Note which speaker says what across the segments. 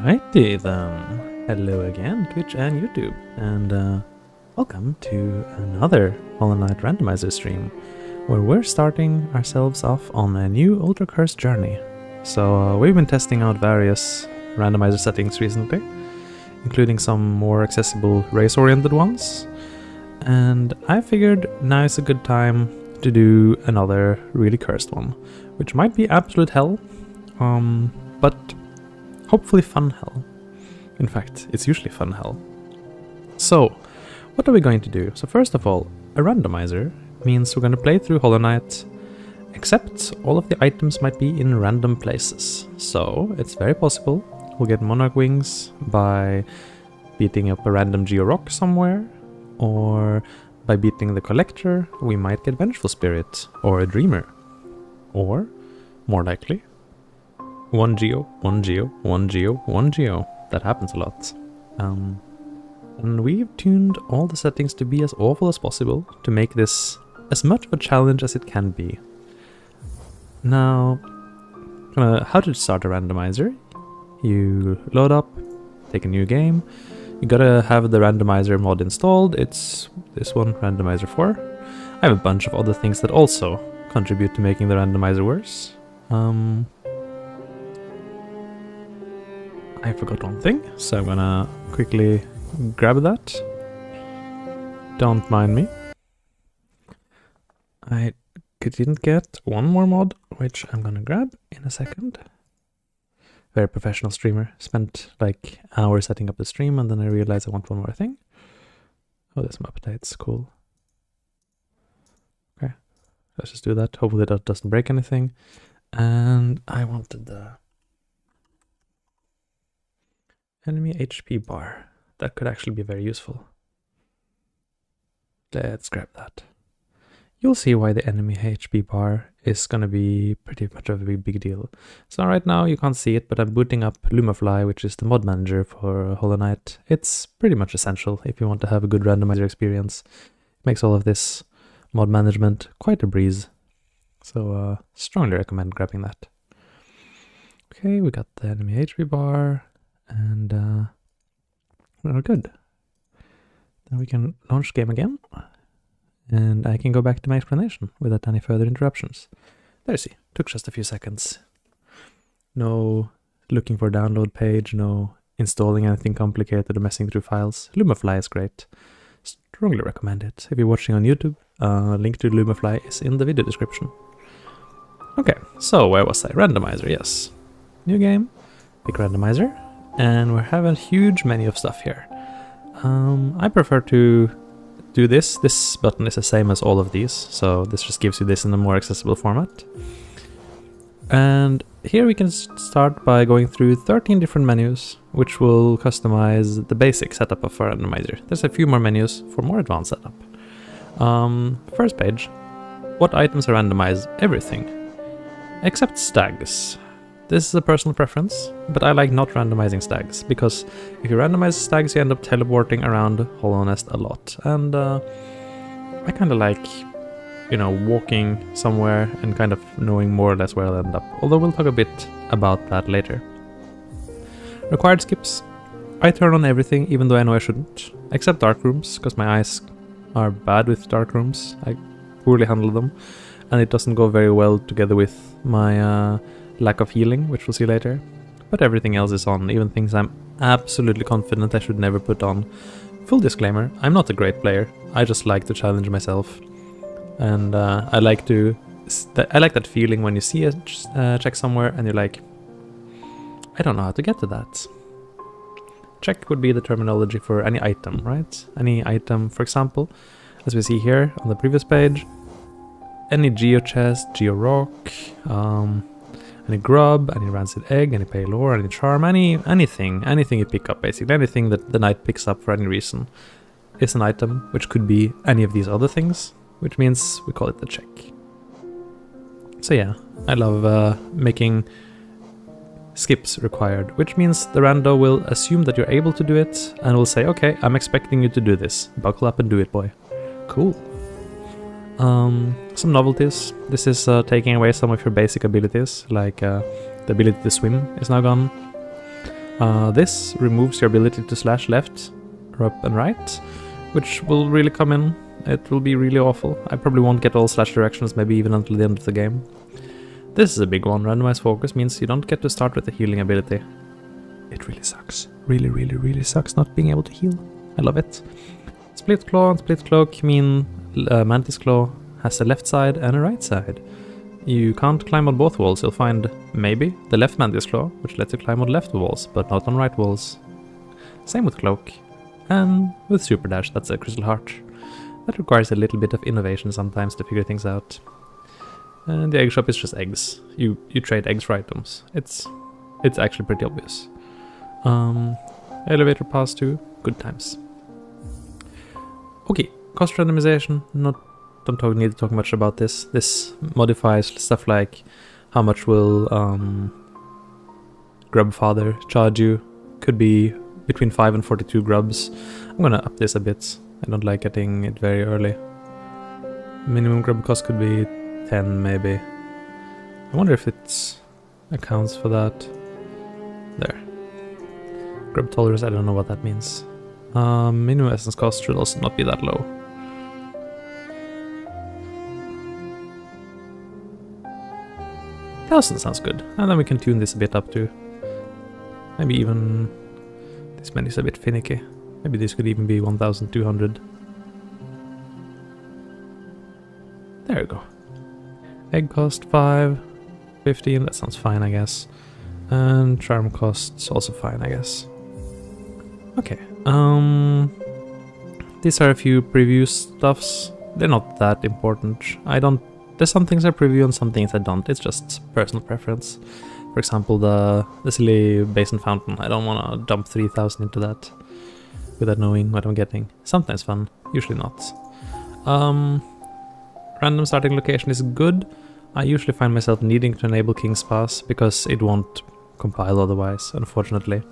Speaker 1: Alrighty then, hello again Twitch and YouTube, and welcome to another Hollow Knight Randomizer stream, where we're starting ourselves off on a new Ultra Cursed journey. So we've been testing out various randomizer settings recently, including some more accessible race-oriented ones, and I figured now is a good time to do another really cursed one, which might be absolute hell, but hopefully fun hell. In fact, it's usually fun hell. So, what are we going to do? So first of all, a randomizer means we're going to play through Hollow Knight, except all of the items might be in random places. So, it's very possible we'll get Monarch Wings by beating up a random Geo Rock somewhere, or by beating the Collector, we might get Vengeful Spirit, or a Dreamer. Or, more likely, 1 Geo, 1 Geo, 1 Geo, 1 Geo. That happens a lot. And we've tuned all the settings to be as awful as possible to make this as much of a challenge as it can be. Now, how to start a randomizer? You load up, take a new game. You gotta have the randomizer mod installed. It's this one, Randomizer 4. I have a bunch of other things that also contribute to making the randomizer worse. I forgot one thing, so I'm gonna quickly grab that. Don't mind me. I didn't get one more mod, which I'm gonna grab in a second. Very professional streamer. Spent like hours setting up the stream, and then I realized I want one more thing. Oh, there's some updates. Cool. Okay, let's just do that. Hopefully that doesn't break anything. And I wanted the enemy HP bar. That could actually be very useful. Let's grab that. You'll see why the enemy HP bar is gonna be pretty much of a big deal. So right now you can't see it, but I'm booting up Lumafly, which is the mod manager for Hollow Knight. It's pretty much essential if you want to have a good randomizer experience. It makes all of this mod management quite a breeze. So strongly recommend grabbing that. Okay, we got the enemy HP bar. And we're good. Then we can launch game again, and I can go back to my explanation without any further interruptions. There you see, took just a few seconds. No looking for a download page, no installing anything complicated or messing through files. Lumafly is great. Strongly recommend it. If you're watching on YouTube, link to Lumafly is in the video description. Okay, so where was I? Randomizer, yes. New game, pick randomizer. And we have a huge menu of stuff here. I prefer to do this. This button is the same as all of these, so this just gives you this in a more accessible format. And here we can start by going through 13 different menus, which will customize the basic setup of our randomizer. There's a few more menus for more advanced setup. First page, what items are randomized? Everything, except stags. This is a personal preference, but I like not randomizing stags, because if you randomize stags you end up teleporting around Hollow Nest a lot, and I kind of like, you know, walking somewhere and kind of knowing more or less where I'll end up, although we'll talk a bit about that later. Required skips. I turn on everything, even though I know I shouldn't, except dark rooms, because my eyes are bad with dark rooms. I poorly handle them, and it doesn't go very well together with my lack of healing, which we'll see later. But everything else is on, even things I'm absolutely confident I should never put on. Full disclaimer, I'm not a great player, I just like to challenge myself. And I like that feeling when you see a check somewhere and you're like, I don't know how to get to that. Check would be the terminology for any item, right? Any item, for example, as we see here on the previous page, any geo chest, geo rock, any grub, any rancid egg, any pale ore, any charm, anything you pick up basically, anything that the knight picks up for any reason is an item, which could be any of these other things, which means we call it the check. So yeah, I love making skips required, which means the rando will assume that you're able to do it and will say, okay, I'm expecting you to do this. Buckle up and do it, boy. Cool. Some novelties. This is taking away some of your basic abilities, like the ability to swim is now gone. This removes your ability to slash left or up and right, which will really come in. It will be really awful. I probably won't get all slash directions, maybe even until the end of the game. This is a big one. Randomized focus means you don't get to start with the healing ability. It really sucks. Really, really, really sucks not being able to heal. I love it. Split claw and split cloak mean mantis claw has a left side and a right side. You can't climb on both walls. You'll find maybe the left mantis claw, which lets you climb on left walls, but not on right walls. Same with cloak. And with super dash, that's a crystal heart. That requires a little bit of innovation sometimes to figure things out. And the egg shop is just eggs. You trade eggs for items. It's actually pretty obvious. Elevator pass too. Good times. Okay, cost randomization. Don't need to talk much about this. This modifies stuff like how much will grub father charge you. Could be between 5 and 42 grubs. I'm gonna up this a bit. I don't like getting it very early. Minimum grub cost could be 10 maybe. I wonder if it accounts for that. There. Grub tolerance, I don't know what that means. Minimum essence cost should also not be that low. $1,000 sounds good. And then we can tune this a bit up too. Maybe even this menu's a bit finicky. Maybe this could even be 1,200. There we go. Egg cost 5, 15, that sounds fine I guess. And charm costs also fine I guess. Okay, these are a few preview stuffs. They're not that important. There's some things I preview and some things I don't. It's just personal preference. For example, the silly basin fountain. I don't want to dump 3,000 into that without knowing what I'm getting. Sometimes fun, usually not. Random starting location is good. I usually find myself needing to enable King's Pass because it won't compile otherwise, unfortunately.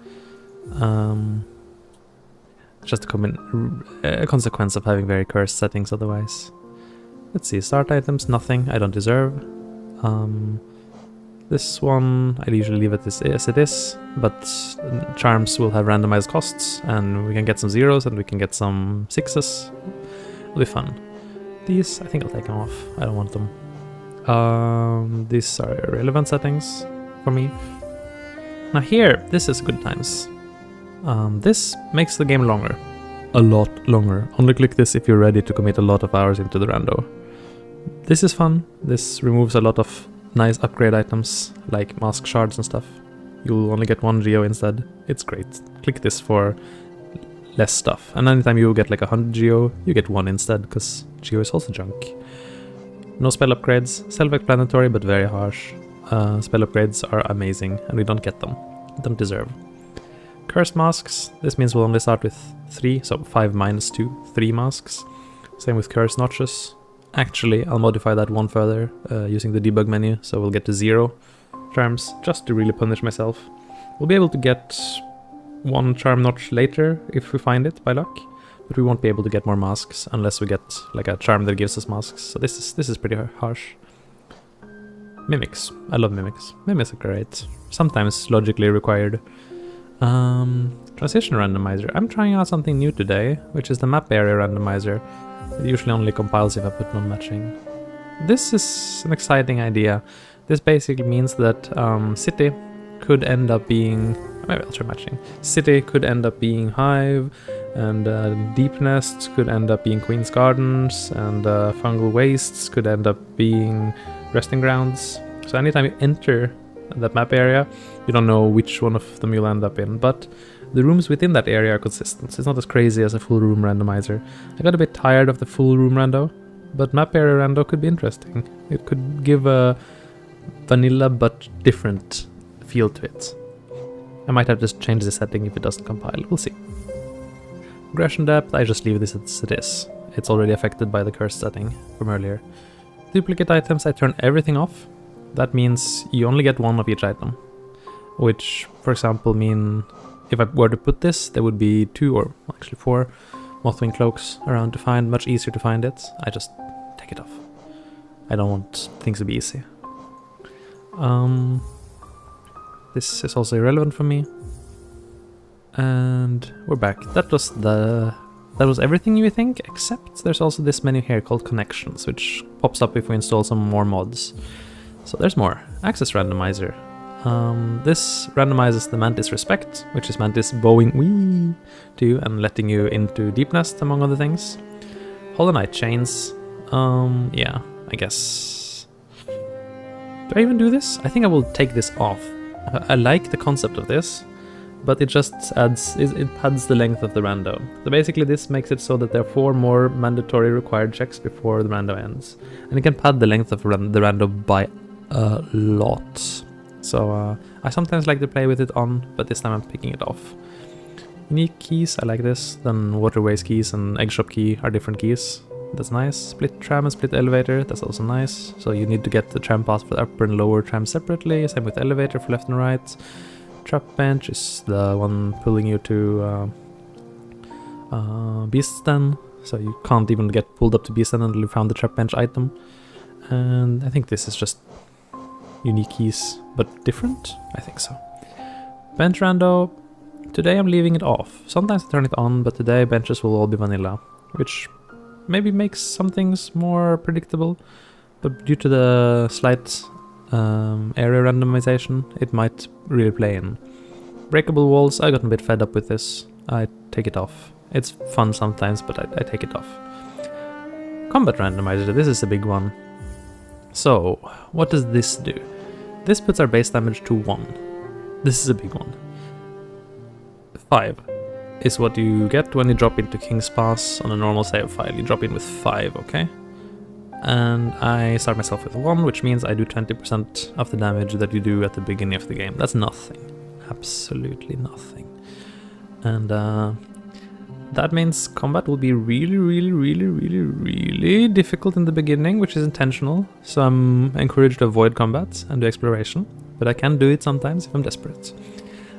Speaker 1: Just a consequence of having very cursed settings otherwise. Let's see, start items, nothing I don't deserve. This one I usually leave it as it is, but charms will have randomized costs, and we can get some zeros and we can get some sixes. It'll be fun. These, I think I'll take them off. I don't want them. These are irrelevant settings for me. Now here, this is good times. This makes the game longer. A lot longer. Only click this if you're ready to commit a lot of hours into the rando. This is fun. This removes a lot of nice upgrade items, like mask shards and stuff. You'll only get 1 geo instead. It's great. Click this for less stuff. And anytime you get like 100 geo, you get 1 instead, because geo is also junk. No spell upgrades. Self-explanatory, but very harsh. Spell upgrades are amazing, and we don't get them. We don't deserve. Curse masks. This means we'll only start with 3, so 5 minus 2, 3 masks. Same with curse notches. Actually, I'll modify that one further using the debug menu, so we'll get to 0 charms, just to really punish myself. We'll be able to get 1 charm notch later if we find it by luck, but we won't be able to get more masks unless we get like a charm that gives us masks. So this is pretty harsh. Mimics. I love mimics. Mimics are great. Sometimes logically required. Transition randomizer. I'm trying out something new today, which is the map area randomizer. It usually only compiles if I put non-matching. This is an exciting idea. This basically means that city could end up being... Maybe I'll try matching. City could end up being Hive, and Deep Nest could end up being Queen's Gardens, and Fungal Wastes could end up being Resting Grounds. So anytime you enter that map area, you don't know which one of them you'll end up in, but the rooms within that area are consistent. So it's not as crazy as a full room randomizer. I got a bit tired of the full room rando, but map area rando could be interesting. It could give a vanilla but different feel to it. I might have to change the setting if it doesn't compile, we'll see. Aggression depth, I just leave this as it is. It's already affected by the curse setting from earlier. Duplicate items, I turn everything off. That means you only get one of each item. Which, for example, mean if I were to put this, there would be 2 or actually 4 Mothwing cloaks around to find, much easier to find it. I just take it off. I don't want things to be easy. This is also irrelevant for me. And we're back. That was everything you think, except there's also this menu here called Connections, which pops up if we install some more mods. So there's more. Access Randomizer. This randomizes the Mantis Respect, which is Mantis bowing to you and letting you into Deep Nest, among other things. Hollow Knight Chains. Yeah, I guess. Do I even do this? I think I will take this off. I like the concept of this, but it just adds, it pads the length of the rando. So basically this makes it so that there are 4 more mandatory required checks before the rando ends. And it can pad the length of the rando by a lot. So I sometimes like to play with it on, but this time I'm picking it off. Unique keys, I like this. Then Waterways keys and Egg Shop key are different keys. That's nice. Split tram and split elevator, that's also nice. So you need to get the tram pass for the upper and lower tram separately. Same with elevator for left and right. Trap bench is the one pulling you to Beast's Den. So you can't even get pulled up to Beast's Den until you found the trap bench item. And I think this is just unique keys, but different? I think so. Bench rando. Today I'm leaving it off. Sometimes I turn it on, but today benches will all be vanilla, which maybe makes some things more predictable, but due to the slight area randomization, it might really play in. Breakable walls, I got a bit fed up with this. I take it off. It's fun sometimes, but I take it off. Combat randomizer, this is a big one. So, what does this do? This puts our base damage to 1. This is a big one. 5 is what you get when you drop into King's Pass on a normal save file. You drop in with 5, okay? And I start myself with 1, which means I do 20% of the damage that you do at the beginning of the game. That's nothing. Absolutely nothing. And that means combat will be really difficult in the beginning, which is intentional. So I'm encouraged to avoid combat and do exploration, but I can do it sometimes if I'm desperate.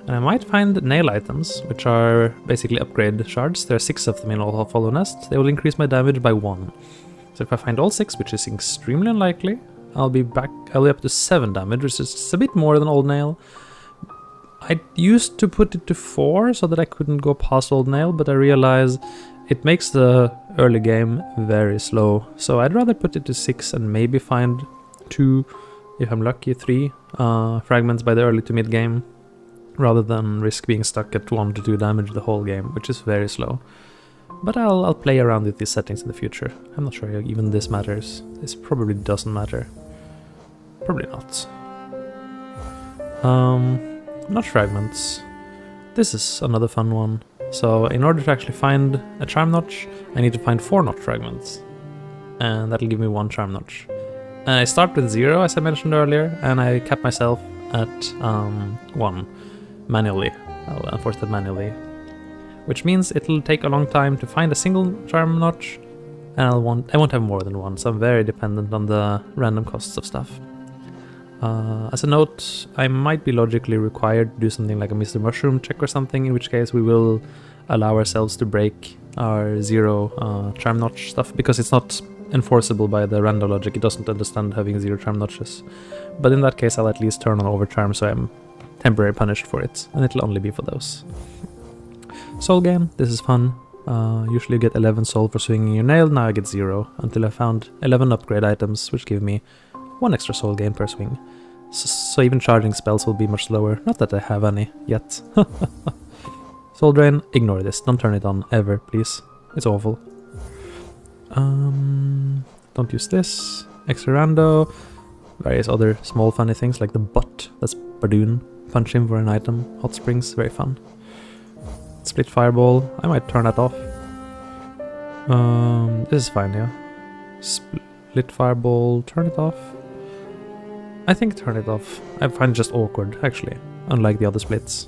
Speaker 1: And I might find nail items, which are basically upgrade shards. There are 6 of them in all Hollow Nest. They will increase my damage by 1. So if I find all 6, which is extremely unlikely, I'll be up to 7 damage, which is a bit more than Old Nail. I used to put it to 4 so that I couldn't go past Old Nail, but I realized it makes the early game very slow. So I'd rather put it to 6 and maybe find 2, if I'm lucky, 3 fragments by the early to mid game, rather than risk being stuck at 1 to 2 damage the whole game, which is very slow. But I'll play around with these settings in the future. I'm not sure even this matters. This probably doesn't matter. Probably not. Notch fragments. This is another fun one. So in order to actually find a charm notch, I need to find 4 notch fragments. And that'll give me 1 charm notch. And I start with 0, as I mentioned earlier, and I cap myself at 1 manually. I'll enforce that manually. Which means it'll take a long time to find a single charm notch, and I won't have more than 1, so I'm very dependent on the random costs of stuff. As a note, I might be logically required to do something like a Mr. Mushroom check or something, in which case we will allow ourselves to break our 0 charm notch stuff, because it's not enforceable by the random logic. It doesn't understand having 0 charm notches. But in that case, I'll at least turn on overcharm so I'm temporarily punished for it, and it'll only be for those. Soul gain, this is fun. Usually you get 11 soul for swinging your nail, now I get 0, until I found 11 upgrade items, which give me 1 extra soul gain per swing. So even charging spells will be much slower, not that I have any yet. Soul drain, ignore this, don't turn it on ever, please. It's awful. Don't use this. Extra rando. Various other small funny things like the butt, that's Bardoon. Punch him for an item. Hot springs, very fun. Split fireball, I might turn that off. This is fine, yeah. Split fireball, turn it off. I think turn it off. I find it just awkward, actually, unlike the other splits.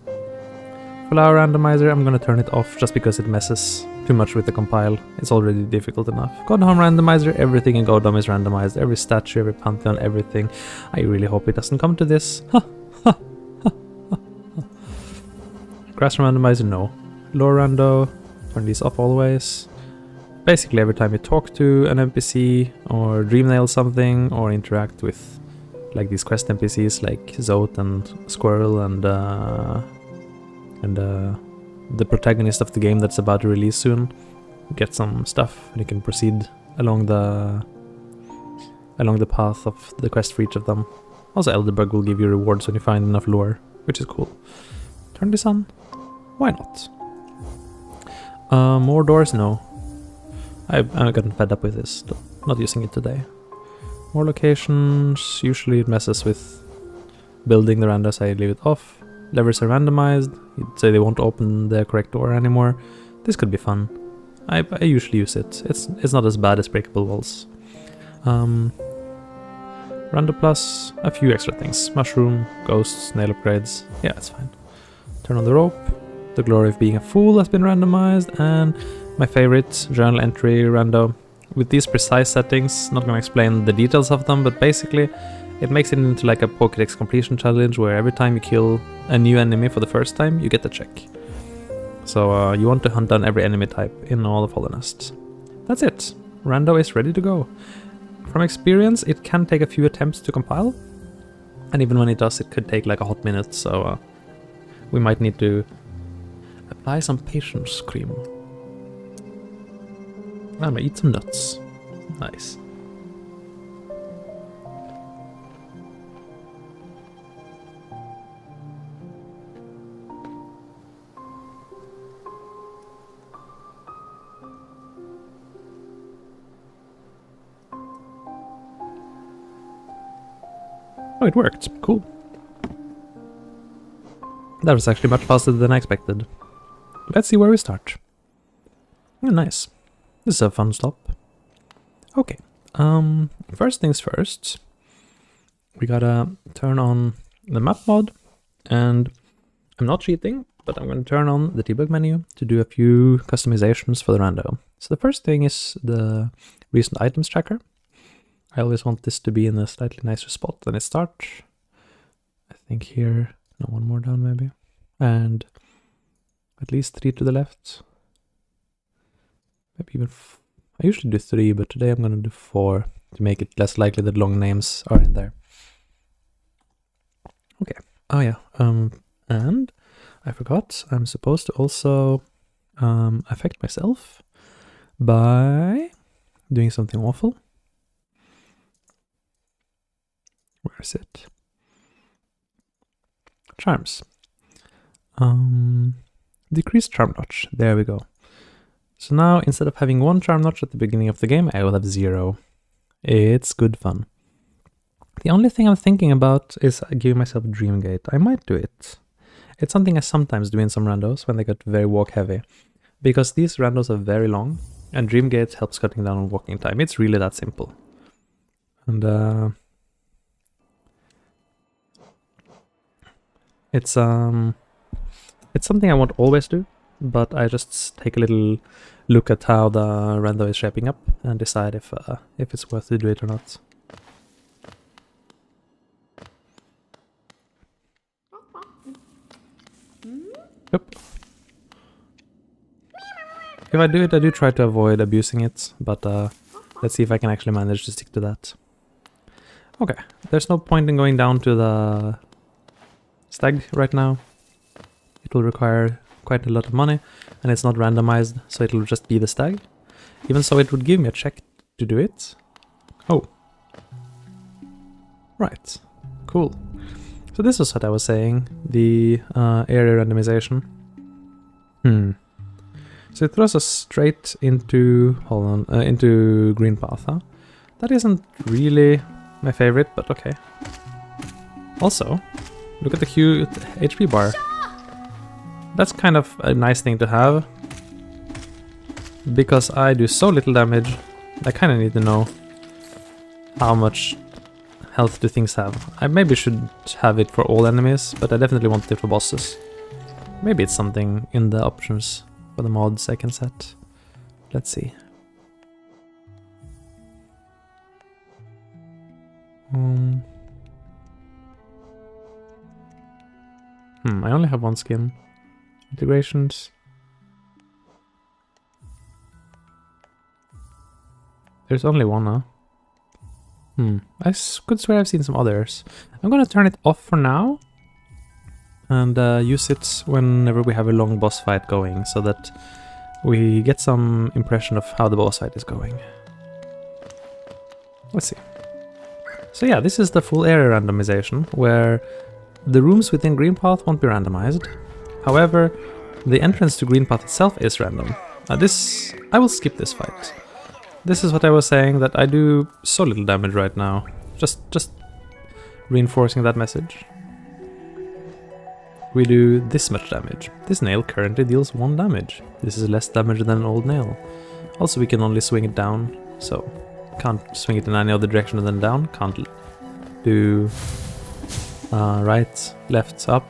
Speaker 1: For our randomizer, I'm gonna turn it off just because it messes too much with the compile. It's already difficult enough. Godhome randomizer, everything in Godhome is randomized. Every statue, every pantheon, everything. I really hope it doesn't come to this. Grass randomizer, no. Lore rando, turn these off always. Basically every time you talk to an NPC or dreamnail something or interact with like these quest NPCs like Zote and Squirrel and the protagonist of the game that's about to release soon, get some stuff and you can proceed along the path of the quest for each of them. Also Elderbug will give you rewards when you find enough lore, which is cool. Turn this on. Why not? More doors? No. I've gotten fed up with this, not using it today. More locations, usually it messes with building the random, so I leave it off. Levers are randomized, you'd say they won't open the correct door anymore. This could be fun. I usually use it. It's not as bad as breakable walls. Rando plus, a few extra things. Mushroom, ghosts, nail upgrades. Yeah, it's fine. Turn on the rope. The glory of being a fool has been randomized, and my favorite, journal entry rando. With these precise settings, not gonna explain the details of them, but basically it makes it into like a Pokédex completion challenge where every time you kill a new enemy for the first time, you get a check. So you want to hunt down every enemy type in all of Hollownest. That's it. Rando is ready to go. From experience, it can take a few attempts to compile, and even when it does, it could take like a hot minute, so we might need to apply some patience cream. I'm gonna eat some nuts. Nice. Oh, it worked. Cool. That was actually much faster than I expected. Let's see where we start. Oh, nice. This is a fun stop. Okay. First things first. We gotta turn on the map mod, and I'm not cheating, but I'm gonna turn on the debug menu to do a few customizations for the rando. So the first thing is the recent items tracker. I always want this to be in a slightly nicer spot than it starts. I think here, no, one more down maybe. And at least 3 to the left. Maybe even I usually do 3, but today I'm gonna do 4 to make it less likely that long names are in there. Okay. Oh yeah. And I forgot. I'm supposed to also affect myself by doing something awful. Where is it? Charms. Decrease charm notch. There we go. So now, instead of having 1 charm notch at the beginning of the game, I will have 0. It's good fun. The only thing I'm thinking about is giving myself a Dreamgate. I might do it. It's something I sometimes do in some randos when they get very walk heavy. Because these randos are very long, and Dreamgate helps cutting down on walking time. It's really that simple. And it's something I won't always do, but I just take a little look at how the rando is shaping up and decide if it's worth to do it or not. Yep. If I do it, I do try to avoid abusing it, but let's see if I can actually manage to stick to that. Okay, there's no point in going down to the stag right now. It will require quite a lot of money, and it's not randomized, so it'll just be the stag. Even so, it would give me a check to do it. Oh. Right. Cool. So this is what I was saying, the area randomization. So it throws us straight into into green path, huh? That isn't really my favorite, but okay. Also, look at the cute HP bar. That's kind of a nice thing to have, because I do so little damage. I kind of need to know how much health do things have? I maybe should have it for all enemies, but I definitely want it for bosses. Maybe it's something in the options for the mods I can set. Let's see. I only have one skin. Integrations. There's only one now. I could swear I've seen some others. I'm gonna turn it off for now. And use it whenever we have a long boss fight going, so that we get some impression of how the boss fight is going. Let's see. So yeah, this is the full area randomization, where the rooms within Green Path won't be randomized. However, the entrance to Green Path itself is random. I will skip this fight. This is what I was saying, that I do so little damage right now. Just reinforcing that message. We do this much damage. This nail currently deals 1 damage. This is less damage than an old nail. Also, we can only swing it down, so can't swing it in any other direction than down. Can't do right, left, up.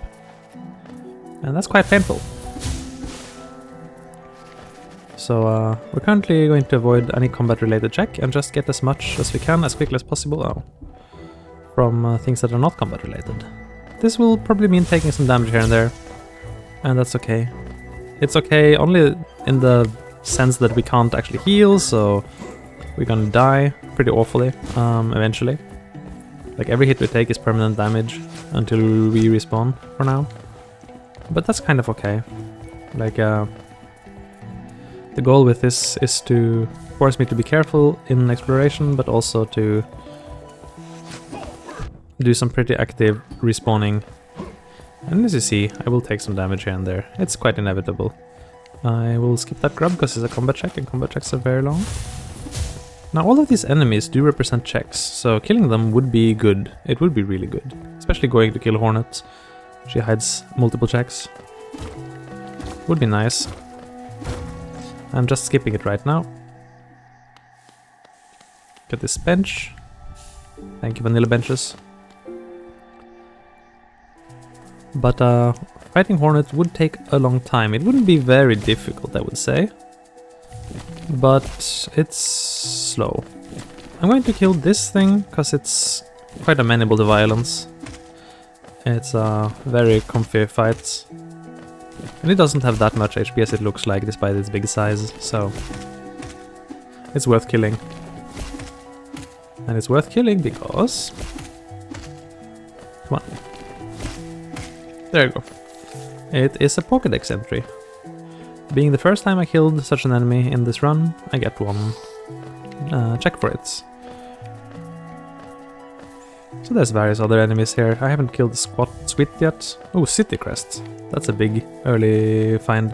Speaker 1: And that's quite painful. So we're currently going to avoid any combat related check and just get as much as we can as quickly as possible from things that are not combat related. This will probably mean taking some damage here and there, and that's okay. It's okay only in the sense that we can't actually heal, so we're gonna die pretty awfully eventually. Like every hit we take is permanent damage until we respawn for now. But that's kind of okay. Like the goal with this is to force me to be careful in exploration, but also to do some pretty active respawning. And as you see, I will take some damage here and there. It's quite inevitable. I will skip that grub because it's a combat check, and combat checks are very long. Now all of these enemies do represent checks, so killing them would be good. It would be really good. Especially going to kill Hornet. She hides multiple checks. Would be nice. I'm just skipping it right now. Get this bench. Thank you, vanilla benches. But fighting Hornet would take a long time. It wouldn't be very difficult, I would say. But it's slow. I'm going to kill this thing, because it's quite amenable to violence. It's a very comfy fight. And it doesn't have that much HP as it looks like, despite its big size, so it's worth killing. And it's worth killing because... Come on. There you go. It is a Pokédex entry. Being the first time I killed such an enemy in this run, I get one check for it. So there's various other enemies here. I haven't killed the Squid yet. Oh, City Crest. That's a big early find.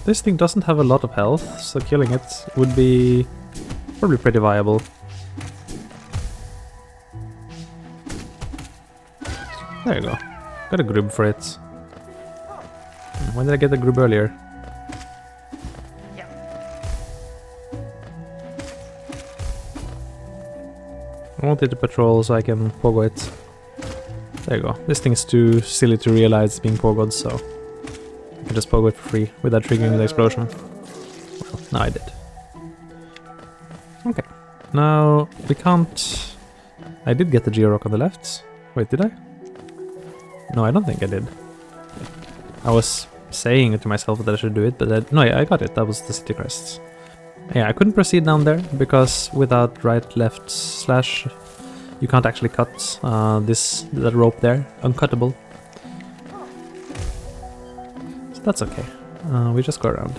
Speaker 1: This thing doesn't have a lot of health, so killing it would be probably pretty viable. There you go. Got a grub for it. When did I get the grub earlier? I wanted to patrol so I can pogo it. There you go. This thing's too silly to realize it's being pogoed, so I can just pogo it for free without triggering the explosion. Well, now I did. Okay. Now we can't... I did get the Georock on the left. Wait, did I? No, I don't think I did. I was saying to myself that I should do it, but no, I got it. That was the City Crest. Yeah, I couldn't proceed down there because without right, left, slash, you can't actually cut that rope there. Uncuttable. So that's okay. We just go around.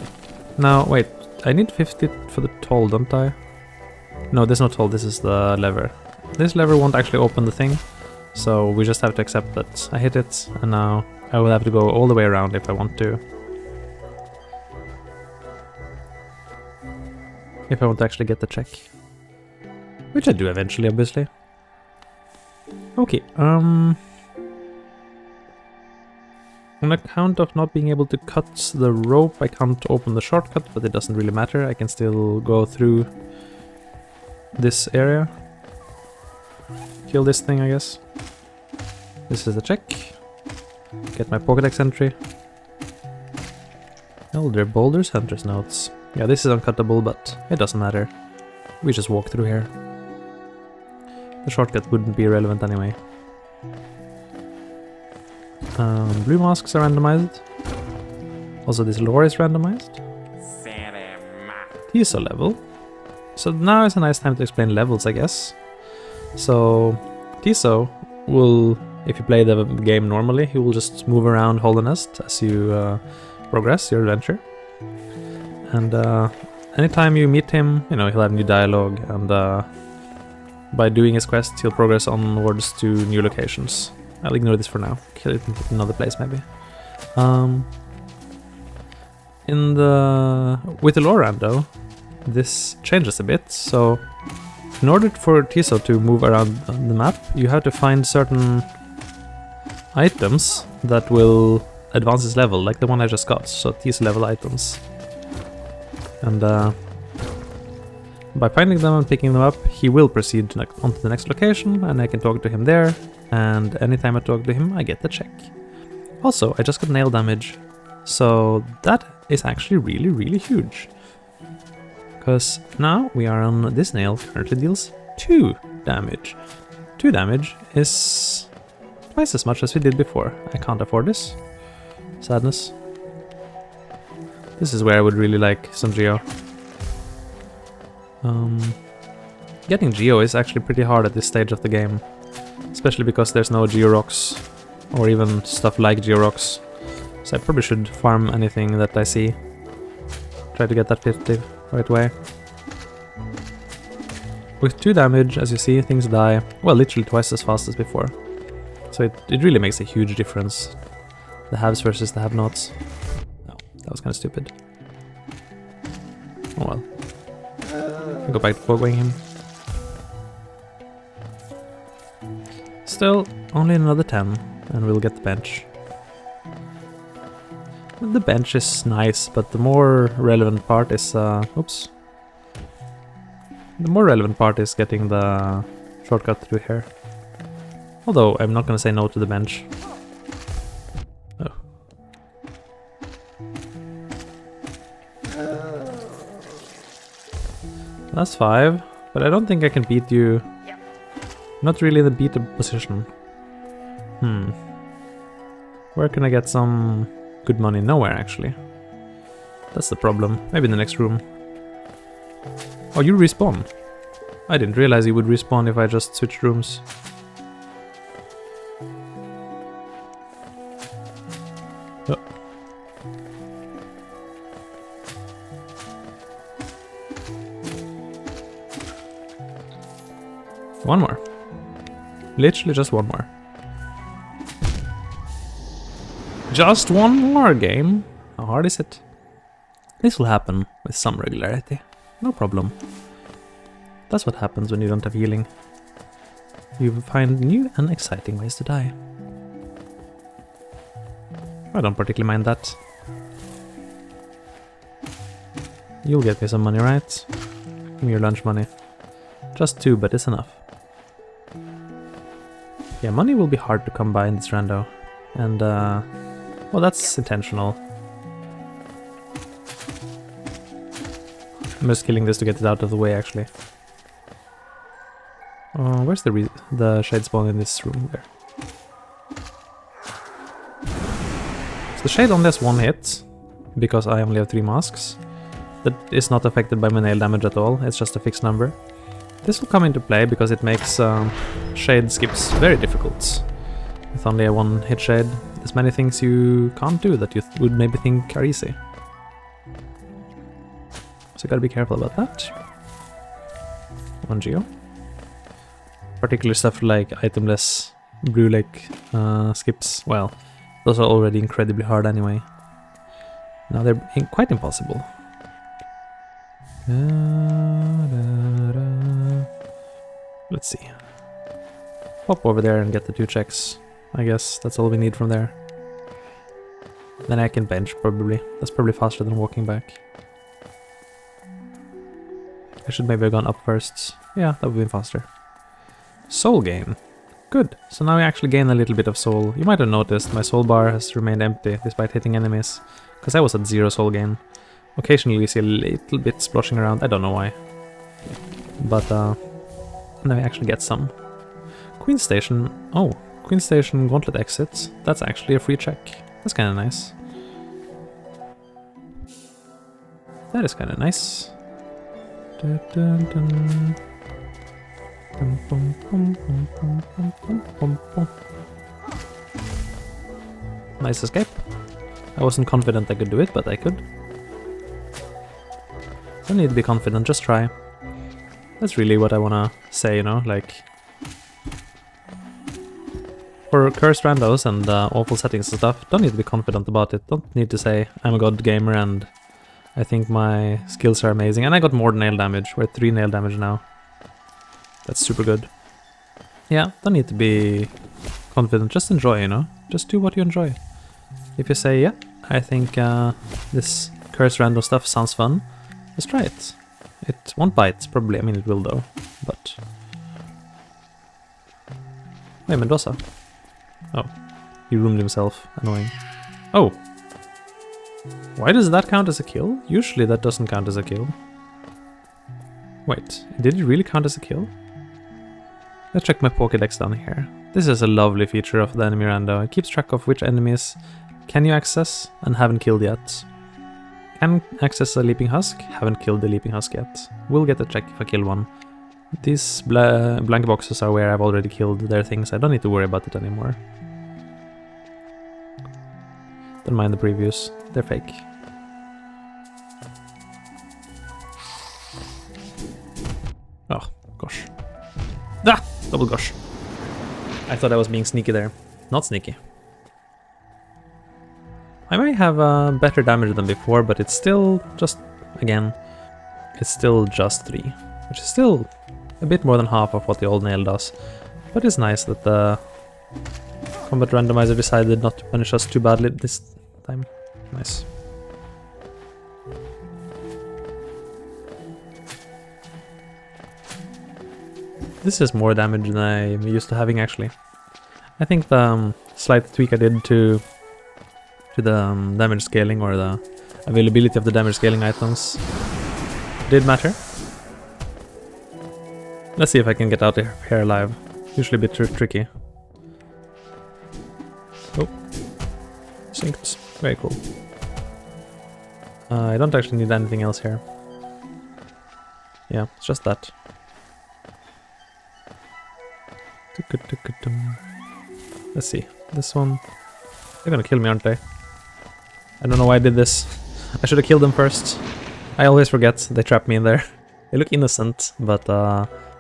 Speaker 1: Now, wait, I need 50 for the toll, don't I? No, there's no toll, this is the lever. This lever won't actually open the thing, so we just have to accept that I hit it, and now I will have to go all the way around if I want to. If I want to actually get the check. Which I do eventually, obviously. On account of not being able to cut the rope, I can't open the shortcut, but it doesn't really matter. I can still go through this area. Kill this thing, I guess. This is the check. Get my Pokédex entry. Elder Boulders, Hunter's Notes. Yeah, this is uncuttable, but it doesn't matter. We just walk through here. The shortcut wouldn't be relevant anyway. Blue masks are randomized. Also, this lore is randomized. Tiso level. So now is a nice time to explain levels, I guess. So, Tiso will, if you play the game normally, he will just move around Hollow Nest as you progress your adventure. And anytime you meet him, you know, he'll have new dialogue, and by doing his quest, he'll progress onwards to new locations. I'll ignore this for now. Kill it in another place, maybe. With the lore rando, this changes a bit. So, in order for Tiso to move around the map, you have to find certain items that will advance his level, like the one I just got. So, Tiso level items. And by finding them and picking them up, he will proceed onto the next location, and I can talk to him there. And anytime I talk to him, I get the check. Also, I just got nail damage, so that is actually really, really huge. Because now we are on this nail, currently deals 2 damage. 2 damage is twice as much as we did before. I can't afford this. Sadness. This is where I would really like some Geo. Getting Geo is actually pretty hard at this stage of the game. Especially because there's no Geo-Rocks, or even stuff like Geo-Rocks. So I probably should farm anything that I see. Try to get that 50 right away. With 2 damage, as you see, things die, well, literally twice as fast as before. So it really makes a huge difference. The haves versus the have-nots. No, that was kind of stupid. Oh well. I'll go back to pogoing him. Still, only another 10, and we'll get the bench. The bench is nice, but the more relevant part is, oops. The more relevant part is getting the shortcut through here. Although, I'm not gonna say no to the bench. Oh. That's 5, but I don't think I can beat you. Not really in the beatable position. Where can I get some good money? Nowhere, actually. That's the problem. Maybe in the next room. Oh, you respawn. I didn't realize you would respawn if I just switched rooms. Oh. One more. Literally just one more. Just one more game? How hard is it? This will happen with some regularity. No problem. That's what happens when you don't have healing. You find new and exciting ways to die. I don't particularly mind that. You'll get me some money, right? Give me your lunch money. Just 2, but it's enough. Yeah, money will be hard to come by in this rando. And, well, that's intentional. I'm just killing this to get it out of the way, actually. Where's the shade spawn in this room? There. So the shade only has 1 hit, because I only have 3 masks. That is not affected by my nail damage at all, it's just a fixed number. This will come into play because it makes shade skips very difficult. With only a 1-hit shade, there's many things you can't do that you would maybe think are easy. So gotta be careful about that. 1 Geo. Particularly stuff like itemless Blue Lake skips, well, those are already incredibly hard anyway. Now they're quite impossible. Let's see. Pop over there and get the 2 checks. I guess that's all we need from there. Then I can bench, probably. That's probably faster than walking back. I should maybe have gone up first. Yeah, that would be faster. Soul gain. Good. So now I actually gain a little bit of soul. You might have noticed my soul bar has remained empty despite hitting enemies, because I was at 0 soul gain. Occasionally we see a little bit splashing around, I don't know why. But now I actually get some. Queen Station. Oh, Queen Station Gauntlet exit. That's actually a free check. That's kind of nice. That is kind of nice. Dun, dun, dun. Bum, bum, bum, bum, bum, bum, bum, bum. Nice escape. I wasn't confident I could do it, but I could. Don't need to be confident, just try. That's really what I wanna say, you know, like... For cursed randos and awful settings and stuff, don't need to be confident about it. Don't need to say, I'm a god gamer and I think my skills are amazing. And I got more nail damage. We're at 3 nail damage now. That's super good. Yeah, don't need to be confident. Just enjoy, you know? Just do what you enjoy. If you say, yeah, I think this cursed random stuff sounds fun, just try it. It won't bite, probably. I mean, it will though, but... Hey, Mendoza. Oh, he roomed himself. Annoying. Oh! Why does that count as a kill? Usually that doesn't count as a kill. Wait, did it really count as a kill? Let's check my Pokédex down here. This is a lovely feature of the enemy rando. It keeps track of which enemies can you access and haven't killed yet. Can access a Leaping Husk, haven't killed the Leaping Husk yet. Will get a check if I kill one. These blank boxes are where I've already killed their things. I don't need to worry about it anymore. Don't mind the previews, they're fake. Oh, gosh. Ah! Double gosh. I thought I was being sneaky there. Not sneaky. I may have better damage than before, but it's still just, again, it's still just 3. Which is still a bit more than half of what the old nail does. But it's nice that the combat randomizer decided not to punish us too badly this time. Nice. This is more damage than I'm used to having, actually. I think the slight tweak I did to the damage scaling, or the availability of the damage scaling items, did matter. Let's see if I can get out of here alive. Usually a bit tricky. Oh. Synced. Very cool. I don't actually need anything else here. Yeah, it's just that. Let's see. This one... They're gonna kill me, aren't they? I don't know why I did this. I should have killed them first. I always forget they trap me in there. They look innocent, but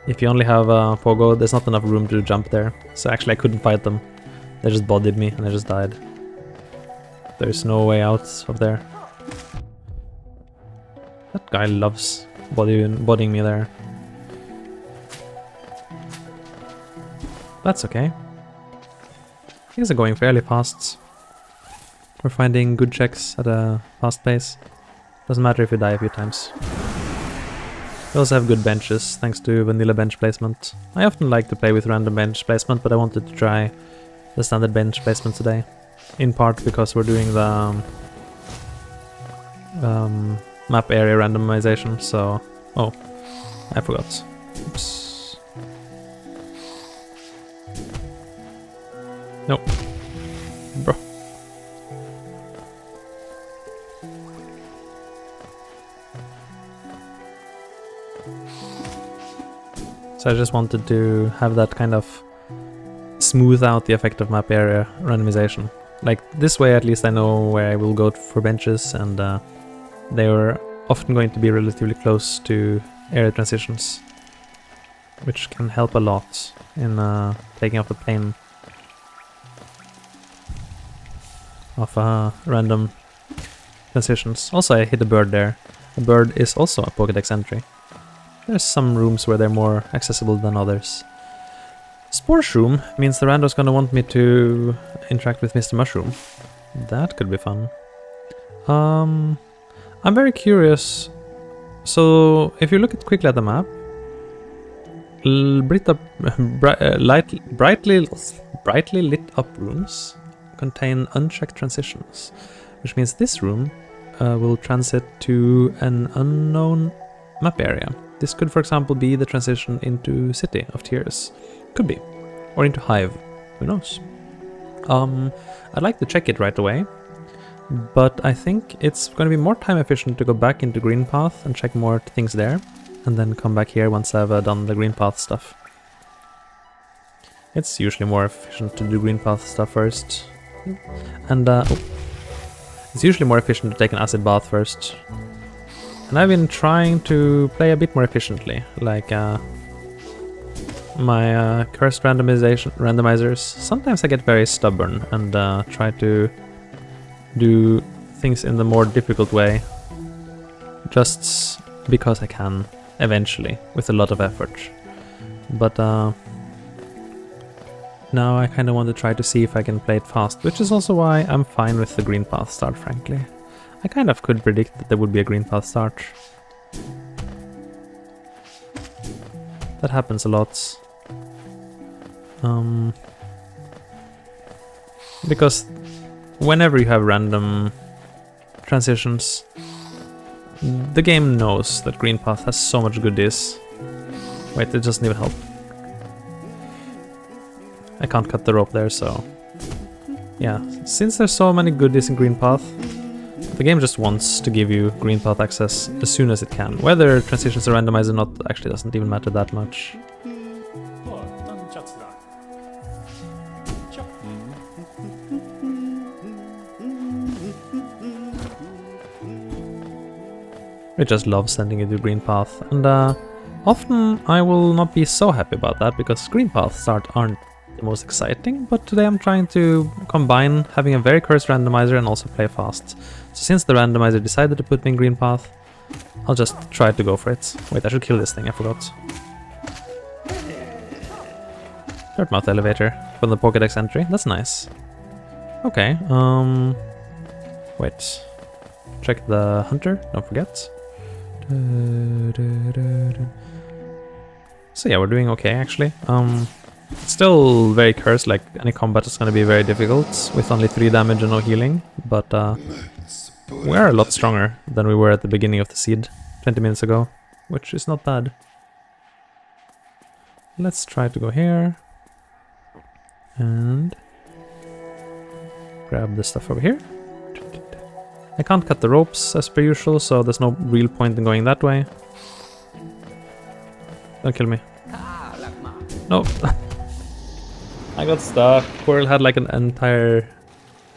Speaker 1: if you only have a pogo, there's not enough room to jump there. So actually I couldn't fight them. They just bodied me and I just died. There's no way out of there. That guy loves bodying me there. That's okay. Things are going fairly fast. We're finding good checks at a fast pace. Doesn't matter if you die a few times. We also have good benches, thanks to vanilla bench placement. I often like to play with random bench placement, but I wanted to try the standard bench placement today. In part because we're doing the map area randomization, so... Oh, I forgot. Oops. Nope. Bro. So I just wanted to have that kind of smooth out the effect of map area randomization. Like, this way at least I know where I will go for benches, and they are often going to be relatively close to area transitions, which can help a lot in taking off the pain of random transitions. Also, I hit a bird there. A bird is also a Pokédex entry. There's some rooms where they're more accessible than others. Spore Shroom means the rando's gonna want me to interact with Mr. Mushroom. That could be fun. I'm very curious. So if you look quickly at the map, brightly lit up rooms contain unchecked transitions, which means this room will transit to an unknown map area. This could, for example, be the transition into City of Tears. Could be. Or into Hive. Who knows? I'd like to check it right away, but I think it's going to be more time efficient to go back into Green Path and check more things there, and then come back here once I've done the Green Path stuff. It's usually more efficient to do Green Path stuff first. And it's usually more efficient to take an acid bath first. And I've been trying to play a bit more efficiently, like my cursed randomizers. Sometimes I get very stubborn and try to do things in the more difficult way, just because I can, eventually, with a lot of effort. But now I kind of want to try to see if I can play it fast, which is also why I'm fine with the Green Path start, frankly. I kind of could predict that there would be a Green Path start. That happens a lot. Because whenever you have random transitions, the game knows that Green Path has so much goodies. Wait, it doesn't even help. I can't cut the rope there, so... yeah, since there's so many goodies in Green Path, the game just wants to give you Green Path access as soon as it can. Whether transitions are randomized or not actually doesn't even matter that much. We just love sending you to Green Path, and often I will not be so happy about that, because Green Path start aren't the most exciting, but today I'm trying to combine having a very cursed randomizer and also play fast. So since the randomizer decided to put me in Green Path, I'll just try to go for it. Wait, I should kill this thing, I forgot. Dirtmouth elevator from the Pokédex entry, that's nice. Okay, wait. Check the hunter, don't forget. So yeah, we're doing okay actually. Still very cursed, like any combat is going to be very difficult with only 3 damage and no healing, but we are a lot stronger than we were at the beginning of the seed 20 minutes ago, which is not bad. Let's try to go here and grab the stuff over here. I can't cut the ropes as per usual, so there's no real point in going that way. Don't kill me. No. I got stuck. Quirrell had like an entire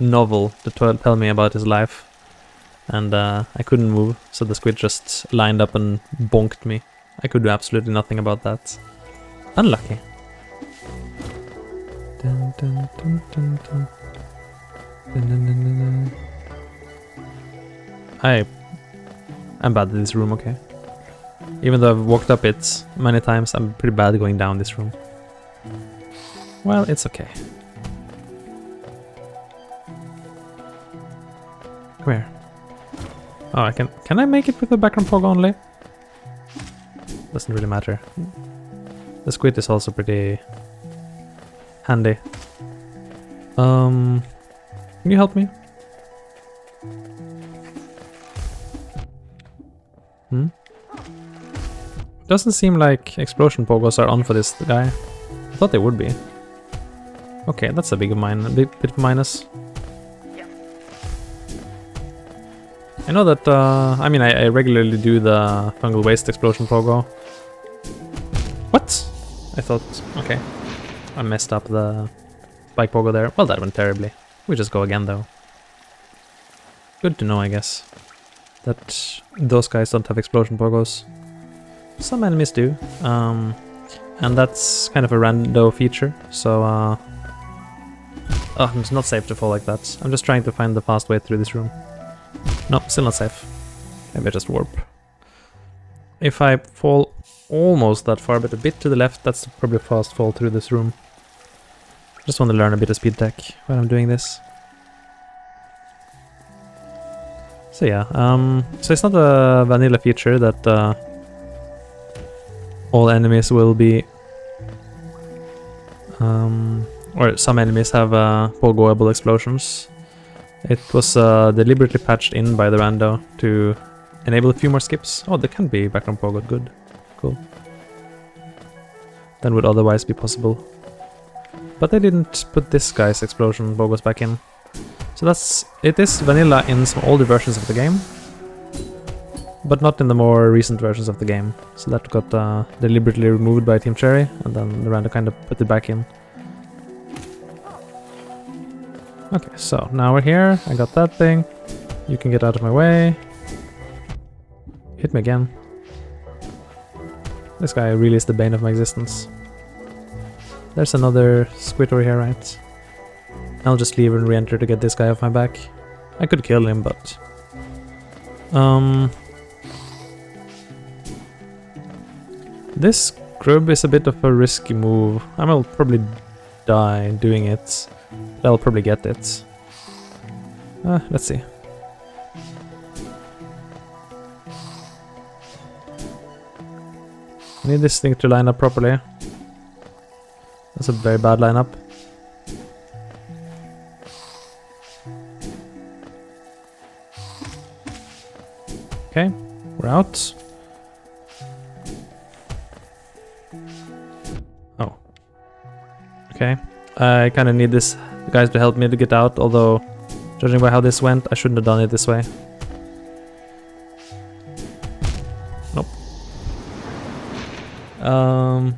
Speaker 1: novel to tell me about his life. And I couldn't move, so the squid just lined up and bonked me. I could do absolutely nothing about that. Unlucky. Dun, dun, dun, dun, dun. Dun, dun, dun, dun, dun. I'm bad at this room, okay? Even though I've walked up it many times, I'm pretty bad going down this room. Well, it's okay. Come here. Oh, I can I make it with the background pogo only? Doesn't really matter. The squid is also pretty handy. Can you help me? Doesn't seem like explosion pogos are on for this guy. I thought they would be. Okay, that's a bit of a minus. I know that, I mean, I regularly do the fungal waste explosion pogo. What? I thought, okay. I messed up the spike pogo there. Well, that went terribly. We just go again, though. Good to know, I guess, that those guys don't have explosion pogos. Some enemies do, and that's kind of a rando feature, so it's not safe to fall like that. I'm just trying to find the fast way through this room. No, still not safe. Maybe I just warp. If I fall almost that far, but a bit to the left, that's probably a fast fall through this room. Just want to learn a bit of speed tech while I'm doing this. So yeah, so it's not a vanilla feature that all enemies will be, or some enemies have pogoable explosions. It was deliberately patched in by the rando to enable a few more skips. Oh, there can be background pogo, good, cool. That would otherwise be possible. But they didn't put this guy's explosion pogos back in. So it is vanilla in some older versions of the game, but not in the more recent versions of the game. So that got deliberately removed by Team Cherry, and then the rando kind of put it back in. Okay, so now we're here. I got that thing. You can get out of my way. Hit me again. This guy really is the bane of my existence. There's another squid over here, right? I'll just leave and re-enter to get this guy off my back. I could kill him, but... This grub is a bit of a risky move. I will probably die doing it. But I'll probably get it. Let's see. I need this thing to line up properly. That's a very bad lineup. Okay, we're out. Oh. Okay. I kind of need this guys to help me to get out, although judging by how this went, I shouldn't have done it this way. Nope.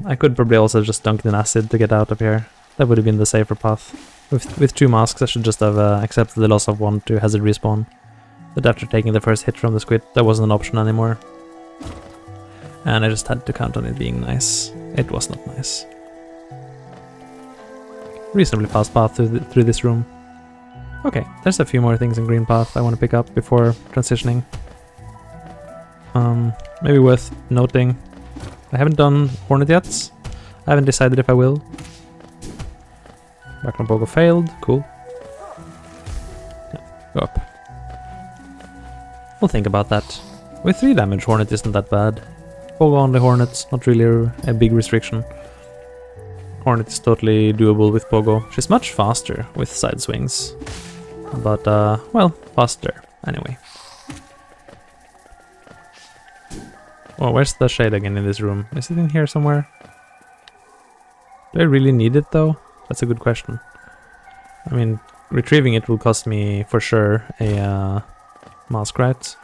Speaker 1: I could probably also just dunk in acid to get out of here. That would have been the safer path. With 2 masks, I should just have accepted the loss of 1 to hazard respawn. But after taking the first hit from the squid, that wasn't an option anymore. And I just had to count on it being nice. It was not nice. Reasonably fast path through this room. Okay, there's a few more things in green path I want to pick up before transitioning. Maybe worth noting, I haven't done Hornet yet. I haven't decided if I will. Background pogo failed, cool. Yeah, go up. We'll think about that. With 3 damage, Hornet isn't that bad. Pogo only Hornet, not really a big restriction. Hornet is totally doable with Pogo. She's much faster with side swings. But, well, faster anyway. Oh, where's the shade again in this room? Is it in here somewhere? Do I really need it though? That's a good question. I mean, retrieving it will cost me for sure a mask, right?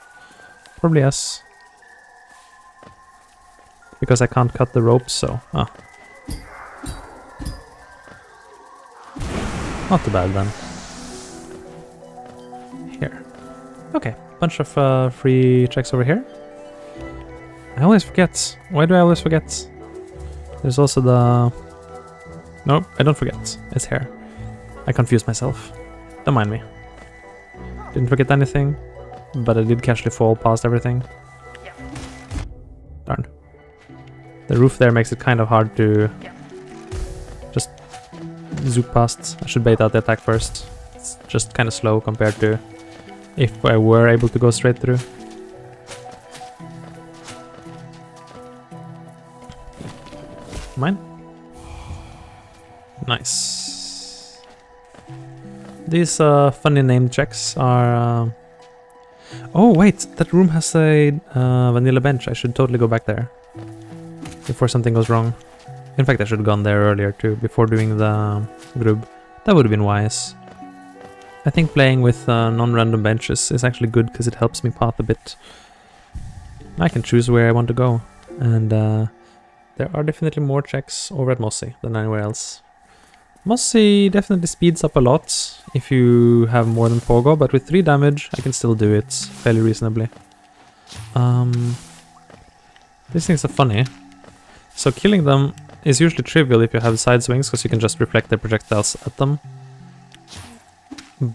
Speaker 1: Probably yes. Because I can't cut the ropes, so... Ah. Not too bad then. Here. Okay, bunch of free checks over here. I always forget. Why do I always forget? There's also the... Nope, I don't forget. It's here. I confused myself. Don't mind me. Didn't forget anything, but I did casually fall past everything. Darn. The roof there makes it kind of hard to just zoop past. I should bait out the attack first. It's just kind of slow compared to if I were able to go straight through. Mine? Nice. These funny named checks are... Oh wait, that room has a vanilla bench. I should totally go back there before something goes wrong. In fact, I should have gone there earlier too, before doing the grub. That would have been wise. I think playing with non-random benches is actually good because it helps me path a bit. I can choose where I want to go, and there are definitely more checks over at Mossy than anywhere else. Mossy definitely speeds up a lot if you have more than Pogo, but with 3 damage I can still do it fairly reasonably. These things are funny. So killing them is usually trivial if you have side swings, because you can just reflect their projectiles at them.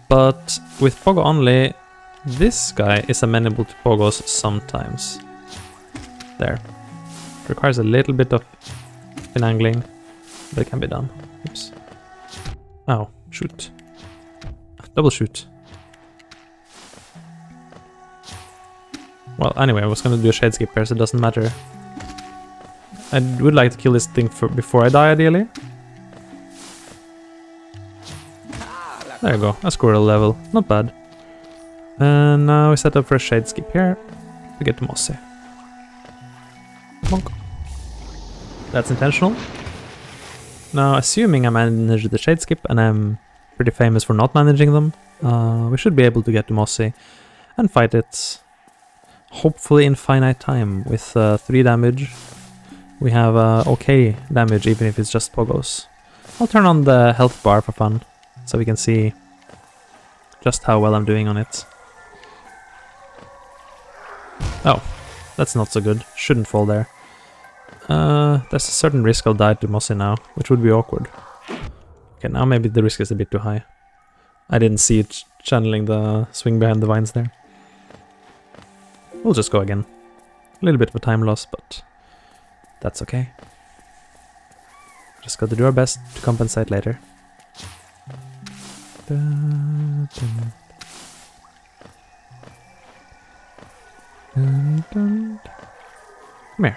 Speaker 1: But with Pogo only, this guy is amenable to Pogos sometimes. There. It requires a little bit of finagling, but it can be done. Oops. Oh, shoot. Double shoot. Well, anyway, I was gonna do a shade skip here, so it doesn't matter. I would like to kill this thing before I die, ideally. There you go, a squirrel level, not bad. And now we set up for a shade skip here to get to Mossy. Bonk. That's intentional. Now, assuming I manage the shade skip, and I'm pretty famous for not managing them, we should be able to get to Mossy and fight it, hopefully in finite time, with 3 damage. We have okay damage, even if it's just pogos. I'll turn on the health bar for fun, so we can see just how well I'm doing on it. Oh, that's not so good. Shouldn't fall there. There's a certain risk I'll die to Mossy now, which would be awkward. Okay, now maybe the risk is a bit too high. I didn't see it channeling the swing behind the vines there. We'll just go again. A little bit of a time loss, but that's okay. Just got to do our best to compensate later. Dun, dun. Dun, dun. Come here.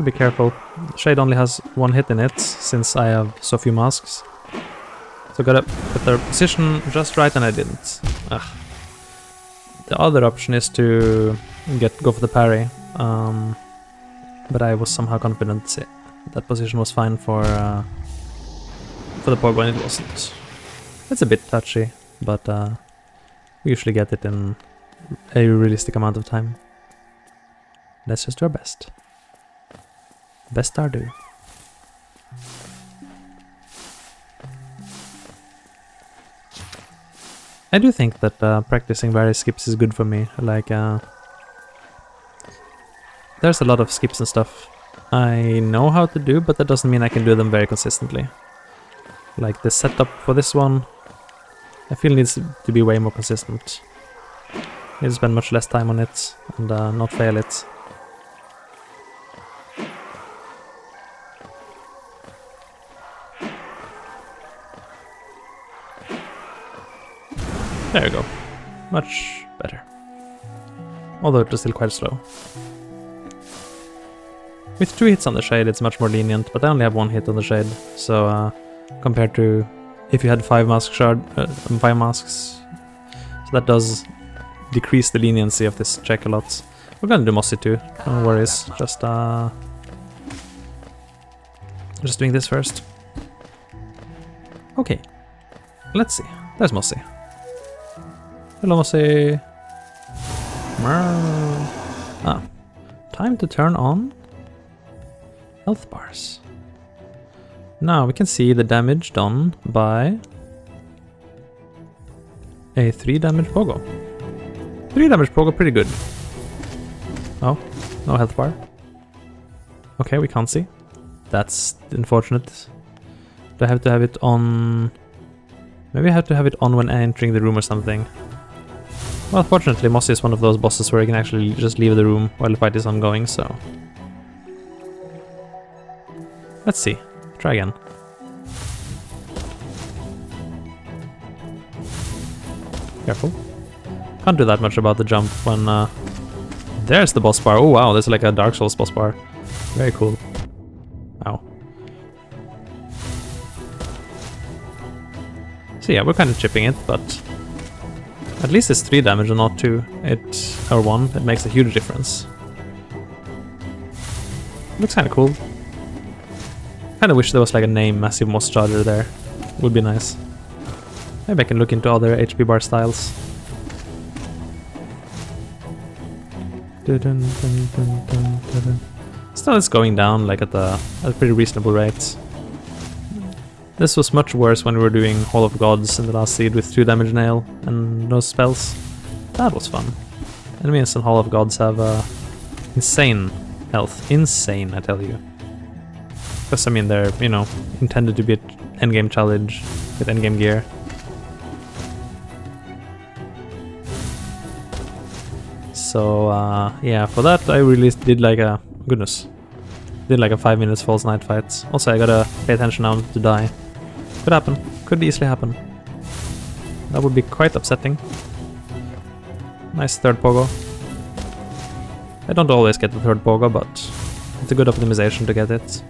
Speaker 1: Be careful. Shade only has 1 hit in it, since I have so few masks. So gotta put their position just right, and I didn't. Ugh. The other option is to go for the parry, but I was somehow confident that position was fine for the pogo, and it wasn't. It's a bit touchy, but we usually get it in a realistic amount of time. Let's just do our best. Best Stardew. I do think that practicing various skips is good for me. Like, there's a lot of skips and stuff I know how to do, but that doesn't mean I can do them very consistently. Like, the setup for this one, I feel needs to be way more consistent. Need to spend much less time on it and not fail it. There you go. Much better. Although it was still quite slow. With 2 hits on the shade, it's much more lenient, but I only have 1 hit on the shade, so compared to if you had 5 masks, so that does decrease the leniency of this check a lot. We're gonna do Mossy too, no worries. Just doing this first. Okay, let's see. There's Mossy. Hello, Mossy. Ah, time to turn on health bars. Now we can see the damage done by a 3 damage pogo. 3 damage pogo, pretty good. Oh, no health bar. Okay, we can't see. That's unfortunate. Do I have to have it on? Maybe I have to have it on when entering the room or something. Well, fortunately, Mossy is one of those bosses where you can actually just leave the room while the fight is ongoing, so... Let's see. Try again. Careful. Can't do that much about the jump when... There's the boss bar. Oh wow, there's like a Dark Souls boss bar. Very cool. Wow. So yeah, we're kind of chipping it, but... At least it's 3 damage and not 2. Or 1. It makes a huge difference. Looks kind of cool. Kind of wish there was like a name massive moss charger there. Would be nice. Maybe I can look into other HP bar styles. Still, it's going down like at a pretty reasonable rate. This was much worse when we were doing Hall of Gods in the last seed with 2 damage nail and no spells. That was fun. Enemies in Hall of Gods have insane health. Insane, I tell you. Because, I mean, they're, you know, intended to be an endgame challenge with endgame gear. So, yeah, for that I really did like a... Goodness. did like a 5 minutes false night fight. Also, I gotta pay attention now to die. Could happen. Could easily happen. That would be quite upsetting. Nice third pogo. I don't always get the third pogo, but it's a good optimization to get it.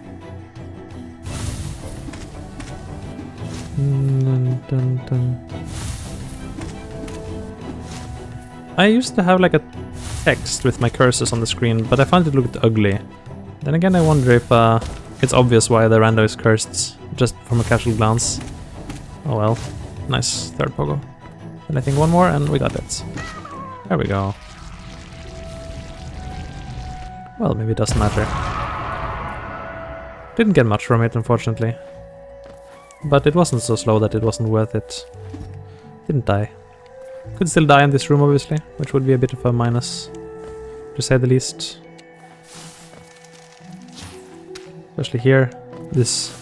Speaker 1: Dun, dun, dun. I used to have like a text with my cursors on the screen, but I found it looked ugly. Then again, I wonder if it's obvious why the rando is cursed, just from a casual glance. Oh well. Nice third pogo. And I think one more and we got it. There we go. Well, maybe it doesn't matter. Didn't get much from it, unfortunately. But it wasn't so slow that it wasn't worth it. Didn't die. Could still die in this room, obviously, which would be a bit of a minus, to say the least. Especially here, this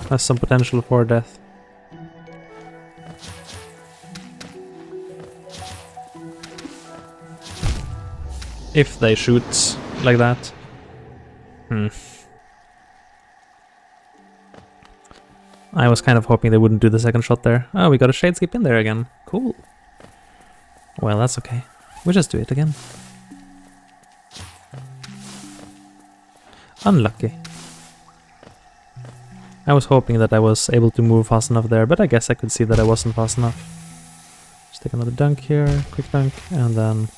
Speaker 1: has some potential for death. If they shoot like that. I was kind of hoping they wouldn't do the second shot there. Oh, we got a shade skip in there again. Cool. Well, that's okay. We'll just do it again. Unlucky. I was hoping that I was able to move fast enough there, but I guess I could see that I wasn't fast enough. Just take another dunk here, quick dunk, and then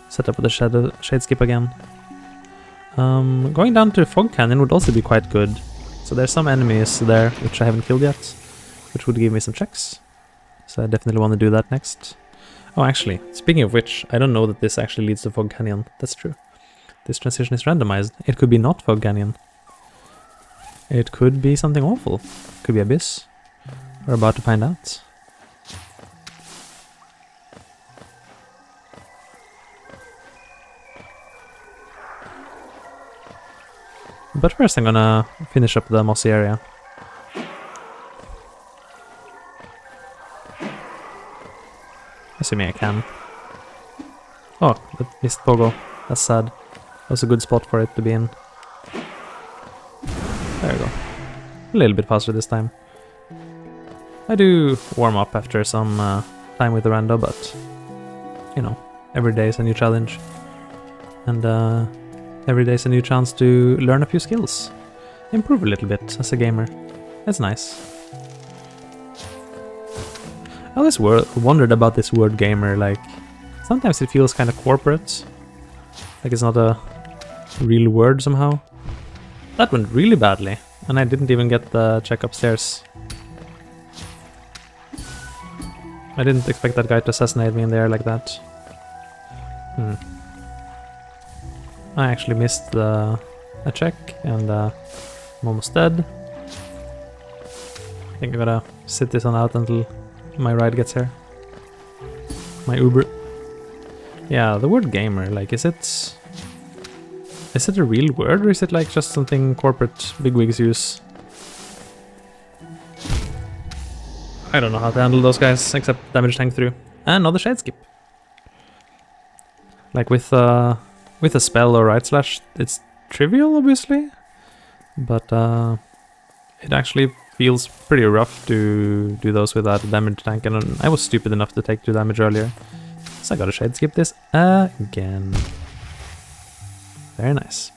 Speaker 1: set up with the shade skip again. Going down to Fog Canyon would also be quite good. So there's some enemies there which I haven't killed yet, which would give me some checks. So I definitely want to do that next. Oh, actually, speaking of which, I don't know that this actually leads to Fog Canyon. That's true. This transition is randomized. It could be not Fog Canyon. It could be something awful. Could be Abyss. We're about to find out. But first I'm gonna finish up the mossy area. Assuming I can. Oh, that missed pogo. That's sad. That was a good spot for it to be in. There we go. A little bit faster this time. I do warm up after some time with the rando, but you know, every day is a new challenge. And every day is a new chance to learn a few skills. Improve a little bit as a gamer. That's nice. I always wondered about this word gamer, like, sometimes it feels kind of corporate. Like it's not a real word somehow. That went really badly, and I didn't even get the check upstairs. I didn't expect that guy to assassinate me in the air like that. I actually missed a check, and I'm almost dead. I think I gotta sit this one out until my ride gets here. My Uber. Yeah, the word gamer, like, is it a real word, or is it like just something corporate bigwigs use? I don't know how to handle those guys, except damage tank through. And another shade skip. Like with a spell or right slash, it's trivial, obviously, but it actually feels pretty rough to do those without a damage tank, and I was stupid enough to take 2 damage earlier, so I gotta shade skip this again. Very nice.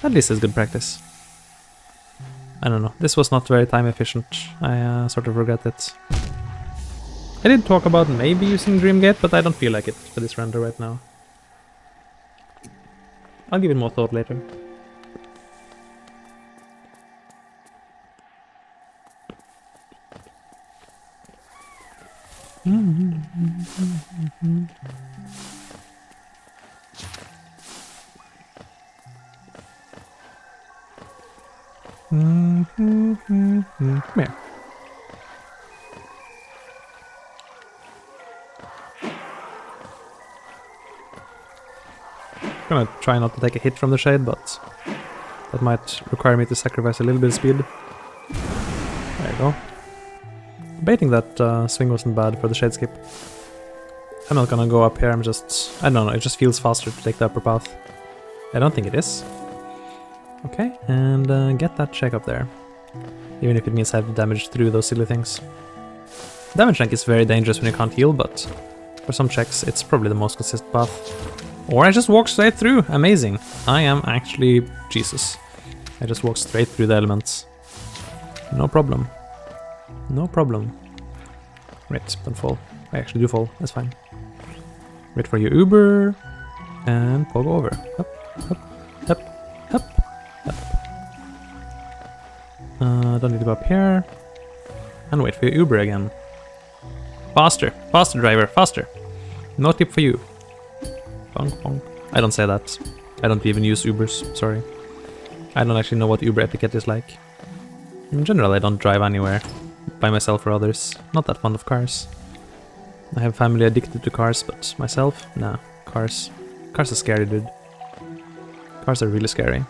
Speaker 1: At least it's good practice. I don't know, this was not very time efficient. I sort of regret it. I did talk about maybe using Dreamgate, but I don't feel like it for this render right now. I'll give it more thought later. Come here. I'm gonna try not to take a hit from the shade, but that might require me to sacrifice a little bit of speed. There you go. Baiting that swing wasn't bad for the shade skip. I'm not gonna go up here, I don't know, it just feels faster to take the upper path. I don't think it is. Okay, and get that check up there. Even if it means I have damage through those silly things. Damage rank is very dangerous when you can't heal, but for some checks it's probably the most consistent path. Or I just walk straight through. Amazing. I am actually Jesus. I just walk straight through the elements. No problem. No problem. Wait, don't fall. I actually do fall. That's fine. Wait for your Uber. And pogo over. Up, up, up, up, up. Don't need to go up here. And wait for your Uber again. Faster. Faster, driver. Faster. No tip for you. Bonk, bonk. I don't say that. I don't even use Ubers. Sorry. I don't actually know what Uber etiquette is like. In general, I don't drive anywhere. By myself or others. Not that fond of cars. I have family addicted to cars, but myself? Nah. Cars. Cars are scary, dude. Cars are really scary.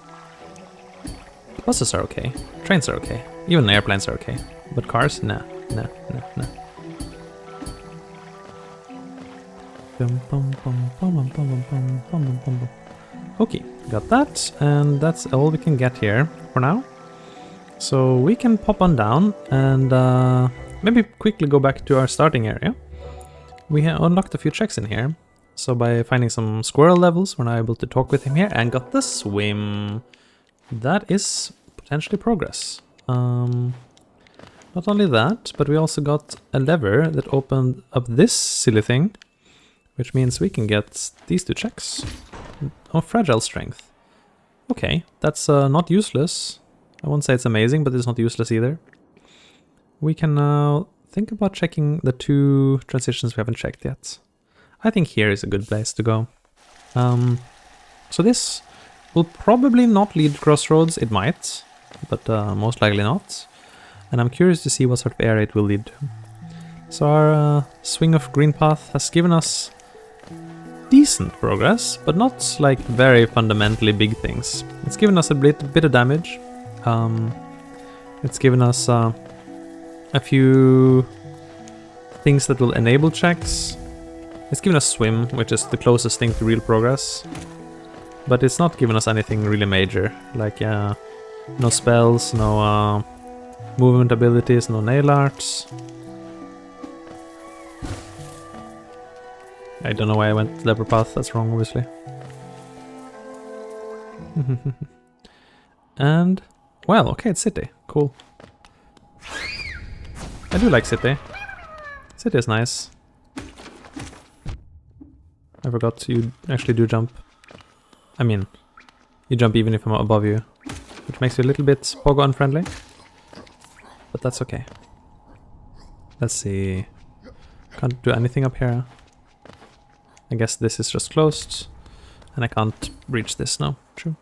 Speaker 1: Buses are okay. Trains are okay. Even airplanes are okay. But cars? Nah. Nah, nah, nah. Okay, got that. And that's all we can get here for now. So we can pop on down and maybe quickly go back to our starting area. We unlocked a few checks in here. So by finding some squirrel levels, we're now able to talk with him here and got the swim. That is potentially progress. Not only that, but we also got a lever that opened up this silly thing, which means we can get these two checks. Oh, fragile strength. Okay, that's not useless. I won't say it's amazing, but it's not useless either. We can now think about checking the two transitions we haven't checked yet. I think here is a good place to go. So this will probably not lead to crossroads. It might, but most likely not. And I'm curious to see what sort of area it will lead to. So our swing of green path has given us decent progress, but not like very fundamentally big things. It's given us a bit of damage. It's given us a few things that will enable checks. It's given us swim, which is the closest thing to real progress. But it's not given us anything really major, like no spells, no movement abilities, no nail arts. I don't know why I went lever path, that's wrong obviously. And, well, okay, it's city, cool. I do like city. City is nice. I forgot you actually do jump. I mean, you jump even if I'm above you, which makes you a little bit pogo unfriendly. But that's okay. Let's see. Can't do anything up here. I guess this is just closed. And I can't reach this now. True.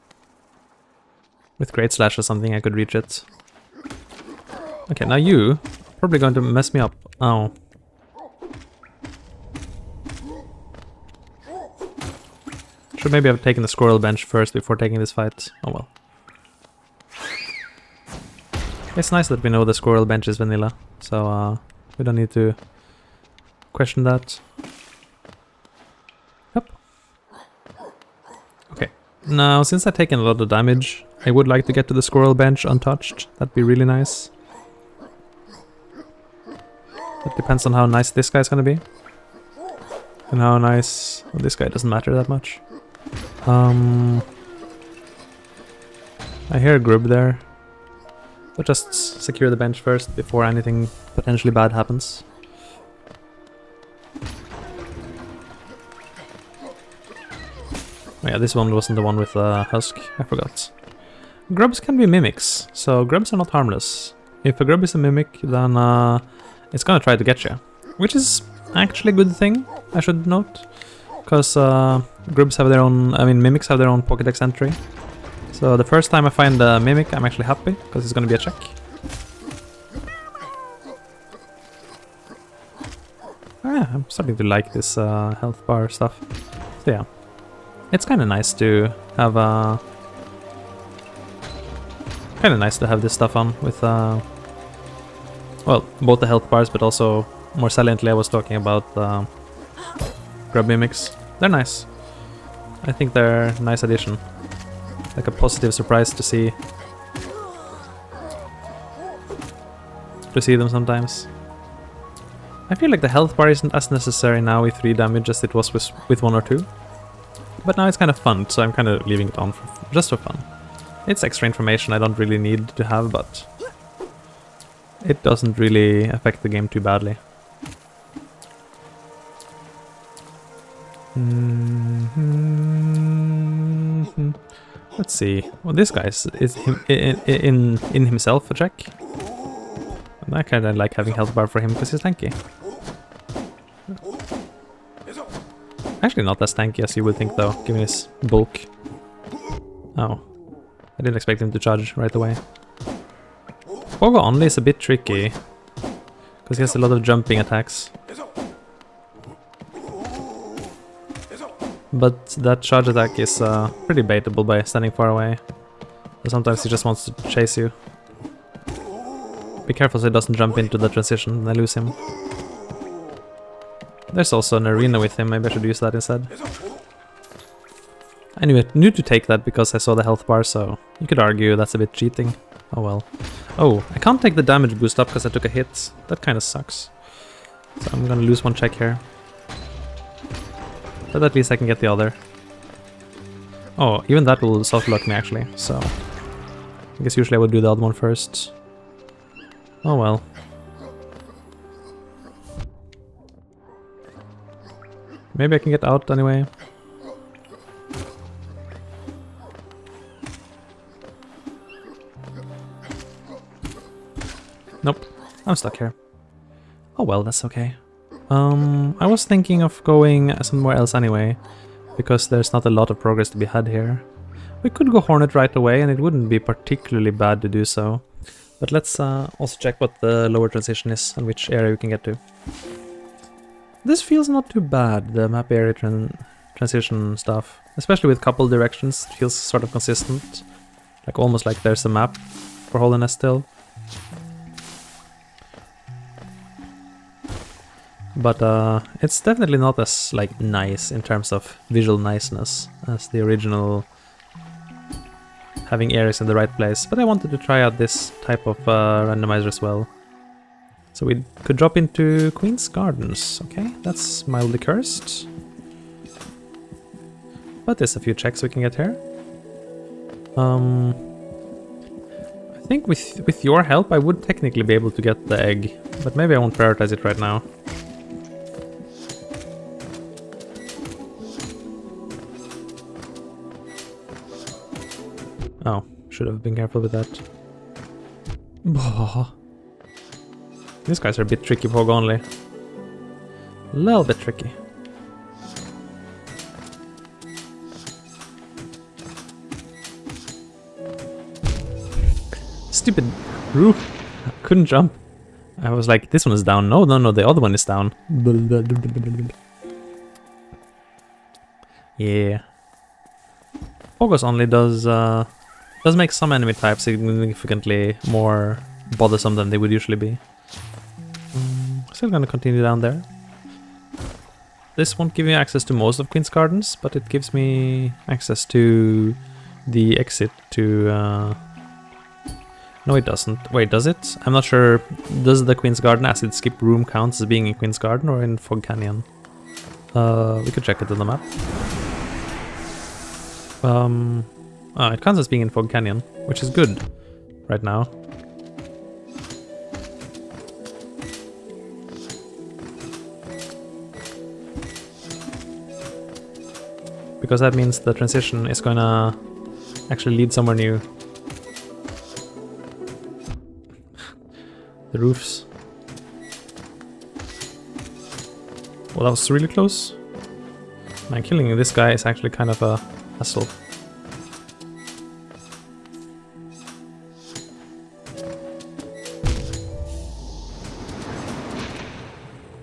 Speaker 1: With Great Slash or something I could reach it. Okay, now you probably going to mess me up. Oh. Should maybe have taken the squirrel bench first before taking this fight. Oh well. It's nice that we know the squirrel bench is vanilla, so we don't need to question that. Yep. Okay. Now, since I've taken a lot of damage, I would like to get to the squirrel bench untouched. That'd be really nice. It depends on how nice this guy's gonna be. And how nice... Well, this guy doesn't matter that much. I hear a grub there. But just secure the bench first before anything potentially bad happens. Oh yeah, this one wasn't the one with husk. I forgot. Grubs can be mimics, so grubs are not harmless. If a grub is a mimic, then it's gonna try to get you. Which is actually a good thing, I should note. Because grubs have their own, mimics have their own Pokédex entry. So the first time I find a mimic, I'm actually happy, because it's gonna be a check. Oh yeah, I'm starting to like this health bar stuff. So yeah, it's kind of nice to have this stuff on with well, both the health bars, but also more saliently I was talking about grub mimics. They're nice. I think they're a nice addition. like a positive surprise to see them sometimes. I feel like the health bar isn't as necessary now with 3 damage as it was with 1 or 2. But now it's kind of fun, so I'm kind of leaving it on just for fun. It's extra information I don't really need to have, but it doesn't really affect the game too badly. Let's see. Well, this guy is in himself a check. And I kind of like having health bar for him because he's tanky. Actually not as tanky as you would think though, given his bulk. Oh. I didn't expect him to charge right away. Pogo only is a bit tricky, because he has a lot of jumping attacks. But that charge attack is pretty baitable by standing far away. But sometimes he just wants to chase you. Be careful so he doesn't jump into the transition and I lose him. There's also an arena with him, maybe I should use that instead. I knew to take that because I saw the health bar, so you could argue that's a bit cheating. Oh well. Oh, I can't take the damage boost up because I took a hit. That kind of sucks. So I'm gonna lose 1 check here. But at least I can get the other. Oh, even that will soft lock me actually, so I guess usually I would do the other one first. Oh well. Maybe I can get out anyway. Nope, I'm stuck here. Oh well, that's okay. I was thinking of going somewhere else anyway, because there's not a lot of progress to be had here. We could go Hornet right away, and it wouldn't be particularly bad to do so. But let's also check what the lower transition is and which area we can get to. This feels not too bad, the map area transition stuff. Especially with couple directions, it feels sort of consistent. Like almost like there's a map for Holiness still. But it's definitely not as like nice in terms of visual niceness as the original, having areas in the right place. But I wanted to try out this type of randomizer as well. So we could drop into Queen's Gardens. Okay, that's mildly cursed. But there's a few checks we can get here. I think with your help I would technically be able to get the egg, but maybe I won't prioritize it right now. Oh, should have been careful with that. These guys are a bit tricky, Pogo only. A little bit tricky. Stupid roof. I couldn't jump. I was like, this one is down. No, the other one is down. Yeah. Focus only does make some enemy types significantly more bothersome than they would usually be. Still gonna continue down there. This won't give me access to most of Queen's Gardens, but it gives me access to the exit to... No, it doesn't. Wait, does it? I'm not sure. Does the Queen's Garden acid skip room count as being in Queen's Garden or in Fog Canyon? We could check it on the map. It counts as being in Fog Canyon, which is good right now. Because that means the transition is gonna actually lead somewhere new. The roofs. Well, that was really close. Man, killing this guy is actually kind of a hassle.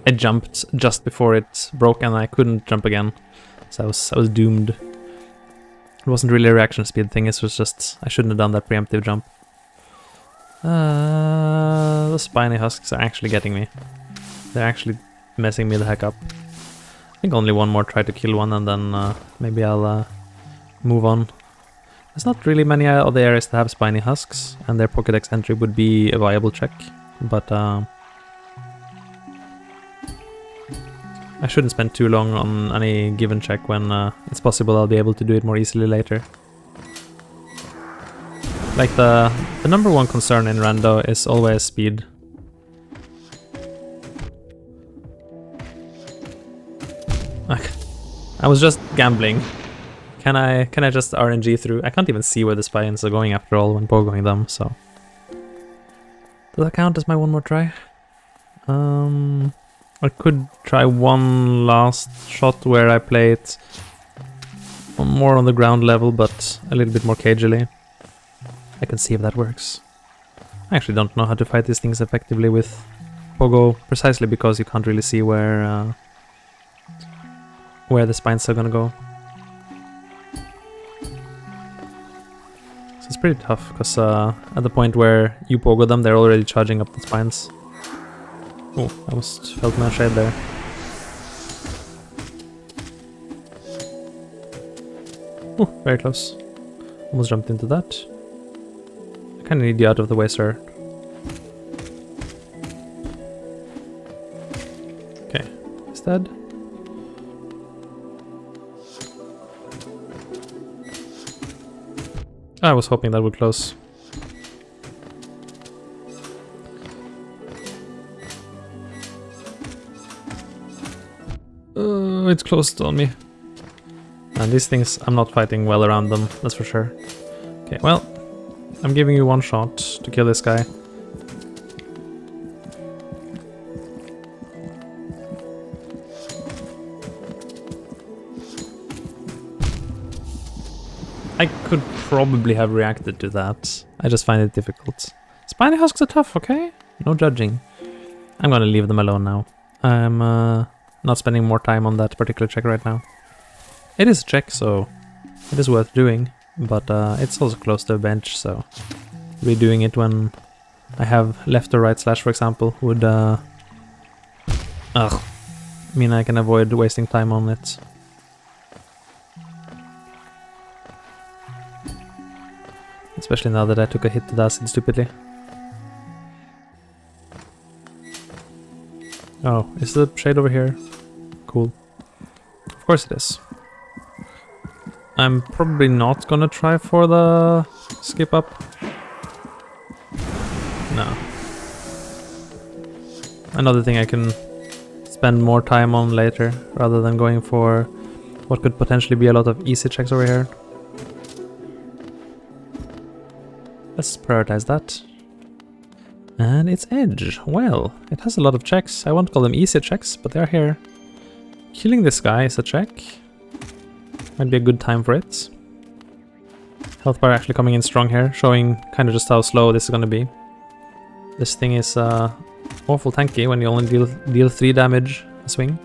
Speaker 1: I jumped just before it broke and I couldn't jump again. So I was doomed. It wasn't really a reaction speed thing, it was just I shouldn't have done that preemptive jump. The spiny husks are actually getting me. They're actually messing me the heck up. I think only one more try to kill one and then maybe I'll move on. There's not really many other areas that have spiny husks, and their Pokédex entry would be a viable check, but I shouldn't spend too long on any given check when it's possible I'll be able to do it more easily later. Like the number one concern in Rando is always speed. I was just gambling. Can I just RNG through? I can't even see where the spines are going after all when pogoing them, so. Does that count as my one more try? I could try one last shot where I play it more on the ground level, but a little bit more cagily. I can see if that works. I actually don't know how to fight these things effectively with pogo, precisely because you can't really see where the spines are gonna go. So it's pretty tough, because at the point where you pogo them, they're already charging up the spines. Oh, I almost felt my shade there. Oh, very close. Almost jumped into that. I kinda need you out of the way, sir. Okay, he's dead. I was hoping that would close. It's closed on me. And these things, I'm not fighting well around them, that's for sure. Okay, well, I'm giving you one shot to kill this guy. I could probably have reacted to that. I just find it difficult. Spiny husks are tough, okay? No judging. I'm gonna leave them alone now. I'm not spending more time on that particular check right now. It is a check, so it is worth doing, but it's also close to a bench, so redoing it when I have left or right slash, for example, would mean I can avoid wasting time on it. Especially now that I took a hit to the acid stupidly. Oh, is the shade over here? Cool. Of course it is. I'm probably not gonna try for the skip up. No. Another thing I can spend more time on later, rather than going for what could potentially be a lot of easy checks over here. Let's prioritize that. And it's edge. Well, it has a lot of checks. I won't call them easy checks, but they're here. Killing this guy is a check. Might be a good time for it. Health bar actually coming in strong here, showing kind of just how slow this is gonna be. This thing is awful tanky when you only deal 3 damage a swing.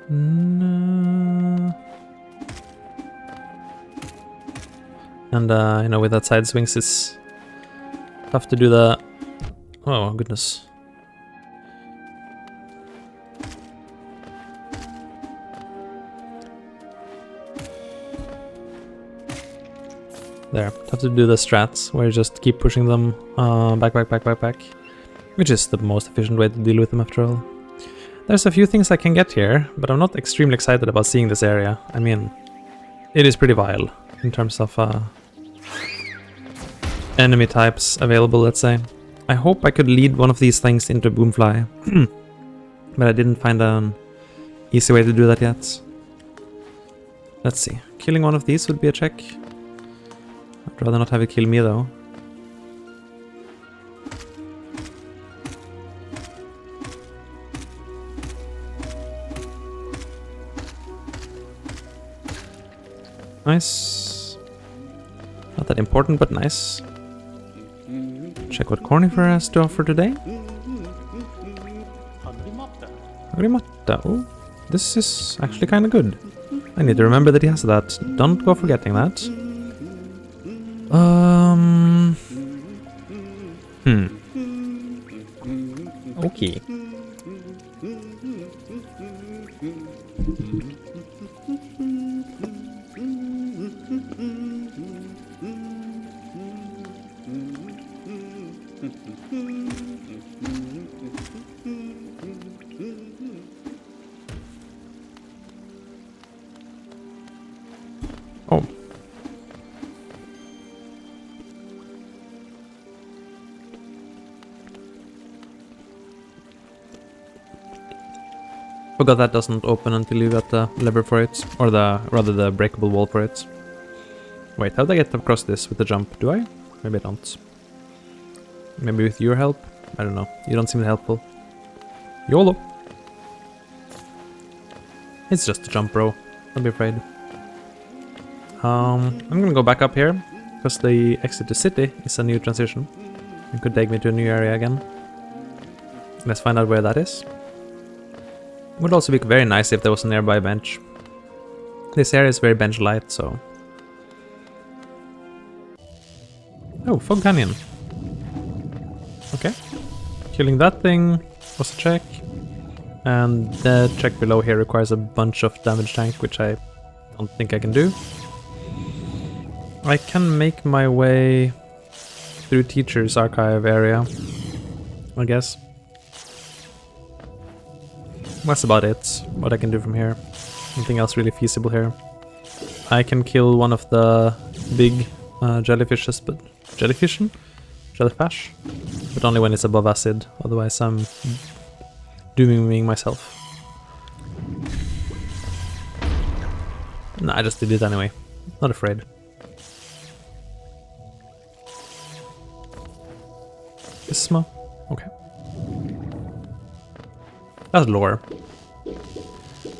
Speaker 1: No. And you know, with that side swings, it's tough to do the... Oh goodness. There, tough to do the strats, where you just keep pushing them back, which is the most efficient way to deal with them after all. There's a few things I can get here, but I'm not extremely excited about seeing this area. I mean, it is pretty vile in terms of enemy types available, let's say. I hope I could lead one of these things into Boomfly, but I didn't find an easy way to do that yet. Let's see, killing one of these would be a check. I'd rather not have it kill me though. Nice. Not that important, but nice. Check what Cornifer has to offer today. Agrimatta. Oh, this is actually kind of good. I need to remember that he has that. Don't go forgetting that. Okay. Oh. Forgot that doesn't open until you got the lever for it, or rather the breakable wall for it. Wait, how do I get across this with the jump? Do I? Maybe I don't. Maybe with your help? I don't know. You don't seem helpful. YOLO! It's just a jump, bro. Don't be afraid. I'm gonna go back up here, because the exit to city is a new transition. It could take me to a new area again. Let's find out where that is. Would also be very nice if there was a nearby bench. This area is very bench light, so... Oh, Fog Canyon. Okay. Killing that thing was a check. And the check below here requires a bunch of damage tank, which I don't think I can do. I can make my way through Teacher's Archive area, I guess. That's about it, what I can do from here. Nothing else really feasible here. I can kill one of the big jellyfishes, but... Jellyfishin? Jellyfish? But only when it's above acid, otherwise I'm dooming myself. Nah, I just did it anyway. Not afraid. Isma? Okay. That's lore.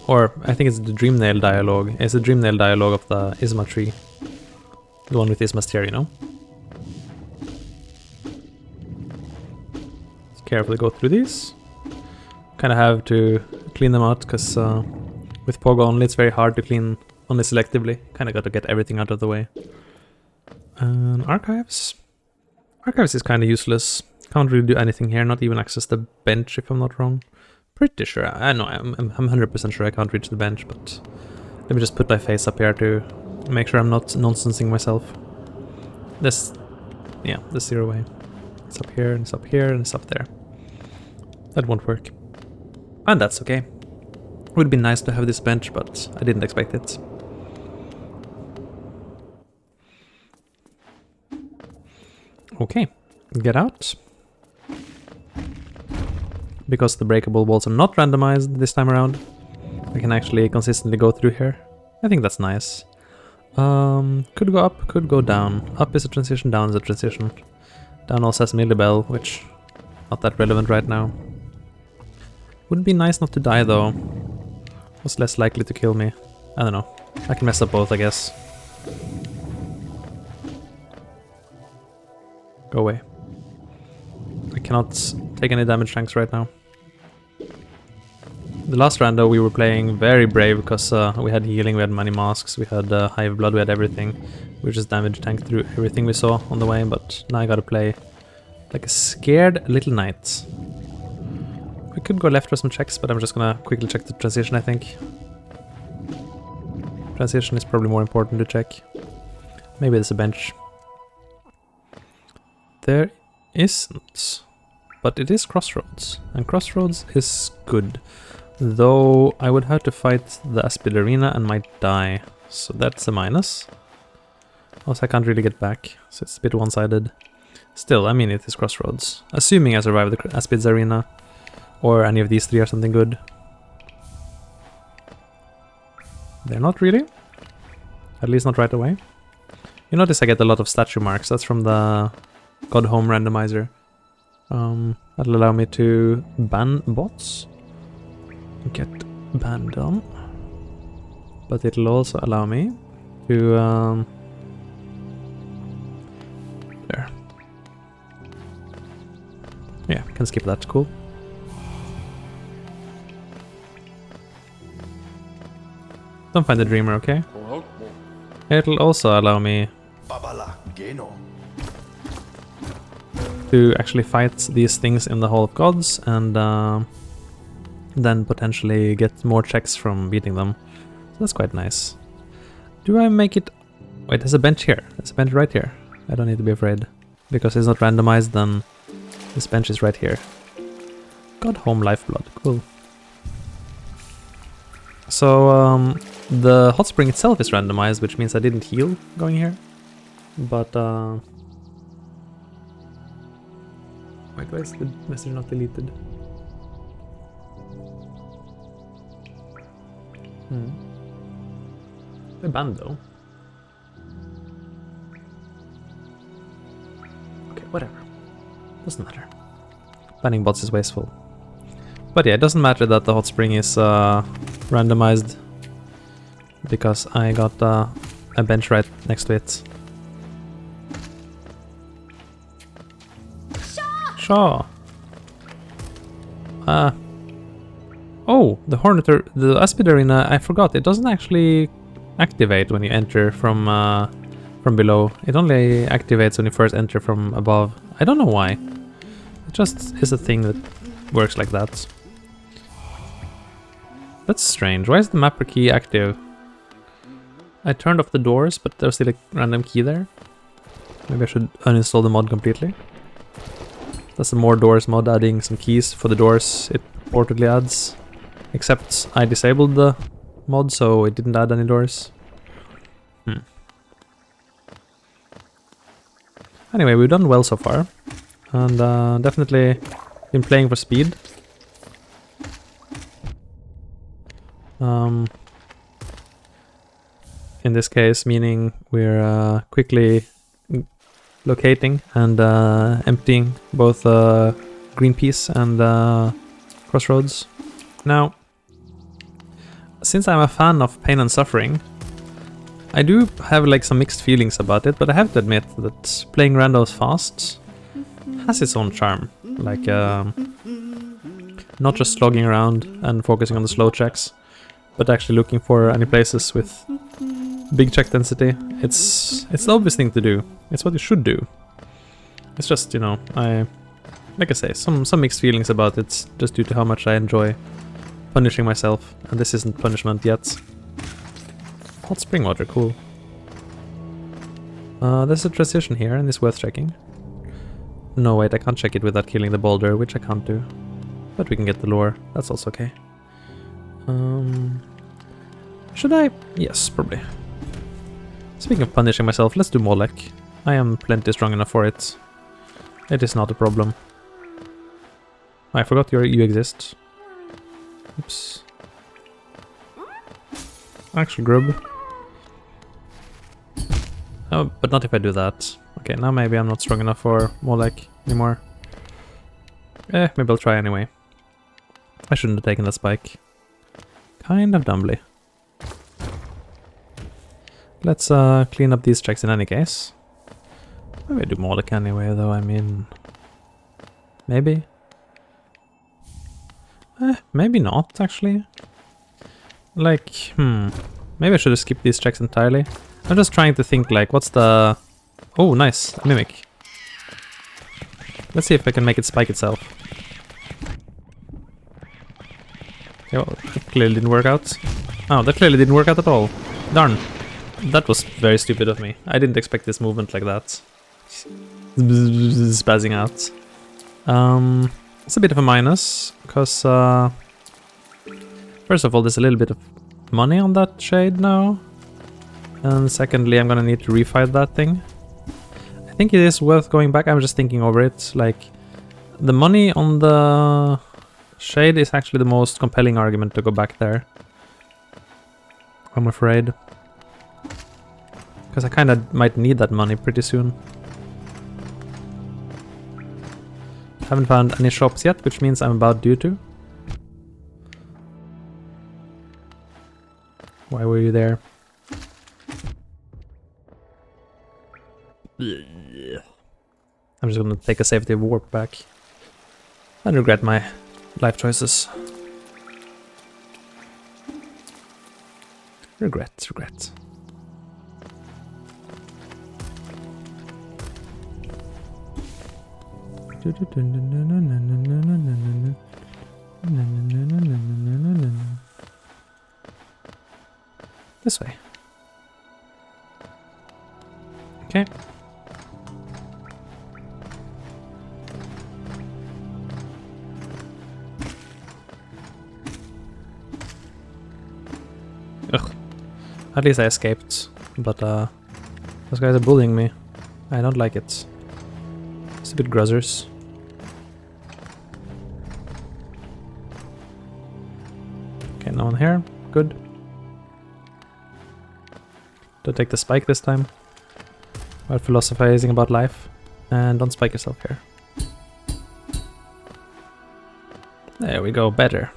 Speaker 1: Or, I think it's the Dreamnail dialogue. It's the Dreamnail dialogue of the Isma tree. The one with Isma's tear, you know? Let's carefully go through these. Kinda have to clean them out, because with pogo only it's very hard to clean only selectively. Kinda gotta get everything out of the way. And archives? Archives is kinda useless. Can't really do anything here, not even access the bench if I'm not wrong. Pretty sure, I know, I'm 100% sure I can't reach the bench, but let me just put my face up here to make sure I'm not nonsensing myself. This, yeah, the 0 way. It's up here, and it's up here, and it's up there. That won't work. And that's okay. Would be nice to have this bench, but I didn't expect it. Okay, get out. Because the breakable walls are not randomized this time around, I can actually consistently go through here. I think that's nice. Could go up, could go down. Up is a transition, down is a transition. Down also has Millibell, which not that relevant right now. Would be nice not to die though. Was less likely to kill me. I don't know. I can mess up both, I guess. Go away. I cannot take any damage tanks right now. The last rando we were playing very brave because we had healing, we had money masks, we had hive blood, we had everything. We just damage tanked through everything we saw on the way, but now I gotta play like a scared little knight. We could go left for some checks, but I'm just gonna quickly check the transition, I think. Transition is probably more important to check. Maybe there's a bench. There isn't. But it is Crossroads, and Crossroads is good. Though I would have to fight the Aspid Arena and might die, so that's a minus. Also, I can't really get back, so it's a bit one-sided. Still, I mean, it is Crossroads. Assuming I survive the Aspid's Arena, or any of these three are something good. They're not really. At least not right away. You notice I get a lot of statue marks. That's from the God Home Randomizer. That'll allow me to ban bots. Get banned done. But it'll also allow me to there. Yeah, can skip that, cool. Don't find the dreamer, okay? It'll also allow me to actually fight these things in the Hall of Gods and then potentially get more checks from beating them. So that's quite nice. Do I make it... Wait, there's a bench here. There's a bench right here. I don't need to be afraid. Because it's not randomized, then this bench is right here. God Home Lifeblood, cool. So, The hot spring itself is randomized, which means I didn't heal going here. But wait, why is the message not deleted? They're banned though. Okay, whatever. Doesn't matter. Banning bots is wasteful. But yeah, it doesn't matter that the hot spring is randomized, because I got a bench right next to it. Shaw! Oh, the Aspid Arena, I forgot, it doesn't actually activate when you enter from below. It only activates when you first enter from above. I don't know why. It just is a thing that works like that. That's strange. Why is the mapper key active? I turned off the doors, but there's still a random key there. Maybe I should uninstall the mod completely. That's the more doors mod, adding some keys for the doors it purportedly adds. Except I disabled the mod, so it didn't add any doors. Anyway, we've done well so far. And definitely been playing for speed. In this case, meaning we're quickly locating and emptying both Greenpeace and Crossroads. Now, since I'm a fan of pain and suffering, I do have like some mixed feelings about it, but I have to admit that playing randos fast has its own charm. Like, not just slogging around and focusing on the slow checks, but actually looking for any places with big check density. It's the obvious thing to do. It's what you should do. It's just, you know, like I say, some mixed feelings about it, just due to how much I enjoy punishing myself, and this isn't punishment yet. Hot spring water, cool. There's a transition here, and it's worth checking. No, wait, I can't check it without killing the boulder, which I can't do. But we can get the lore, that's also okay. Should I? Yes, probably. Speaking of punishing myself, let's do Molek. I am plenty strong enough for it. It is not a problem. I forgot you exist. Oops. Actual grub. Oh, but not if I do that. Okay, now maybe I'm not strong enough for Molek anymore. Maybe I'll try anyway. I shouldn't have taken that spike. Kind of dumbly. Let's clean up these checks in any case. Maybe I do Molek anyway, though, I mean... Maybe? Maybe not, actually. Like, maybe I should have skipped these checks entirely. I'm just trying to think, like, what's the... Oh, nice, a mimic. Let's see if I can make it spike itself. Okay, well, that clearly didn't work out. Oh, that clearly didn't work out at all. Darn. That was very stupid of me. I didn't expect this movement like that. Spazzing out. It's a bit of a minus, because first of all, there's a little bit of money on that shade now. And secondly, I'm gonna need to refight that thing. I think it is worth going back. I'm just thinking over it. Like, the money on the shade is actually the most compelling argument to go back there, I'm afraid. Because I kind of might need that money pretty soon. Haven't found any shops yet, which means I'm about due to. Why were you there? I'm just gonna take a safety warp back and regret my life choices. Regret. This way. Okay. Ugh. At least I escaped, but those guys are bullying me. I don't like it. It's a bit gruzzers. Okay, no one here. Good. Don't take the spike this time. While philosophizing about life. And don't spike yourself here. There we go, better.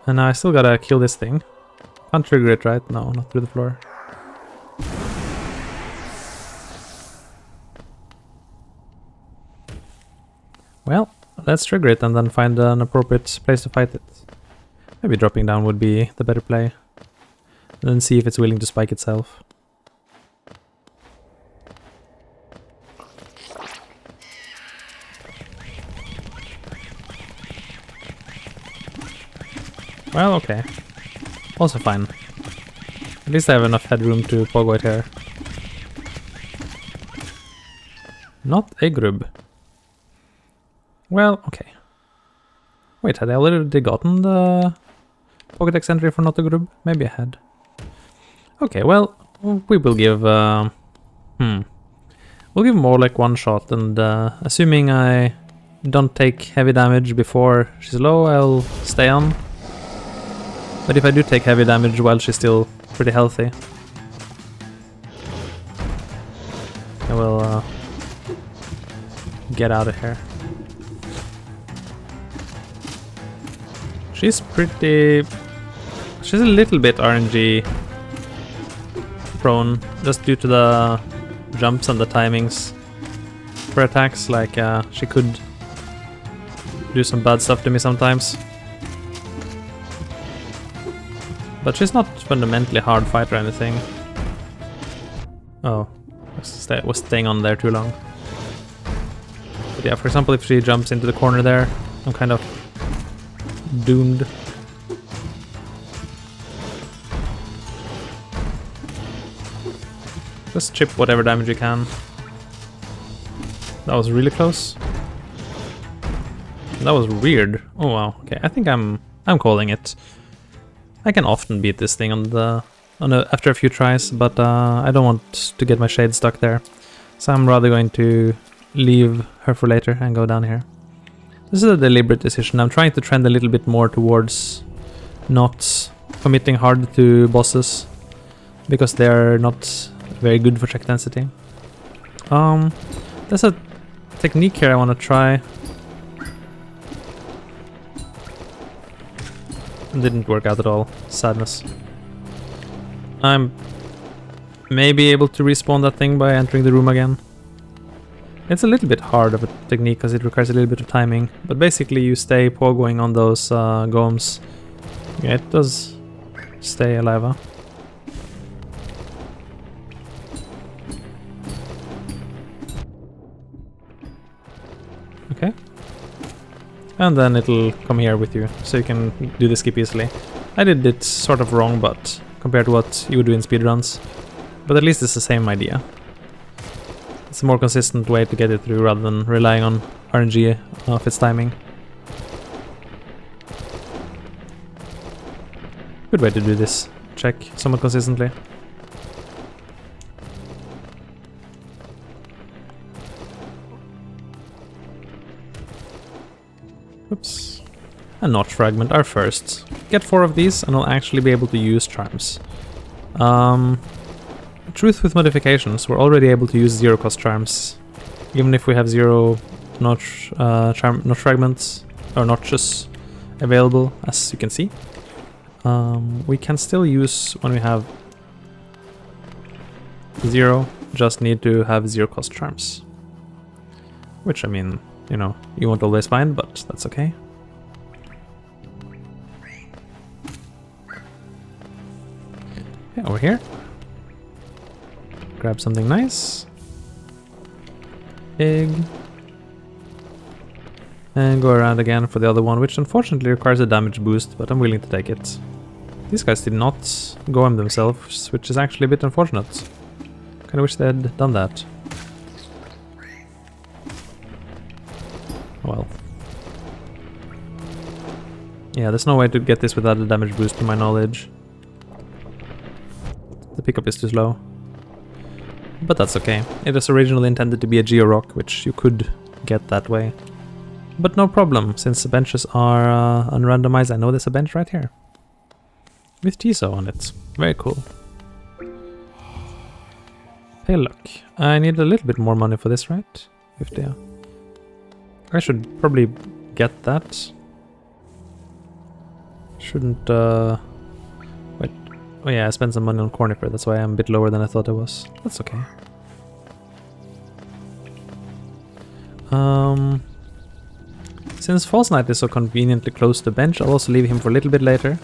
Speaker 1: And now I still gotta kill this thing. Can't trigger it, right? No, not through the floor. Well, let's trigger it and then find an appropriate place to fight it. Maybe dropping down would be the better play. And then see if it's willing to spike itself. Well, okay. Also fine. At least I have enough headroom to pogo it here. Not a grub. Well, okay. Wait, had I already gotten the Pokédex entry for not a grub? Maybe I had. Okay, well, we will give... We'll give more like one shot, and assuming I don't take heavy damage before she's low, I'll stay on. But if I do take heavy damage while she's still pretty healthy, I will get out of here. She's pretty... She's a little bit RNG prone, just due to the jumps and the timings for attacks. Like, she could do some bad stuff to me sometimes. But she's not fundamentally hard fight or anything. Oh, I was staying on there too long. But yeah, for example, if she jumps into the corner there, I'm kind of doomed. Just chip whatever damage you can. That was really close. That was weird. Oh wow. Okay, I think I'm calling it. I can often beat this thing after a few tries, but I don't want to get my shade stuck there. So I'm rather going to leave her for later and go down here. This is a deliberate decision. I'm trying to trend a little bit more towards not committing hard to bosses, because they're not very good for check density. There's a technique here I want to try. It didn't work out at all. Sadness. I'm maybe able to respawn that thing by entering the room again. It's a little bit hard of a technique because it requires a little bit of timing, but basically you stay pogoing on those golems. Yeah, it does stay alive, huh? Okay. And then it'll come here with you, so you can do the skip easily. I did it sort of wrong, but compared to what you would do in speedruns. But at least it's the same idea. It's a more consistent way to get it through rather than relying on RNG of its timing. Good way to do this check somewhat consistently. Oops. A notch fragment, our first. Get 4 of these and I'll actually be able to use charms. Truth with modifications, we're already able to use 0 cost charms. Even if we have 0 notch fragments or notches available, as you can see. We can still use when we have 0, just need to have 0 cost charms. Which, I mean, you know, you won't always find, but that's okay. Okay, over here. Grab something nice. Egg. And go around again for the other one, which unfortunately requires a damage boost, but I'm willing to take it. These guys did not go on themselves, which is actually a bit unfortunate. Kinda wish they had done that. Well. Yeah, there's no way to get this without a damage boost to my knowledge. The pickup is too slow. But that's okay. It was originally intended to be a geo-rock, which you could get that way. But no problem, since the benches are unrandomized. I know there's a bench right here. With TSO on it. Very cool. Pay luck. I need a little bit more money for this, right? 50. I should probably get that. Shouldn't, wait. Oh yeah, I spent some money on Cornifer, that's why I'm a bit lower than I thought I was. That's okay. Since False Knight is so conveniently close to the bench, I'll also leave him for a little bit later.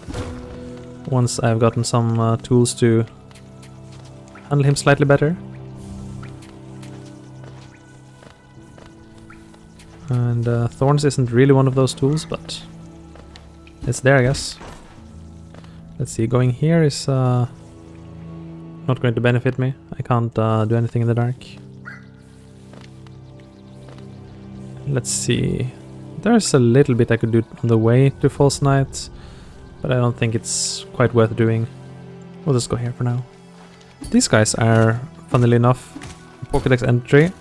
Speaker 1: Once I've gotten some tools to handle him slightly better. And Thorns isn't really one of those tools, but it's there, I guess. Let's see, going here is not going to benefit me. I can't do anything in the dark. Let's see. There's a little bit I could do on the way to False Knight, but I don't think it's quite worth doing. We'll just go here for now. These guys are, funnily enough, Pokédex entry,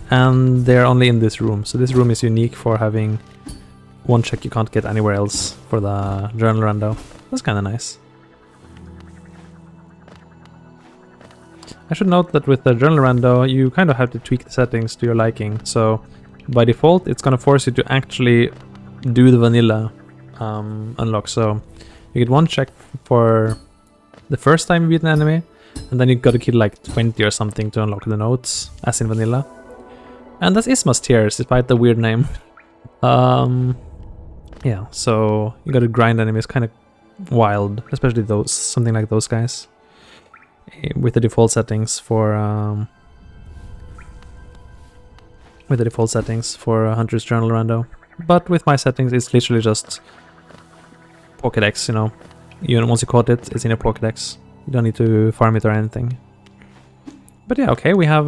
Speaker 1: and they're only in this room. So this room is unique for having one check you can't get anywhere else for the journal rando. That's kind of nice. I should note that with the journal rando, you kind of have to tweak the settings to your liking. So by default, it's going to force you to actually do the vanilla unlock. So you get one check for the first time you beat an enemy, and then you got to kill like 20 or something to unlock the notes, as in vanilla. And that's Isma's Tears, despite the weird name. Yeah, so you gotta grind enemies, kind of wild, especially those, something like those guys. With the default settings for Hunter's Journal Rando. But with my settings, it's literally just Pokédex, you know. Once you caught it, it's in your Pokédex. You don't need to farm it or anything. But yeah, okay, we have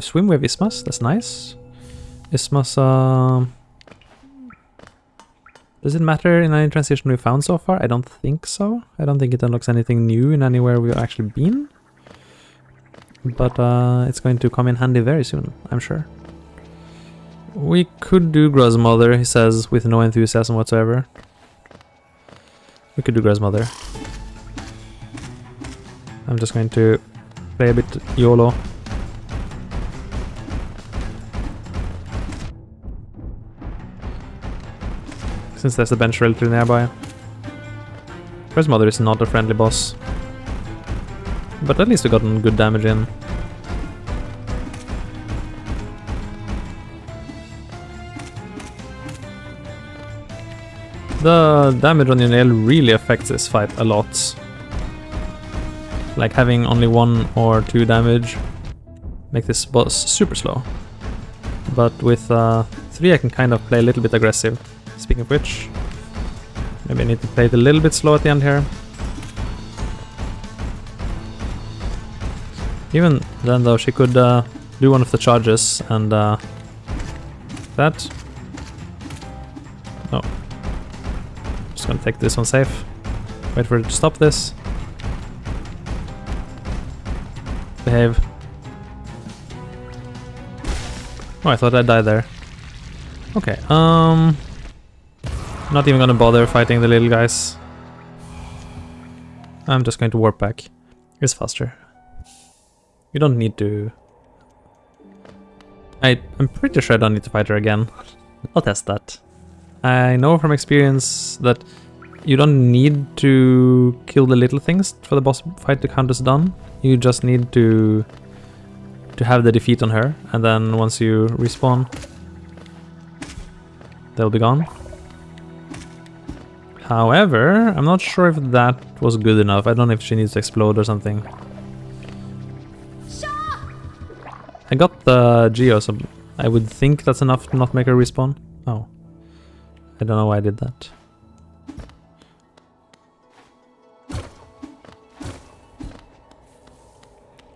Speaker 1: Swim, we have Ismas, that's nice. Ismas, does it matter in any transition we found so far? I don't think so. I don't think it unlocks anything new in anywhere we've actually been. But it's going to come in handy very soon, I'm sure. We could do Grozmother, he says, with no enthusiasm whatsoever. We could do Grozmother. I'm just going to play a bit YOLO. Since there's a bench relatively nearby. Grozmother is not a friendly boss. But at least we gotten good damage in. The damage on your nail really affects this fight a lot. Like having only 1 or 2 damage make this boss super slow. But with 3 I can kind of play a little bit aggressive. Speaking of which, maybe I need to play it a little bit slow at the end here. Even then though, she could do one of the charges and that. No. Just gonna take this one safe. Wait for it to stop this. Behave. Oh, I thought I'd die there. Okay, not even gonna bother fighting the little guys. I'm just going to warp back. It's faster. You don't need to... I'm pretty sure I don't need to fight her again. I'll test that. I know from experience that you don't need to kill the little things for the boss fight to count as done. You just need to have the defeat on her, and then once you respawn, they'll be gone. However, I'm not sure if that was good enough. I don't know if she needs to explode or something. I got the Geo, so I would think that's enough to not make her respawn. Oh. I don't know why I did that.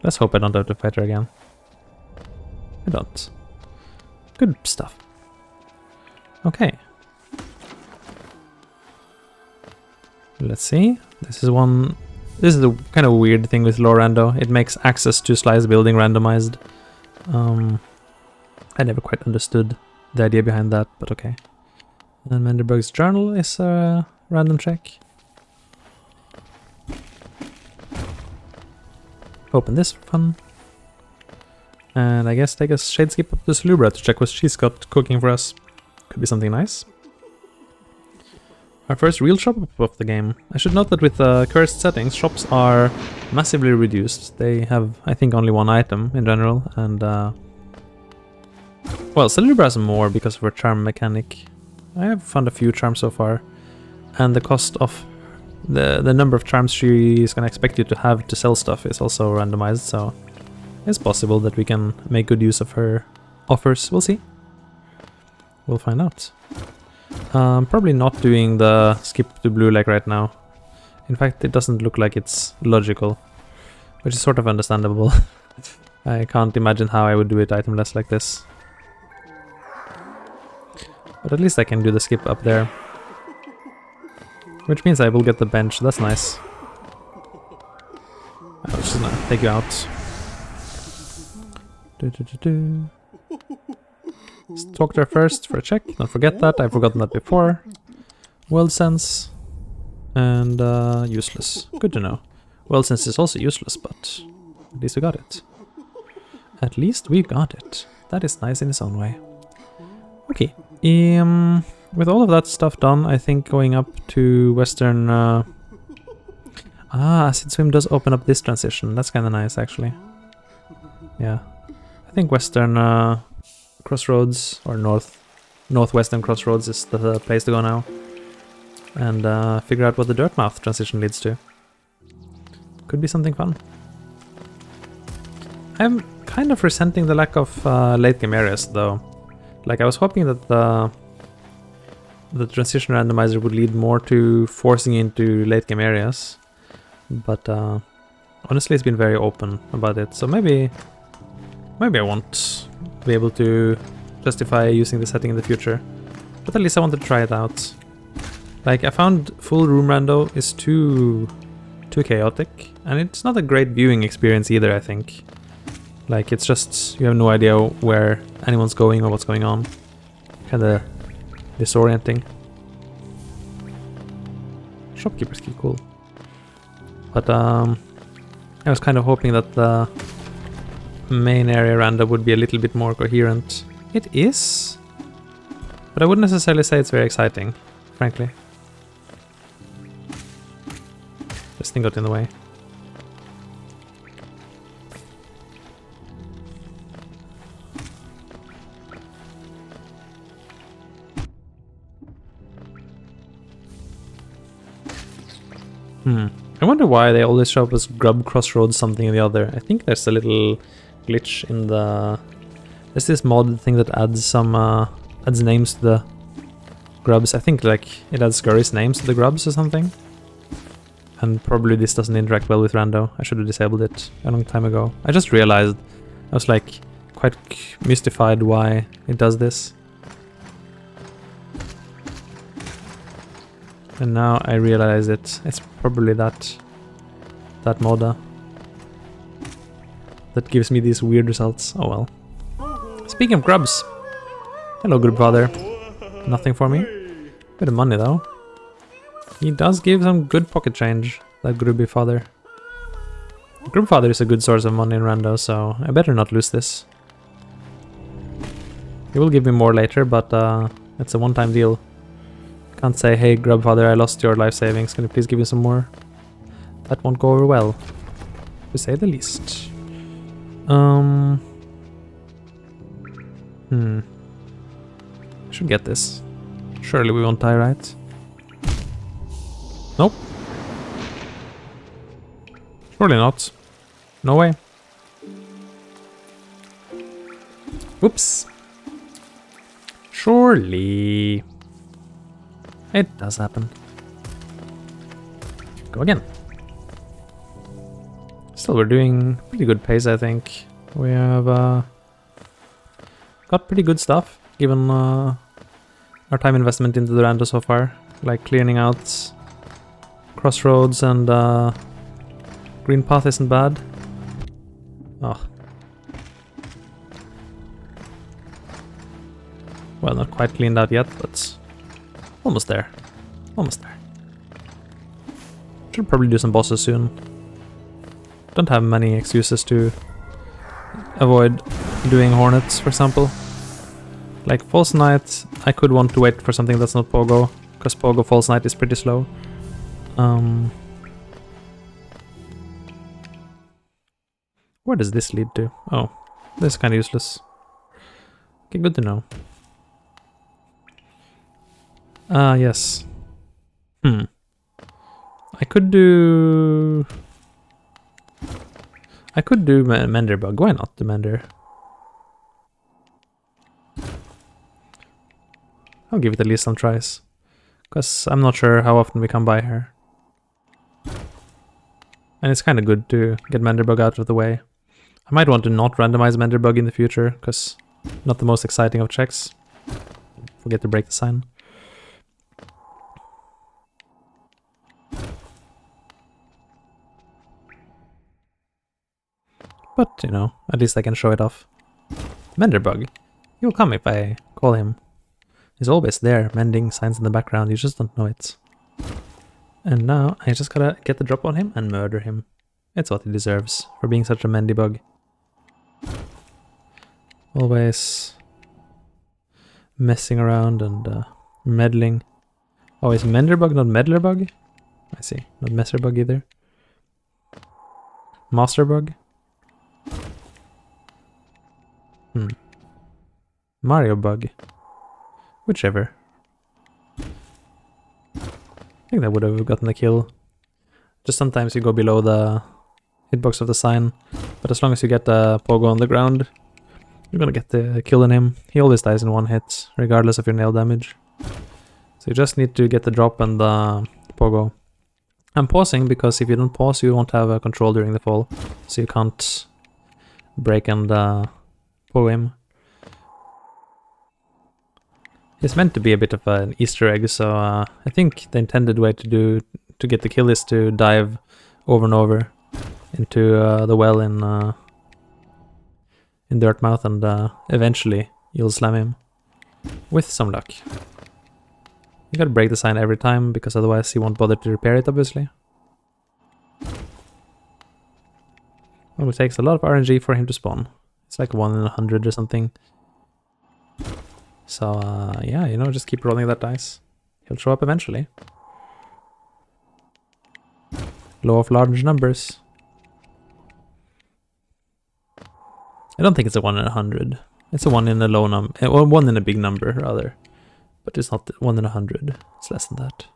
Speaker 1: Let's hope I don't have to fight her again. I don't. Good stuff. Okay. Let's see. This is one This is the kind of weird thing with low rando. It makes access to slice building randomized. I never quite understood the idea behind that, but okay. And Menderberg's journal is a random check. Open this for fun. And I guess take a shade skip up to Salubra to check what she's got cooking for us. Could be something nice. Our first real shop of the game. I should note that with cursed settings, shops are massively reduced. They have, I think, only one item in general, and well, Salubra has more because of her charm mechanic. I have found a few charms so far, and the cost of the number of charms she is gonna expect you to have to sell stuff is also randomized, so it's possible that we can make good use of her offers. We'll see. We'll find out. Probably not doing the skip to blue like right now. In fact, it doesn't look like it's logical, which is sort of understandable. I can't imagine how I would do it itemless like this. But at least I can do the skip up there. Which means I will get the bench, that's nice. I'm just gonna take you out. Let's talk to her first for a check. Don't forget that, I've forgotten that before. World sense. And useless. Good to know. World sense is also useless, but at least we got it. At least we got it. That is nice in its own way. Okay. With all of that stuff done, I think going up to Western... Acid Swim does open up this transition. That's kind of nice, actually. Yeah. I think Western Crossroads, or Northwestern Crossroads is the place to go now. And figure out what the Dirtmouth transition leads to. Could be something fun. I'm kind of resenting the lack of late game areas, though. Like, I was hoping that the transition randomizer would lead more to forcing into late game areas, but honestly it's been very open about it, so maybe I won't be able to justify using the setting in the future, but at least I wanted to try it out. Like, I found full room rando is too chaotic, and it's not a great viewing experience either, I think. Like, it's just, you have no idea where anyone's going or what's going on. Kinda disorienting. Shopkeeper's key, cool. But I was kind of hoping that the main area random would be a little bit more coherent. It is, but I wouldn't necessarily say it's very exciting, frankly. This thing got in the way. I wonder why they always show up as Grub Crossroads something or the other. I think there's a little glitch in the... There's this mod thing that adds some adds names to the grubs. I think like it adds Scurry's names to the grubs or something. And probably this doesn't interact well with rando. I should have disabled it a long time ago. I just realized, I was like quite mystified why it does this. And now I realize it's probably that moda that gives me these weird results. Oh well. Speaking of grubs. Hello, good father. Nothing for me. Bit of money though. He does give some good pocket change, that grubby father. Grub father is a good source of money in rando, so I better not lose this. He will give me more later, but it's a one-time deal. Can't say, hey Grubfather, I lost your life savings, can you please give me some more? That won't go over well, to say the least. I should get this. Surely we won't die, right? Nope. Surely not. No way. Whoops. Surely. It does happen. Go again. Still, we're doing pretty good pace, I think. We have got pretty good stuff, given our time investment into the rando so far. Like clearing out Crossroads and Green path isn't bad. Oh. Well, not quite cleaned out yet, but almost there. Almost there. Should probably do some bosses soon. Don't have many excuses to avoid doing hornets, for example. Like False Knight, I could want to wait for something that's not pogo, because pogo False Knight is pretty slow. Where does this lead to? Oh, this is kind of useless. Okay, good to know. Yes. I could do Mender Bug. Why not the Mender? I'll give it at least some tries. Because I'm not sure how often we come by here. And it's kind of good to get Mender Bug out of the way. I might want to not randomize Mender Bug in the future, because not the most exciting of checks. Forget to break the sign. But, you know, at least I can show it off. Mender Bug. He'll come if I call him. He's always there, mending signs in the background, you just don't know it. And now I just gotta get the drop on him and murder him. It's what he deserves for being such a mendy bug. Always messing around and meddling. Oh, is Mender Bug not Meddler Bug? I see, not Messer Bug either. Master Bug? Mario Bug. Whichever. I think that would have gotten the kill. Just sometimes you go below the hitbox of the sign, but as long as you get the pogo on the ground, you're gonna get the kill on him. He always dies in one hit, regardless of your nail damage. So you just need to get the drop and the pogo. I'm pausing because if you don't pause, you won't have a control during the fall, so you can't break and pogo him. It's meant to be a bit of an Easter egg, so I think the intended way to get the kill is to dive over and over into the well in Dirtmouth, and eventually you'll slam him with some luck. You gotta break the sign every time, because otherwise he won't bother to repair it, obviously. Well, it takes a lot of RNG for him to spawn. It's like 1 in 100 or something. So, yeah, you know, just keep rolling that dice. He'll show up eventually. Law of large numbers. I don't think it's a 1 in 100. It's a 1 in a low number, or 1 in a big number, rather. But it's not 1 in 100. It's less than that.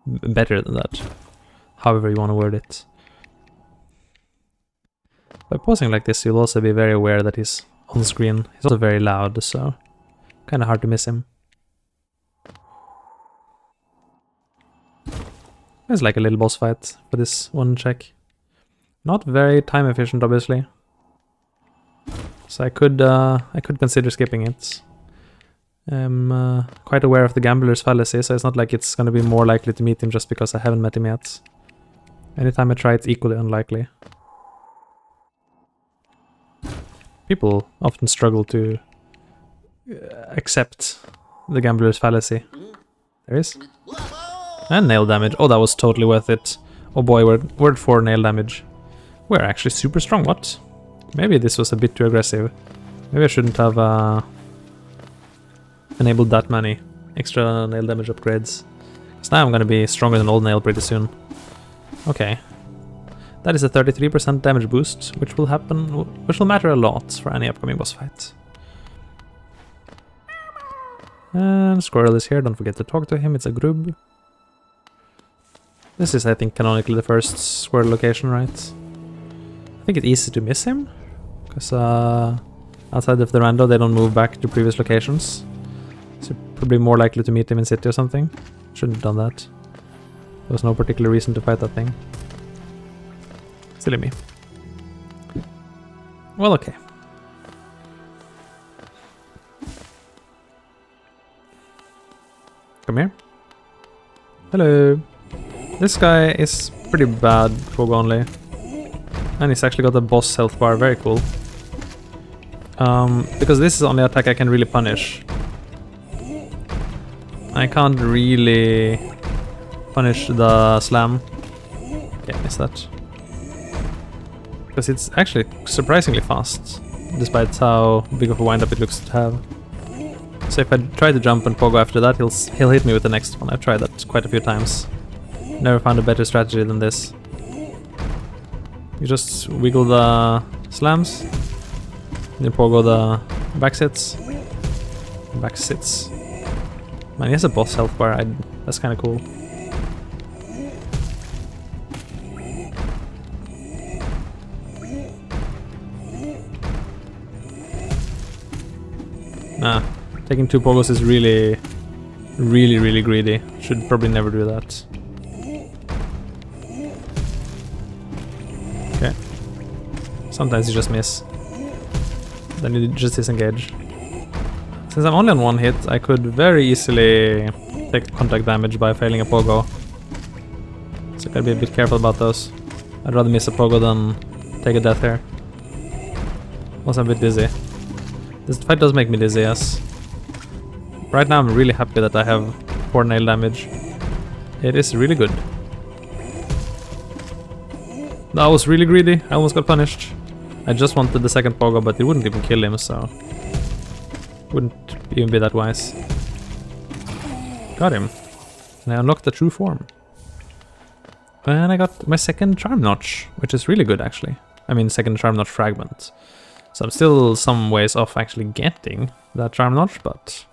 Speaker 1: Better than that. However you want to word it. By pausing like this, you'll also be very aware that he's on screen. He's also very loud, so kind of hard to miss him. It's like a little boss fight for this one check. Not very time efficient, obviously. So I could consider skipping it. I'm quite aware of the gambler's fallacy, so it's not like it's going to be more likely to meet him just because I haven't met him yet. Anytime I try, it's equally unlikely. People often struggle to accept the gambler's fallacy. There is. And nail damage. Oh, that was totally worth it. Oh boy, we're at 4 nail damage. We're actually super strong, what? Maybe this was a bit too aggressive. Maybe I shouldn't have enabled that many extra nail damage upgrades. Because now I'm gonna be stronger than old nail pretty soon. Okay. That is a 33% damage boost, which will matter a lot for any upcoming boss fight. And Squirrel is here, don't forget to talk to him, it's a grub. This is, I think, canonically the first Squirrel location, right? I think it's easy to miss him, because outside of the rando they don't move back to previous locations. So you're probably more likely to meet him in city or something. Shouldn't have done that. There was no particular reason to fight that thing. Silly me. Well, okay. Come here. Hello. This guy is pretty bad, pogo only. And he's actually got a boss health bar, very cool. Because this is the only attack I can really punish. I can't really punish the slam. Yeah, miss that. Because it's actually surprisingly fast, despite how big of a wind-up it looks to have. So if I try to jump and pogo after that, he'll hit me with the next one. I've tried that quite a few times. Never found a better strategy than this. You just wiggle the slams, then pogo the back sits. Back sits. Man, he has a boss health bar. That's kind of cool. Nah, taking 2 pogos is really greedy. Should probably never do that. Okay. Sometimes you just miss. Then you just disengage. Since I'm only on 1 hit, I could very easily take contact damage by failing a pogo. So I gotta be a bit careful about those. I'd rather miss a pogo than take a death here. Also, I'm a bit dizzy. This fight does make me dizzy, yes. Right now I'm really happy that I have 4 nail damage. It is really good. That was really greedy. I almost got punished. I just wanted the second pogo, but it wouldn't even kill him, so... wouldn't even be that wise. Got him. And I unlocked the true form. And I got my second charm notch, which is really good, actually. I mean, second charm notch fragment. So I'm still some ways off actually getting that charm notch, but...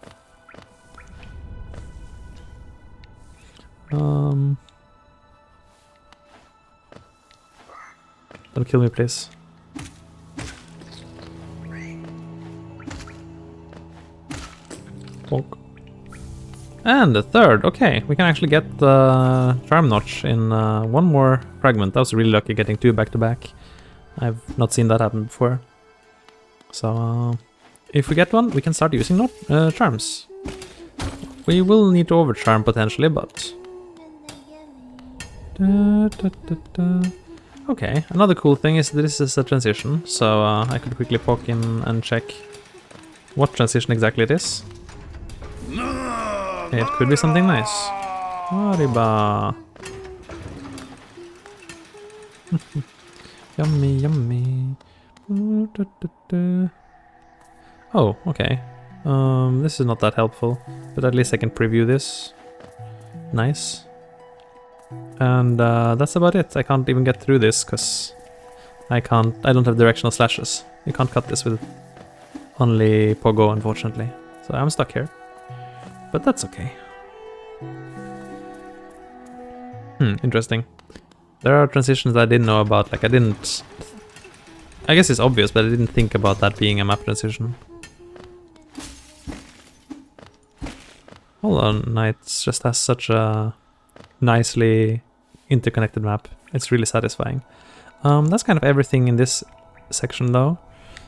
Speaker 1: don't kill me, please. Bonk. And the third, okay, we can actually get the charm notch in 1 more fragment. I was really lucky getting 2 back to back. I've not seen that happen before. So, if we get one, we can start using charms. We will need to overcharm potentially, but... Okay, another cool thing is that this is a transition, so I could quickly poke in and check what transition exactly it is. It could be something nice. Arriba. Yummy, yummy. Oh, okay. This is not that helpful, but at least I can preview this. Nice. And that's about it. I can't even get through this because I don't have directional slashes. You can't cut this with only pogo, unfortunately. So I'm stuck here. But that's okay. Interesting. There are transitions that I didn't know about. Like I guess it's obvious, but I didn't think about that being a map transition. Hollow Knights just has such a nicely interconnected map. It's really satisfying. That's kind of everything in this section though.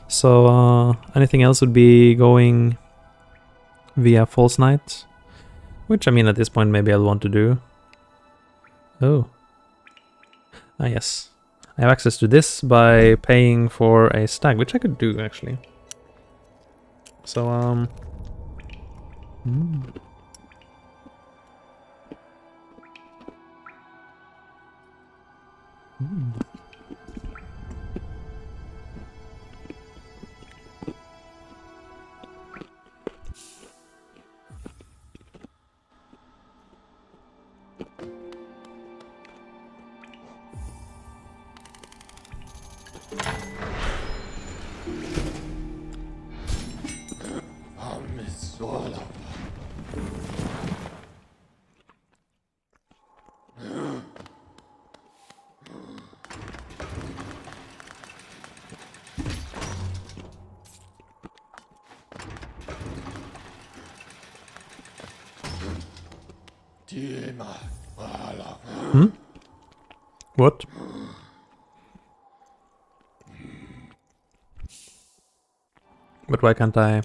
Speaker 1: So anything else would be going via False Knight, which I mean at this point maybe I'll want to do. Oh. Ah yes. I have access to this by paying for a stag, which I could do actually. So What? But why can't I?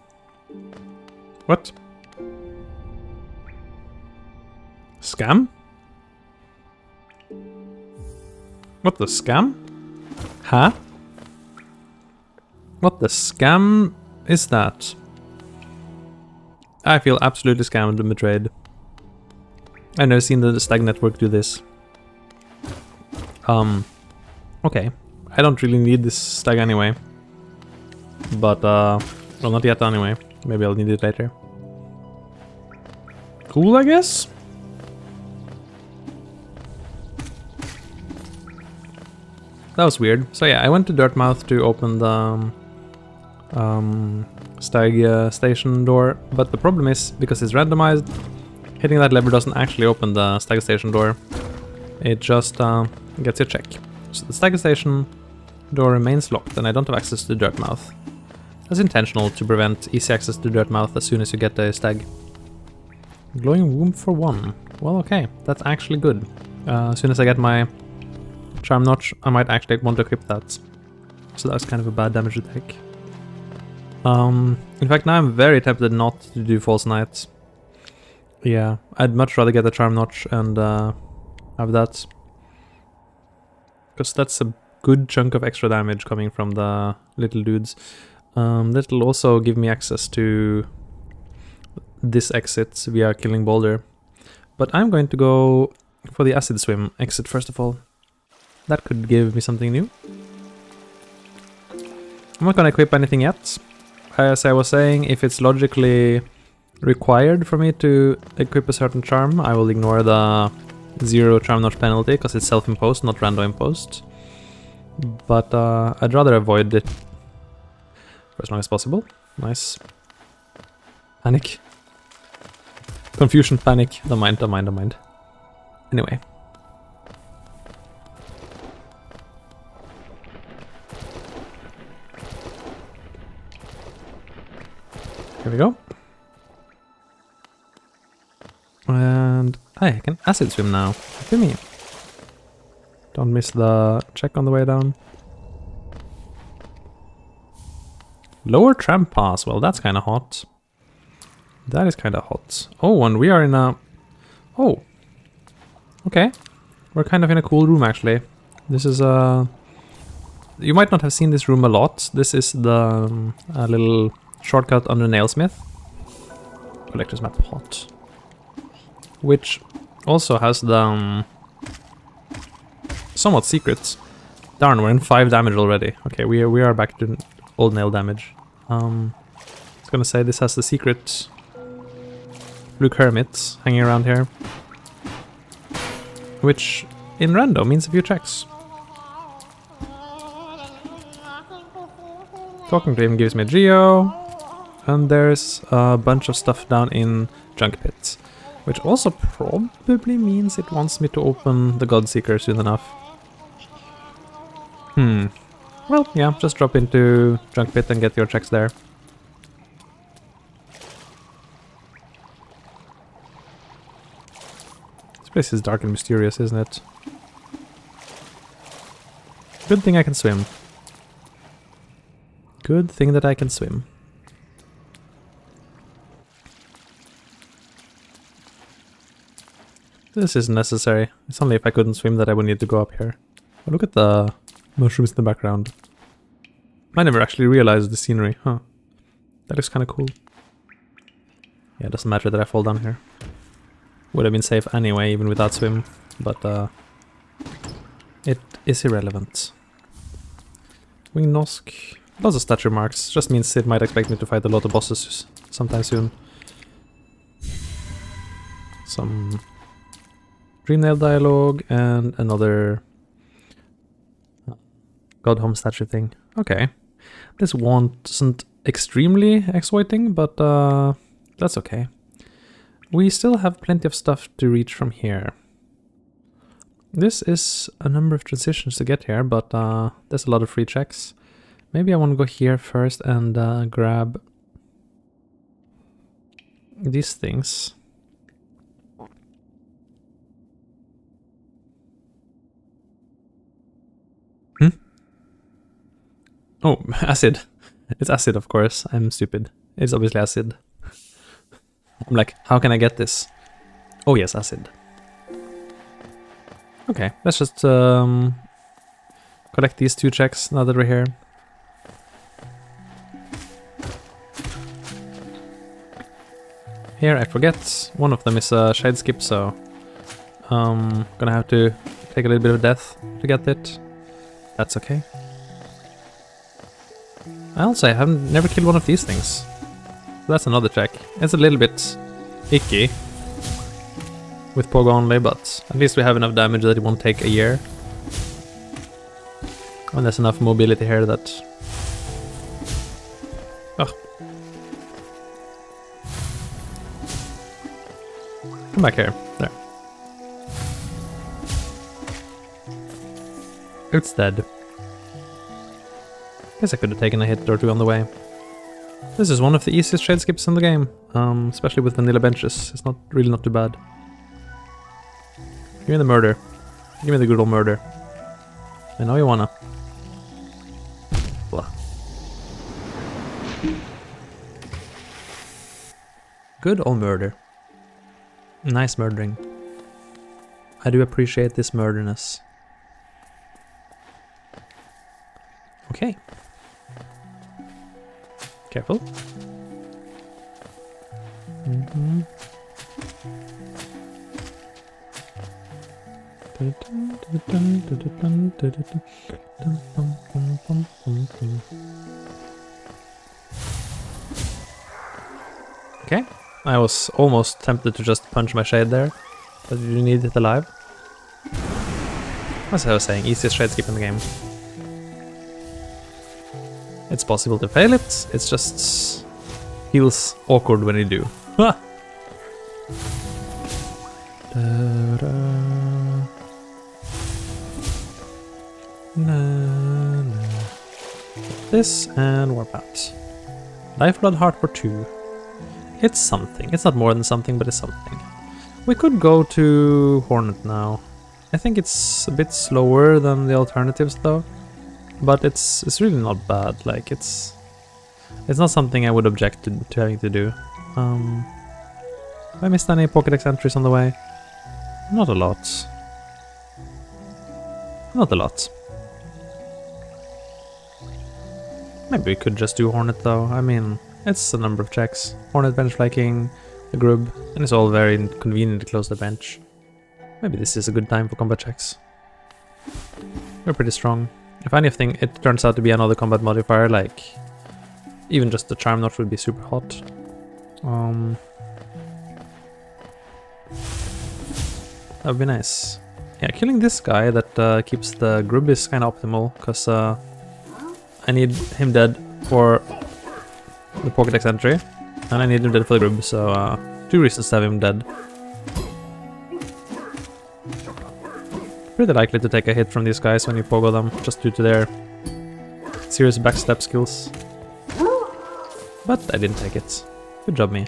Speaker 1: What? Scam? What the scam? Huh? What the scam is that? I feel absolutely scammed and betrayed. I've never seen the Stag network do this. Okay. I don't really need this Stag anyway. But, well, not yet anyway. Maybe I'll need it later. Cool, I guess? That was weird. So yeah, I went to Dirtmouth to open the Stag station door, but the problem is, because it's randomized, hitting that lever doesn't actually open the Stag station door. It just gets your check. So the Stag station door remains locked and I don't have access to Dirtmouth. That's intentional to prevent easy access to Dirtmouth as soon as you get the Stag. Glowing womb for 1. Well, okay, that's actually good. As soon as I get my charm notch, I might actually want to equip that. So that's kind of a bad damage to take. In fact, now I'm very tempted not to do False Knight. Yeah, I'd much rather get the charm notch and have that. Because that's a good chunk of extra damage coming from the little dudes. That'll also give me access to this exit via killing Boulder. But I'm going to go for the acid swim exit first of all. That could give me something new. I'm not gonna equip anything yet. As I was saying, if it's logically required for me to equip a certain charm, I will ignore the 0 charm notch penalty because it's self-imposed, not random imposed. But I'd rather avoid it for as long as possible. Nice. Panic. Confusion, panic. Don't mind, don't mind, don't mind. Anyway. Here we go. And I can acid swim now. Look at me. Don't miss the check on the way down. Lower tram pass. Well, that's kind of hot. That is kind of hot. Oh, and we are in a... Oh. Okay. We're kind of in a cool room, actually. This is a... You might not have seen this room a lot. This is the little shortcut under Nailsmith. Collector's map hot. Which also has the... somewhat secrets. Darn, we're in 5 damage already. Okay, we are back to old nail damage. I was gonna say this has the secret Blue Hermits hanging around here. Which, in random, means a few checks. Talking to him gives me a Geo. And there's a bunch of stuff down in Junk Pits. Which also probably means it wants me to open the Godseeker soon enough. Well, yeah, just drop into Junk Pit and get your checks there. This place is dark and mysterious, isn't it? Good thing I can swim. Good thing that I can swim. This isn't necessary. It's only if I couldn't swim that I would need to go up here. Oh, look at the mushrooms in the background. I never actually realized the scenery, huh? That looks kind of cool. Yeah, it doesn't matter that I fall down here. Would have been safe anyway, even without swim, but it is irrelevant. Wing Nosk. Lots of statue marks. Just means it might expect me to fight a lot of bosses sometime soon. Some Dreamnail dialogue and another God Home statue thing. Okay. This wasn't extremely exploiting, but that's okay. We still have plenty of stuff to reach from here. This is a number of transitions to get here, but there's a lot of free checks. Maybe I want to go here first and grab these things. Oh, acid. It's acid, of course. I'm stupid. It's obviously acid. I'm like, how can I get this? Oh yes, acid. Okay, let's just collect these 2 checks now that we're here. Here I forget, one of them is a shade skip, so gonna have to take a little bit of death to get it. That's okay. I haven't never killed one of these things. So that's another check. It's a little bit icky with pogo only, but at least we have enough damage that it won't take a year. And there's enough mobility here that... Ugh. Come back here. There. It's dead. Guess I could have taken a hit or 2 on the way. This is one of the easiest shade skips in the game, especially with vanilla benches. It's really not too bad. Give me the murder. Give me the good old murder. I know you wanna. Blah. Good old murder. Nice murdering. I do appreciate this murderness. Okay. Careful. Mm-hmm. Okay, I was almost tempted to just punch my shade there, but you need it alive. As I was saying, easiest shade skip in the game. It's possible to fail it, it's just feels awkward when you do. Ah! This and warp out. Lifeblood heart for 2. It's something. It's not more than something, but it's something. We could go to Hornet now. I think it's a bit slower than the alternatives though. But it's really not bad. Like it's not something I would object to having to do. Have I missed any Pokédex entries on the way? Not a lot. Not a lot. Maybe we could just do Hornet though. I mean, it's a number of checks. Hornet, bench flanking, the grub, and it's all very convenient to close the bench. Maybe this is a good time for combat checks. We're pretty strong. If anything, it turns out to be another combat modifier, like even just the charm notch would be super hot. That would be nice. Yeah, killing this guy that keeps the grub is kind of optimal, because I need him dead for the Pokédex entry, and I need him dead for the grub, so 2 reasons to have him dead. Pretty likely to take a hit from these guys when you pogo them, just due to their serious backstep skills. But I didn't take it. Good job, me.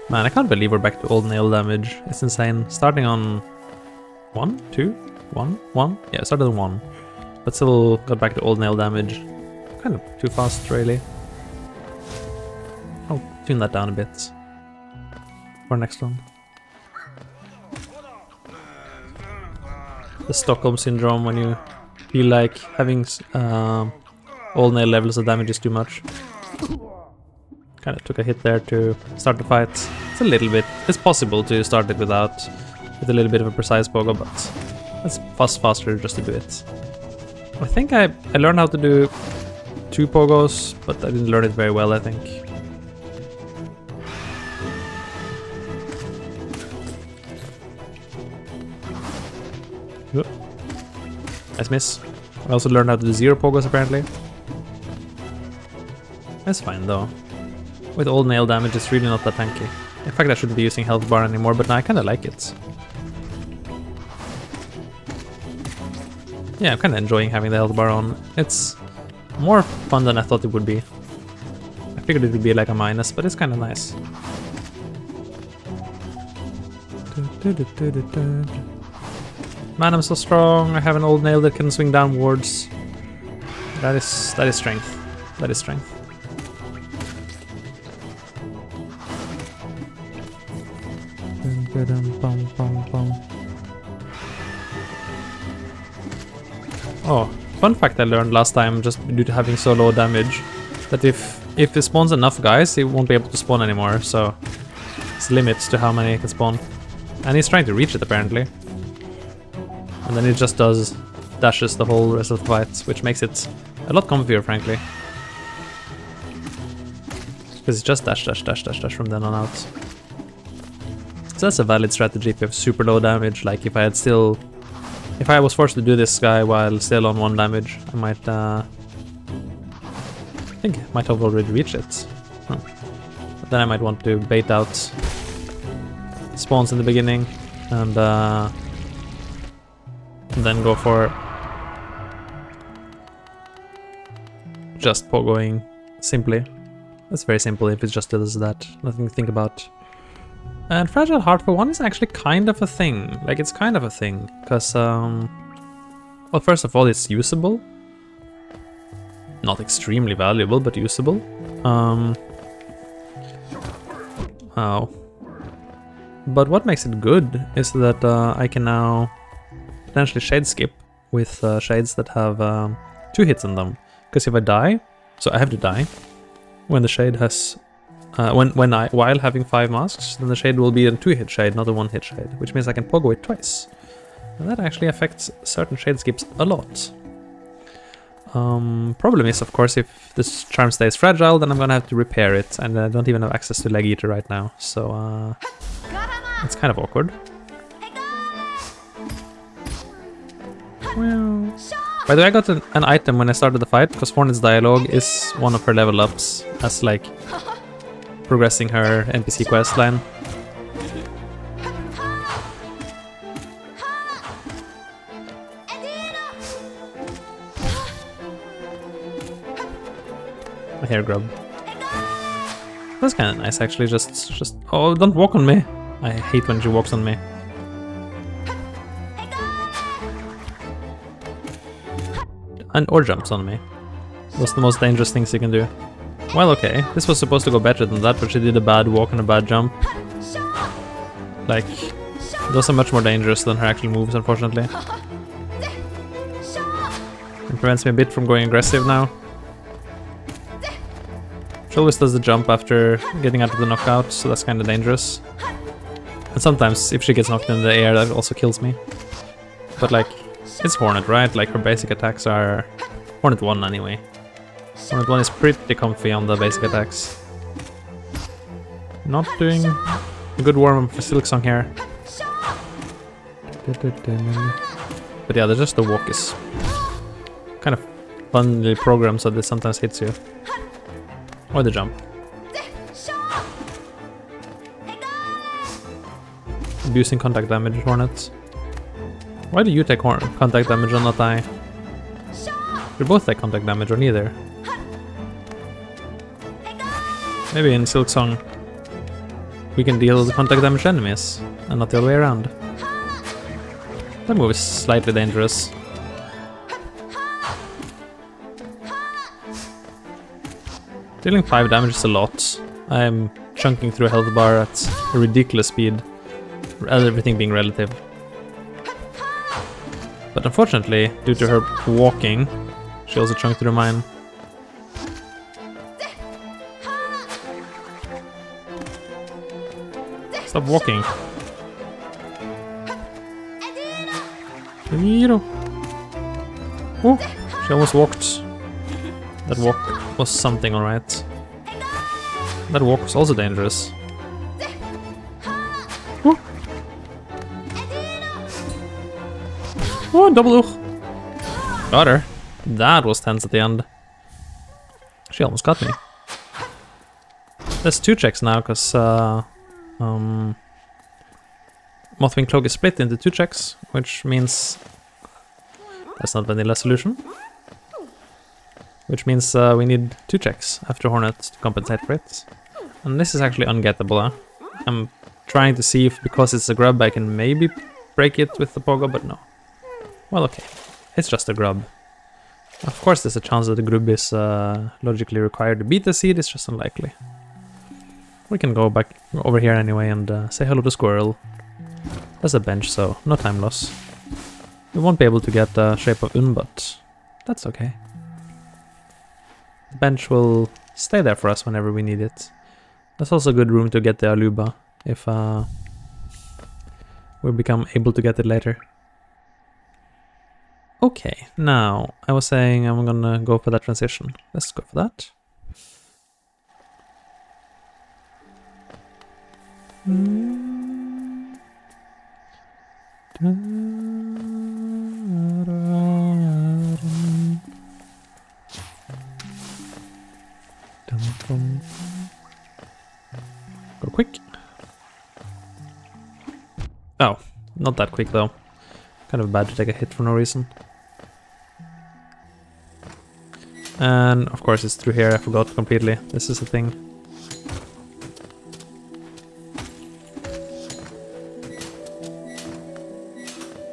Speaker 1: Man, I can't believe we're back to old nail damage. It's insane. Starting on 1, 2, 1, 1? Yeah, started on 1. But still got back to old nail damage. Kind of too fast, really. I'll tune that down a bit for next one. The Stockholm syndrome, when you feel like having all nail levels of damage is too much. Kind of took a hit there to start the fight. It's a little bit. It's possible to start it with a little bit of a precise pogo, but it's faster just to do it. I think I learned how to do 2 pogos, but I didn't learn it very well, I think. Nice miss. I also learned how to do 0 pogos apparently. That's fine though. With old nail damage it's really not that tanky. In fact I shouldn't be using health bar anymore, but now I kinda like it. Yeah, I'm kinda enjoying having the health bar on. It's more fun than I thought it would be. I figured it would be like a minus, but it's kinda nice. Man, I'm so strong. I have an old nail that can swing downwards. That is strength. That is strength. Oh, fun fact I learned last time, just due to having so low damage, that if it spawns enough guys, it won't be able to spawn anymore, so there's limits to how many it can spawn. And he's trying to reach it apparently. And then it just dashes the whole rest of the fight, which makes it a lot comfier, frankly. Because it's just dash, dash, dash, dash, dash from then on out. So that's a valid strategy if you have super low damage. Like if I was forced to do this guy while still on 1 damage, I might, I think I might have already reached it. But then I might want to bait out spawns in the beginning and then go for just pogoing simply. That's very simple if it just does that. Nothing to think about. And Fragile Heart for one is actually kind of a thing. Like, it's kind of a thing. Because, well, first of all, it's usable. Not extremely valuable, but usable. But what makes it good is that I can now potentially shade skip with shades that have 2 hits in them. Because if I die, so I have to die, when the shade has, while having 5 masks, then the shade will be a 2-hit shade, not a 1-hit shade, which means I can pogo it twice. And that actually affects certain shade skips a lot. Problem is, of course, if this charm stays fragile, then I'm gonna have to repair it, and I don't even have access to Leg Eater right now, so it's kind of awkward. Well, by the way, I got an item when I started the fight, because Hornet's dialogue is one of her level ups, as like progressing her NPC quest line. A hair grub. That's kind of nice, actually. Just oh, don't walk on me. I hate when she walks on me. And or jumps on me. Those are the most dangerous things you can do. Well, okay, this was supposed to go better than that, but she did a bad walk and a bad jump. Like, those are much more dangerous than her actual moves, unfortunately. It prevents me a bit from going aggressive now. She always does the jump after getting out of the knockout, so that's kind of dangerous. And sometimes, if she gets knocked in the air, that also kills me. But like, it's Hornet, right? Like, her basic attacks are Hornet 1 anyway. Hornet 1 is pretty comfy on the basic attacks. Not doing a good warm-up for Silksong here. But yeah, just the walk is kind of funnily programmed so that it sometimes hits you. Or the jump. Abusing contact damage, Hornet. Why do you take contact damage and not I? We both take contact damage, or neither. Maybe in Silksong we can deal the contact damage to enemies, and not the other way around. That move is slightly dangerous. Dealing 5 damage is a lot. I'm chunking through a health bar at a ridiculous speed, everything being relative. But unfortunately, due to her walking, she also chunked through mine. Stop walking. Oh, she almost walked. That walk was something, alright. That walk was also dangerous. Oh, oh, double hook. Got her. That was tense at the end. She almost got me. There's 2 checks now, because Mothwing Cloak is split into 2 checks, which means that's not vanilla solution. Which means we need 2 checks after Hornet to compensate for it. And this is actually ungettable. I'm trying to see if, because it's a grub, I can maybe break it with the pogo, but no. Well, okay. It's just a grub. Of course there's a chance that the grub is logically required to beat the seed, it's just unlikely. We can go back over here anyway and say hello to Squirrel. There's a bench, so no time loss. We won't be able to get the shape of Un, but that's okay. The bench will stay there for us whenever we need it. There's also good room to get the Aluba if we become able to get it later. Okay, now I was saying I'm gonna go for that transition. Let's go for that. Go quick. Oh, not that quick though. Kind of bad to take a hit for no reason. And of course it's through here, I forgot completely. This is the thing.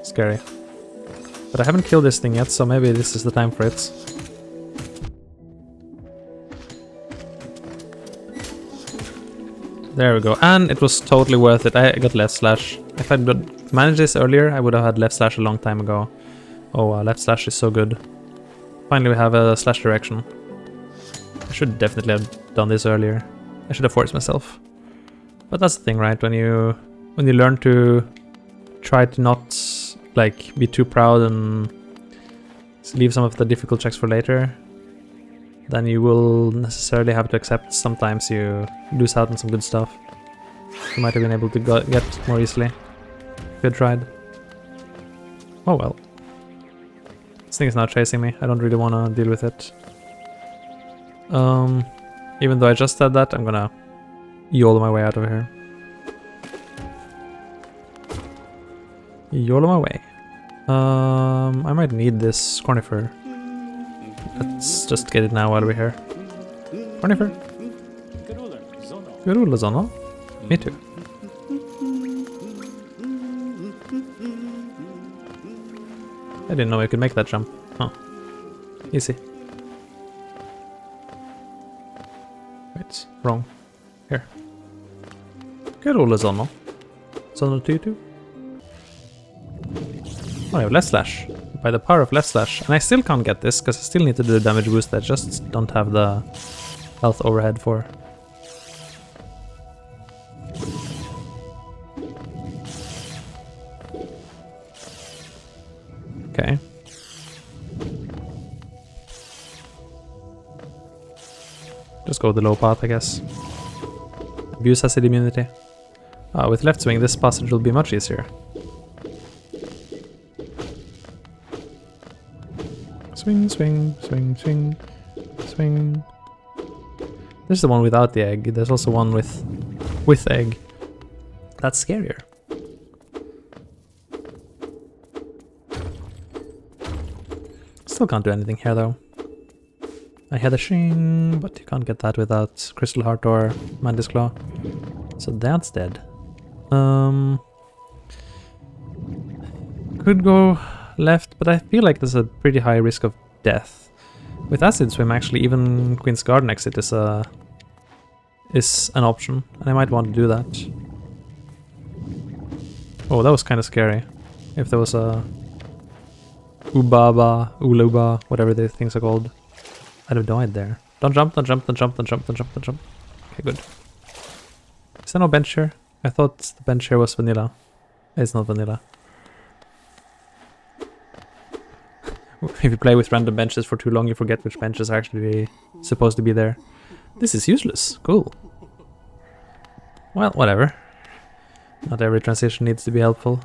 Speaker 1: Scary. But I haven't killed this thing yet, so maybe this is the time for it. There we go, and it was totally worth it. I got left slash. If I'd managed this earlier, I would have had left slash a long time ago. Oh, left slash is so good. Finally we have a slash direction. I should definitely have done this earlier. I should have forced myself. But that's the thing, right? When you learn to try to not like be too proud and leave some of the difficult checks for later, then you will necessarily have to accept sometimes you lose out on some good stuff. You might have been able to get more easily if you had tried. Oh well. This thing is now chasing me. I don't really want to deal with it. Even though I just said that, I'm gonna YOLO my way out of here. YOLO my way. I might need this Cornifer. Let's just get it now while we're here. Cornifer. Garula Zono. Me too. I didn't know I could make that jump. Huh. Easy. Wait, wrong. Here. Garula Zono. Zono 2-2. Oh, I have left slash. By the power of left slash. And I still can't get this, because I still need to do the damage boost that I just don't have the health overhead for. Okay. Just go the low path, I guess. Abuse acid immunity. With left swing, this passage will be much easier. Swing, swing, swing, swing, swing. There's the one without the egg. There's also one with egg. That's scarier. Still can't do anything here though. I had a shing, but you can't get that without Crystal Heart or Mantis Claw. So that's dead. Could go left, but I feel like there's a pretty high risk of death. With Acid Swim actually, even Queen's Garden exit is an option, and I might want to do that. Oh, that was kind of scary. If there was a Ubaba, Uluba, whatever the things are called, I'd have died there. Don't jump, don't jump, don't jump, don't jump, don't jump, don't jump. Okay, good. Is there no bench here? I thought the bench here was vanilla. It's not vanilla. If you play with random benches for too long, you forget which benches are actually supposed to be there. This is useless. Cool. Well, whatever. Not every transition needs to be helpful.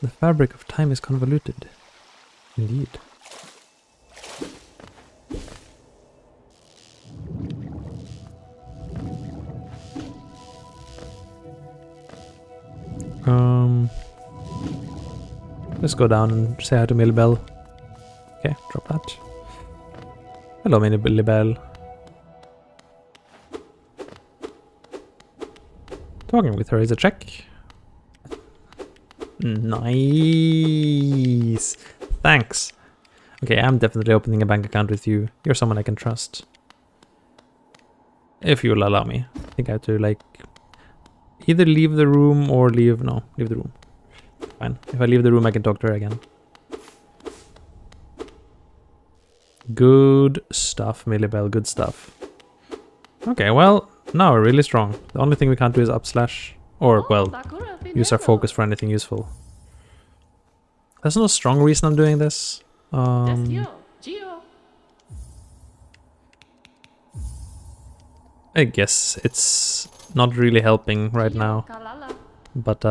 Speaker 1: The fabric of time is convoluted. Indeed. Let's go down and say hi to Millbell. Okay, drop that. Hello, Millbell. Talking with her is a check. Nice. Thanks. Okay, I'm definitely opening a bank account with you. You're someone I can trust. If you'll allow me. I think I have to, like, either leave the room or leave... No, leave the room. Fine. If I leave the room, I can talk to her again. Good stuff, Millibell. Good stuff. Okay, well, now we're really strong. The only thing we can't do is upslash. Or, well, use our focus for anything useful. There's no strong reason I'm doing this. I guess it's not really helping right now. But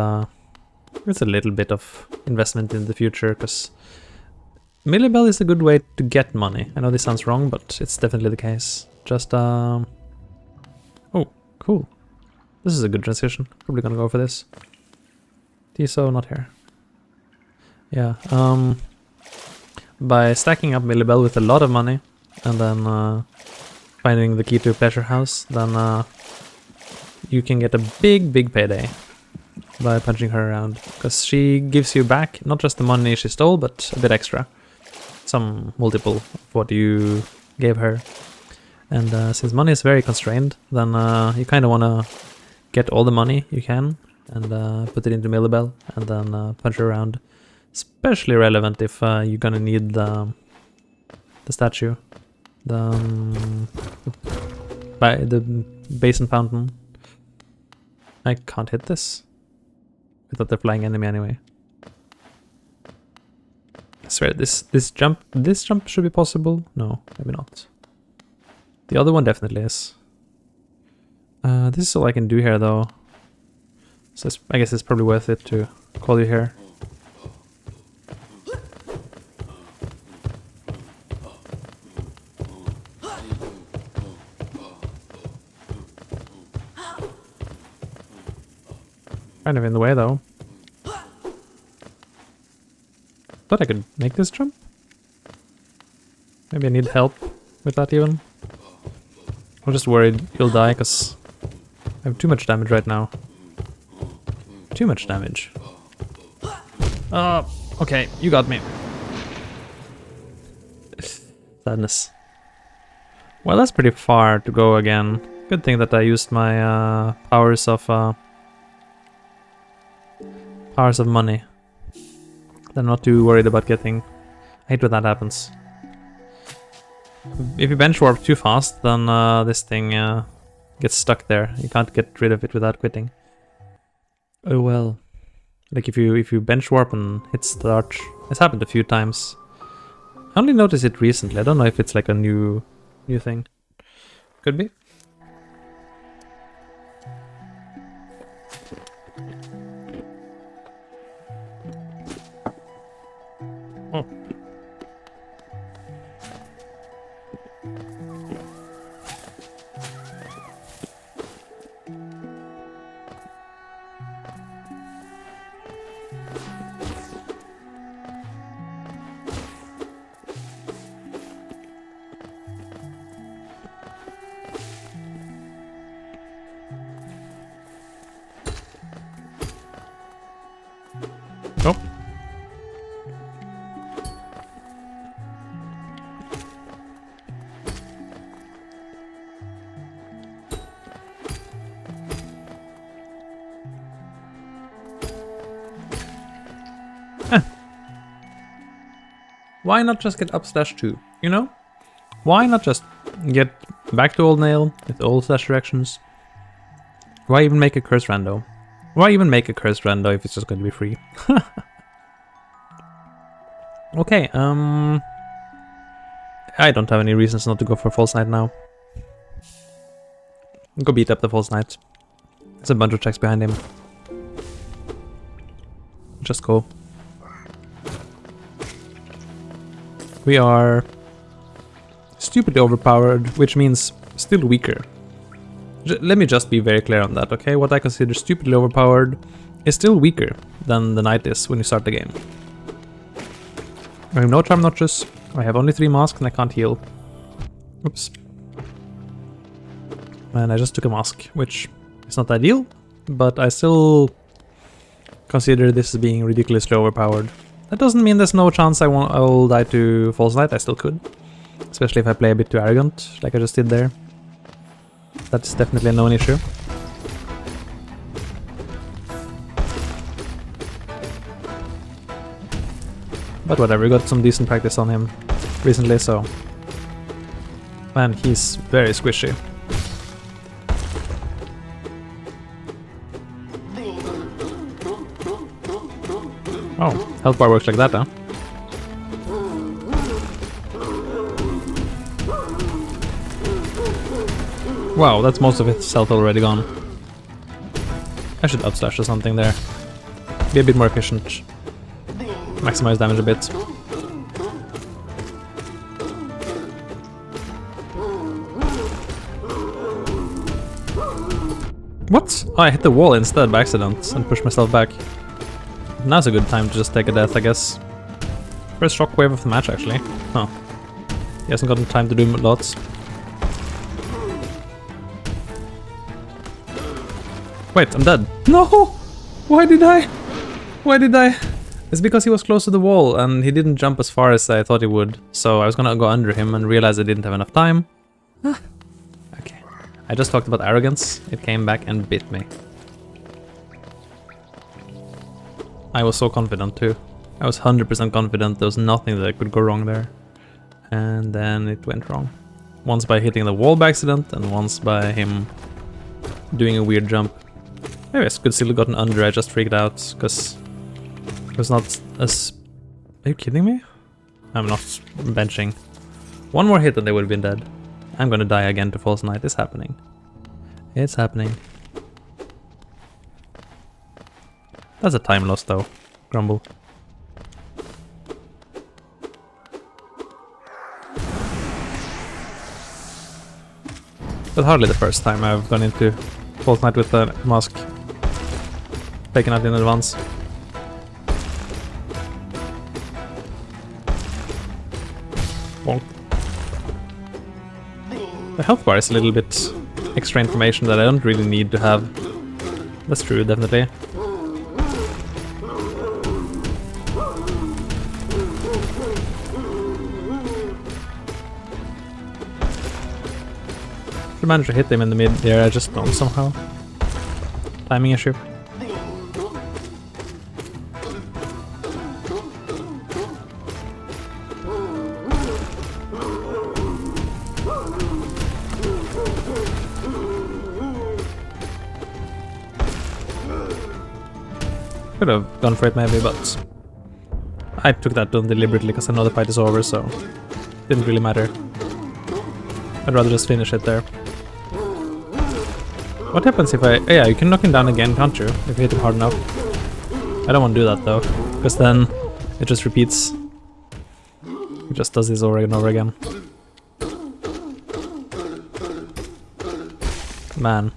Speaker 1: it's a little bit of investment in the future, because Millibell is a good way to get money. I know this sounds wrong, but it's definitely the case. Just, oh, cool. This is a good transition. Probably gonna go for this. Tiso, not here. Yeah, by stacking up Millibell with a lot of money, and then finding the key to a pleasure house, then you can get a big payday by punching her around. Because she gives you back not just the money she stole, but a bit extra. Some multiple of what you gave her. And since money is very constrained, then you kind of want to get all the money you can and put it into Millibell and then punch her around. Especially relevant if you're gonna need the statue. The basin fountain. I can't hit this without the flying enemy anyway. I swear this jump should be possible. No, maybe not. The other one definitely is. This is all I can do here though. So I guess it's probably worth it to call you here. Kind of in the way though. Thought I could make this jump. Maybe I need help with that even. I'm just worried you'll die because I have too much damage right now. Too much damage. Okay, you got me. Sadness. Well, that's pretty far to go again. Good thing that I used my powers of money. I'm not too worried about getting... I hate when that happens. If you bench warp too fast, then this thing gets stuck there. You can't get rid of it without quitting. Oh well. Like if you bench warp and hit start, it's happened a few times. I only noticed it recently. I don't know if it's like a new thing. Could be. Oh. Oh. Why not just get /2, you know? Why not just get back to old nail with old slash directions? Why even make a cursed rando? Why even make a cursed rando if it's just going to be free? Okay, I don't have any reasons not to go for False Knight now. Go beat up the False Knight. There's a bunch of checks behind him. Just go. We are stupidly overpowered, which means still weaker. Let me just be very clear on that, okay? What I consider stupidly overpowered is still weaker than the knight is when you start the game. I have no charm notches, I have only 3 masks and I can't heal. Oops. And I just took a mask, which is not ideal, but I still consider this as being ridiculously overpowered. That doesn't mean there's no chance I will die to False Knight, I still could. Especially if I play a bit too arrogant, like I just did there. That's definitely a known issue. But whatever, we got some decent practice on him recently, so... Man, he's very squishy. Oh, health bar works like that, huh? Wow, that's most of its health already gone. I should upslash or something there. Be a bit more efficient. Maximize damage a bit. What? Oh, I hit the wall instead by accident and pushed myself back. Now's a good time to just take a death, I guess. First shockwave of the match, actually. Huh. He hasn't gotten time to do lots. Wait, I'm dead. No! Why did I? Why did I? It's because he was close to the wall and he didn't jump as far as I thought he would. So I was gonna go under him and realize I didn't have enough time. Okay. I just talked about arrogance. It came back and bit me. I was so confident too. I was 100% confident there was nothing that could go wrong there. And then it went wrong. Once by hitting the wall by accident and once by him doing a weird jump. Maybe I could still have gotten under, I just freaked out, because it was not as... Are you kidding me? I'm not benching. One more hit and they would have been dead. I'm gonna die again to False Knight. It's happening. It's happening. That's a time loss though, Grumble. But hardly the first time I've gone into False Knight with a mask taken out in advance. Bonk. The health bar is a little bit extra information that I don't really need to have. That's true, definitely. I managed to hit him in the mid there, I just don't somehow. Timing issue. Could have gone for it maybe, but I took that down deliberately because I know the fight is over, so didn't really matter. I'd rather just finish it there. What happens if I... yeah, you can knock him down again, can't you? If you hit him hard enough. I don't want to do that though, because then it just repeats. It just does this over and over again. Man,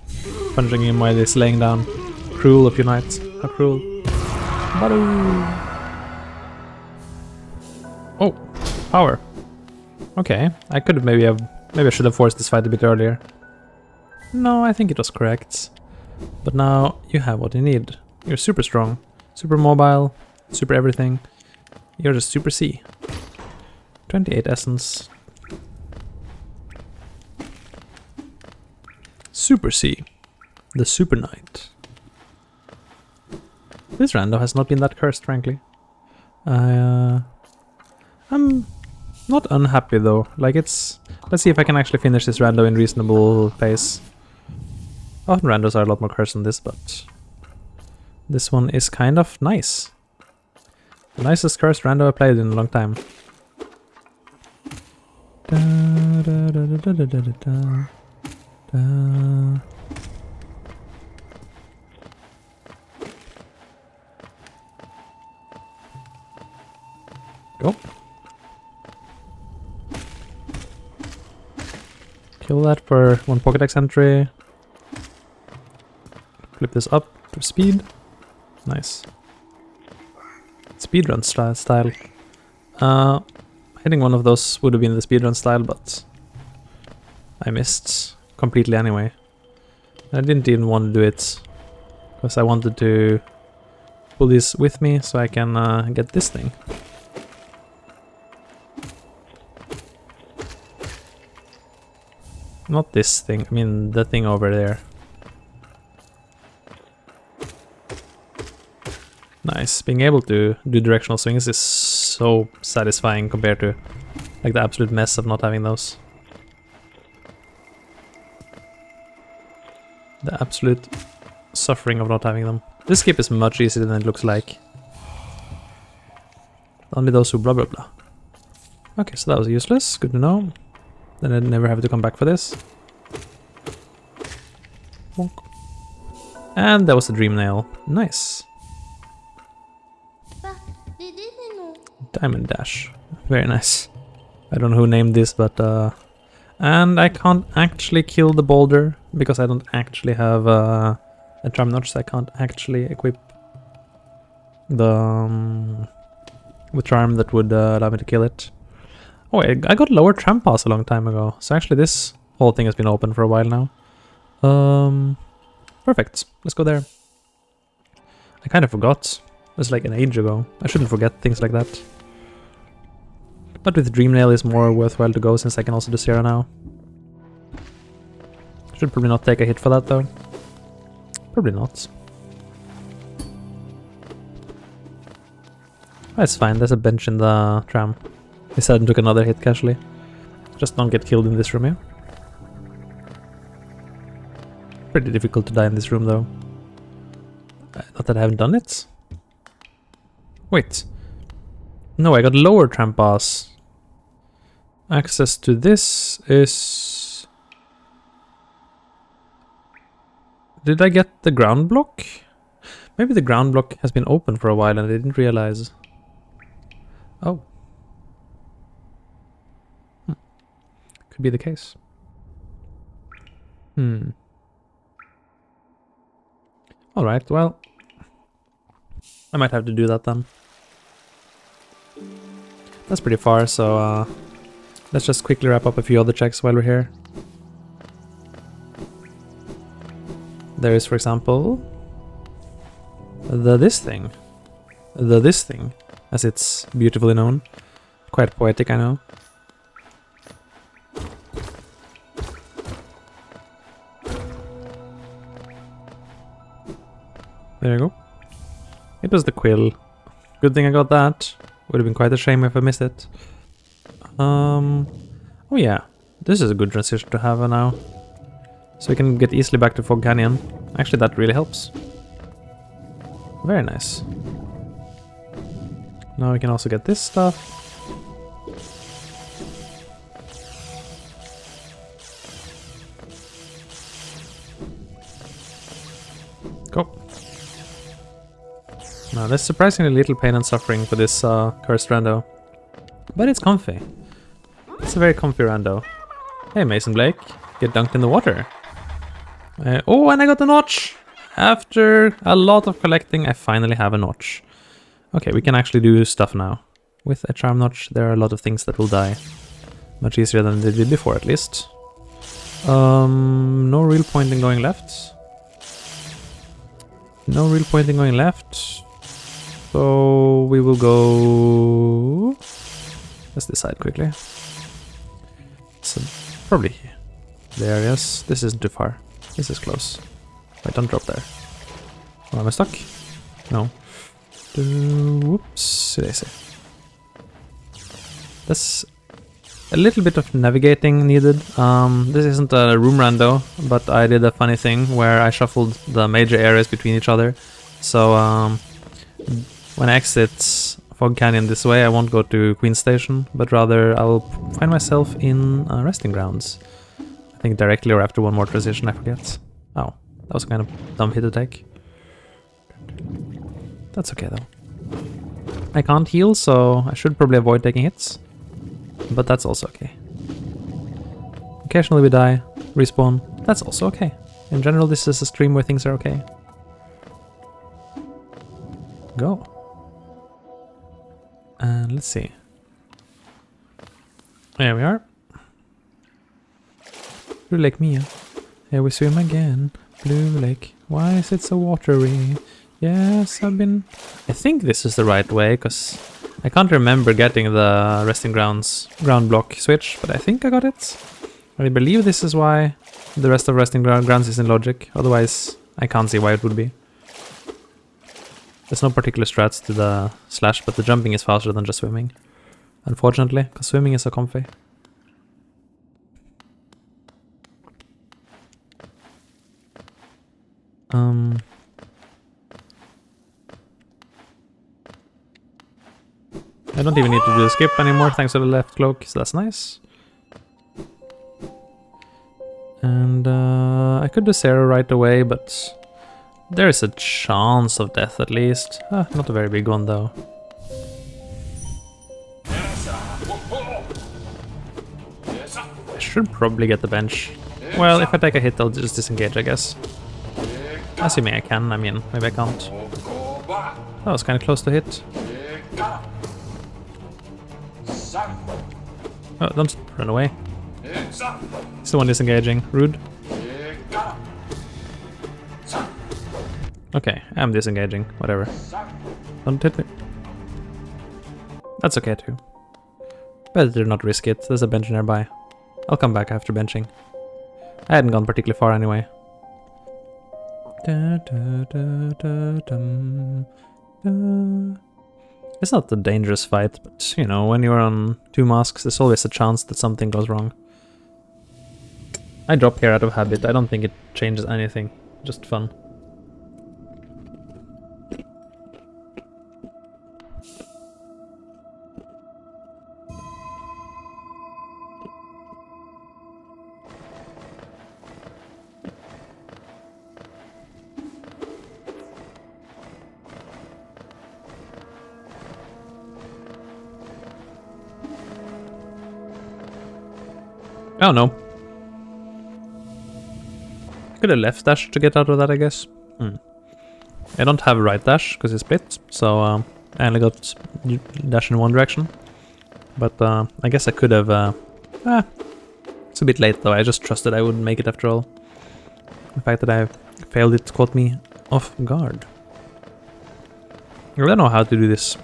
Speaker 1: punching him while he's laying down. Cruel of you knights. How cruel. Oh, power. Okay, I could have maybe I should have forced this fight a bit earlier. No, I think it was correct. But now you have what you need. You're super strong, super mobile, super everything. You're just super C. 28 essence. Super C. The Super Knight. This rando has not been that cursed, frankly. I'm not unhappy though. Like it's... Let's see if I can actually finish this rando in reasonable pace. Often randos are a lot more cursed than this, but... This one is kind of nice. The nicest cursed rando I played in a long time. Da, da, da, da, da, da, da, da. Go. Kill that for one Pokédex entry. Flip this up to speed. Nice. Speedrun style. Hitting one of those would have been the speedrun style, but I missed completely anyway. I didn't even want to do it because I wanted to pull this with me so I can get this thing. Not this thing, I mean the thing over there. Nice. Being able to do directional swings is so satisfying compared to like the absolute mess of not having those. The absolute suffering of not having them. This skip is much easier than it looks like. Only those who blah blah blah. Okay, so that was useless. Good to know. Then I'd never have to come back for this. Bonk. And that was a dream nail. Nice. Diamond dash. Very nice. I don't know who named this, but and I can't actually kill the boulder because I don't actually have a charm notch, so I can't actually equip the charm that would allow me to kill it. Oh, I got lower tram pass a long time ago, so actually this whole thing has been open for a while now. Perfect. Let's go there. I kind of forgot. It was like an age ago. I shouldn't forget things like that. But with Dream Nail it's more worthwhile to go since I can also do Zero now. Should probably not take a hit for that though. Probably not. That's fine, there's a bench in the tram. I said and took another hit casually. Just don't get killed in this room here. Pretty difficult to die in this room though. Not that I haven't done it. Wait. No, I got lower tram pass. Access to this is... Did I get the ground block? Maybe the ground block has been open for a while and I didn't realize. Oh. Could be the case. Alright, well. I might have to do that then. That's pretty far, so let's just quickly wrap up a few other checks while we're here. There is, for example, the this thing, as it's beautifully known. Quite poetic, I know. There you go. It was the quill. Good thing I got that. Would have been quite a shame if I missed it. Oh yeah, this is a good transition to have now. So we can get easily back to Fog Canyon. Actually, that really helps. Very nice. Now we can also get this stuff. Go. Now there's surprisingly little pain and suffering for this cursed rando. But it's comfy. It's a very comfy rando. Hey Mason Blake, get dunked in the water. Oh, and I got a notch! After a lot of collecting, I finally have a notch. Okay, we can actually do stuff now. With a charm notch, there are a lot of things that will die. Much easier than they did before, at least. No real point in going left. No real point in going left. So we will go... Let's decide quickly. So probably there, yes. This isn't too far. This is close. Wait, don't drop there. Oh, am I stuck? No. Whoops, daisy. That's a little bit of navigating needed. This isn't a room rando, but I did a funny thing where I shuffled the major areas between each other. So when I exit Fog Canyon this way, I won't go to Queen Station, but rather I'll find myself in resting grounds. I think directly or after one more transition, I forget. Oh, that was kind of dumb hit to take. That's okay though. I can't heal, so I should probably avoid taking hits. But that's also okay. Occasionally we die, respawn, that's also okay. In general, this is a stream where things are okay. Go. And let's see. There we are. Blue Lake Mia. Here we swim again. Blue Lake. Why is it so watery? Yes, I think this is the right way, because I can't remember getting the resting grounds ground block switch, but I think I got it. I believe this is why the rest of resting grounds is in logic. Otherwise, I can't see why it would be. There's no particular strats to the slash, but the jumping is faster than just swimming. Unfortunately, because swimming is so comfy. I don't even need to do the skip anymore thanks to the left cloak, so that's nice. And I could do Zero right away, but there is a chance of death at least. Not a very big one though. I should probably get the bench. Well, if I take a hit, I'll just disengage, I guess. Assuming I can, I mean, maybe I can't. That was kind of close to hit. Oh, don't run away. He's the one disengaging. Rude. Okay, I'm disengaging. Whatever. Don't hit me. That's okay too. Better not risk it. There's a bench nearby. I'll come back after benching. I hadn't gone particularly far anyway. It's not a dangerous fight, but you know, when you're on 2 masks, there's always a chance that something goes wrong. I drop here out of habit. I don't think it changes anything. Just fun. Oh no. Could have left dash to get out of that, I guess. I don't have right dash because it's split, so I only got dash in one direction. But I guess I could have... it's a bit late though, I just trusted I wouldn't make it after all. The fact that I failed it caught me off guard. I don't know how to do this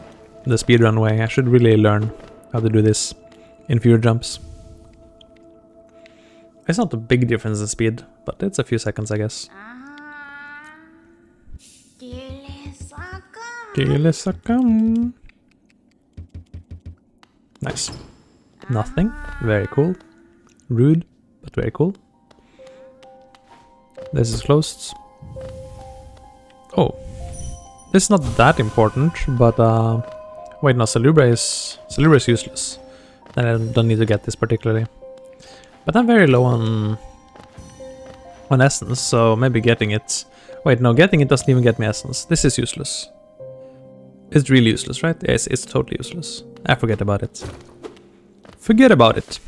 Speaker 1: the speedrun way. I should really learn how to do this in fewer jumps. It's not a big difference in speed, but it's a few seconds, I guess. Nice. Nothing. Very cool. Rude, but very cool. This is closed. Oh. This is not that important, but wait, no, Salubra is useless. Then I don't need to get this particularly. But I'm very low on essence, so maybe getting it... Wait, no, getting it doesn't even get me essence. This is useless. It's really useless, right? Yes, it's totally useless. I forget about it. Forget about it.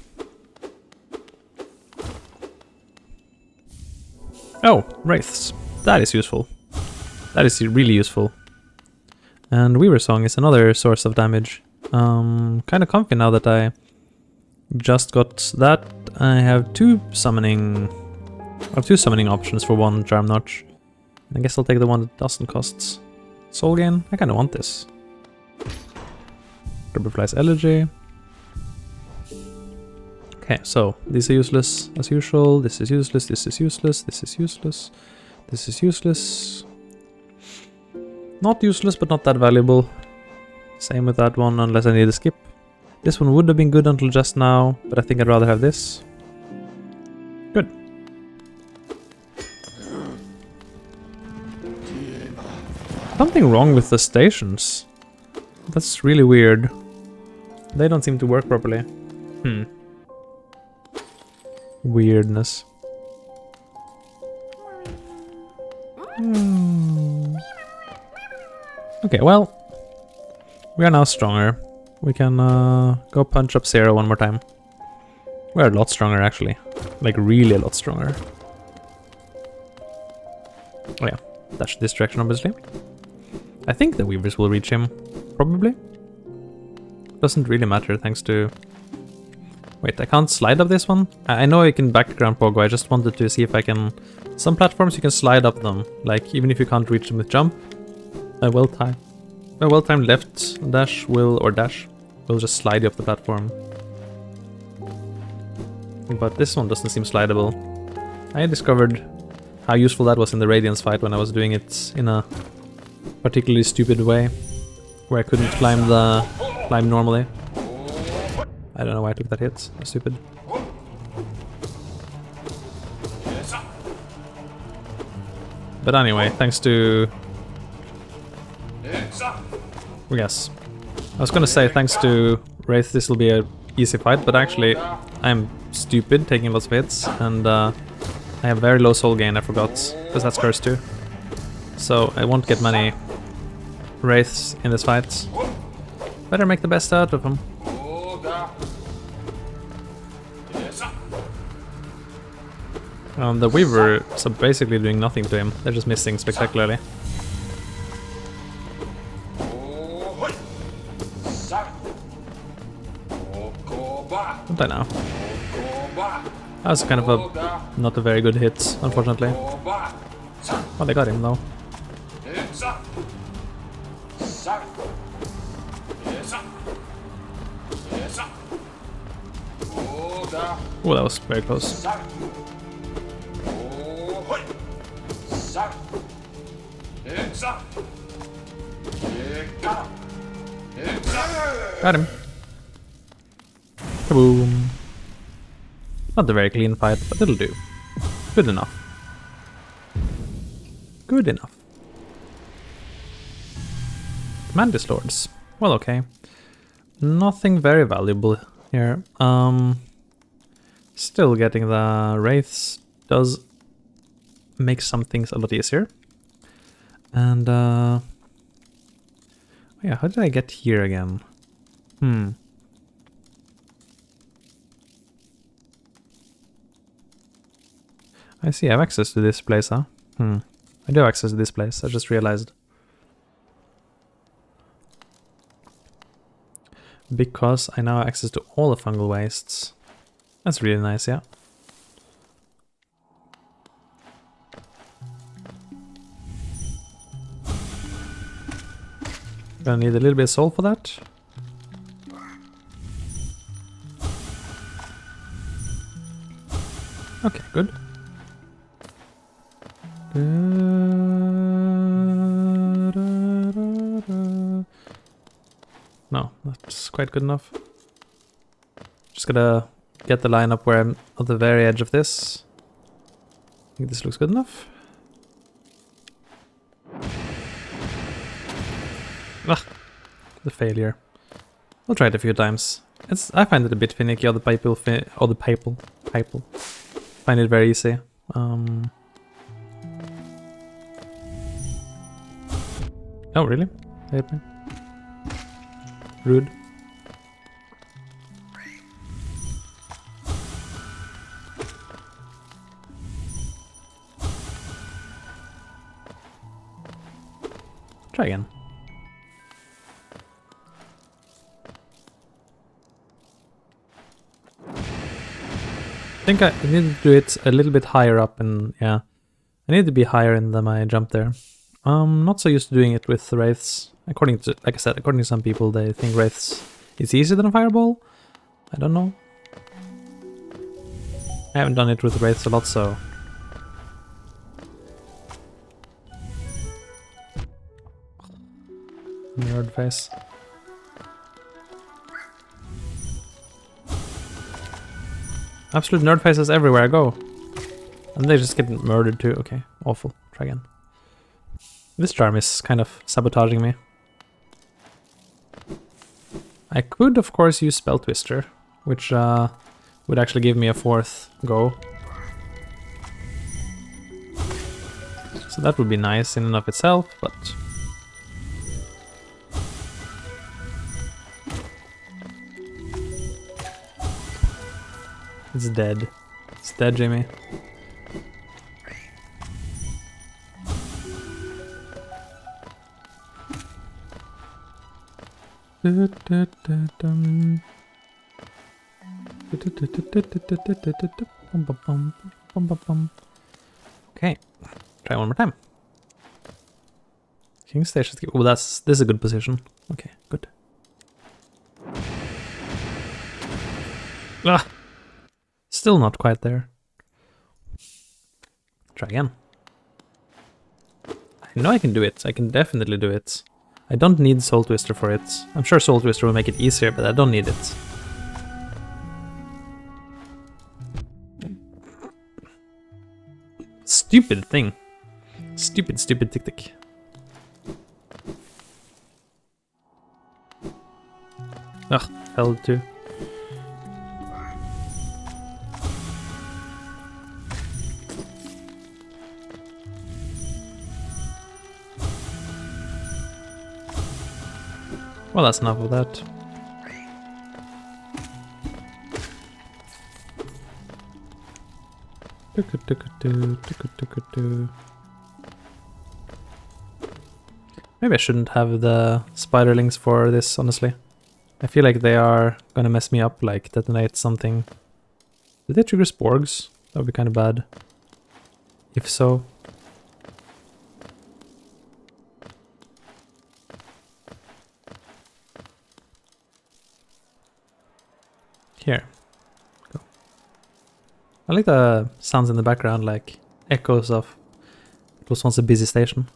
Speaker 1: Oh, wraiths. That is useful. That is really useful. And Weaver Song is another source of damage. Kind of comfy now that I just got that. I have two summoning options for one Charm Notch. I guess I'll take the one that doesn't cost Soul Gain. I kind of want this. Rubberfly's Elegy. Okay, so these are useless as usual. This is useless, this is useless, this is useless, this is useless. Not useless, but not that valuable. Same with that one, unless I need a skip. This one would have been good until just now, but I think I'd rather have this. Good. Something wrong with the stations. That's really weird. They don't seem to work properly. Weirdness. Okay, well, we are now stronger. We can go punch up Zero one more time. We're a lot stronger, actually. Like, really a lot stronger. Oh yeah, dash this direction, obviously. I think the Weavers will reach him, probably. Doesn't really matter, thanks to... Wait, I can't slide up this one? I know I can background pogo, I just wanted to see if I can... Some platforms you can slide up them, like, even if you can't reach them with jump. A well-timed left dash will just slide you up the platform. But this one doesn't seem slidable. I discovered how useful that was in the Radiance fight when I was doing it in a particularly stupid way where I couldn't climb normally. I don't know why I took that hit. That's stupid. But anyway, thanks to... Yes. I was gonna say thanks to Wraith this will be a easy fight, but actually I'm stupid taking lots of hits, and I have very low soul gain, I forgot, because that's cursed too. So I won't get many Wraiths in this fight. Better make the best out of them. The Weaver is basically doing nothing to him, they're just missing spectacularly. Don't I know? That was kind of a not a very good hit, unfortunately. Oh, they got him though. Oh, that was very close. Got him. Kaboom. Not a very clean fight, but it'll do. Good enough. Good enough. Mantis Lords. Well, okay. Nothing very valuable here. Still getting the Wraiths does make some things a lot easier. And, yeah, how did I get here again? I see, I have access to this place, huh? I do have access to this place, I just realized. Because I now have access to all the fungal wastes. That's really nice, yeah. Gonna need a little bit of soul for that. Okay, good. No, that's quite good enough. Just gotta get the line up where I'm at the very edge of this. I think this looks good enough. Ah, the failure. I'll try it a few times. I find it a bit finicky. Other people find it very easy. Oh, really? They hit me. Rude. Try again. I think I need to do it a little bit higher up, and yeah, I need to be higher in my jump there. Not so used to doing it with Wraiths. According to, like I said, according to some people, they think Wraiths is easier than a Fireball. I don't know. I haven't done it with Wraiths a lot, so... Nerd face. Absolute nerd faces everywhere I go. And they just get murdered too. Okay, awful. Try again. This charm is kind of sabotaging me. I could, of course, use Spell Twister, which would actually give me a fourth go. So that would be nice in and of itself, but... It's dead. It's dead, Jimmy. Okay, try one more time. King Station. Oh, this is a good position. Okay, good. Ah, still not quite there. Try again. I You know I can do it. I can definitely do it. I don't need Soul Twister for it. I'm sure Soul Twister will make it easier, but I don't need it. Stupid thing. Stupid tick. Ugh, fell too. Well, that's enough of that. Maybe I shouldn't have the spiderlings for this, honestly. I feel like they are gonna mess me up, like detonate something. Did they trigger sporgs? That would be kind of bad. If so. Here. Go. I like the sounds in the background, like echoes of it was once a busy station.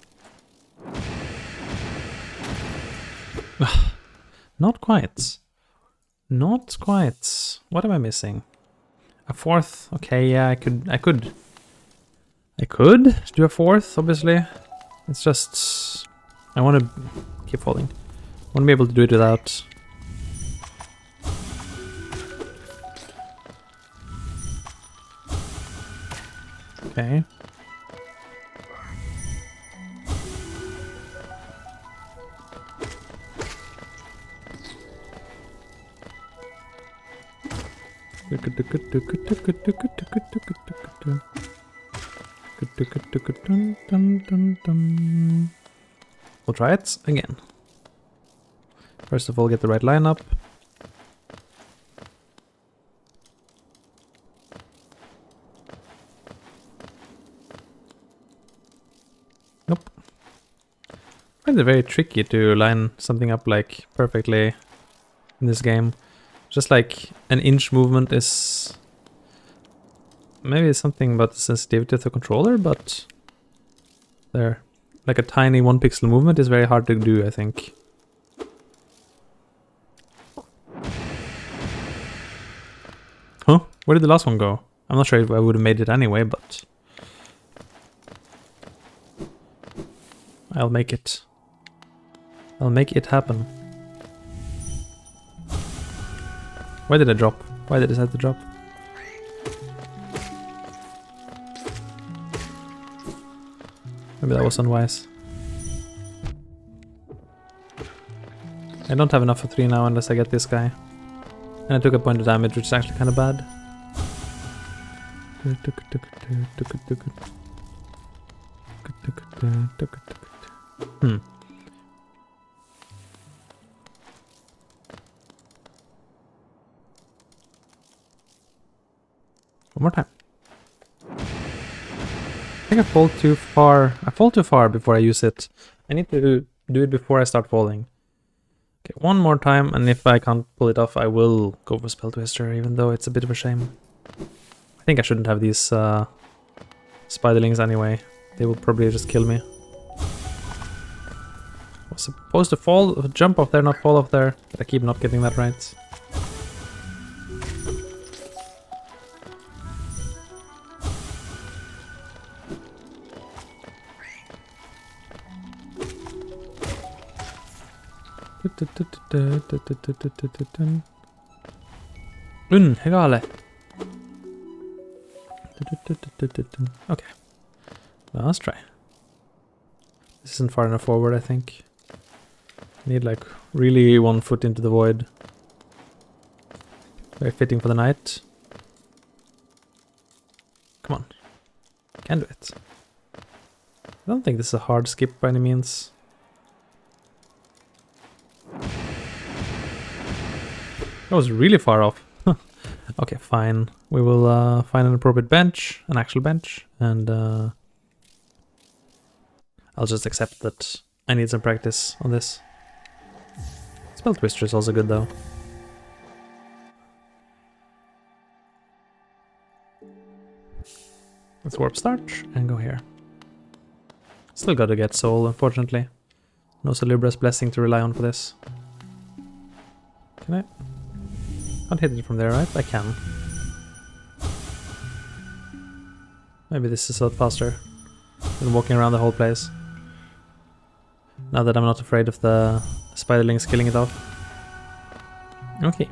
Speaker 1: Not quite. Not quite. What am I missing? A fourth? Okay, yeah, I could do a fourth, obviously. It's just I want to keep falling. I want to be able to do it without. Okay. We'll try it again. First of all, get the right lineup. Nope. I find it very tricky to line something up like perfectly in this game. Just like an inch movement is maybe something about the sensitivity of the controller, but there, like a tiny 1 pixel movement is very hard to do, I think. Huh? Where did the last one go? I'm not sure if I would have made it anyway, but I'll make it. I'll make it happen. Why did I drop? Why did I decide to drop? Maybe that was unwise. I don't have enough for 3 now unless I get this guy. And I took a point of damage, which is actually kind of bad. One more time. I think I fall too far. I fall too far before I use it. I need to do it before I start falling. Okay, one more time, and if I can't pull it off, I will go for Spell Twister, even though it's a bit of a shame. I think I shouldn't have these spiderlings anyway. They will probably just kill me. I was supposed to fall, jump off there, not fall off there, but I keep not getting that right. Unhegale. Okay. Well, let's try. This isn't far enough forward, I think. Need like really 1 foot into the void. Very fitting for the night. Come on. Can do it. I don't think this is a hard skip by any means. That was really far off. Okay, fine. We will find an appropriate bench, an actual bench, and I'll just accept that I need some practice on this. Spell Twister is also good though. Let's warp start and go here. Still gotta get soul, unfortunately. No Celebra's blessing to rely on for this. Can I? Can't hit it from there, right? I can. Maybe this is a lot faster than walking around the whole place. Now that I'm not afraid of the spiderlings killing it off. Okay.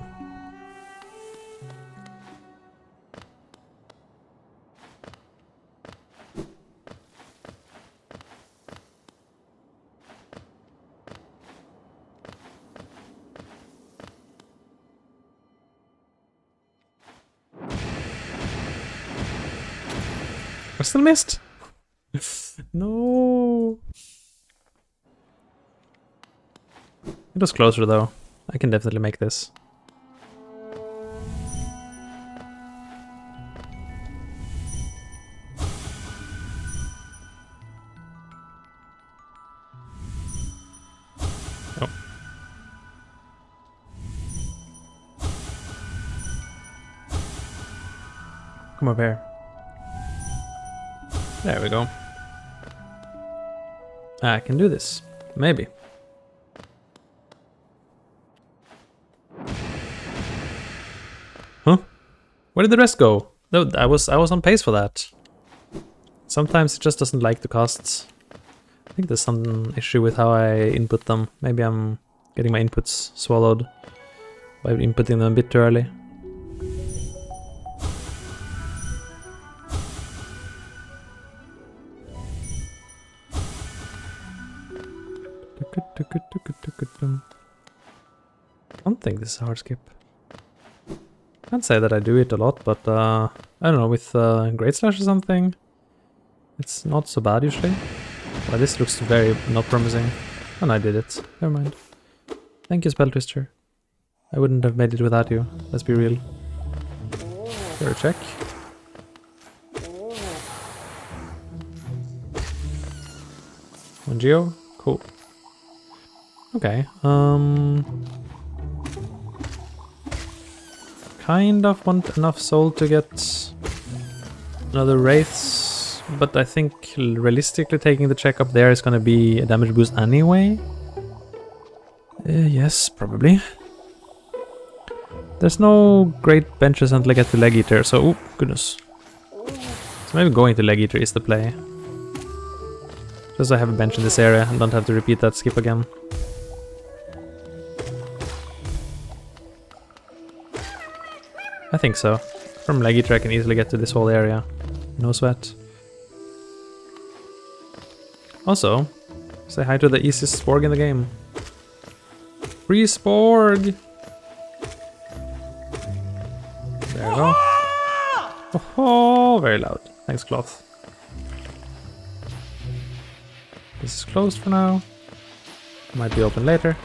Speaker 1: I still missed. No. It was closer though. I can definitely make this. Oh. Come up here. There we go. I can do this. Maybe. Huh? Where did the rest go? No, I was on pace for that. Sometimes it just doesn't like the costs. I think there's some issue with how I input them. Maybe I'm getting my inputs swallowed by inputting them a bit too early. I don't think this is a hard skip. Can't say that I do it a lot, but I don't know, with Great Slash or something, it's not so bad usually. Well, this looks very not promising. And I did it. Never mind. Thank you, Spell Twister. I wouldn't have made it without you, let's be real. Here, check. One Geo? Cool. Okay, kind of want enough soul to get another Wraiths, but I think realistically taking the check up there is gonna be a damage boost anyway. Yes, probably. There's no great benches until I get to Leg Eater, so oh goodness. So maybe going to Leg Eater is the play. Just so I have a bench in this area and don't have to repeat that skip again. I think so. From Leg Eater I can easily get to this whole area. No sweat. Also, say hi to the easiest Sporg in the game. Free Sporg! There we go. Oh, very loud. Thanks, Cloth. This is closed for now. Might be open later.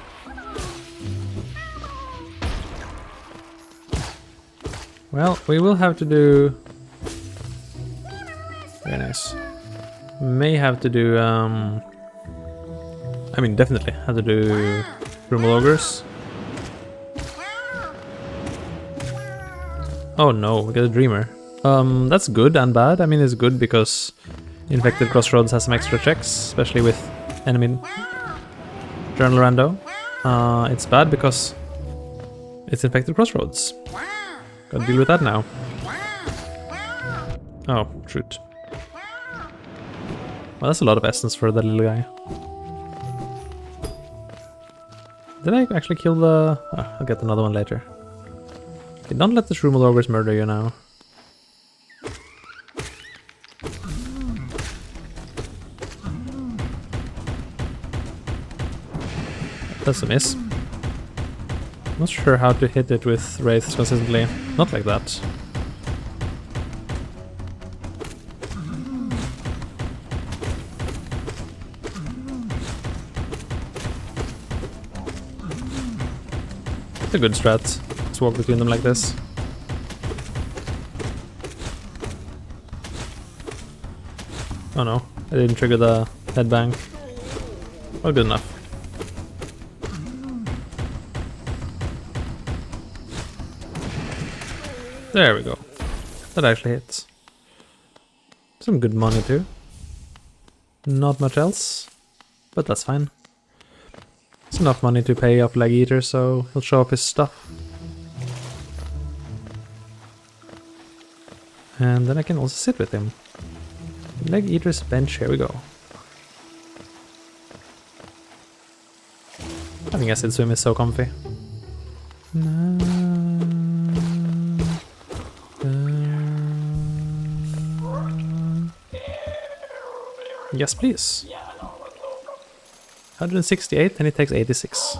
Speaker 1: Well, we will have to do... Very nice. May have to do... I mean, definitely have to do... Rumal Ogres. Oh no, we got a Dreamer. That's good and bad. I mean, it's good because Infected Crossroads has some extra checks, especially with enemy Journal Rando. It's bad because it's Infected Crossroads. Gotta deal with that now. Oh, shoot. Well, that's a lot of essence for that little guy. Did I actually kill the... Oh, I'll get another one later. Okay, don't let the Shroomel Ogres murder you now. That's a miss. Not sure how to hit it with Wraiths consistently. Not like that. It's a good strat. Let's walk between them like this. Oh no, I didn't trigger the headbang. Well, good enough. There we go. That actually hits. Some good money too. Not much else, but that's fine. It's enough money to pay off Leg Eater, so he'll show up his stuff. And then I can also sit with him. Leg Eater's bench, here we go. I think Acid Swim is so comfy. Yes, please. 168 and it takes 86.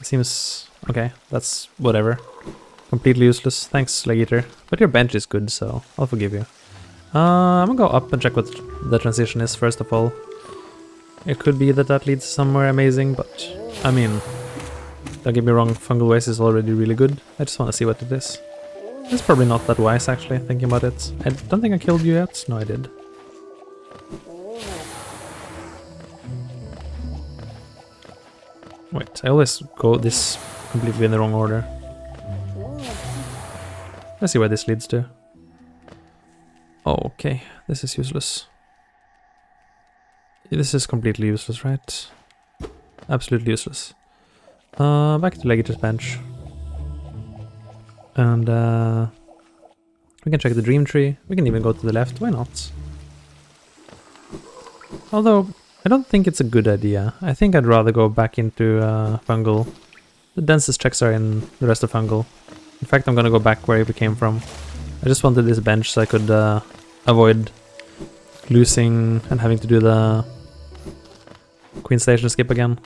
Speaker 1: It seems okay, that's whatever. Completely useless. Thanks, Leg Eater. But your bench is good, so I'll forgive you. I'm gonna go up and check what the transition is first of all. It could be that that leads somewhere amazing, but I mean, don't get me wrong, Fungal Waste is already really good. I just want to see what it is. It's probably not that wise actually, thinking about it. I don't think I killed you yet. No, I did. Wait, I always go this completely in the wrong order. Let's see where this leads to. Oh, okay, this is useless. This is completely useless, right? Absolutely useless. Back to Leg Eater's bench. And we can check the Dream Tree. We can even go to the left, why not? Although, I don't think it's a good idea. I think I'd rather go back into Fungal. The densest checks are in the rest of Fungal. In fact, I'm gonna go back where we came from. I just wanted this bench so I could avoid losing and having to do the Queen Station skip again.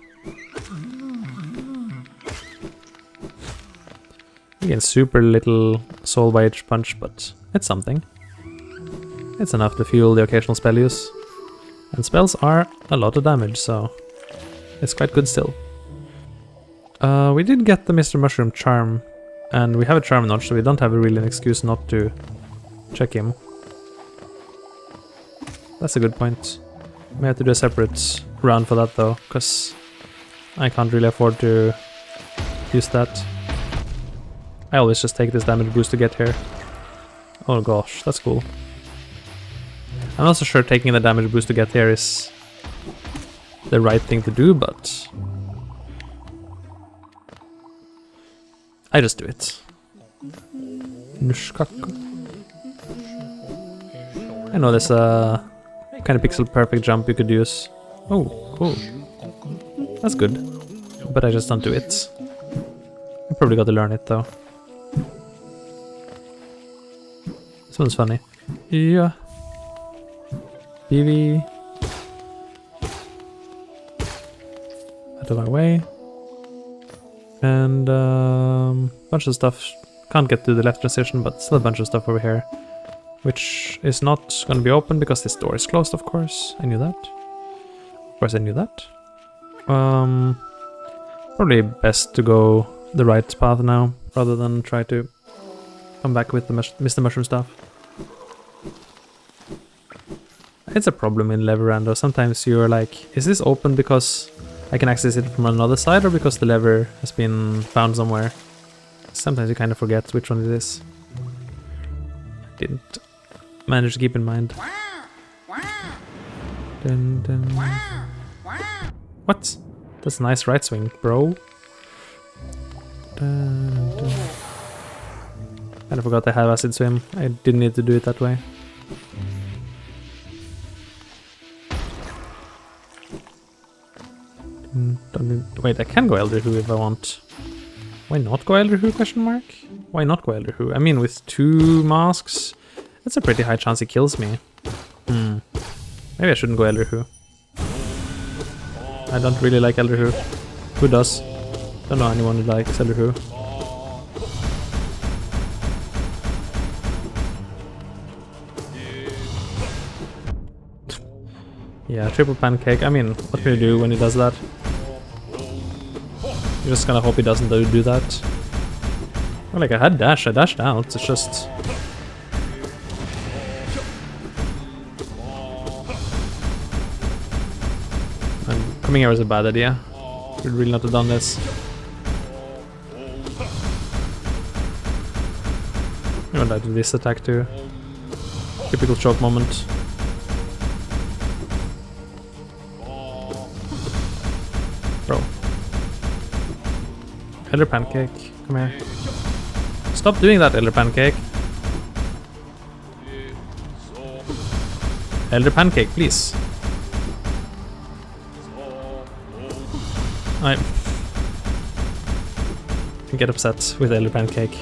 Speaker 1: Again, super little soul by each punch, but it's something. It's enough to fuel the occasional spell use. And spells are a lot of damage, so it's quite good still. We did get the Mr. Mushroom charm, and we have a charm notch, so we don't have really an excuse not to check him. That's a good point. We have to do a separate round for that though, because I can't really afford to use that. I always just take this damage boost to get here. Oh gosh, that's cool. I'm not so sure taking the damage boost to get here is the right thing to do, but I just do it. I know there's a kind of pixel perfect jump you could use. Oh, cool. That's good. But I just don't do it. I probably got to learn it though. This one's funny. Yeah. PV. Out of my way. And bunch of stuff. Can't get to the left transition, but still a bunch of stuff over here. Which is not going to be open because this door is closed, of course. I knew that. Of course I knew that. Probably best to go the right path now, rather than try to come back with the Mr. Mushroom stuff. It's a problem in lever rando. Sometimes you're like, is this open because I can access it from another side or because the lever has been found somewhere? Sometimes you kind of forget which one it is. Didn't manage to keep in mind. Dun, dun. What? That's a nice right swing, bro. Dun, dun. Kind of forgot I have Acid Swim. I didn't need to do it that way. Wait, I can go Elder Who if I want. Why not go Elder Who, question mark? Why not go Elder Who? I mean, with 2 masks, that's a pretty high chance he kills me. Maybe I shouldn't go Elder Who. I don't really like Elder Who. Who does? Don't know anyone who likes Elder Who. Yeah, triple pancake. I mean, what can you do when he does that? You're just gonna hope he doesn't do that. Well, like, I had dash, I dashed out, it's just... And coming here was a bad idea. Should really not have done this. I'm gonna die to this attack too. Typical choke moment. Elder Pancake, come here. Stop doing that, Elder Pancake. Elder Pancake, please. I get upset with Elder Pancake.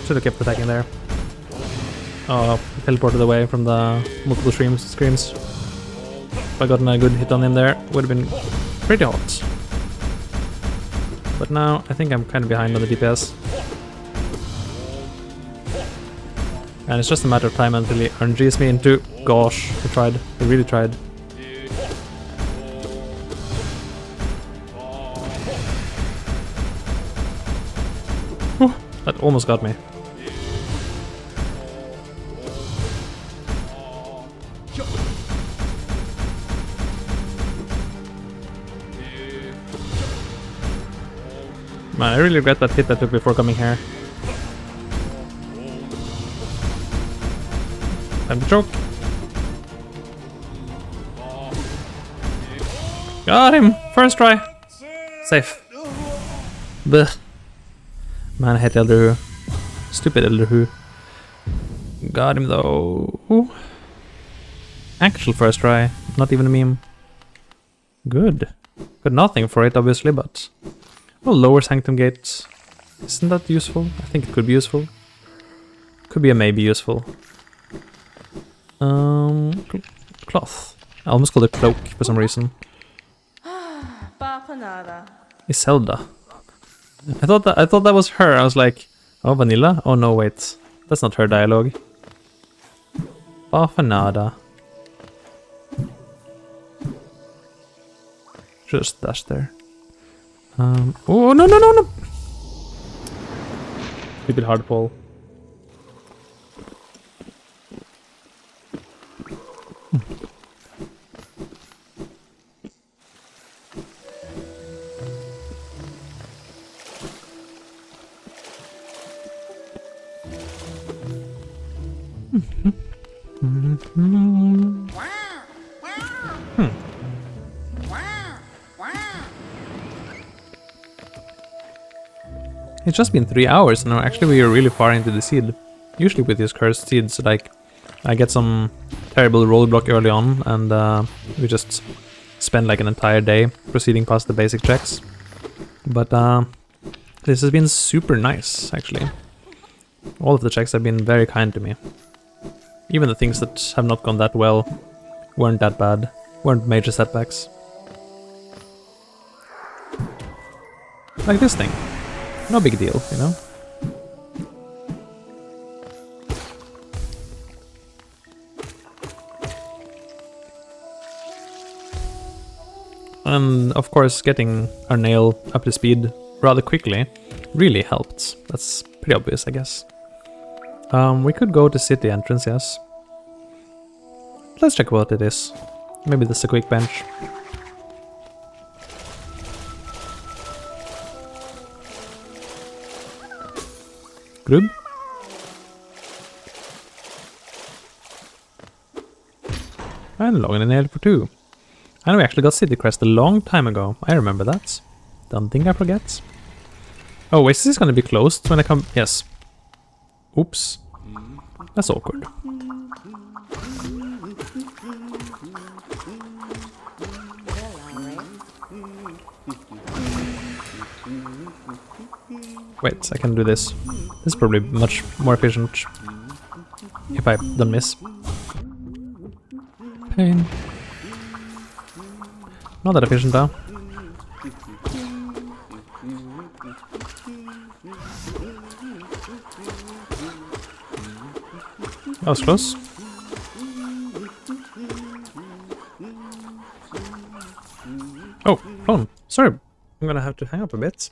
Speaker 1: Should have kept attacking there. Oh, teleported away from the multiple screams. If I gotten a good hit on him there, would have been pretty hot. But now I think I'm kind of behind on the DPS. And it's just a matter of time until he RNGs me into... Gosh, he tried. He really tried. Whew, that almost got me. Man, I really regret that hit I took before coming here. Time to choke. Got him! First try! Safe. Blech. Man, I hate Elder Who. Stupid Elder Who. Got him though. Ooh. Actual first try. Not even a meme. Good. Got nothing for it, obviously, but... Well, lower Sanctum Gates. Isn't that useful? I think it could be useful. Could be a maybe useful. Cloth. I almost called it cloak for some reason. Iselda. I thought that was her. I was like, oh, Vanilla? Oh no, wait. That's not her dialogue. Bafanada. Just dash there. Oh, no! Stupid hard pull. It's just been 3 hours and actually we are really far into the seed. Usually with these cursed seeds, like, I get some terrible roadblock early on and we just spend like an entire day proceeding past the basic checks. But this has been super nice, actually. All of the checks have been very kind to me. Even the things that have not gone that well weren't that bad, weren't major setbacks. Like this thing. No big deal, you know? And of course getting our nail up to speed rather quickly really helped. That's pretty obvious, I guess. We could go to city entrance, yes. Let's check what it is. Maybe this is a quick bench. Grub? And logging a nail for 2. And we actually got City Crest a long time ago. I remember that. Don't think I forget. Oh, wait, is this gonna be closed when I come? Yes. Oops. That's awkward. Wait, I can do this. This is probably much more efficient. If I don't miss. Pain. Not that efficient though. That was close. Oh, phone. Sorry. I'm gonna have to hang up a bit.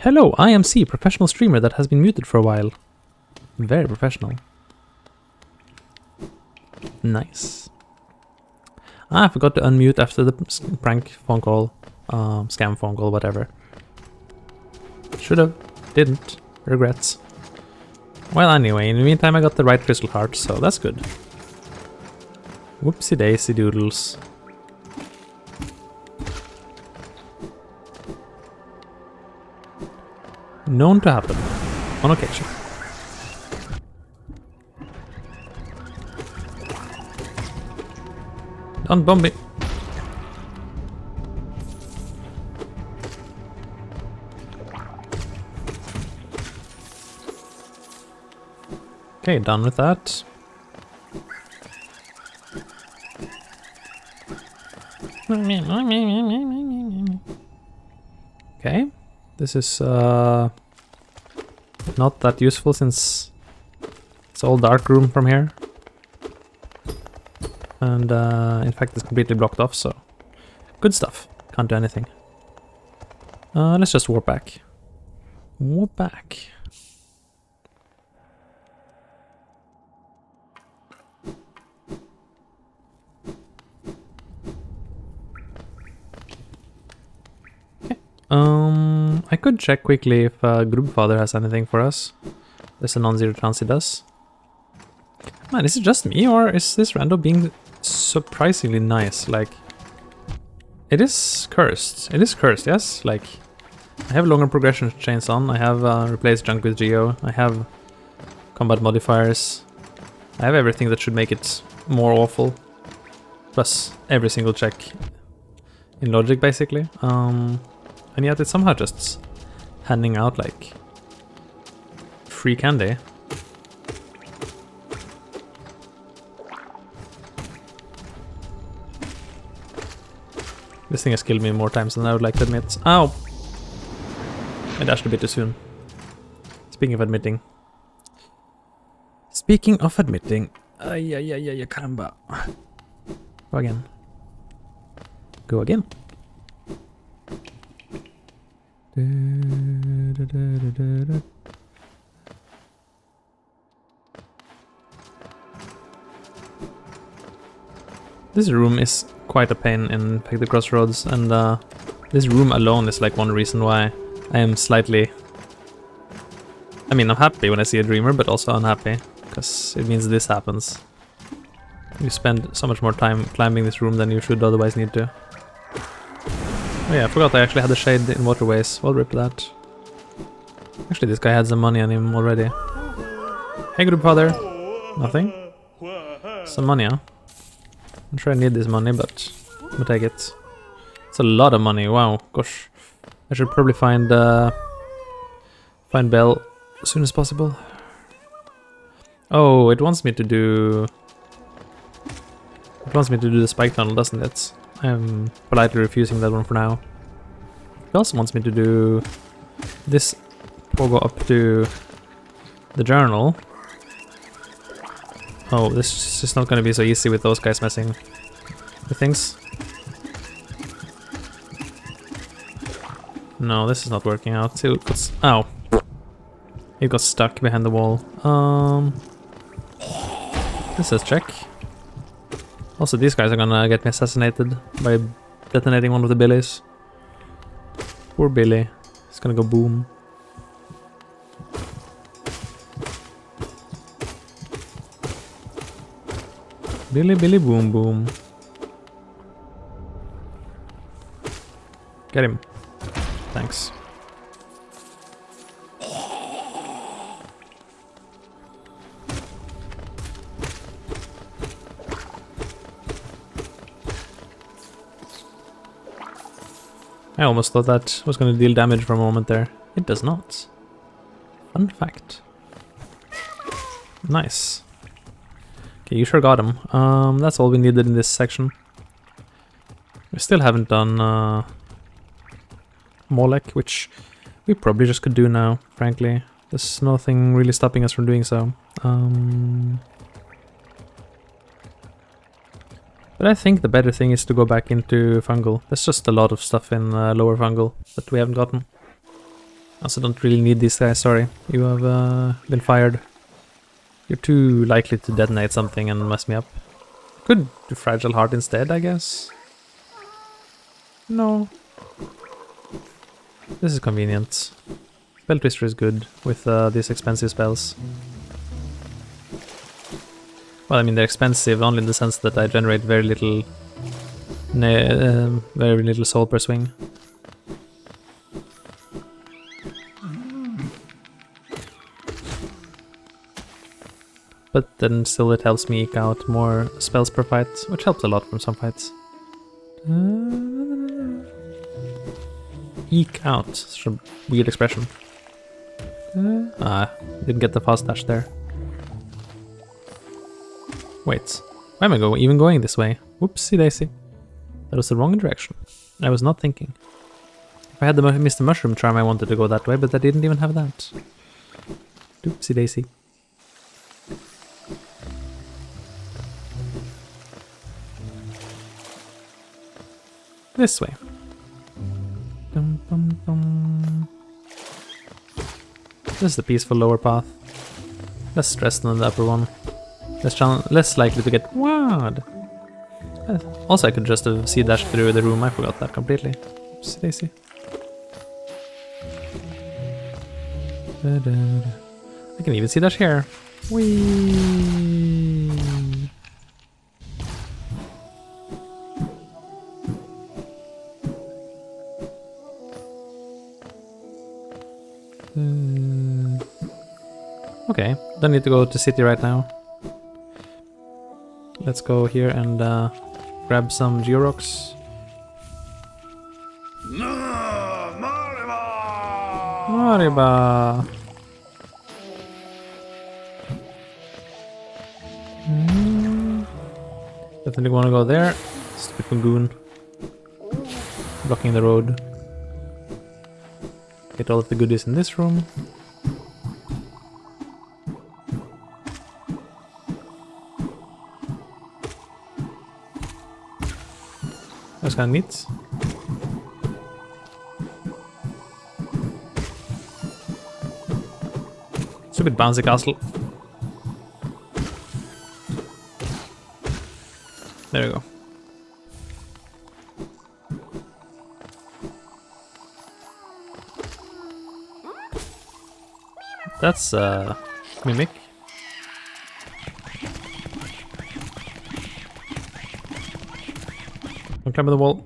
Speaker 1: Hello, IMC, professional streamer that has been muted for a while. Very professional. Nice. Ah, I forgot to unmute after the prank phone call, scam phone call, whatever. Should have, didn't. Regrets. Well, anyway, in the meantime, I got the right crystal heart, so that's good. Whoopsie daisy doodles. Known to happen on occasion. Don't bomb me. Okay, done with that. Okay, this is not that useful since it's all dark room from here. And in fact it's completely blocked off, so good stuff. Can't do anything. Let's just warp back. Warp back. I could check quickly if Group Father has anything for us. There's a non-zero chance he does. Man, is it just me, or is this rando being surprisingly nice? Like, it is cursed. It is cursed, yes? Like, I have longer progression chains on. I have replaced junk with Geo. I have combat modifiers. I have everything that should make it more awful. Plus every single check in logic, basically. And yet it's somehow just handing out like free candy. This thing has killed me more times than I would like to admit. Ow! I dashed a bit too soon. Speaking of admitting. Speaking of admitting. Ay, caramba. Go again. Go again. This room is quite a pain in the crossroads, and this room alone is like one reason why I am slightly... I mean, I'm happy when I see a dreamer, but also unhappy, because it means this happens. You spend so much more time climbing this room than you should otherwise need to. Oh yeah, I forgot I actually had a shade in waterways. Well, rip that. Actually, this guy had some money on him already. Hey, Group Father. Nothing? Some money, huh? I'm sure I need this money, but I'll take it. It's a lot of money, wow, gosh. I should probably find Belle as soon as possible. Oh, it wants me to do... It wants me to do the spike tunnel, doesn't it? I'm politely refusing that one for now. It also wants me to do this pogo up to the journal. Oh, this is not going to be so easy with those guys messing with things. No, this is not working out. See, it got, ow. It got stuck behind the wall. This says check. Also, these guys are gonna get me assassinated by detonating one of the Billies. Poor Billy. It's gonna go boom. Billy, Billy, boom, boom. Get him. Thanks. I almost thought that was going to deal damage for a moment there. It does not. Fun fact. Nice. Okay, you sure got him. That's all we needed in this section. We still haven't done Molek, which we probably just could do now, frankly. There's nothing really stopping us from doing so. But I think the better thing is to go back into Fungal. There's just a lot of stuff in lower Fungal that we haven't gotten. Also don't really need these guys, sorry. You have been fired. You're too likely to detonate something and mess me up. Could do Fragile Heart instead, I guess. No. This is convenient. Spell Twister is good with these expensive spells. Well, I mean they're expensive only in the sense that I generate very little soul per swing. But then still it helps me eke out more spells per fight, which helps a lot from some fights. Eke out, such a weird expression. Didn't get the fast dash there. Wait, why am I even going this way? Whoopsie daisy. That was the wrong direction. I was not thinking. If I had the Mr. Mushroom charm, I wanted to go that way, but I didn't even have that. Oopsie daisy. This way. Dum, dum, dum. This is the peaceful lower path. Less stressed than the upper one. Less likely to get wowed. Also, I could just have sea dashed through the room. I forgot that completely. Oopsie daisy. I can even see dash here. Whee! Okay, don't need to go to city right now. Let's go here and grab some Georox. Mariba! Definitely want to go there. Stupid Magoon. Blocking the road. Get all of the goodies in this room. That's kind of neat. Stupid bouncy castle. There we go. That's Mimic. Don't climb on the wall.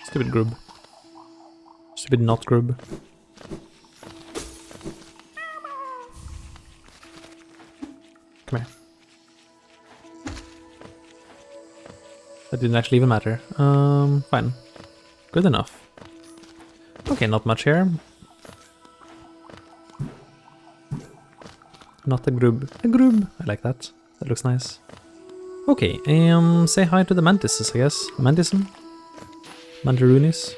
Speaker 1: Stupid grub. Stupid not grub. Come here. That didn't actually even matter. Fine. Good enough. Okay, not much here. Not a grub. A grub! I like that. That looks nice. Okay, say hi to the mantises, I guess. Mantism? Mandarunis?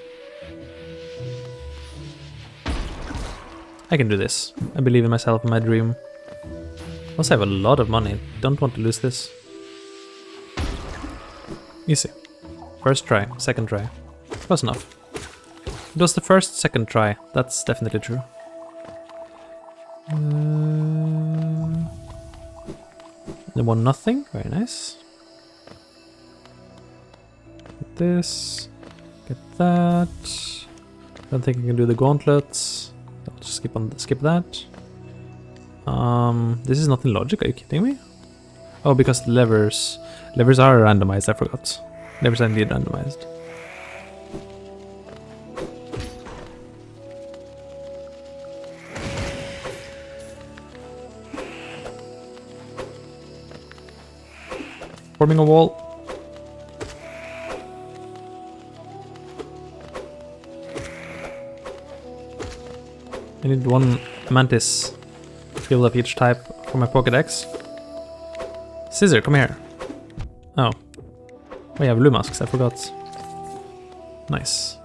Speaker 1: I can do this. I believe in myself and my dream. Also, I have a lot of money. Don't want to lose this. Easy. First try, second try. Close enough. It was the first, second try. That's definitely true. They want nothing. Very nice. Get this. Get that. Don't think I can do the gauntlets. I'll just skip that. This is not in logic. Are you kidding me? Oh, because the levers are randomized. I forgot. Levers are indeed randomized. Forming a wall. I need one mantis field of each type for my Pokédex. Scissor, come here. Oh. We have blue masks, I forgot. Nice.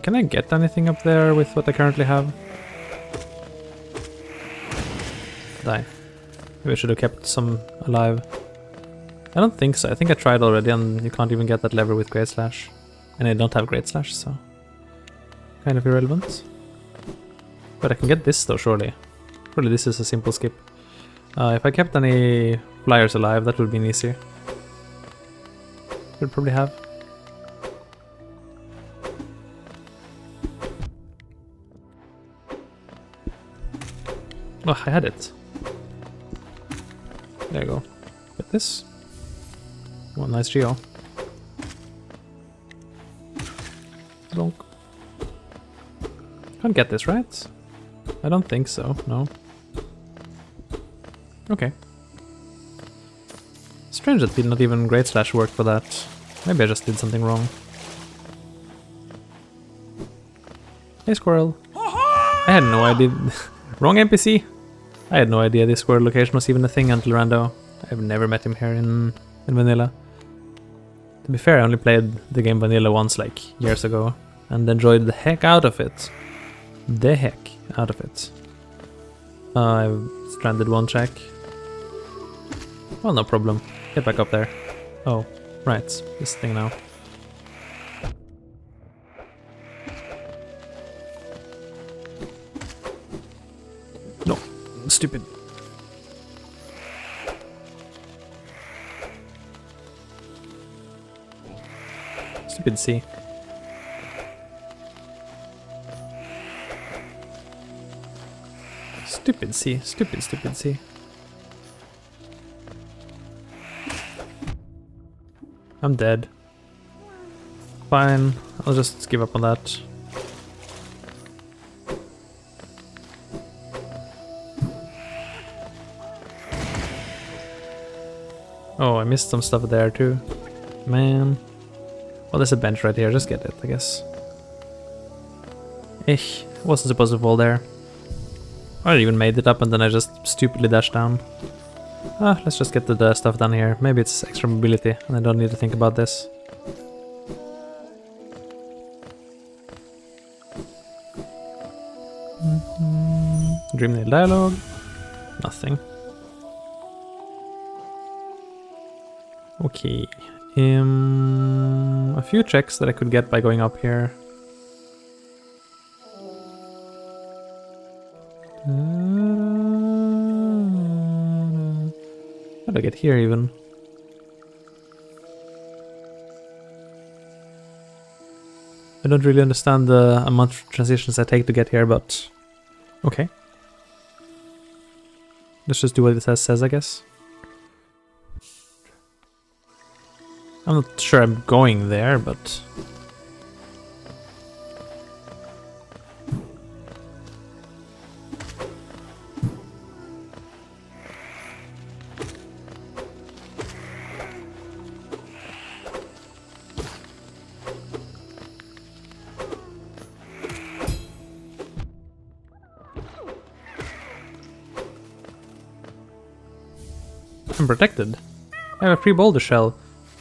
Speaker 1: Can I get anything up there with what I currently have? Die. Maybe I should have kept some alive. I don't think so. I think I tried already and you can't even get that lever with Great Slash. And I don't have Great Slash, so... kind of irrelevant. But I can get this though, surely. Surely this is a simple skip. If I kept any flyers alive, that would be easier. Should probably have. Oh, I had it. There you go. Get this. Oh, nice geo. Donk. Can't get this, right? I don't think so, no. Okay. Strange that did not even Great Slash work for that. Maybe I just did something wrong. Hey, squirrel. I had no idea. Wrong NPC. I had no idea this squirrel location was even a thing until Rando. I've never met him here in vanilla. To be fair, I only played the game vanilla once, like, years ago, and enjoyed the heck out of it. The heck out of it. I've stranded one check. Well, no problem. Get back up there. Oh, right. This thing now. No. Stupid. Stupid C. Stupid C. Stupid C. I'm dead. Fine, I'll just give up on that. Oh, I missed some stuff there too. Man. Well, there's a bench right here, just get it, I guess. Wasn't supposed to fall there. I even made it up and then I just stupidly dashed down. Let's just get the stuff done here. Maybe it's extra mobility and I don't need to think about this. Dreamnail dialogue. Nothing. Okay. A few checks that I could get by going up here. How do I get here even? I don't really understand the amount of transitions I take to get here, but okay. Let's just do what it says, I guess. I'm not sure I'm going there, but... I'm protected. I have a free boulder shell,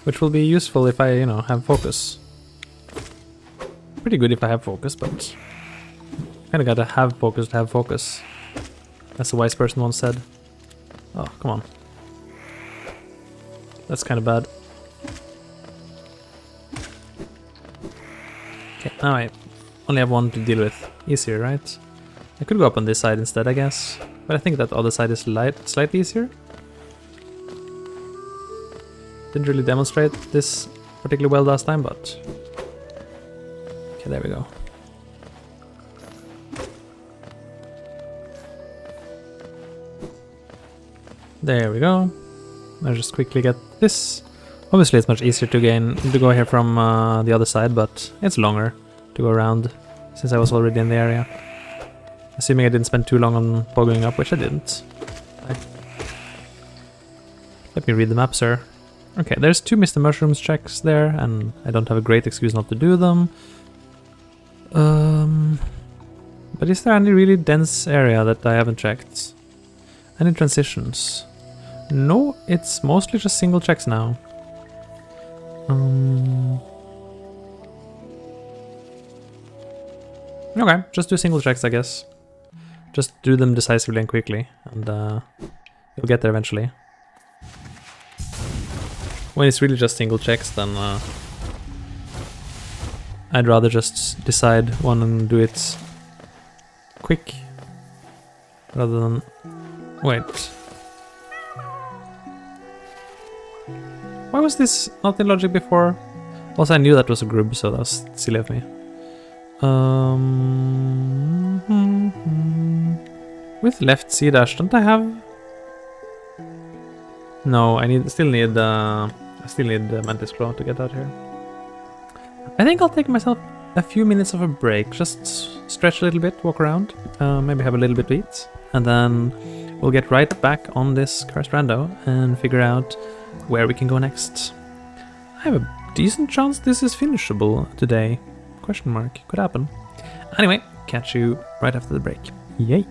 Speaker 1: which will be useful if I, you know, have focus. Pretty good if I have focus, but kinda gotta have focus to have focus, as a wise person once said. Oh, come on. That's kinda bad. Okay, now I only have one to deal with. Easier, right? I could go up on this side instead, I guess. But I think that other side is slightly easier. Didn't really demonstrate this particularly well last time, but... Okay, there we go. There we go. I'll just quickly get this. Obviously it's much easier to go here from the other side, but it's longer to go around since I was already in the area. Assuming I didn't spend too long on pogoing up, which I didn't. Let me read the map, sir. Okay, there's 2 Mr. Mushrooms checks there, and I don't have a great excuse not to do them. But is there any really dense area that I haven't checked? Any transitions? No, it's mostly just single checks now. Okay, just do single checks, I guess. Just do them decisively and quickly, and You'll get there eventually. When it's really just single checks, then I'd rather just decide one and do it quick rather than wait. Why was this not in logic before? Also, I knew that was a grub, so that was silly of me. With left C dash, don't I have? No, I still need the Mantis Claw to get out here. I think I'll take myself a few minutes of a break, just stretch a little bit, walk around, maybe have a little bit to eat, and then we'll get right back on this cursed rando and figure out where we can go next. I have a decent chance this is finishable today. Question mark. Could happen. Anyway, catch you right after the break. Yay!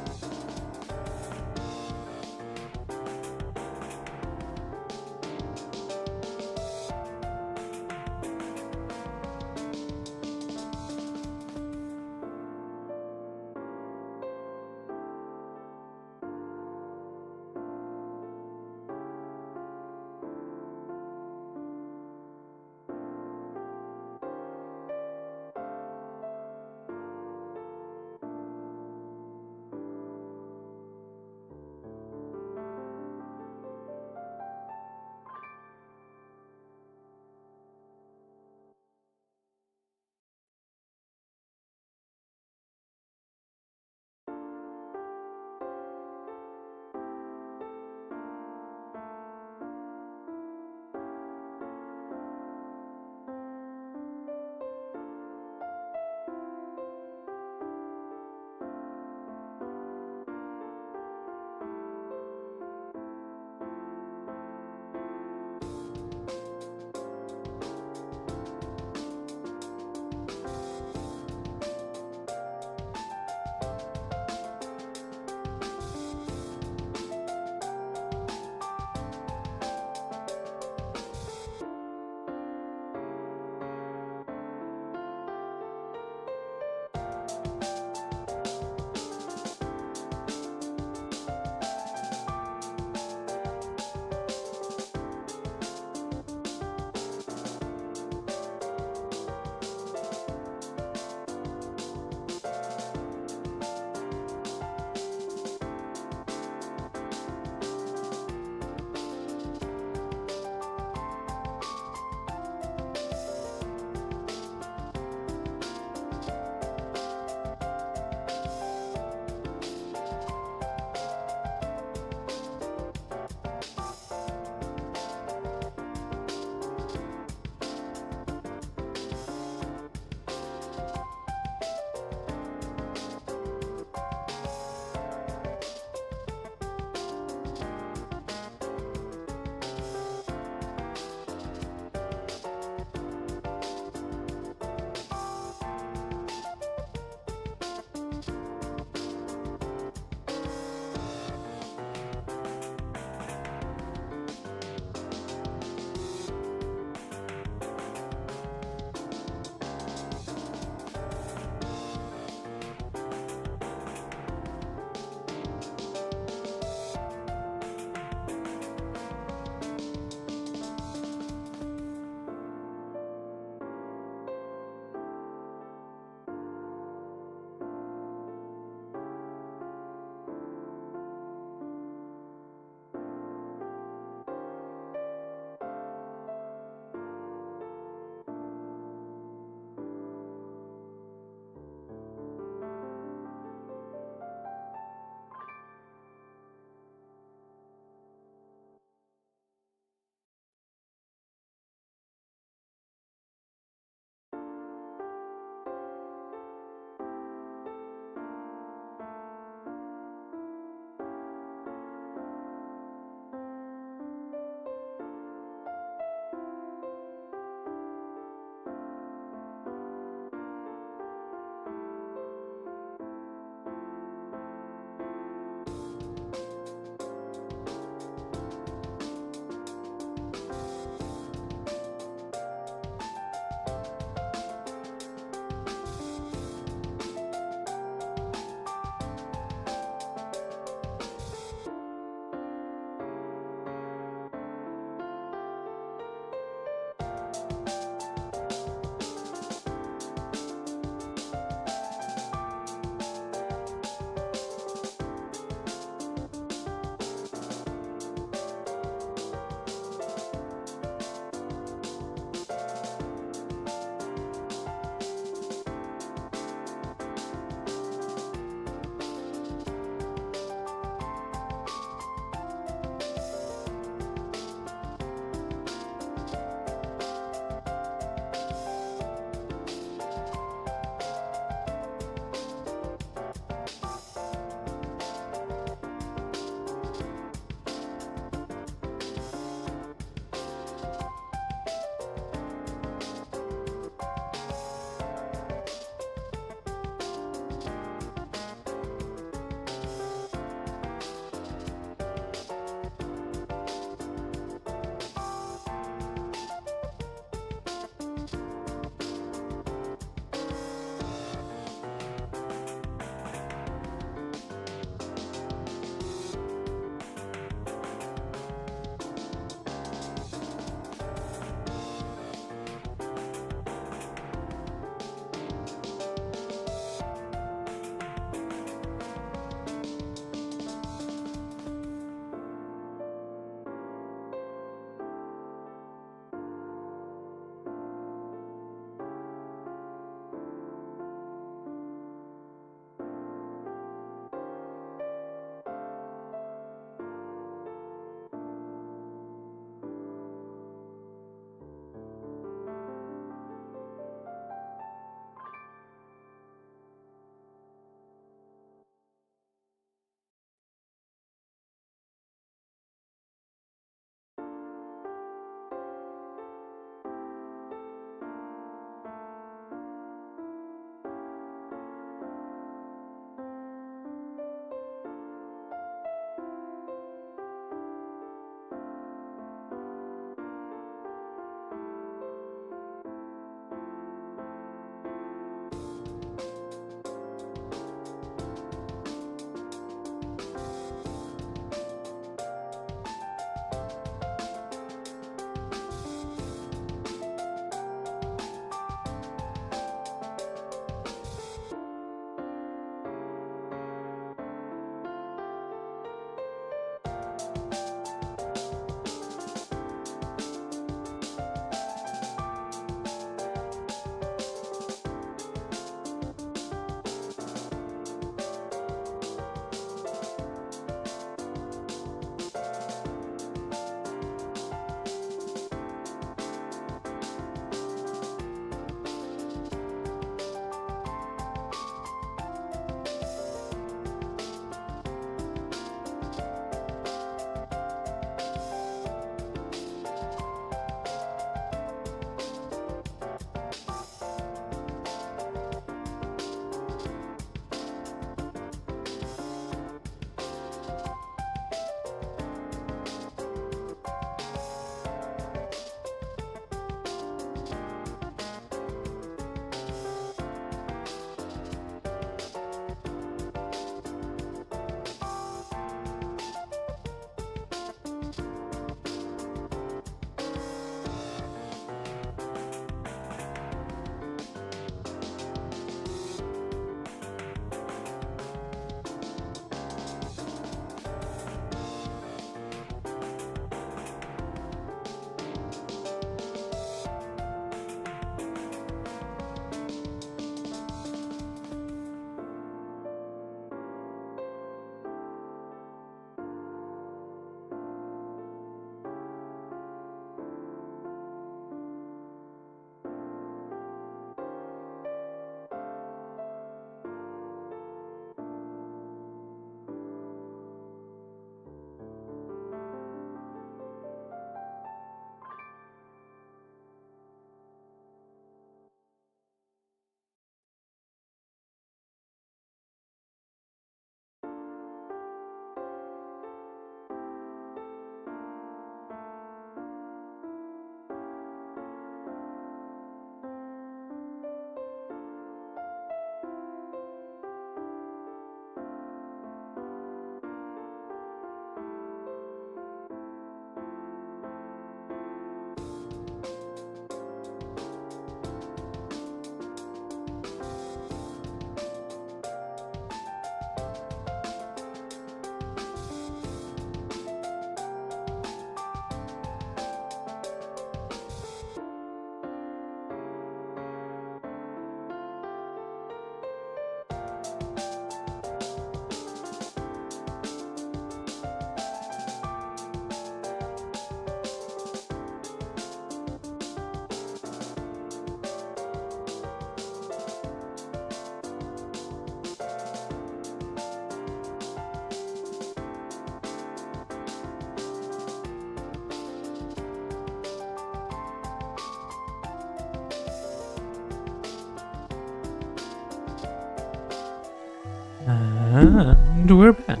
Speaker 1: And we're back.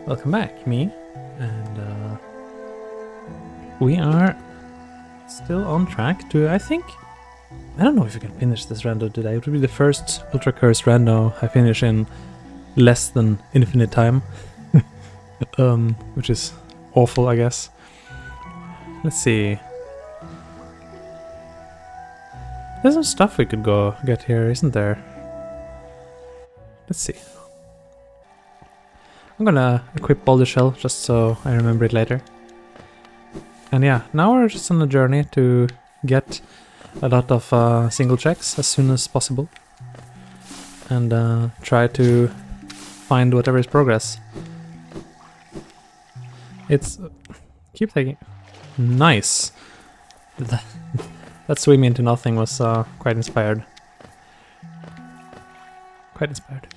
Speaker 1: Welcome back, me. And we are still on track to, I think, I don't know if we can finish this rando today. It will be the first Ultra Cursed rando I finish in less than infinite time. Which is awful, I guess. Let's see. There's some stuff we could go get here, isn't there? Let's see. I'm gonna equip Boulder Shell just so I remember it later. And yeah, now we're just on a journey to get a lot of single checks as soon as possible. And try to find whatever is progress. It's... keep taking... Nice! That swim into nothing was quite inspired. Quite inspired.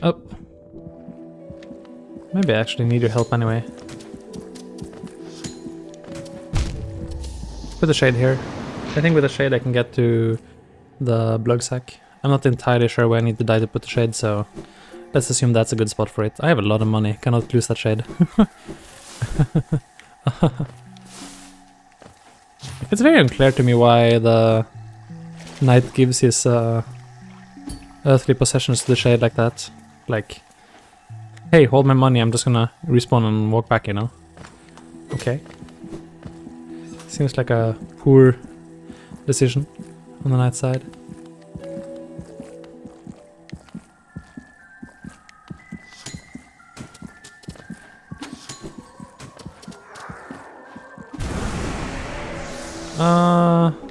Speaker 1: Oh. Maybe I actually need your help anyway. Put a shade here. I think with a shade I can get to the blug sack. I'm not entirely sure where I need to die to put the shade, so let's assume that's a good spot for it. I have a lot of money, cannot lose that shade. It's very unclear to me why the knight gives his earthly possessions to the shade like that. Like, hey, hold my money, I'm just gonna respawn and walk back, you know? Okay. Seems like a poor decision on the knight's side.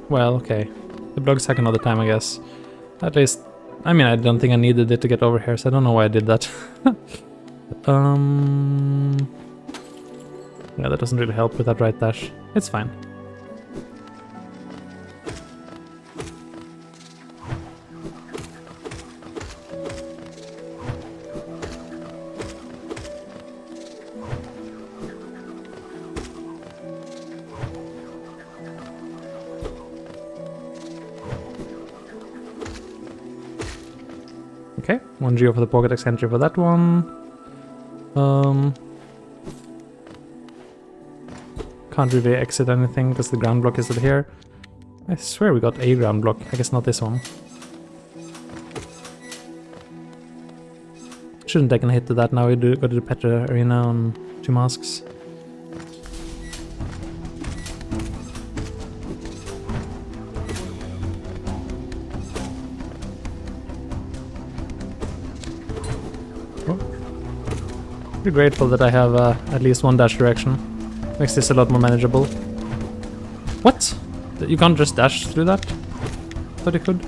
Speaker 1: Well, okay. The blog sack another time, I guess. At least, I mean, I don't think I needed it to get over here, so I don't know why I did that. Yeah, that doesn't really help with that right dash. It's fine. Okay, 1 geo for the Pokédex entry for that one. Can't really exit anything because the ground block is here. I swear we got a ground block, I guess not this one. Shouldn't take a hit to that now, we go to the Petra arena on 2 masks. Pretty grateful that I have at least one dash direction. Makes this a lot more manageable. What? You can't just dash through that? Thought you could.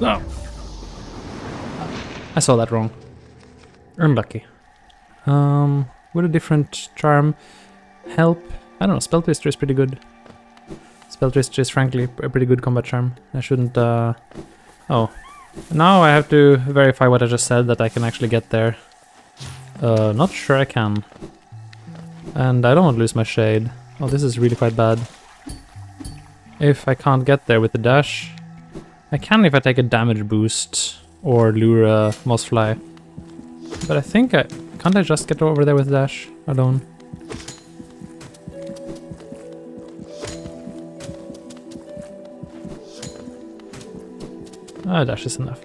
Speaker 1: No! I saw that wrong. Unlucky. With a different charm. Help. I don't know, Spell Twister is pretty good. Spell Twister is frankly a pretty good combat charm. I shouldn't, Oh. Now I have to verify what I just said, that I can actually get there. Not sure I can. And I don't want to lose my shade. Oh, this is really quite bad. If I can't get there with the dash. I can if I take a damage boost or lure a Mossfly. But I think I... Can't I just get over there with the dash alone? Ah, dash is enough.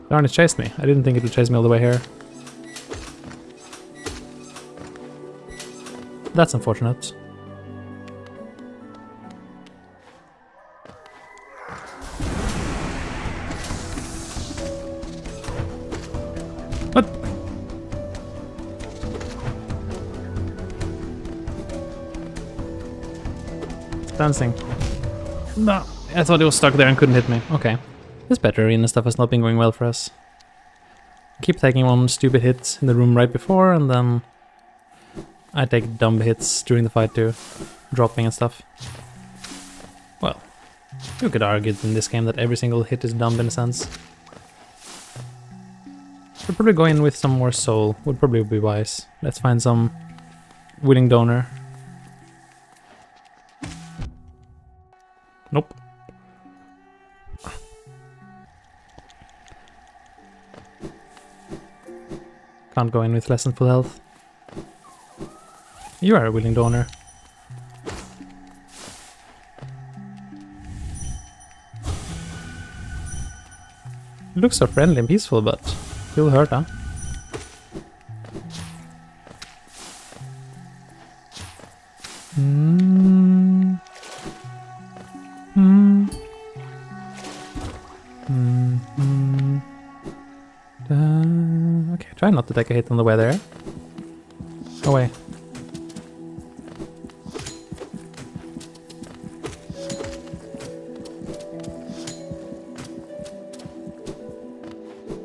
Speaker 1: Darn, it chased me. I didn't think it would chase me all the way here. That's unfortunate. What? Dancing. No, I thought it was stuck there and couldn't hit me. Okay. This better arena stuff has not been going well for us. Keep taking one stupid hit in the room right before and then I take dumb hits during the fight too, dropping and stuff. Well, you could argue in this game that every single hit is dumb in a sense. We'll probably go in with some more soul, would probably be wise. Let's find some willing donor. Nope. Can't go in with less than full health. You are a willing donor. You look so friendly and peaceful, but you'll hurt, huh? Okay, try not to take a hit on the way there. Go away.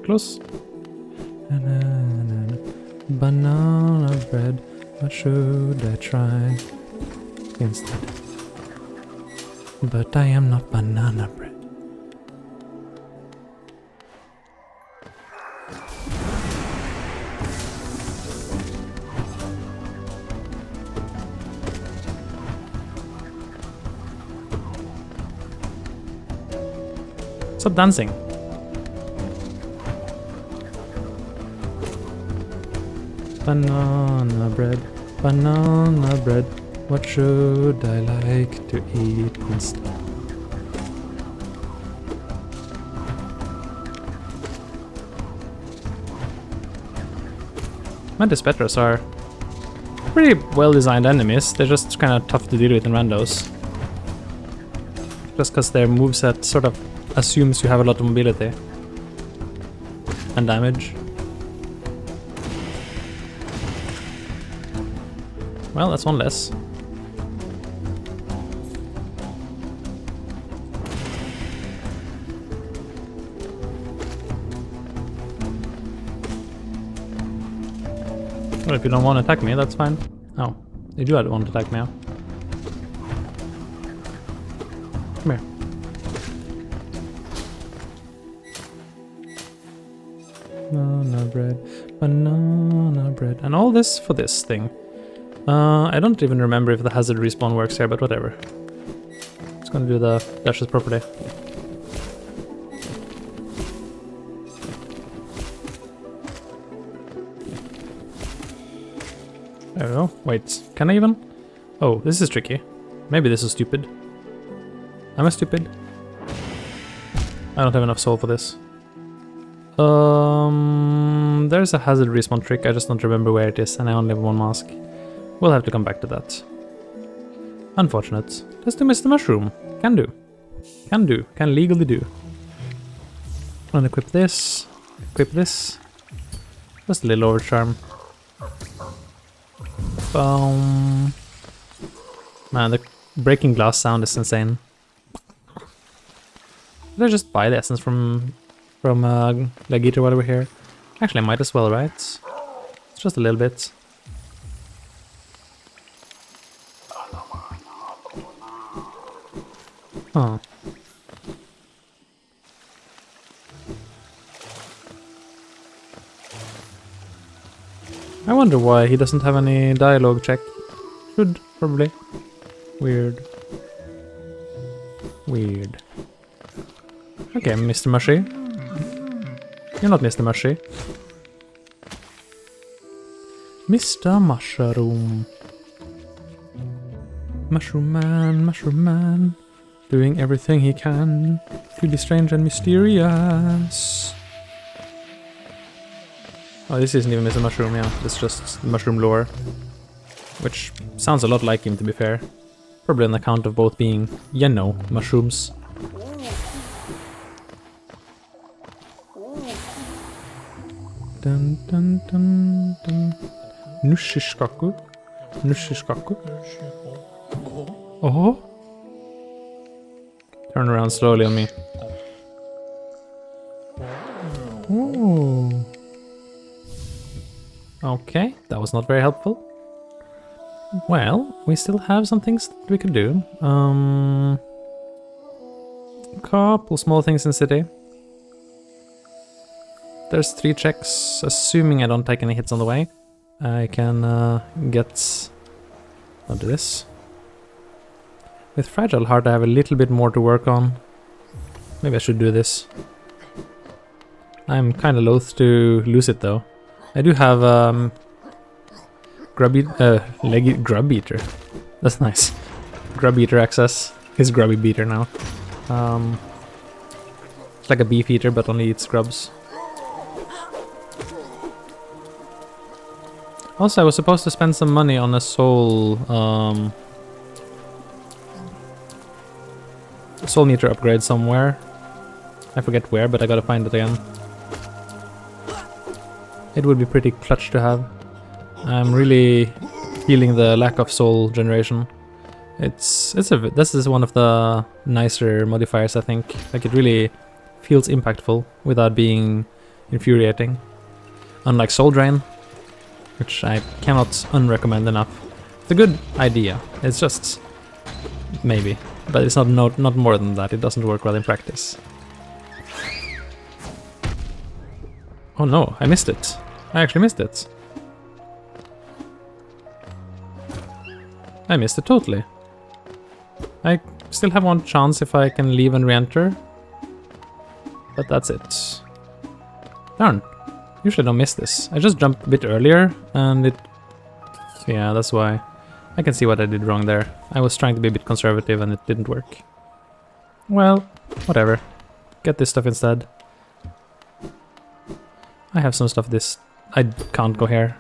Speaker 1: Close. Banana bread, what should I try instead? But I am not banana bread. Stop dancing. Banana bread, what should I like to eat instead? Mantis Petras are pretty well designed enemies, they're just kind of tough to deal with in randos. Just because their moveset sort of assumes you have a lot of mobility and damage. Well, that's one less. Well, if you don't want to attack me, that's fine. Oh, you do want to attack me now. Come here. Banana bread. And all this for this thing. I don't even remember if the hazard respawn works here, but whatever. Just gonna do the dashes properly. There we go. Wait, can I even? Oh, this is tricky. Maybe this is stupid. Am I stupid? I don't have enough soul for this. There's a hazard respawn trick, I just don't remember where it is, and I only have one mask. We'll have to come back to that. Unfortunate. Let's do Mr. Mushroom. Can do. Can do. Can legally do. And equip this. Equip this. Just a little overcharm. Boom. Man, the breaking glass sound is insane. Did I just buy the essence from Legita while we're here? Actually, I might as well, right? It's just a little bit. Huh. I wonder why he doesn't have any dialogue check. Should, probably. Weird. Weird. Okay, Mr. Mushy. You're not Mr. Mushy. Mr. Mushroom. Mushroom man. Doing everything he can to be strange and mysterious. Oh, this isn't even Mr. Mushroom, yeah. It's just mushroom lore. Which sounds a lot like him, to be fair. Probably on account of both being, you know, mushrooms. Dun dun dun dun. Nushishkaku. Nushishkaku. Oh. Turn around slowly on me. Ooh. Okay, that was not very helpful. Well, we still have some things that we could do. Couple small things in city. There's 3 checks, assuming I don't take any hits on the way. I can get... I'll do this. With Fragile Heart I have a little bit more to work on. Maybe I should do this. I'm kinda loath to lose it though. I do have Grub Beater. That's nice. Grub Beater access. He's Grubby Beater now. It's like a beef eater but only eats grubs. Also, I was supposed to spend some money on a soul soul meter upgrade somewhere. I forget where, but I gotta find it again. It would be pretty clutch to have. I'm really feeling the lack of soul generation. This is one of the nicer modifiers, I think. Like, it really feels impactful without being infuriating. Unlike Soul Drain, which I cannot unrecommend enough. It's a good idea. It's just maybe, but it's not more than that. It doesn't work well in practice. Oh no, I missed it. I actually missed it. I missed it totally. I still have one chance if I can leave and re-enter. But that's it. Darn. Usually I don't miss this. I just jumped a bit earlier and it... Yeah, that's why. I can see what I did wrong there. I was trying to be a bit conservative and it didn't work. Well, whatever. Get this stuff instead. I have some stuff this... I can't go here.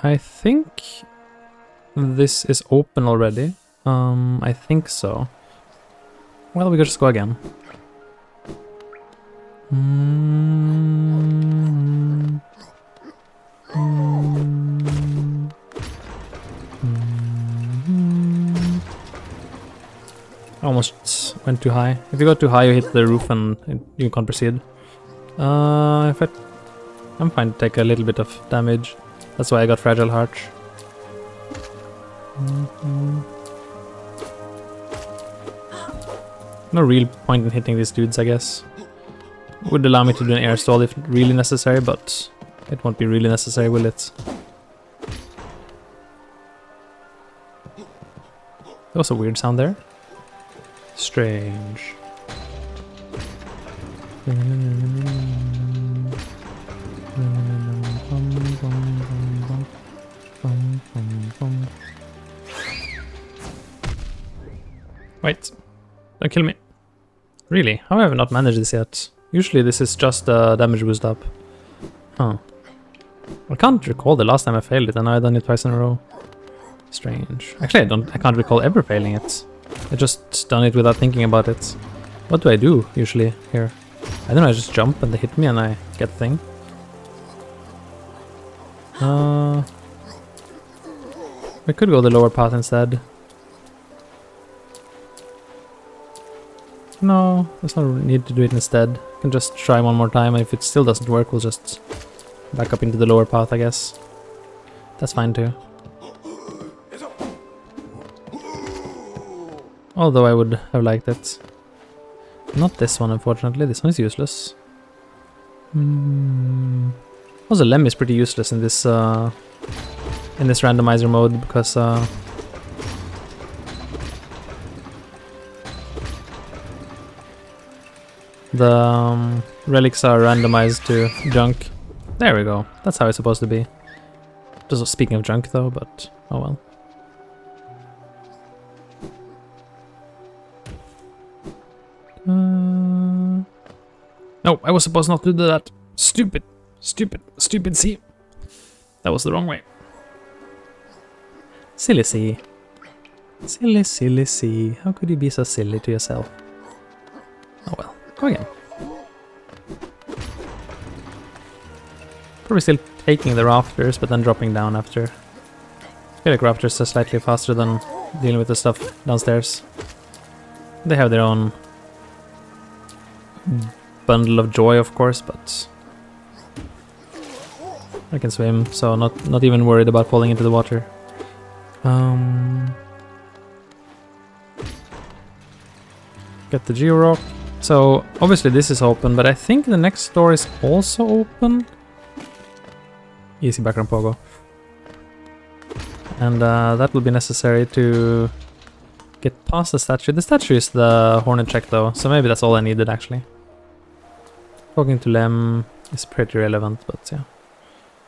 Speaker 1: I think this is open already. I think so. Well, we could just go again. Almost went too high. If you go too high, you hit the roof and you can't proceed. I'm fine to take a little bit of damage. That's why I got Fragile Heart. No real point in hitting these dudes, I guess. Would allow me to do an air stall if really necessary, but it won't be really necessary, will it? There was a weird sound there. Strange. Wait, don't kill me. Really? How have I not managed this yet? Usually this is just a damage boost up. Huh. I can't recall the last time I failed it, and now I've done it twice in a row. Strange. Actually, I can't recall ever failing it. I just done it without thinking about it. What do I do usually here? I don't know, I just jump and they hit me and I get the thing. We could go the lower path instead. No, there's no need to do it instead. We can just try one more time, and if it still doesn't work, we'll just back up into the lower path, I guess. That's fine too. Although I would have liked it. Not this one, unfortunately. This one is useless. Also, Lem is pretty useless in this randomizer mode because the relics are randomized to junk. There we go. That's how it's supposed to be. Just speaking of junk though, but oh well. No, I was supposed not to do that. Stupid, stupid, stupid C. That was the wrong way. Silly C. Silly, silly C. How could you be so silly to yourself? Oh well, go again. Probably still taking the rafters, but then dropping down after. I feel like rafters are slightly faster than dealing with the stuff downstairs. They have their own bundle of joy, of course, but I can swim, so not even worried about falling into the water. Get the Geo-Rock. So, obviously this is open, but I think the next door is also open. Easy background pogo. And that will be necessary to get past the statue. The statue is the Hornet check though, so maybe that's all I needed actually. Talking to Lem is pretty relevant, but yeah,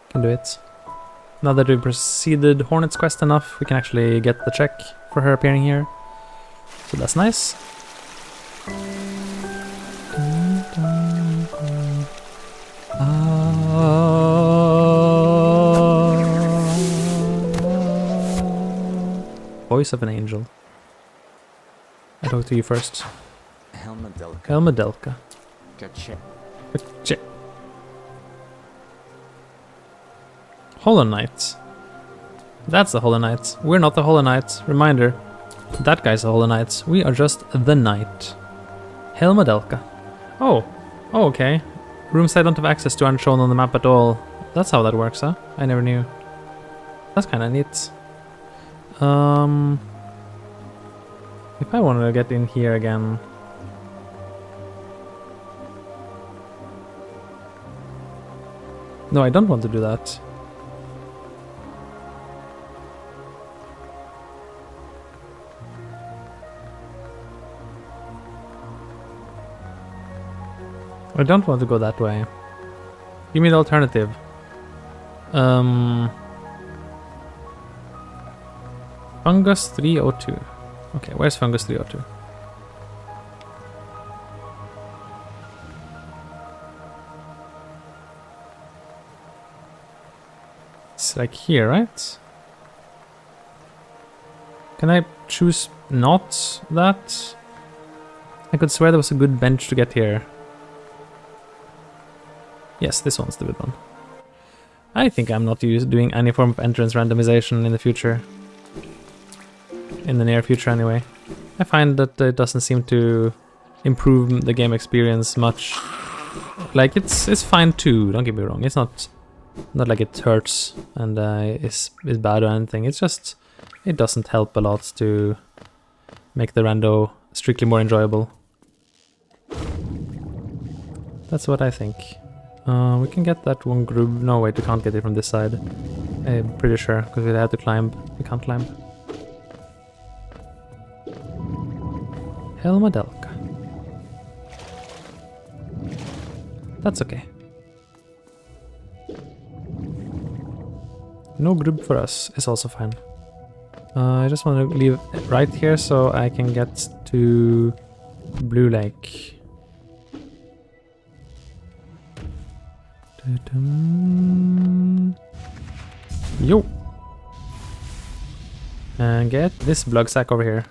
Speaker 1: can do it. Now that we've proceeded Hornet's quest enough, we can actually get the check for her appearing here. So that's nice. Voice of an angel. I talk to you first. Helmadelka.
Speaker 2: Gotcha.
Speaker 1: Gotcha. Hollow Knights. That's the Hollow Knights. We're not the Hollow Knights. Reminder. That guy's the Hollow Knights. We are just the Knight. Helmadelka. Oh. Oh, okay. Rooms I don't have access to aren't shown on the map at all. That's how that works, huh? I never knew. That's kinda neat. If I wanted to get in here again... No, I don't want to do that. I don't want to go that way. Give me the alternative. Fungus 302. Okay, where's Fungus 302? It's like here, right? Can I choose not that? I could swear there was a good bench to get here. Yes, this one's the good one. I think I'm not doing any form of entrance randomization in the future. In the near future anyway. I find that it doesn't seem to improve the game experience much. Like it's fine too, don't get me wrong. It's not like it hurts and is bad or anything. It's just it doesn't help a lot to make the rando strictly more enjoyable. That's what I think. We can get that one group. No, wait, we can't get it from this side. I'm pretty sure, because we have to climb. We can't climb. Helmadelka. That's okay. No group for us is also fine. I just want to leave it right here so I can get to Blue Lake. Yo! And get this blood sack over here.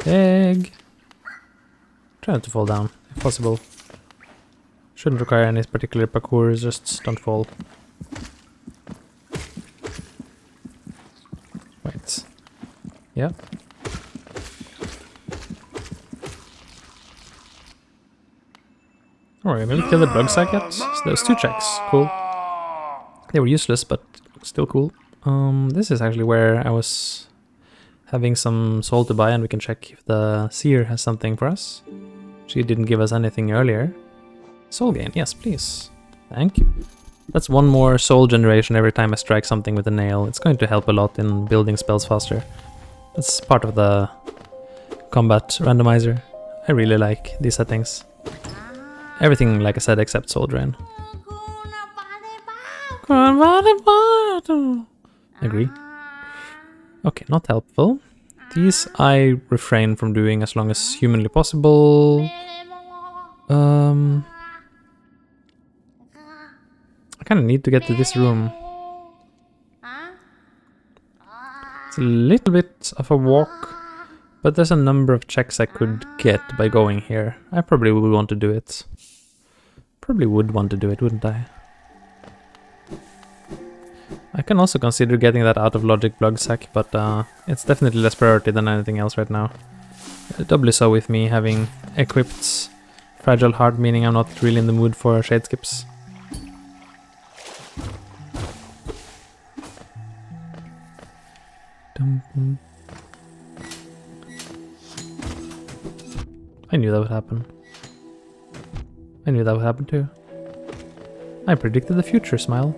Speaker 1: Egg! Try not to fall down, if possible. Shouldn't require any particular parkour, just don't fall. Wait. Yeah. Alright, maybe kill the bug sack yet? So there's 2 checks. Cool. They were useless, but still cool. This is actually where I was having some soul to buy, and we can check if the seer has something for us. She didn't give us anything earlier. Soul gain, yes, please. Thank you. That's 1 more soul generation every time I strike something with a nail. It's going to help a lot in building spells faster. That's part of the combat randomizer. I really like these settings. Everything, like I said, except soul drain. Agree. Okay, not helpful. These I refrain from doing as long as humanly possible. I kind of need to get to this room. It's a little bit of a walk, but there's a number of checks I could get by going here. I probably would want to do it. Probably would want to do it, wouldn't I? I can also consider getting that out of logic blood sack, but it's definitely less priority than anything else right now. Doubly so with me having equipped Fragile Heart, meaning I'm not really in the mood for shade skips. I knew that would happen. I knew that would happen too. I predicted the future, Smile.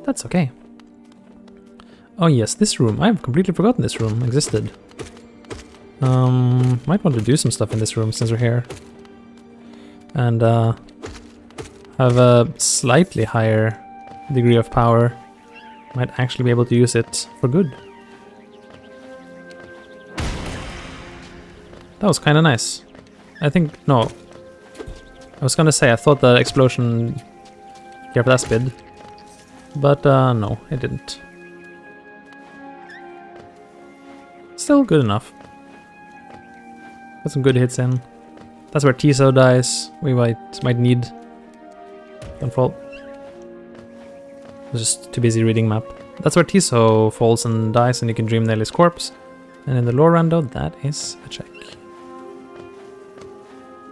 Speaker 1: That's okay. Oh yes, this room. I've completely forgotten this room existed. Might want to do some stuff in this room since we're here. And have a slightly higher degree of power. Might actually be able to use it for good. That was kind of nice. I think, no. I was gonna say, I thought the explosion gave that speed. But no, it didn't. Still good enough. Got some good hits in. That's where Tiso dies. We might need. Don't fall. I was just too busy reading map. That's where Tiso falls and dies, and you can dream Nelly's corpse. And in the lore rando, that is a check.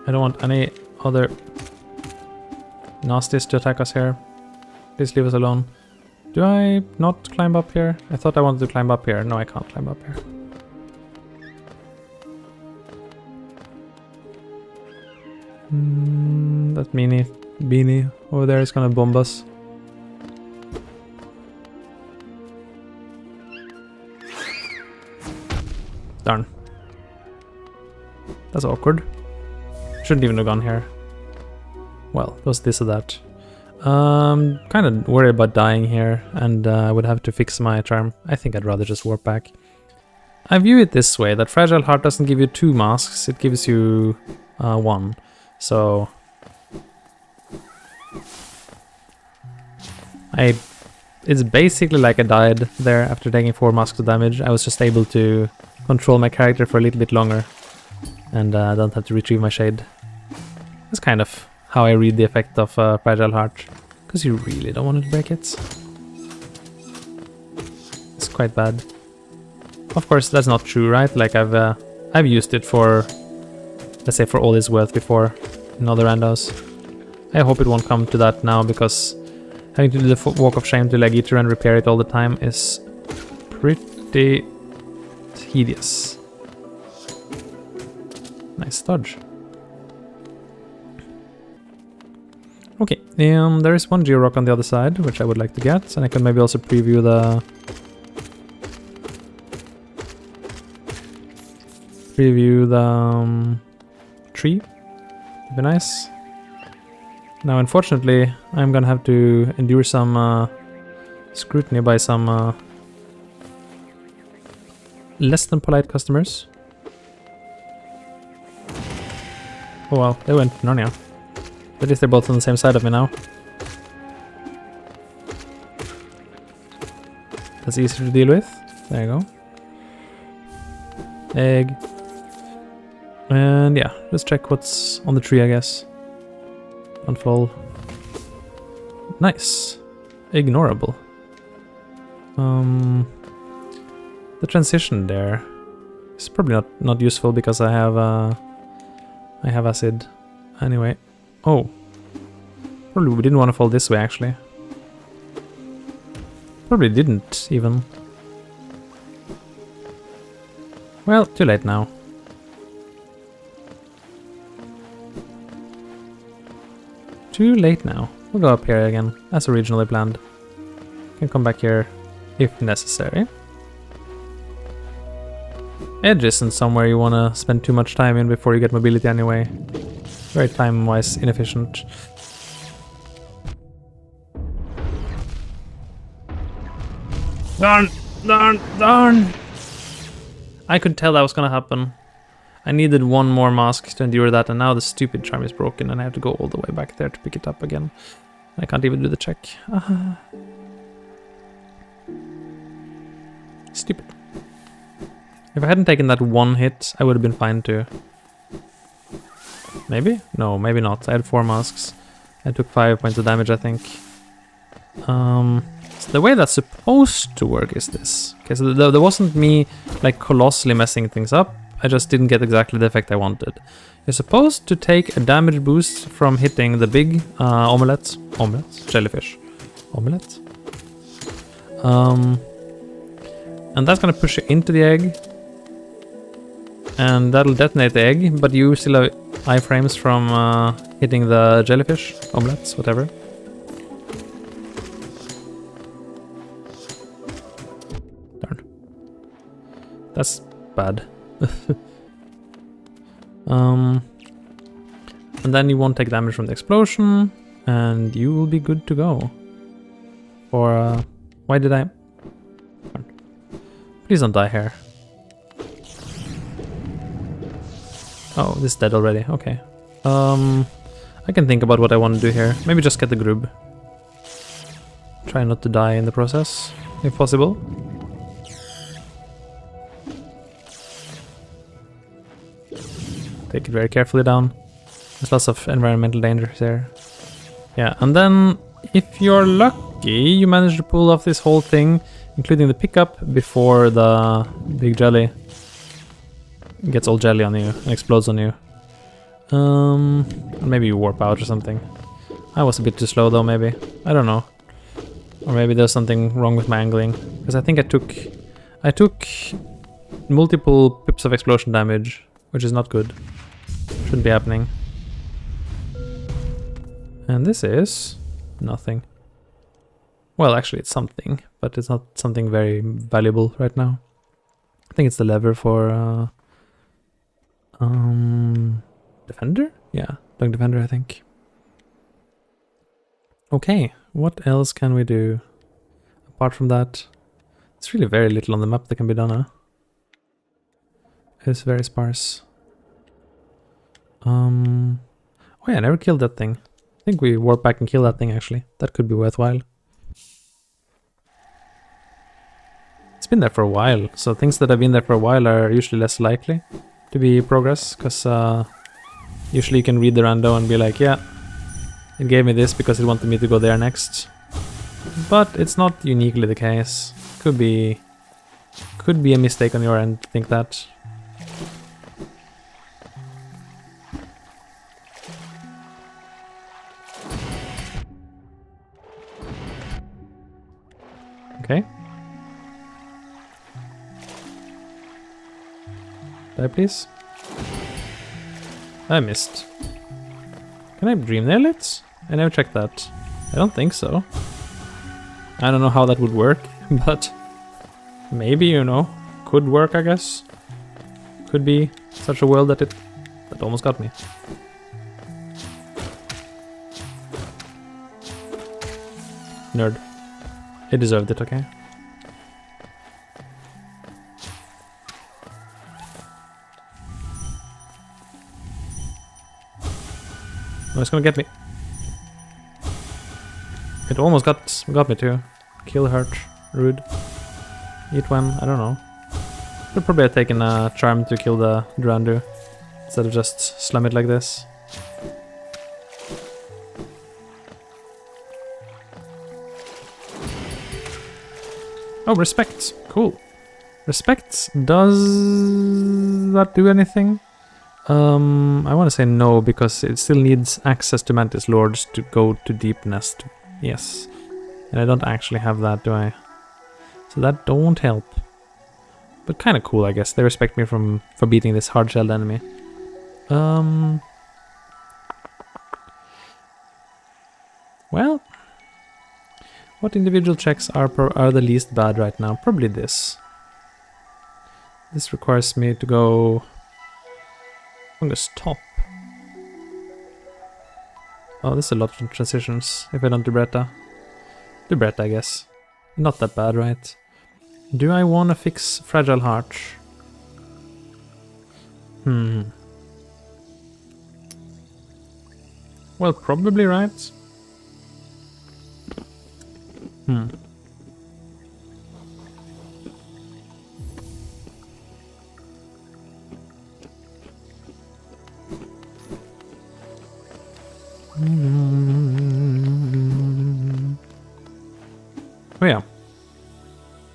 Speaker 1: I don't want any other nasties to attack us here. Please leave us alone. Do I not climb up here? I thought I wanted to climb up here. No, I can't climb up here. That beanie over there is gonna bomb us. Darn. That's awkward. Shouldn't even have gone here. Well, it was this or that. Kind of worried about dying here, and I would have to fix my charm. I think I'd rather just warp back. I view it this way, that Fragile Heart doesn't give you 2 masks, it gives you 1. So it's basically like I died there after taking 4 masks of damage. I was just able to control my character for a little bit longer, and I don't have to retrieve my shade. That's kind of how I read the effect of Fragile Heart, because you really don't want to break it. It's quite bad. Of course, that's not true, right? Like I've used it for, let's say, for all it's worth before in other randos. I hope it won't come to that now, because having to do the walk of shame to Legiter and repair it all the time is pretty tedious. Nice dodge. Okay, there is one Georock on the other side, which I would like to get, and I can maybe also preview the tree. Would be nice. Now, unfortunately, I'm gonna have to endure some scrutiny by some less than polite customers. Oh well, they went to Narnia. At least they're both on the same side of me now. That's easier to deal with. There you go. Egg. And yeah, let's check what's on the tree, I guess. Don't fall. Nice. Ignorable. The transition there is probably not useful because I have acid. Anyway. Oh. Probably we didn't want to fall this way, actually. Probably didn't, even. Well, too late now. Too late now. We'll go up here again, as originally planned. Can come back here if necessary. Edge isn't somewhere you want to spend too much time in before you get mobility anyway. Very time-wise inefficient. Darn! Darn! Darn! I could tell that was gonna happen. I needed one more mask to endure that, and now the stupid charm is broken and I have to go all the way back there to pick it up again. I can't even do the check. Stupid. If I hadn't taken that one hit, I would have been fine too. Maybe? No, maybe not. I had 4 masks. I took 5 points of damage, I think. So the way that's supposed to work is this. Okay, so there wasn't me like colossally messing things up. I just didn't get exactly the effect I wanted. You're supposed to take a damage boost from hitting the big omelette. Jellyfish. Omelette? And that's gonna push you into the egg. And that'll detonate the egg, but you still have iframes from hitting the jellyfish, omelettes, whatever. Darn. That's bad. And then you won't take damage from the explosion, and you will be good to go. Or, why did I... Please don't die here. Oh, this is dead already, okay. I can think about what I want to do here. Maybe just get the grub. Try not to die in the process, if possible. Take it very carefully down. There's lots of environmental dangers here. Yeah, and then if you're lucky, you manage to pull off this whole thing, including the pickup, before the big jelly gets all jelly on you and explodes on you. Maybe you warp out or something. I was a bit too slow though, maybe. I don't know. Or maybe there's something wrong with my angling. Because I think I took multiple pips of explosion damage, which is not good. Shouldn't be happening. And this is nothing. Well, actually it's something, but it's not something very valuable right now. I think it's the lever for Defender? Yeah, Dog Defender, I think. Okay, what else can we do? Apart from that, it's really very little on the map that can be done, huh? It's very sparse. Oh yeah, I never killed that thing. I think we warp back and kill that thing, actually. That could be worthwhile. It's been there for a while, so things that have been there for a while are usually less likely to be progress, because usually you can read the rando and be like, yeah, it gave me this because it wanted me to go there next. But it's not uniquely the case. Could be a mistake on your end to think that. Okay. Die, please. I missed. Can I dream nail it? I never checked that. I don't think so. I don't know how that would work, but maybe, you know, could work, I guess. Could be such a world that that almost got me. Nerd. It deserved it, okay? Oh, it's gonna get me. It almost got me too. Kill hurt. Rude. Eat one. I don't know. Could probably have taken a charm to kill the Durandu instead of just slam it like this. Oh, respect. Cool. Respect. Does that do anything? I want to say no, because it still needs access to Mantis Lords to go to Deep Nest. Yes. And I don't actually have that, do I? So that don't help. But kind of cool, I guess. They respect me for beating this hard-shelled enemy. Well, what individual checks are the least bad right now? Probably this. This requires me to go... I'm gonna stop. Oh, this is a lot of transitions if I don't do Bretta. Do Bretta, I guess. Not that bad, right? Do I want to fix Fragile Heart? Well, probably, right? Oh yeah.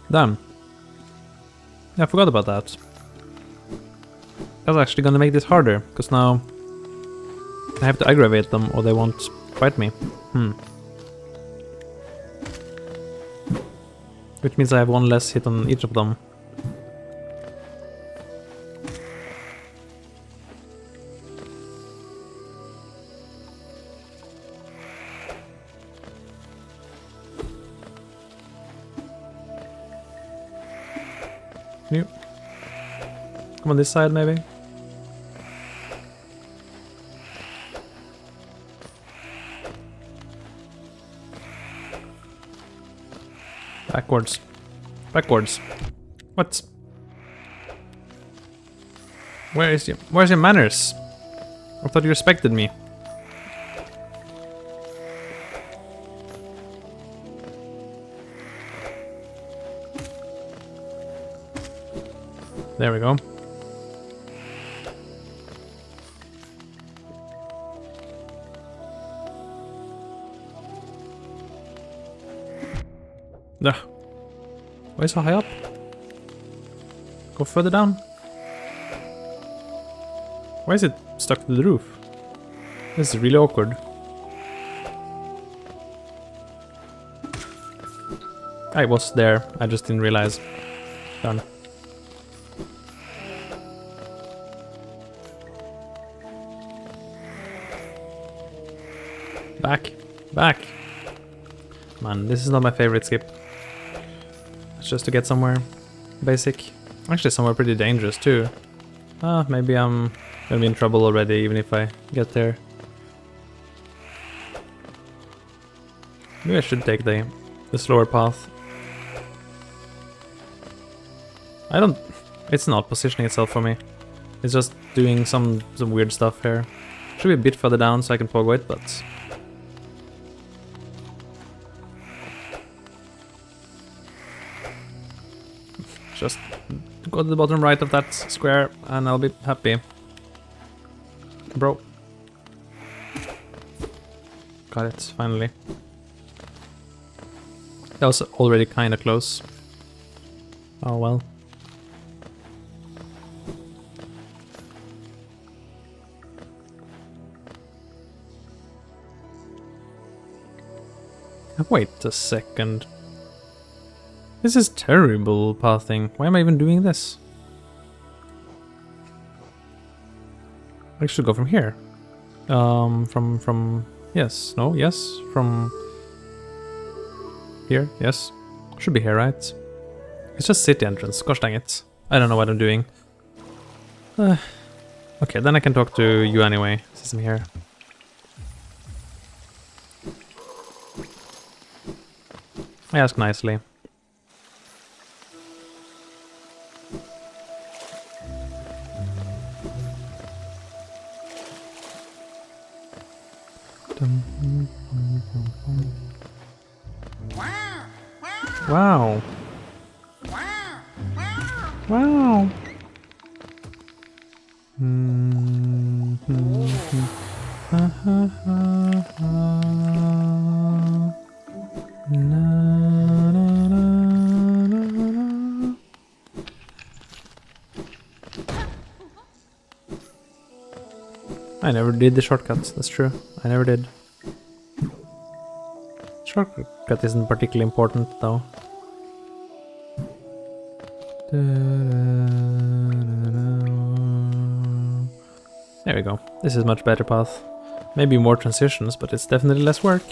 Speaker 1: Damn. Yeah, I forgot about that. That's actually gonna make this harder, because now I have to aggravate them or they won't fight me. Which means I have one less hit on each of them. New. Come on this side maybe. Backwards. Backwards. What? Where's your manners? I thought you respected me. There we go. Ugh. Why so high up? Go further down. Why is it stuck to the roof? This is really awkward. I was there, I just didn't realize. Darn. Back. Back. Man, this is not my favorite skip. It's just to get somewhere basic. Actually somewhere pretty dangerous too. Maybe I'm gonna be in trouble already even if I get there. Maybe I should take the slower path. It's not positioning itself for me. It's just doing some weird stuff here. Should be a bit further down so I can pogo it, but... Just go to the bottom right of that square and I'll be happy. Bro. Got it, finally. That was already kinda close. Oh well. Wait a second. This is terrible pathing. Why am I even doing this? I should go from here. From yes, no, yes, from here, yes. Should be here, right? It's just city entrance. Gosh dang it. I don't know what I'm doing. Okay, then I can talk to you anyway, since I'm here. I ask nicely. Wow. Wow. I never did the shortcuts, that's true. I never did. Shortcut isn't particularly important though. There we go. This is much better path. Maybe more transitions, but it's definitely less work.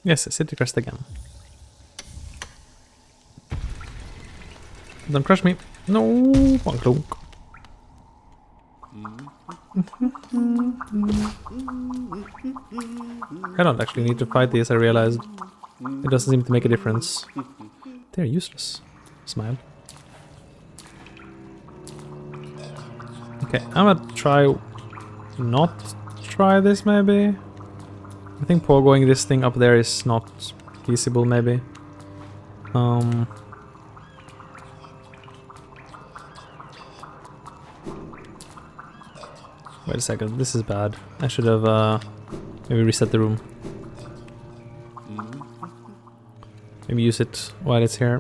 Speaker 1: Yes, city crest again. Don't crush me. No, one clunk. I don't actually need to fight these, I realized. It doesn't seem to make a difference. They're useless. Smile. Okay, I'm gonna try not try this maybe. I think pogoing this thing up there is not feasible maybe. Wait a second, this is bad. I should have maybe reset the room. Maybe use it while it's here.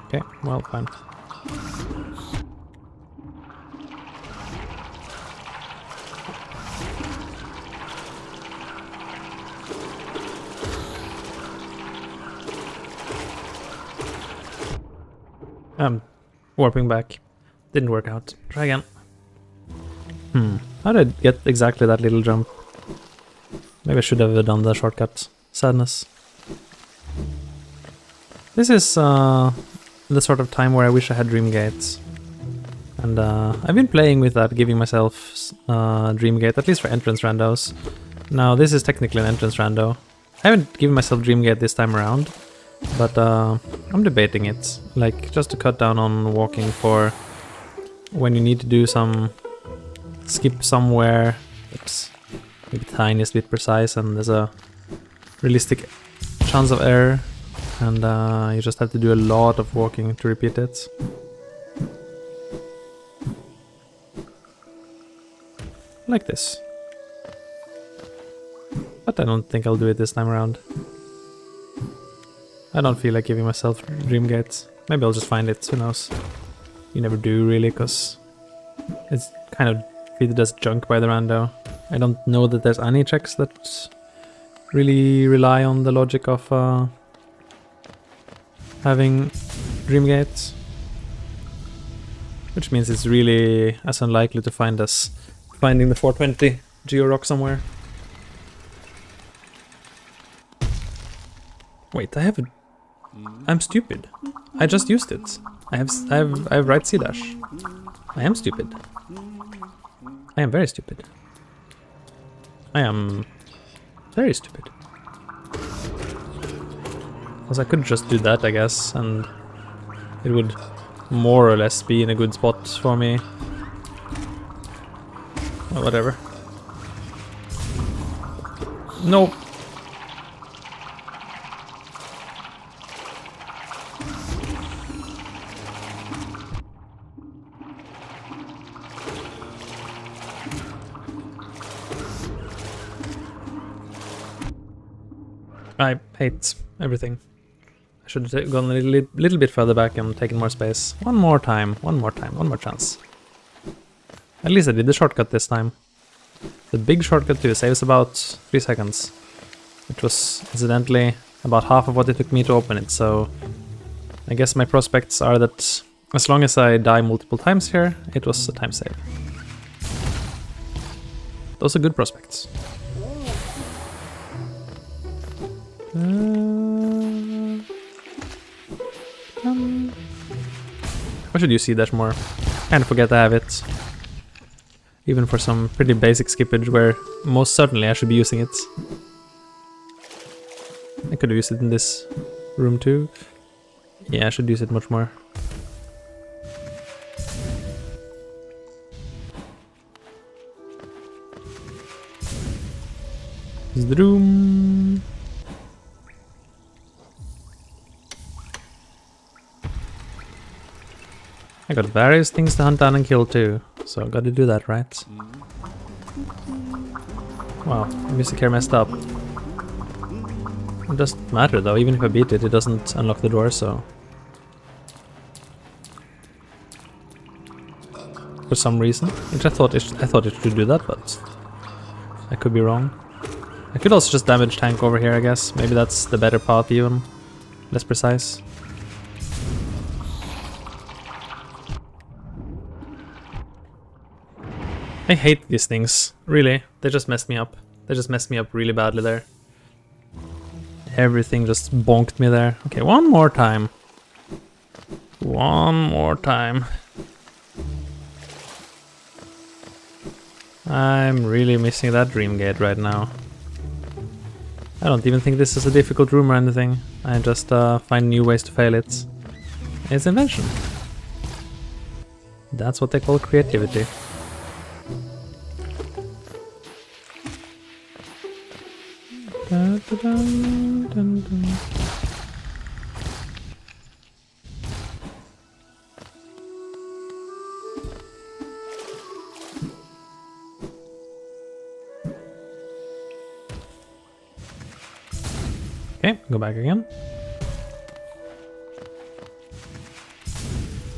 Speaker 1: Okay. well, fine. Warping back. Didn't work out. Try again. How did I get exactly that little jump? Maybe I should have done the shortcut. Sadness. This is the sort of time where I wish I had dream gates. And I've been playing with that, giving myself dream gate, at least for entrance randos. Now this is technically an entrance rando. I haven't given myself dream gate this time around, but I'm debating it. Like, just to cut down on walking for when you need to do some skip somewhere that's maybe tiniest bit precise and there's a realistic chance of error, and you just have to do a lot of walking to repeat it. Like this. But I don't think I'll do it this time around. I don't feel like giving myself dream gates. Maybe I'll just find it, who knows. You never do really, because it's kind of treated as junk by the rando. I don't know that there's any checks that really rely on the logic of having dream gates. Which means it's really as unlikely to find as finding the 420 Geo Rock somewhere. Wait, I have a... I'm stupid. I just used it. I have right C dash. I am stupid. I am very stupid. I am very stupid. Because I could just do that, I guess, and it would more or less be in a good spot for me. Well, whatever. No. I hate everything. I should have gone a little bit further back and taken more space. One more time, one more chance. At least I did the shortcut this time. The big shortcut too saves about 3 seconds. Which was, incidentally, about half of what it took me to open it, so... I guess my prospects are that as long as I die multiple times here, it was a time save. Those are good prospects. Why should you see that more? Kinda forget I have it. Even for some pretty basic skippage where most certainly I should be using it. I could have used it in this room too. Yeah, I should use it much more. This is the room. I got various things to hunt down and kill too, so I gotta do that, right? Wow, the music here messed up. It doesn't matter though, even if I beat it, it doesn't unlock the door, so... For some reason. Which I thought it should do that, but... I could be wrong. I could also just damage tank over here, I guess. Maybe that's the better path even. Less precise. I hate these things, really. They just messed me up. They just messed me up really badly there. Everything just bonked me there. Okay, one more time. One more time. I'm really missing that dream gate right now. I don't even think this is a difficult room or anything. I just find new ways to fail it. It's invention. That's what they call creativity. Dun, dun, dun, dun. Okay, go back again.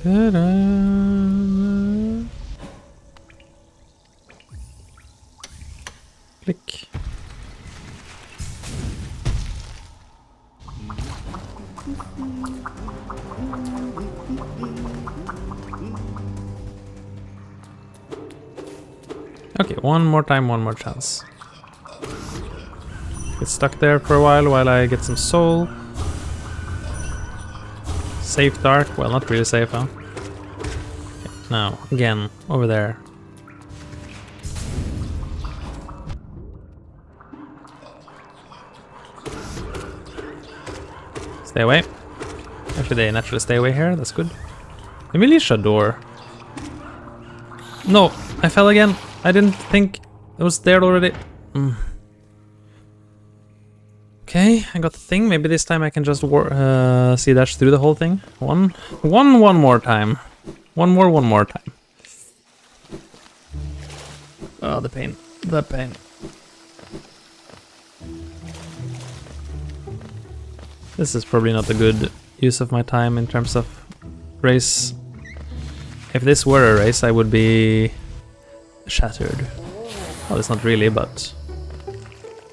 Speaker 1: Ta-da. Click. Okay, one more time, one more chance. Get stuck there for a while I get some soul. Safe dark, well, not really safe, huh? Okay, now, again, over there. Stay away. Actually, they naturally stay away here, that's good. The militia door. No, I fell again. I didn't think it was there already. Okay, I got the thing. Maybe this time I can just see dash through the whole thing. One more time. One more time. Oh, the pain. The pain. This is probably not a good use of my time in terms of race. If this were a race, I would be shattered. Well, it's not really, but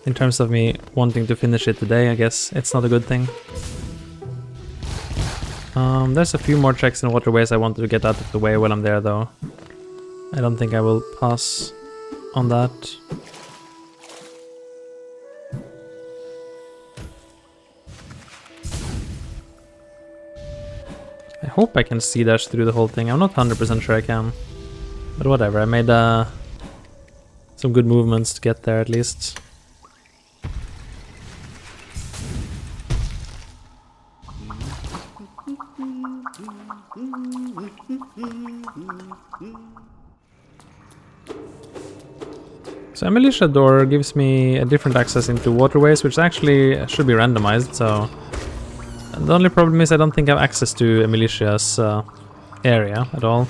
Speaker 1: in terms of me wanting to finish it today, I guess it's not a good thing. There's a few more checks and waterways I wanted to get out of the way while I'm there, though. I don't think I will pass on that. I hope I can see dash through the whole thing. I'm not 100% sure I can. But whatever, I made some good movements to get there at least. So a militia door gives me a different access into waterways, which actually should be randomized, so... The only problem is I don't think I have access to a militia's area at all.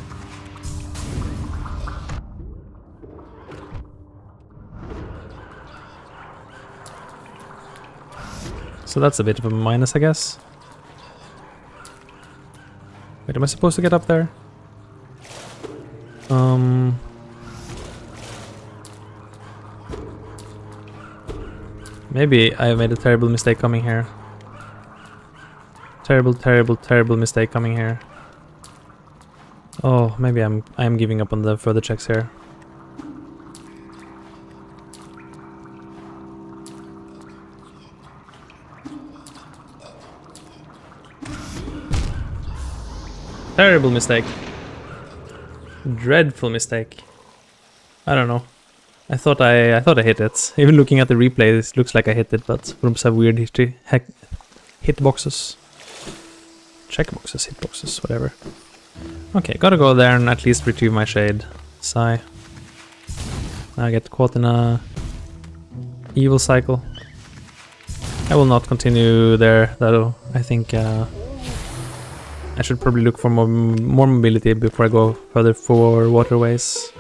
Speaker 1: So that's a bit of a minus, I guess. Wait, am I supposed to get up there? Maybe I made a terrible mistake coming here. Terrible mistake coming here. Oh, maybe I'm giving up on the further checks here. Terrible mistake. Dreadful mistake. I don't know. I thought I hit it. Even looking at the replay, it looks like I hit it, but rooms have weird hitboxes. Checkboxes, hitboxes, whatever. Okay, gotta go there and at least retrieve my shade. Sigh. Now I get caught in a evil cycle. I will not continue there, though. I think I should probably look for more mobility before I go further for waterways.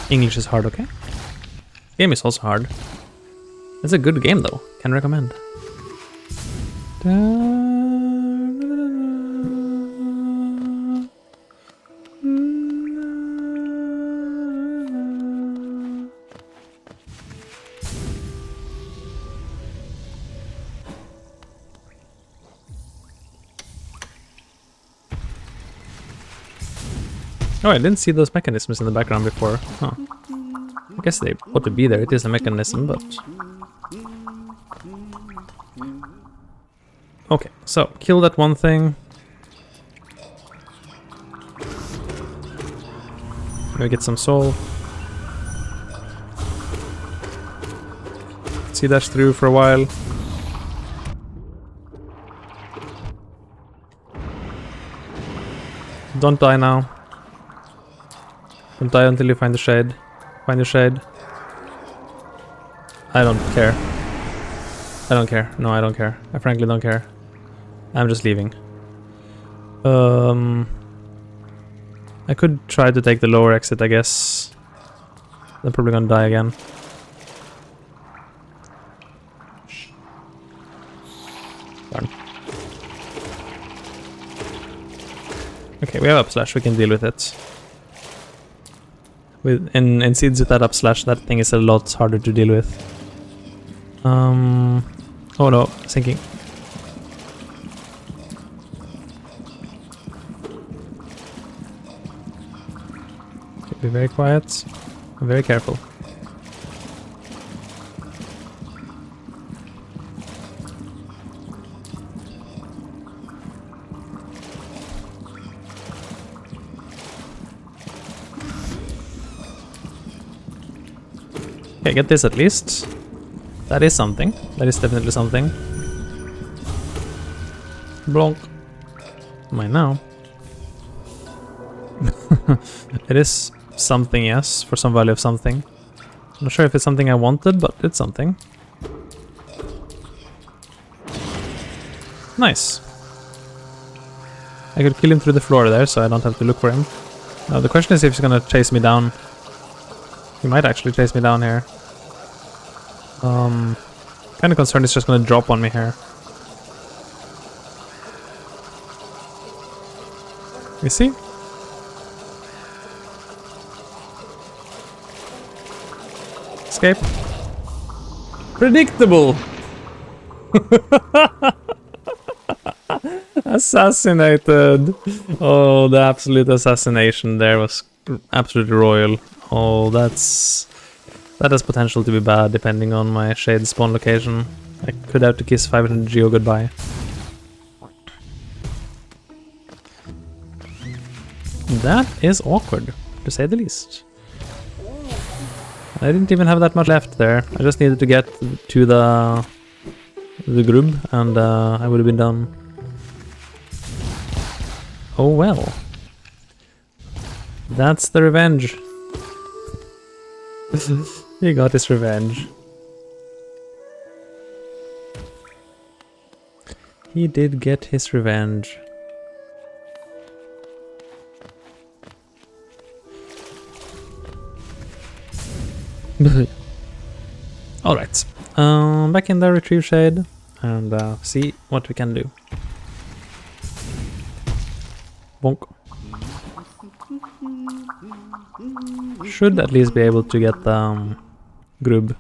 Speaker 1: English is hard, okay? Game is also hard. It's a good game though, can recommend. Oh, I didn't see those mechanisms in the background before. Huh. I guess they ought to be there. It is a mechanism, but... Okay, so kill that one thing. Maybe get some soul. See dash through for a while. Don't die now. Don't die until you find the shade. Find your shade. I don't care. I don't care. No, I don't care. I frankly don't care. I'm just leaving. I could try to take the lower exit, I guess. I'm probably gonna die again. Darn. Okay, we have upslash, we can deal with it. In seeds with that upslash, that thing is a lot harder to deal with. Oh no, sinking. Okay, be very quiet. I'm very careful. Okay, get this at least. That is something. That is definitely something. Blonk. Mine now. It is something, yes, for some value of something. I'm not sure if it's something I wanted, but it's something. Nice. I could kill him through the floor there, so I don't have to look for him. Now the question is if he's gonna chase me down. He might actually chase me down here. Kind of concerned it's just gonna drop on me here. You see? Escape. Predictable! Assassinated! Oh, the absolute assassination there was absolutely royal. Oh, that has potential to be bad depending on my shade spawn location. I could have to kiss 500 Geo goodbye. That is awkward, to say the least. I didn't even have that much left there. I just needed to get to the grub and I would have been done. Oh well. That's the revenge. He got his revenge. He did get his revenge. Alright. Back in the retrieve shade and see what we can do. Bonk. Should at least be able to get the grub.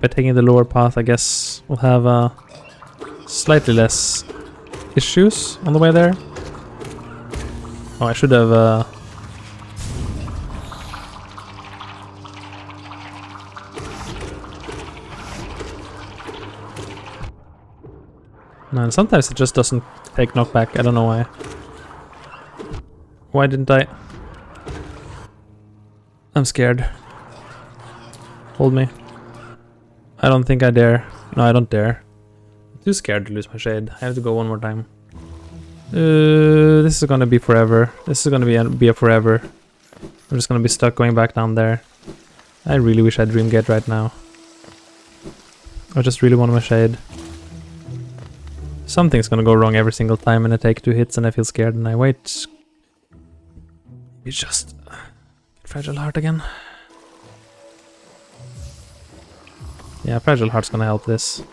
Speaker 1: By taking the lower path, I guess we'll have slightly less issues on the way there. Oh, I should have no, and sometimes it just doesn't take knockback. I don't know why. Why didn't I? I'm scared. Hold me. I don't think I dare. No, I don't dare. I'm too scared to lose my shade. I have to go one more time. This is gonna be forever. This is gonna be a forever. I'm just gonna be stuck going back down there. I really wish I had Dreamgate right now. I just really want my shade. Something's gonna go wrong every single time and I take 2 hits and I feel scared and I wait. It's just... Fragile Heart again. Yeah, Fragile Heart's gonna help this.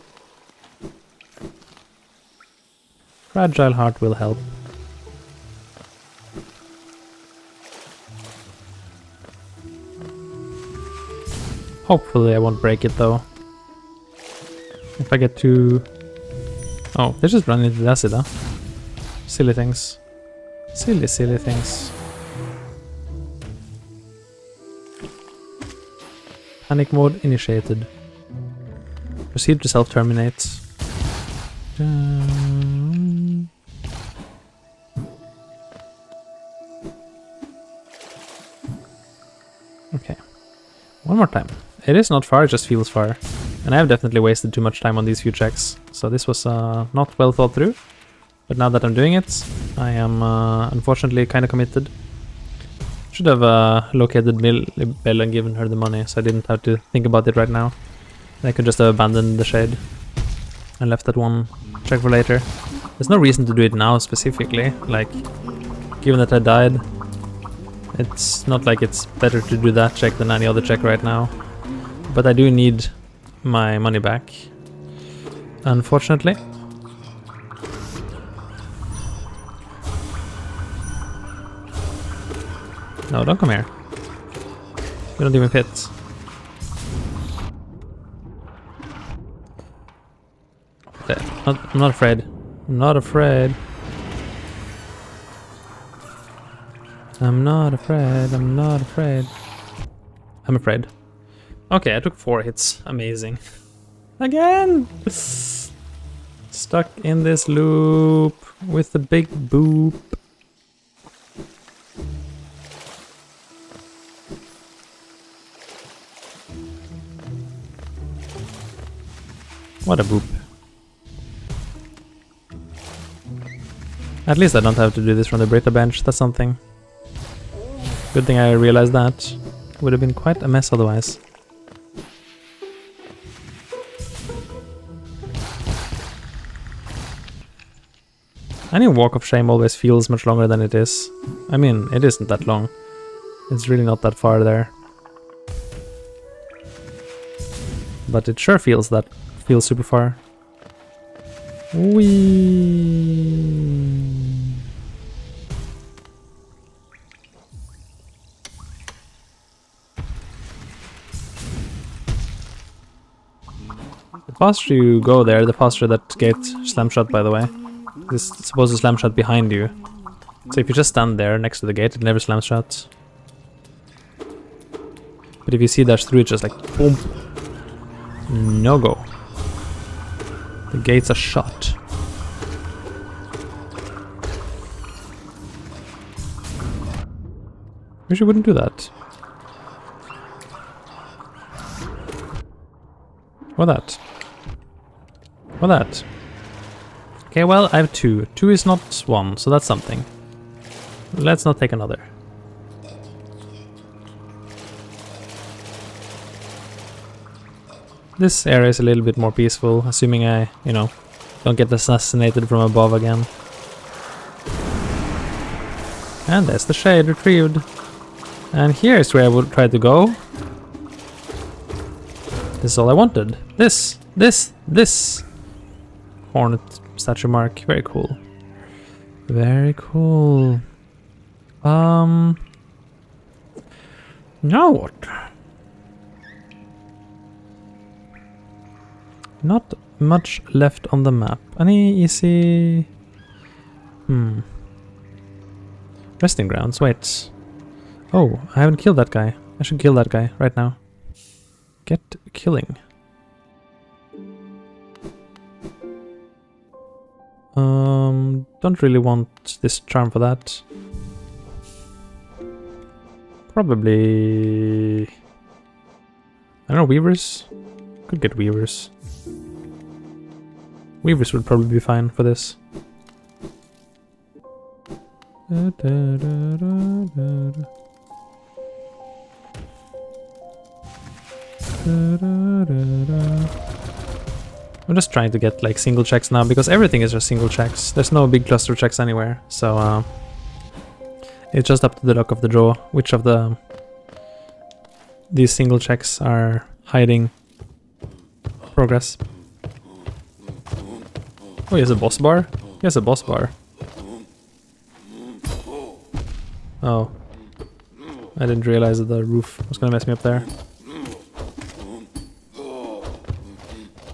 Speaker 1: Fragile Heart will help. Hopefully I won't break it though. If I get too... Oh, they just run into the acid, huh? Silly things. Silly, silly things. Panic mode initiated. Proceed to self-terminate. Okay. One more time. It is not far, it just feels far. And I have definitely wasted too much time on these few checks. So this was not well thought through. But now that I'm doing it, I am unfortunately kind of committed. Should have located Belle and given her the money, so I didn't have to think about it right now. I could just have abandoned the shade and left that one check for later. There's no reason to do it now specifically, like, given that I died, it's not like it's better to do that check than any other check right now. But I do need my money back, unfortunately. No, don't come here. You don't even fit. Okay. I'm not afraid. I'm not afraid. I'm not afraid. I'm not afraid. I'm afraid. Okay, I took 4 hits. Amazing. Again! Stuck in this loop with the big boop. What a boop. At least I don't have to do this from the Brita bench, that's something. Good thing I realized that. Would have been quite a mess otherwise. Any walk of shame always feels much longer than it is. I mean, it isn't that long. It's really not that far there. But it sure feels super far. Whee! The faster you go there, the faster that gate slam shut, by the way. This is supposed to slam shut behind you. So if you just stand there next to the gate, it never slams shut. But if you see dash through, it's just like boom. No go. The gates are shut. Wish you wouldn't do that. Or that. Or that. Okay, well, I have 2. 2 is not 1, so that's something. Let's not take another. This area is a little bit more peaceful, assuming I, you know, don't get assassinated from above again. And there's the shade retrieved. And here is where I would try to go. This is all I wanted. This! Hornet statue mark. Very cool. Very cool. Now what? Not much left on the map. Any easy... Resting grounds, wait. Oh, I haven't killed that guy. I should kill that guy right now. Get killing. Don't really want this charm for that. Probably... I don't know, weavers? Could get weavers. Weavers would probably be fine for this. I'm just trying to get like single checks now because everything is just single checks. There's no big cluster checks anywhere, so it's just up to the luck of the draw which of these single checks are hiding progress. Oh, he has a boss bar? He has a boss bar. Oh. I didn't realize that the roof was gonna mess me up there.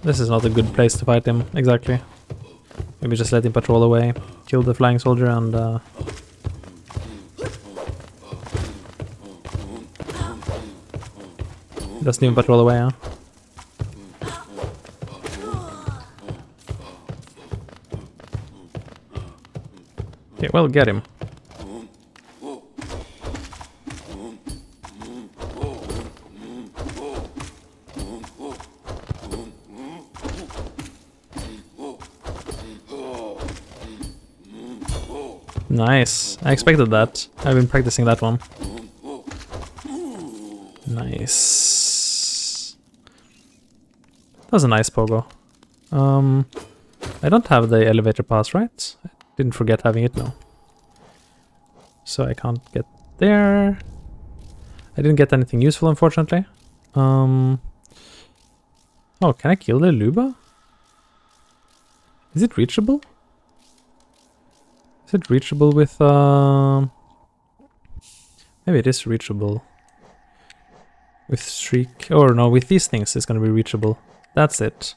Speaker 1: This is not a good place to fight him, exactly. Maybe just let him patrol away, kill the flying soldier and... Doesn't even patrol away, huh? Okay, well, get him. Nice. I expected that. I've been practicing that one. Nice. That was a nice pogo. I don't have the elevator pass, right? I didn't forget having it, no. So I can't get there. I didn't get anything useful, unfortunately. Oh, can I kill the Luba? Is it reachable? Is it reachable with Maybe it is reachable. With Shriek... Or no, with these things it's gonna be reachable. That's it.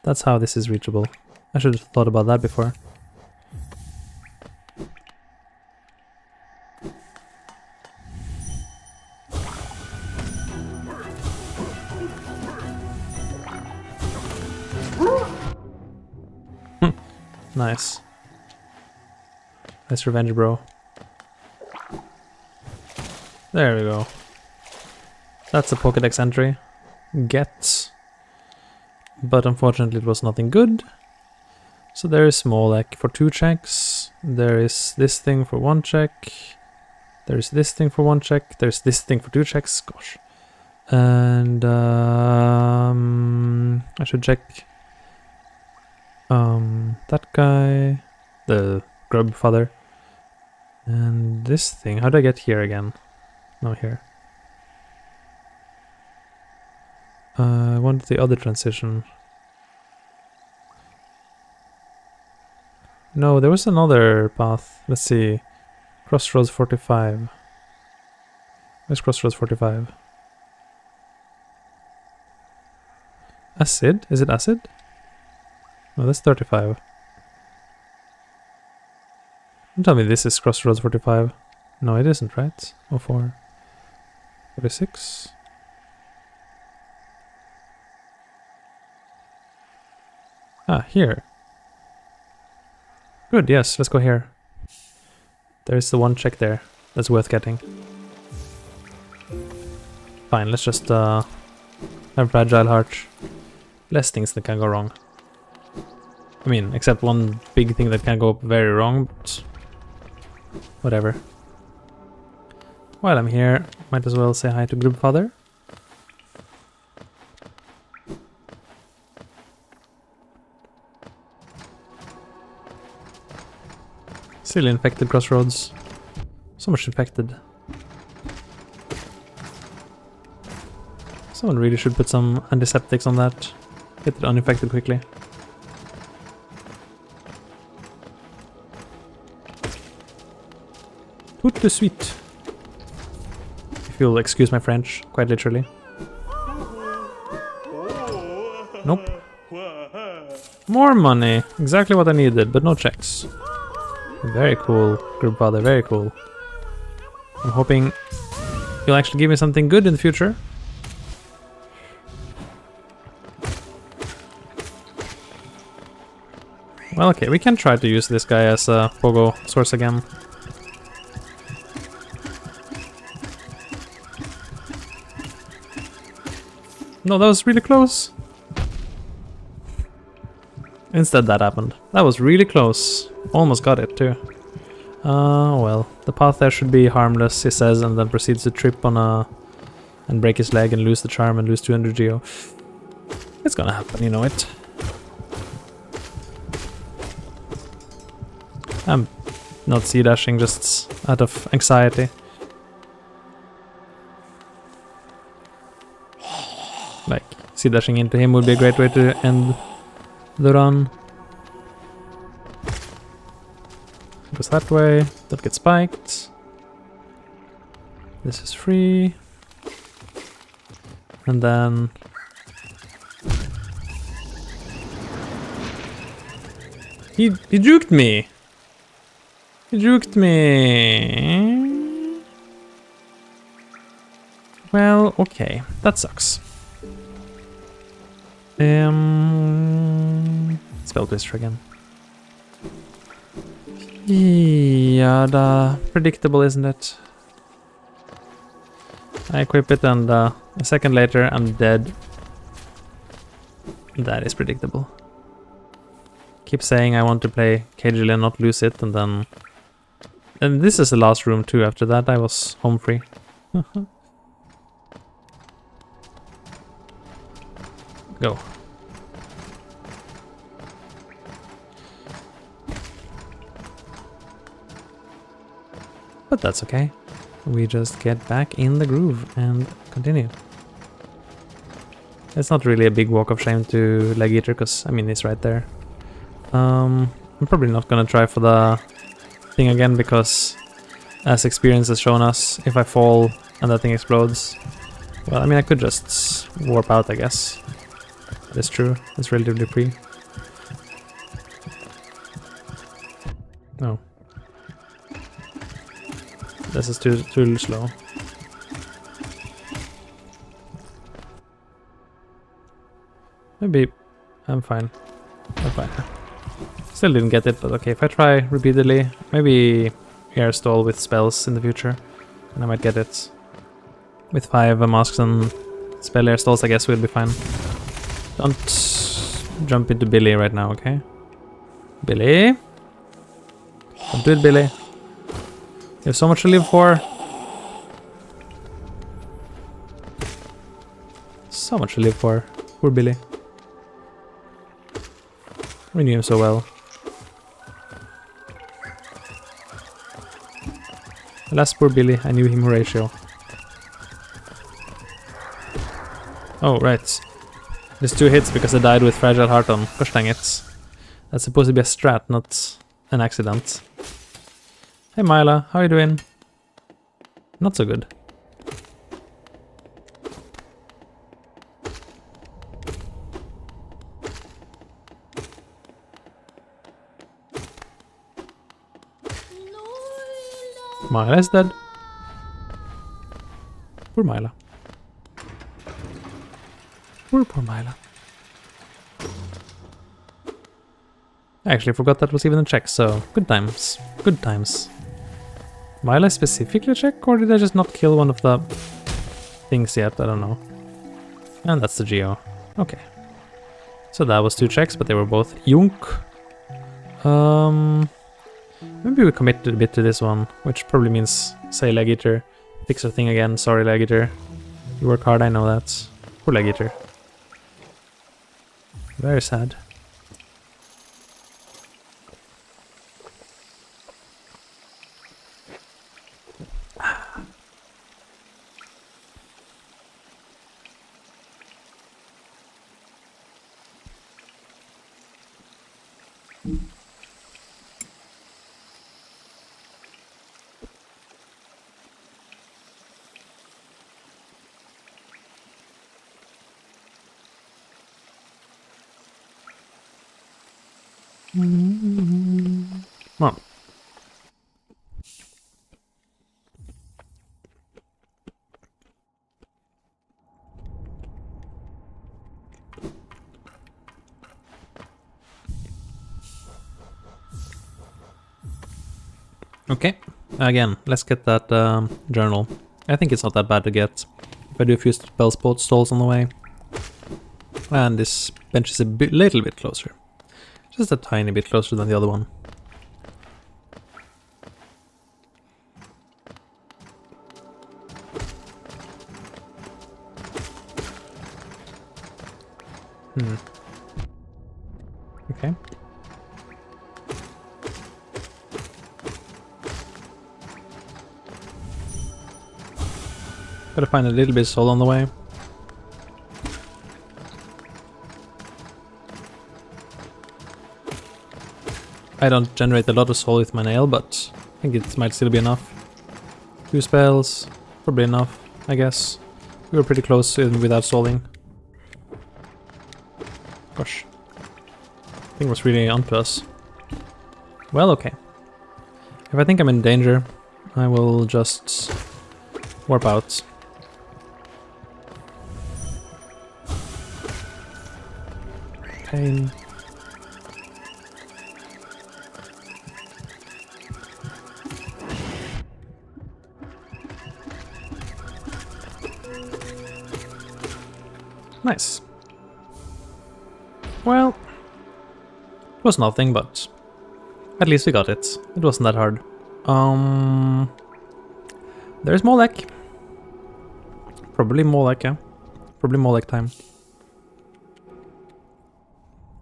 Speaker 1: That's how this is reachable. I should have thought about that before. Nice. Nice revenge, bro. There we go. That's a Pokédex entry. Get. But unfortunately it was nothing good. So there is Smolek for 2 checks. There is this thing for 1 check. There's this thing for 1 check. There's this thing for 2 checks. Gosh. And I should check that guy, the grub father, and this thing. How do I get here again? No, here. I want the other transition. No, there was another path. Let's see. Crossroads 45. Where's Crossroads 45? Acid? Is it acid? No, that's 35. Don't tell me this is Crossroads 45. No, it isn't, right? 04. 46. Ah, here. Good, yes, let's go here. There's the 1 check there. That's worth getting. Fine, let's just have Fragile Heart. Less things that can go wrong. I mean, except one big thing that can go very wrong, but whatever. While I'm here, might as well say hi to Grubfather. Still infected Crossroads. So much infected. Someone really should put some antiseptics on that. Get it uninfected quickly. Tout de suite. If you'll excuse my French, quite literally. Nope. More money. Exactly what I needed, but no checks. Very cool, Group Father, very cool. I'm hoping you'll actually give me something good in the future. Well, okay, we can try to use this guy as a pogo source again. No, that was really close. Instead that happened. That was really close. Almost got it too. Well, the path there should be harmless, he says, and then proceeds to trip on a... and break his leg and lose the charm and lose 200 geo. It's gonna happen, you know it. I'm not C-dashing just out of anxiety. Like, C-dashing into him would be a great way to end the run. Goes that way, don't get spiked. This is free. And then... He juked me! He juked me! Well, okay, that sucks. Spell Twister again. Yeah, predictable, isn't it? I equip it and a second later I'm dead. That is predictable. Keep saying I want to play cagely and not lose it, and then... And this is the last room too, after that I was home free. Go. But that's okay. We just get back in the groove and continue. It's not really a big walk of shame to Leg Eater, because, I mean, he's right there. I'm probably not gonna try for the thing again, because as experience has shown us, if I fall and that thing explodes, well, I mean, I could just warp out, I guess. That's true. It's relatively free. No. This is too slow. Maybe I'm fine. I'm fine. Still didn't get it, but okay, if I try repeatedly, maybe air stall with spells in the future, and I might get it. With 5 masks and spell air stalls, I guess we'll be fine. Don't jump into Billy right now, okay? Billy? Don't do it, Billy. You have so much to live for. So much to live for. Poor Billy. We knew him so well. Alas, poor Billy, I knew him Horatio. Oh, right. There's 2 hits because I died with Fragile Heart on. Gosh dang it. That's supposed to be a strat, not an accident. Hey Myla, how are you doing? Not so good. Myla is dead. Poor Myla. Poor Myla. I actually forgot that was even a check, so good times. Good times. Myla specifically check, or did I just not kill one of the things yet? I don't know. And that's the Geo. Okay. So that was 2 checks, but they were both Yunk. Maybe we commit a bit to this one, which probably means say Leg Eater. Fix our thing again, sorry Leg Eater. You work hard, I know that. Poor Leg Eater. Very sad. Well. Okay, again, let's get that journal. I think it's not that bad to get. If I do a few spell spot stalls on the way. And this bench is a little bit closer. Just a tiny bit closer than the other one. Okay. Gotta find a little bit of soul on the way. I don't generate a lot of soul with my nail, but I think it might still be enough. 2 spells, probably enough, I guess. We were pretty close even without souling. Gosh. Thing was really onto us. Well, okay. If I think I'm in danger, I will just warp out. Pain. Nice. Well, it was nothing, but at least we got it. It wasn't that hard. There's Molek. Probably Molek, yeah. Probably Molek time.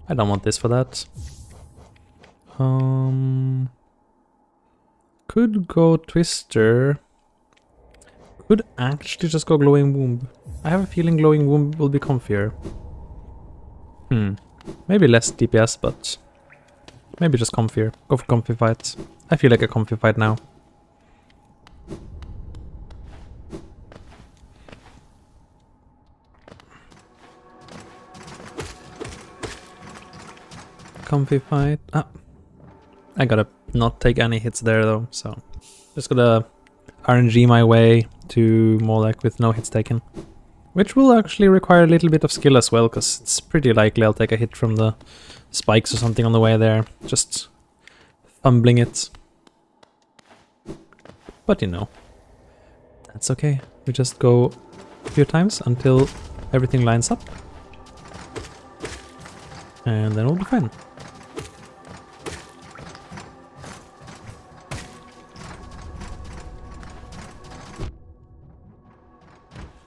Speaker 1: I don't want this for that. Could go Twister. Could actually just go Glowing Womb. I have a feeling Glowing Womb will be comfier. Maybe less DPS, but maybe just comfier. Go for comfy fight. I feel like a comfy fight now. comfy fight. Ah, I gotta not take any hits there though, so just gotta RNG my way to more like with no hits taken. Which will actually require a little bit of skill as well, because it's pretty likely I'll take a hit from the spikes or something on the way there. Just fumbling it. But you know, that's okay. We just go a few times until everything lines up. And then we'll be fine.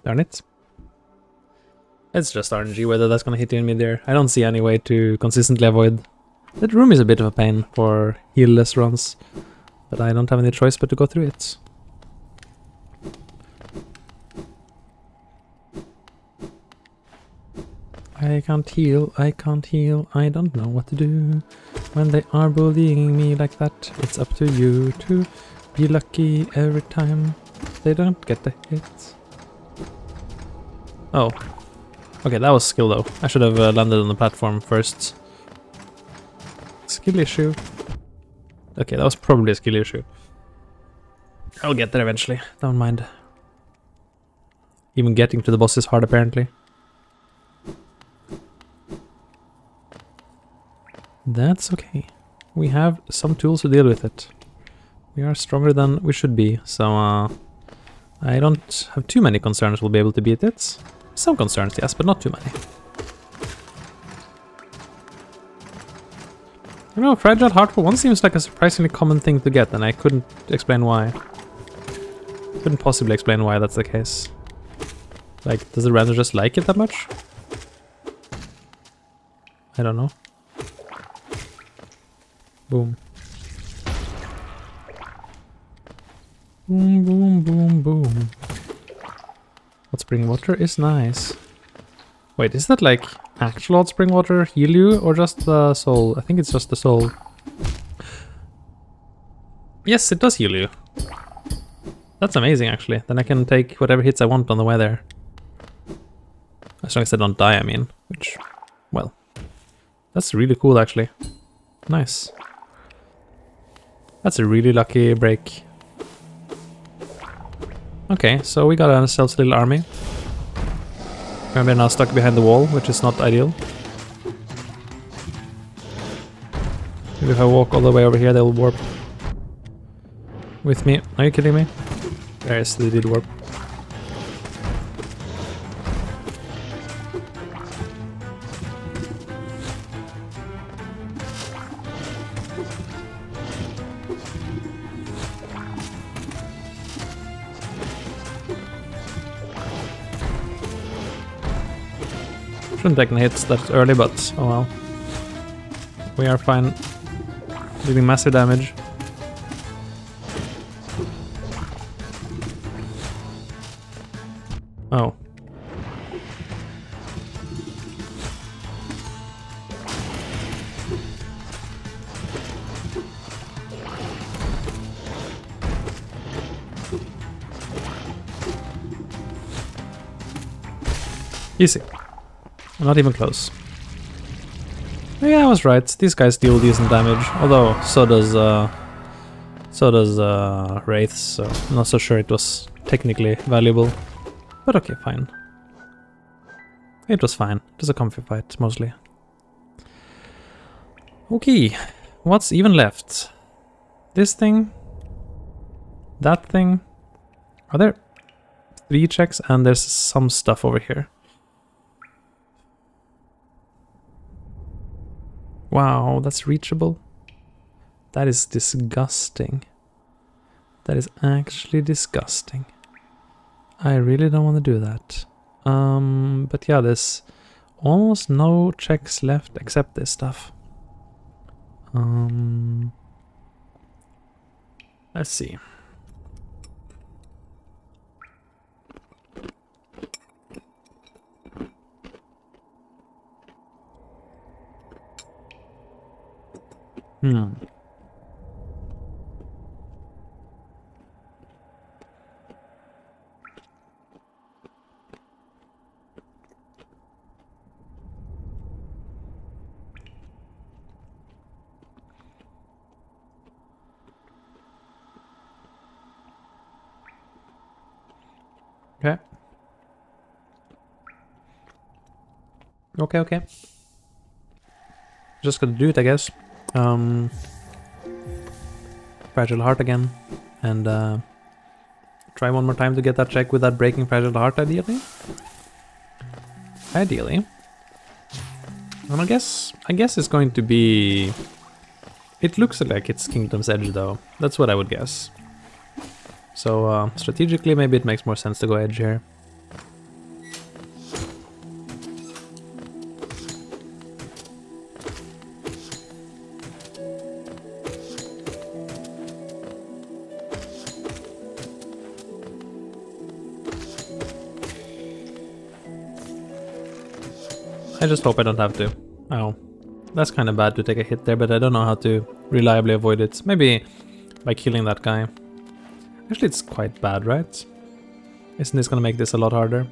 Speaker 1: Darn it. It's just RNG whether that's gonna hit you in mid-air. I don't see any way to consistently avoid. That room is a bit of a pain for heal-less runs, but I don't have any choice but to go through it. I can't heal, I don't know what to do. When they are bullying me like that, it's up to you to be lucky every time they don't get the hits. Oh. Okay, that was skill though. I should have landed on the platform first. Skill issue. Okay, that was probably a skill issue. I'll get there eventually, don't mind. Even getting to the boss is hard apparently. That's okay. We have some tools to deal with it. We are stronger than we should be, so I don't have too many concerns we'll be able to beat it. Some concerns, yes, but not too many. You know, Fragile Heart for one seems like a surprisingly common thing to get, and I couldn't explain why. Couldn't possibly explain why that's the case. Like, does the random just like it that much? I don't know. Boom. Boom, boom, boom, boom. Hot spring water is nice. Wait, is that like actual hot spring water heal you or just the soul? I think it's just the soul. Yes, it does heal you. That's amazing actually. Then I can take whatever hits I want on the way there. As long as I don't die, I mean. Which, well, that's really cool actually. Nice. That's a really lucky break. Okay, so we got ourselves a little army. We're now stuck behind the wall, which is not ideal. Maybe if I walk all the way over here, they'll warp with me. Are you kidding me? Yes, they did warp. Shouldn't take hits that early, but oh well. We are fine. Dealing massive damage. Oh. Easy. Not even close. Yeah, I was right. These guys deal decent damage, although so does Wraiths, so I'm not so sure it was technically valuable. But okay, fine. It was fine. It was a comfy fight, mostly. Okay, what's even left? This thing? That thing? Are there 3 checks? And there's some stuff over here. Wow, that's reachable. That is disgusting. That is actually disgusting. I really don't want to do that. But yeah, there's almost no checks left except this stuff. Let's see. Okay. Okay. Just gonna do it, I guess. Fragile heart again. And try one more time to get that check without breaking fragile heart, ideally. And I guess it's going to be... It looks like it's Kingdom's Edge, though. That's what I would guess. So, strategically, maybe it makes more sense to go Edge here. I just hope I don't have to. Oh, that's kind of bad to take a hit there, but I don't know how to reliably avoid it. Maybe by killing that guy. Actually, it's quite bad, right? Isn't this gonna make this a lot harder?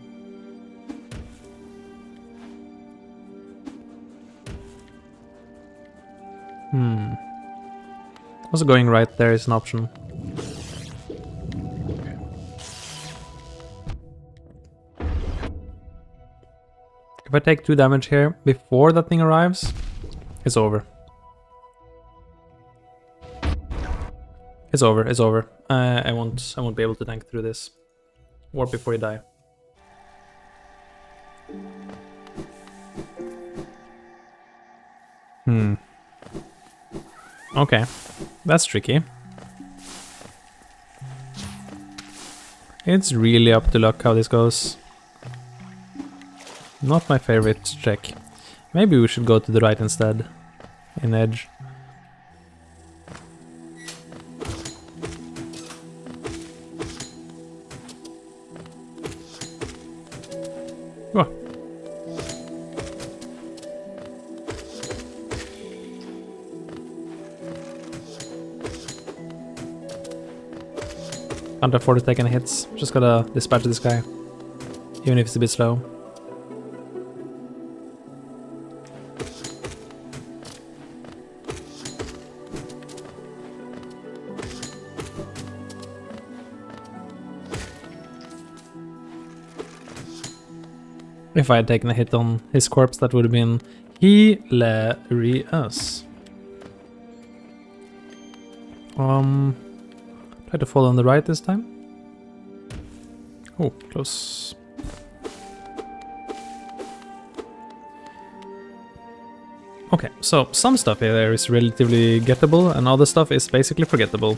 Speaker 1: Also going right there is an option. If I take 2 damage here before that thing arrives, it's over. It's over. I won't be able to tank through this. Warp before you die. Okay, that's tricky. It's really up to luck how this goes. Not my favorite check. Maybe we should go to the right instead, in Edge. Oh. Can't afford to take any hits. Just gotta dispatch this guy, even if it's a bit slow. If I had taken a hit on his corpse, that would have been hilarious. Try to fall on the right this time. Oh, close. Okay, so some stuff here is relatively gettable, and other stuff is basically forgettable.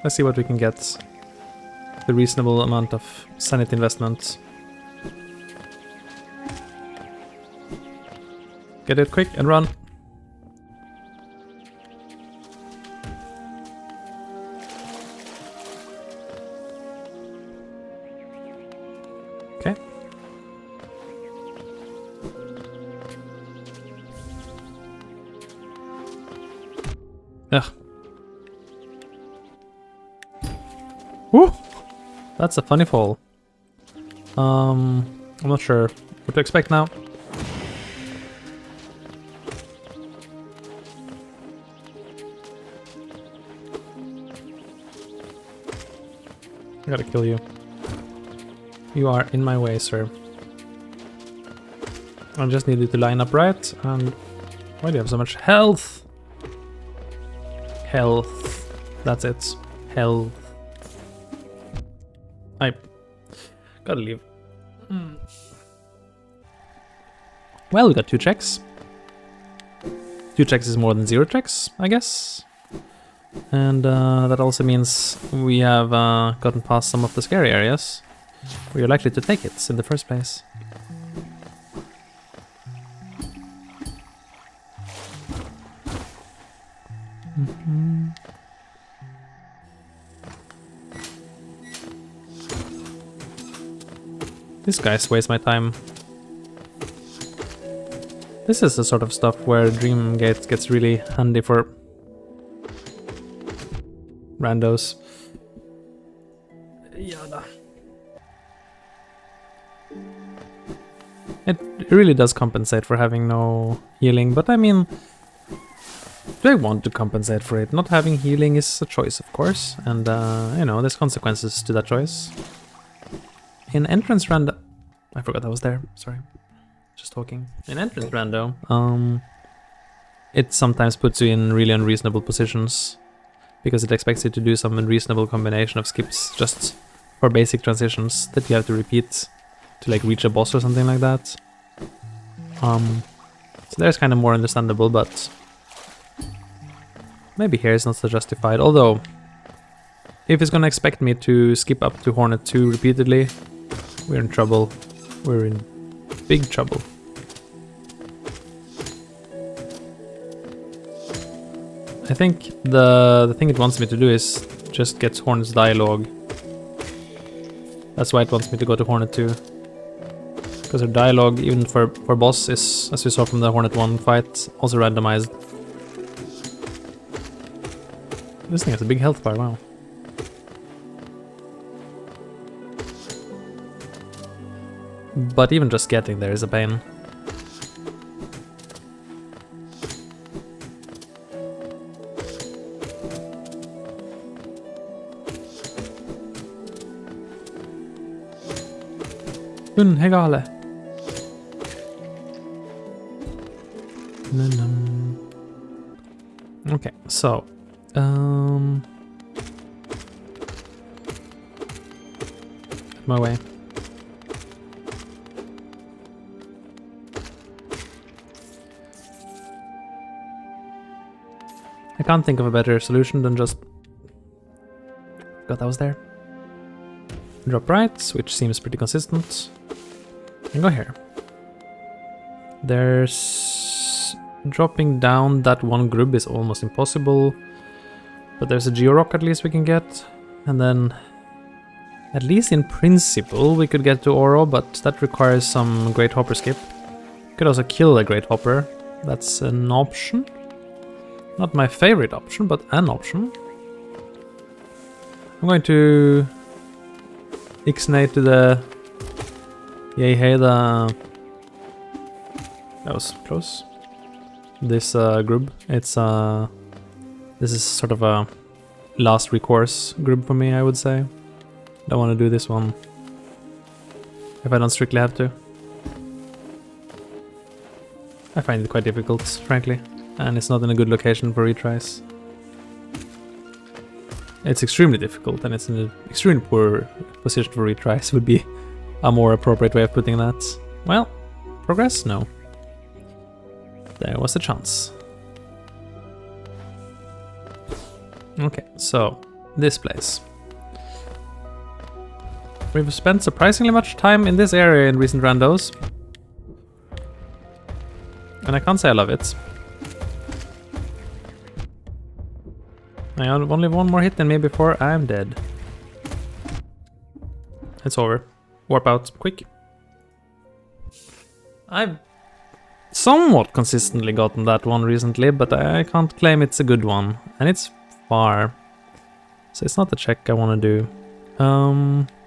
Speaker 1: Let's see what we can get. The reasonable amount of sanity investment. Get it quick and run. Okay. Ugh. Woo! That's a funny fall. I'm not sure what to expect now. I gotta kill you. You are in my way, sir. I just need you to line up right, and why do you have so much health? Health. That's it. Health. I gotta leave. Well, we got 2 checks. 2 checks is more than 0 checks, I guess. And that also means we have gotten past some of the scary areas where you're likely to take hits in the first place. This guy wastes my time. This is the sort of stuff where Dream Gate gets really handy for randos. Yada. It really does compensate for having no healing, but I mean, Do I want to compensate for it? Not having healing is a choice, of course, and you know, there's consequences to that choice. In entrance rando... I forgot I was there, sorry. Just talking. In entrance rando, it sometimes puts you in really unreasonable positions because it expects you to do some unreasonable combination of skips just for basic transitions that you have to repeat to like reach a boss or something like that. So there's kind of more understandable, but maybe here it's not so justified. Although, if it's gonna expect me to skip up to Hornet 2 repeatedly, we're in trouble. We're in big trouble. I think the thing it wants me to do is just get Hornet's dialogue. That's why it wants me to go to Hornet 2. Because her dialogue, even for boss, is, as we saw from the Hornet 1 fight, also randomized. This thing has a big health bar, wow. But even just getting there is a pain. Hegale. Okay, so my way. I can't think of a better solution than just... God, that was there. Drop right, which seems pretty consistent. And go here. There's... Dropping down that one grub is almost impossible. But there's a Geo-Rock at least we can get. And then... At least in principle we could get to Oro, but that requires some Great Hopper skip. Could also kill a Great Hopper. That's an option. Not my favorite option, but an option. I'm going to Ixnay to the... Yay, hey, the... That was close. This grub, it's this is sort of a last recourse grub for me, I would say. Don't want to do this one if I don't strictly have to. I find it quite difficult, frankly. And it's not in a good location for retries. It's extremely difficult, and it's in an extremely poor position for retries would be a more appropriate way of putting that. Well, progress? No. There was a chance. Okay, so this place. We've spent surprisingly much time in this area in recent randos. And I can't say I love it. I have only one more hit than me before I'm dead. It's over. Warp out, quick. I've somewhat consistently gotten that one recently, but I can't claim it's a good one. And it's far. So it's not the check I want to do.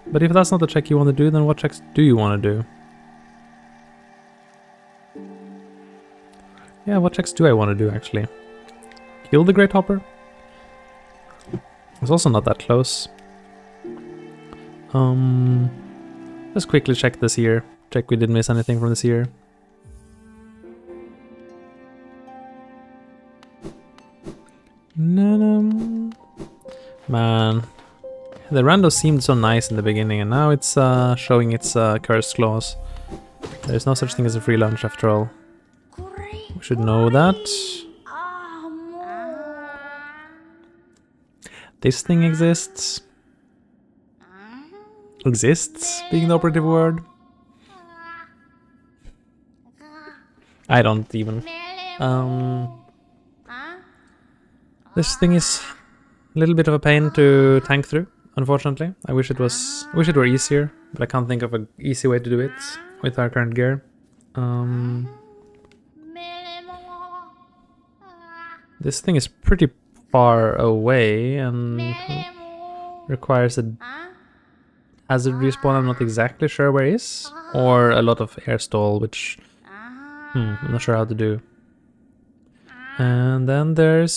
Speaker 1: But if that's not the check you want to do, then what checks do you want to do? Yeah, what checks do I want to do, actually? Kill the Great Hopper? It's also not that close. Let's quickly check this here. Check we didn't miss anything from this here. Man, the rando seemed so nice in the beginning, and now it's showing its cursed claws. There's no such thing as a free lunch after all. We should know that. This thing exists. Exists, being the operative word. I don't even. This thing is a little bit of a pain to tank through, unfortunately. I wish it were easier, but I can't think of an easy way to do it with our current gear. This thing is pretty far away and requires a hazard respawn. I'm not exactly sure where it is, or a lot of air stall, which I'm not sure how to do. And then there's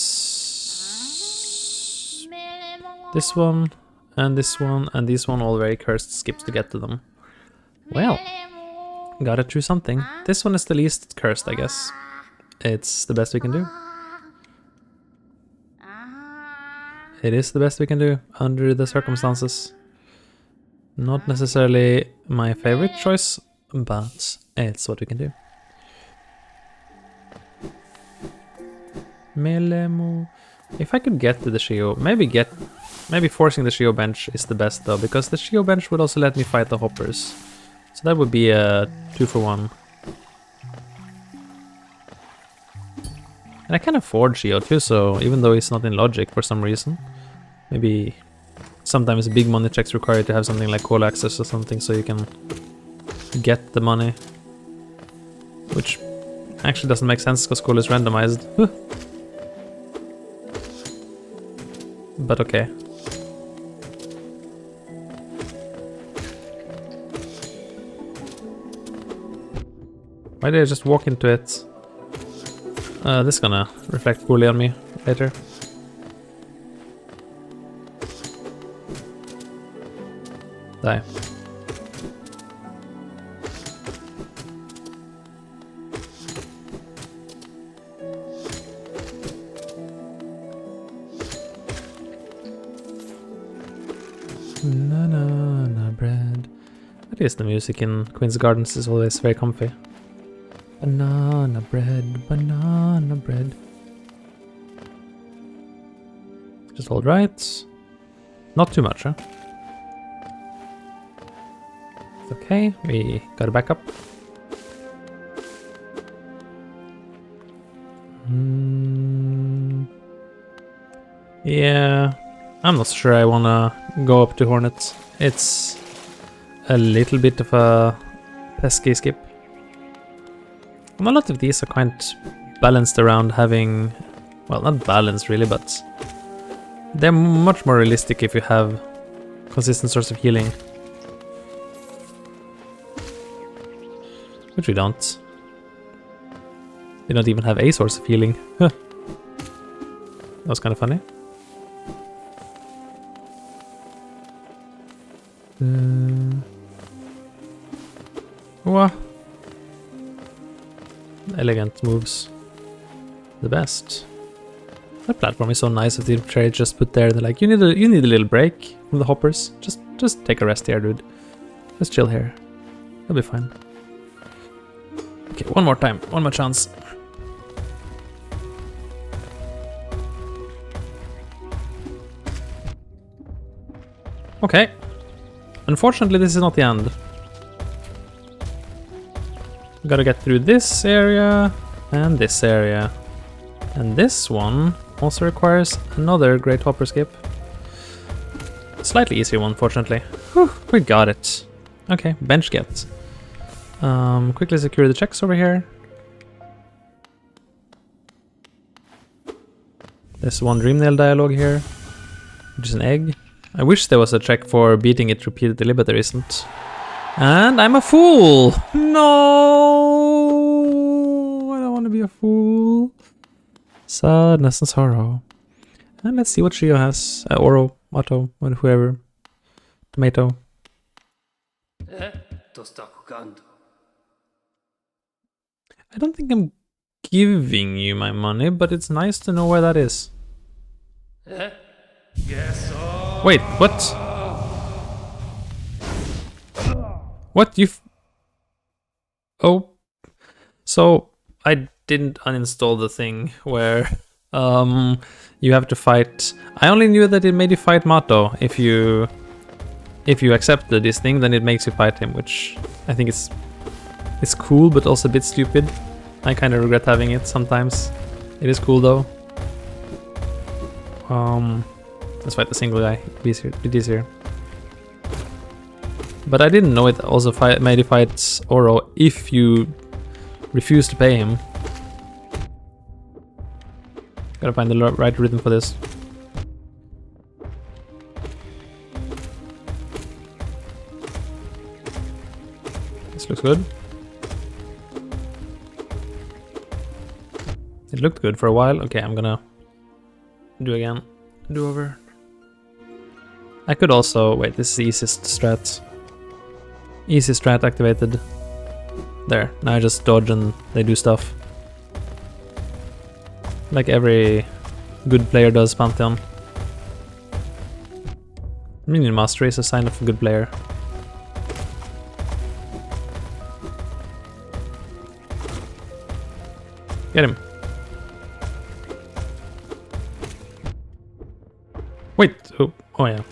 Speaker 1: this one, and this one, and this one, all very cursed skips to get to them. Well, got it through something. This one is the least cursed, I guess. It's the best we can do. It is the best we can do under the circumstances. Not necessarily my favorite choice, but it's what we can do. Melemo. If I could get to the Shio, maybe forcing the Shio bench is the best though, because the Shio bench would also let me fight the hoppers. So that would be a 2-for-1. And I can afford Shio too, so even though it's not in logic for some reason, maybe sometimes big money checks require you to have something like call access or something so you can get the money. Which actually doesn't make sense because call is randomized. But okay. Why did I just walk into it? This is gonna reflect poorly on me later. Die. Banana bread. At least the music in Queen's Gardens is always very comfy. Banana bread, banana bread. Just hold right. Not too much, huh? It's okay, we got a backup. Yeah, I'm not sure I wanna go up to Hornet. It's a little bit of a pesky skip. And a lot of these are quite balanced around having, well, not balanced really, but they're much more realistic if you have consistent source of healing. Which we don't. We don't even have a source of healing. That was kind of funny. Wow. Elegant moves. The best. That platform is so nice if the trade just put there. They're like, you need a little break from the hoppers. Just take a rest here, dude. Just chill here. You'll be fine. Okay, one more time. One more chance. Okay. Unfortunately, this is not the end. Gotta get through this area and this area. And this one also requires another great hopper skip. Slightly easier one, fortunately. Whew, we got it. Okay, bench get. Quickly secure the checks over here. There's one dream nail dialogue here, which is an egg. I wish there was a check for beating it repeatedly, but there isn't. And I'm a fool! No! I don't want to be a fool. Sadness and sorrow. And let's see what Shio has. Oro, Otto, whoever. Tomato. I don't think I'm giving you my money, but it's nice to know where that is. Wait, what? What? Oh. So, I didn't uninstall the thing where you have to fight. I only knew that it made you fight Mato. If you accepted this thing, then it makes you fight him, which I think it's cool, but also a bit stupid. I kind of regret having it sometimes. It is cool though. Let's fight the single guy. It is here. But I didn't know it also made you fight Oro if you refuse to pay him. Gotta find the right rhythm for this. This looks good. It looked good for a while. Okay, I'm gonna do again. Do over. I could also... Wait, this is the easiest strat. Easy strat activated. There, now I just dodge and they do stuff. Like every good player does, Pantheon. Minion mastery is a sign of a good player. Get him. Wait, oh yeah.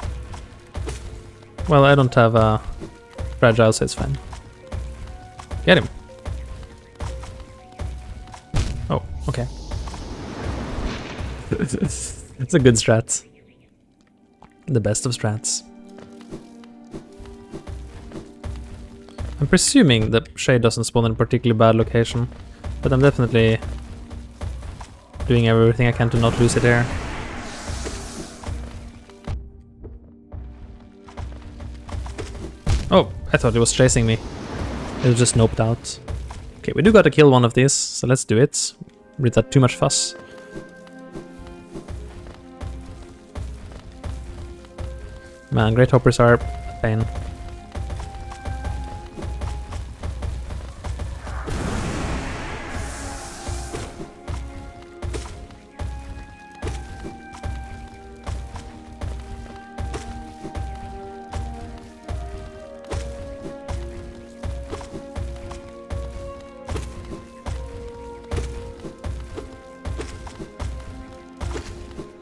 Speaker 1: Well, I don't have a fragile, so it's fine. Get him. Oh, okay. It's a good strat. The best of strats. I'm presuming the shade doesn't spawn in a particularly bad location, but I'm definitely doing everything I can to not lose it here. Oh, I thought it was chasing me. It was just noped out. Okay, we do gotta kill one of these, so let's do it. Without too much fuss. Man, great hoppers are a pain.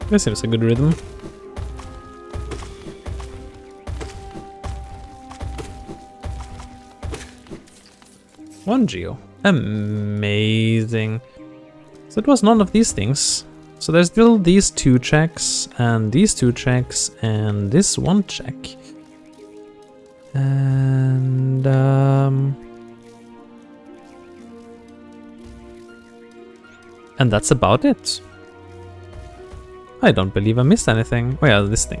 Speaker 1: This seems a good rhythm. One geo. Amazing. So it was none of these things. So there's still these two checks, and these two checks, and this one check. And that's about it. I don't believe I missed anything. Oh yeah, this thing.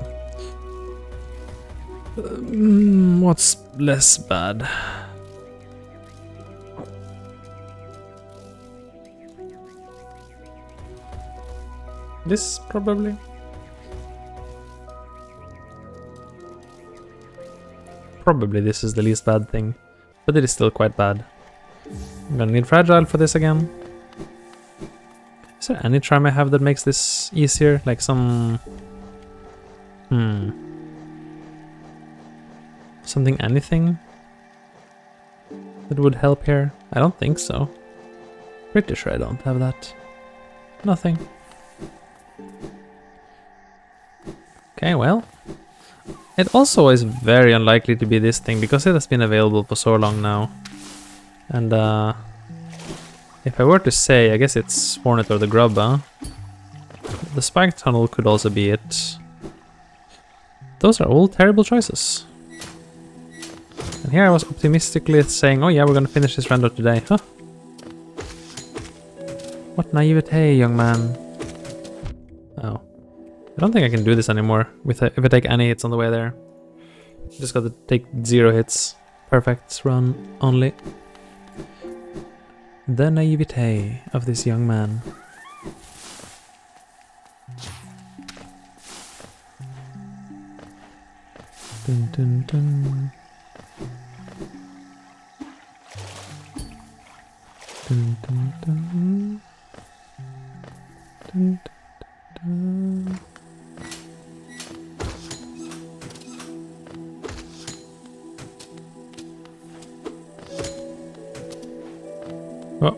Speaker 1: What's less bad? This, probably. Probably this is the least bad thing, but it is still quite bad. I'm gonna need fragile for this again. Is there any charm I have that makes this easier? Like some... Something, anything? That would help here? I don't think so. Pretty sure I don't have that. Nothing. Okay, well. It also is very unlikely to be this thing, because it has been available for so long now. And, if I were to say, I guess it's Hornet or the Grub, huh? The Spike Tunnel could also be it. Those are all terrible choices. And here I was optimistically saying, oh yeah, we're gonna finish this rando today. Huh? What naivete, young man. Oh. I don't think I can do this anymore if I take any hits on the way there. Just gotta take 0 hits. Perfect run only. The naivete of this young man. Dun, dun, dun. Dun, dun, dun. Dun, dun, dun. Oh.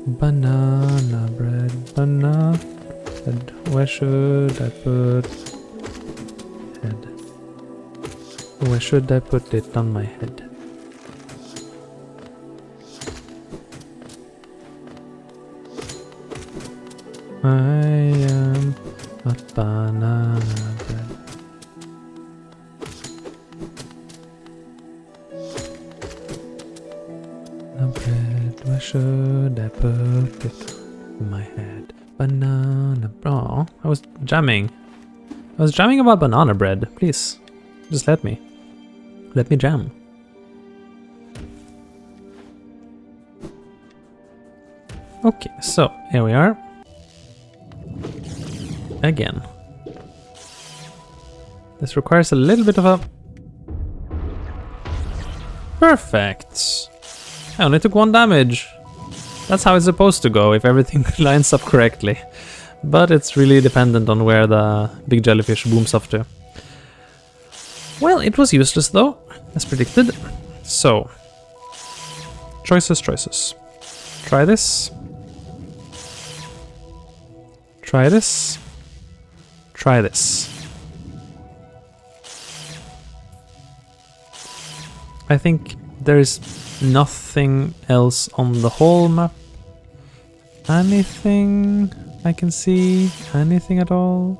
Speaker 1: Banana bread, banana bread. Where should I put head? Where should I put it on my head? I am a banana bread. Bread, where should I put it? In my head. Banana. Oh, I was jamming. I was jamming about banana bread. Please, just let me. Let me jam. Okay, so here we are. Again. This requires a little bit of a... Perfect! I only took 1 damage. That's how it's supposed to go if everything lines up correctly. But it's really dependent on where the big jellyfish booms off to. Well, it was useless though, as predicted. So, choices. Try this. Try this. Try this. I think there is nothing else on the whole map. Anything I can see? Anything at all?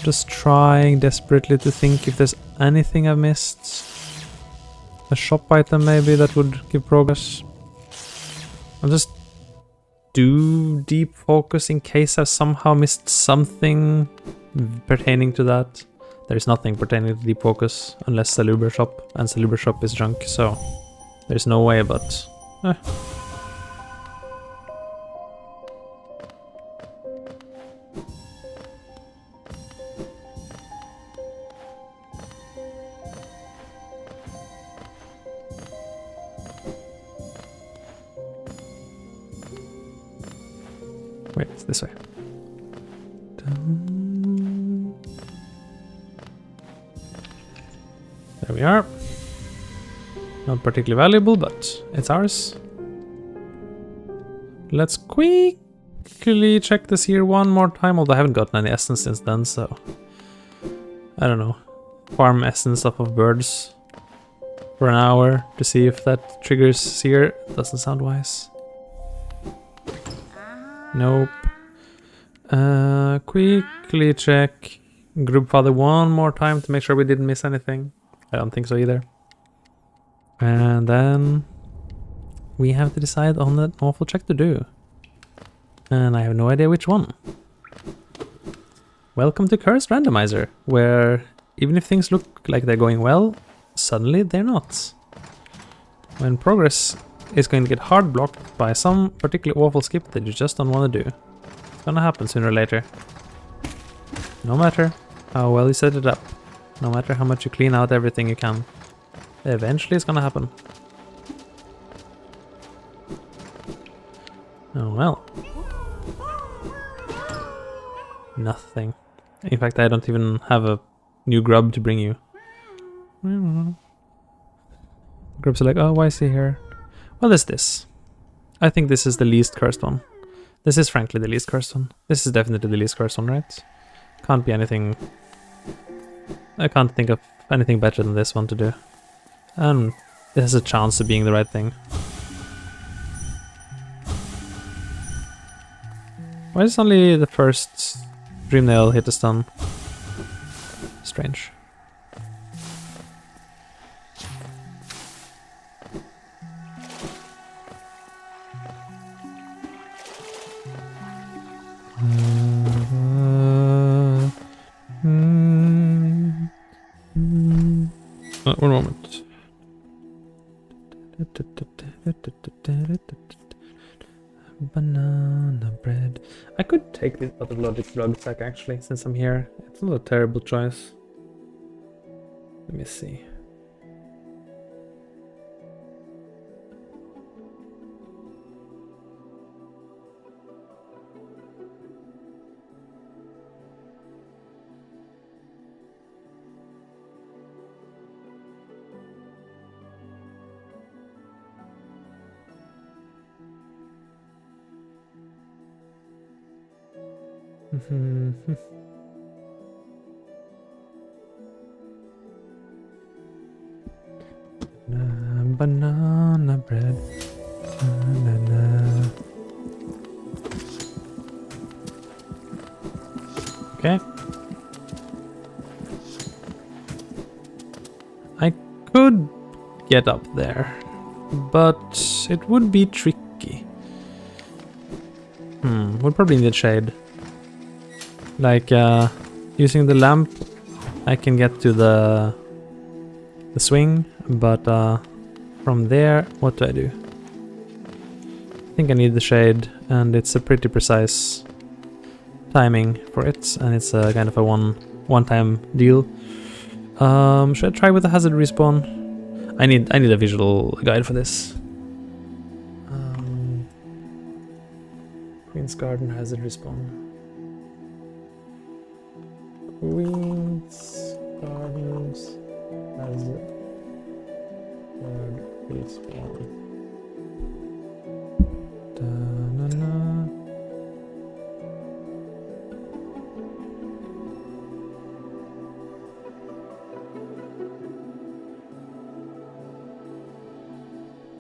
Speaker 1: Just trying desperately to think if there's anything I've missed. A shop item maybe that would give progress. I'll just do deep focus in case I've somehow missed something pertaining to that. There's nothing pertaining to deep focus unless Saluber shop, and Saluber shop is junk, so there's no way, but wait, it's this way. There we are. Not particularly valuable, but it's ours. Let's quickly check this here one more time, although I haven't gotten any essence since then, so... I don't know. Farm essence off of birds for an hour to see if that triggers here. Doesn't sound wise. Nope. Quickly check Group Father one more time to make sure we didn't miss anything. I don't think so either. And then we have to decide on an awful check to do. And I have no idea which one. Welcome to Cursed Randomizer, where even if things look like they're going well, suddenly they're not. When progress is going to get hard blocked by some particularly awful skip that you just don't want to do. It's gonna happen sooner or later. No matter how well you set it up. No matter how much you clean out everything you can. Eventually it's gonna happen. Oh well. Nothing. In fact, I don't even have a new grub to bring you. Grubs are like, oh, why is he here? Well, there's this. I think this is the least cursed one. This is frankly the least cursed one. This is definitely the least cursed one, right? Can't be anything... I can't think of anything better than this one to do. And it has a chance of being the right thing. Why is only the first Dream Nail hit a stun? Strange. One moment. Banana bread. I could take this out of Logic Drug Sack actually, since I'm here. It's not a terrible choice. Let me see. Banana bread. Banana. Okay. I could get up there, but it would be tricky. Would probably need shade. Like using the lamp, I can get to the swing, but from there, what do I do? think I need the shade, and it's a pretty precise timing for it, and it's a kind of a one-time deal. Should I try with the hazard respawn? I need a visual guide for this. Queen's Garden hazard respawn. Queen's Gardens hazard respawn. Da-na-na.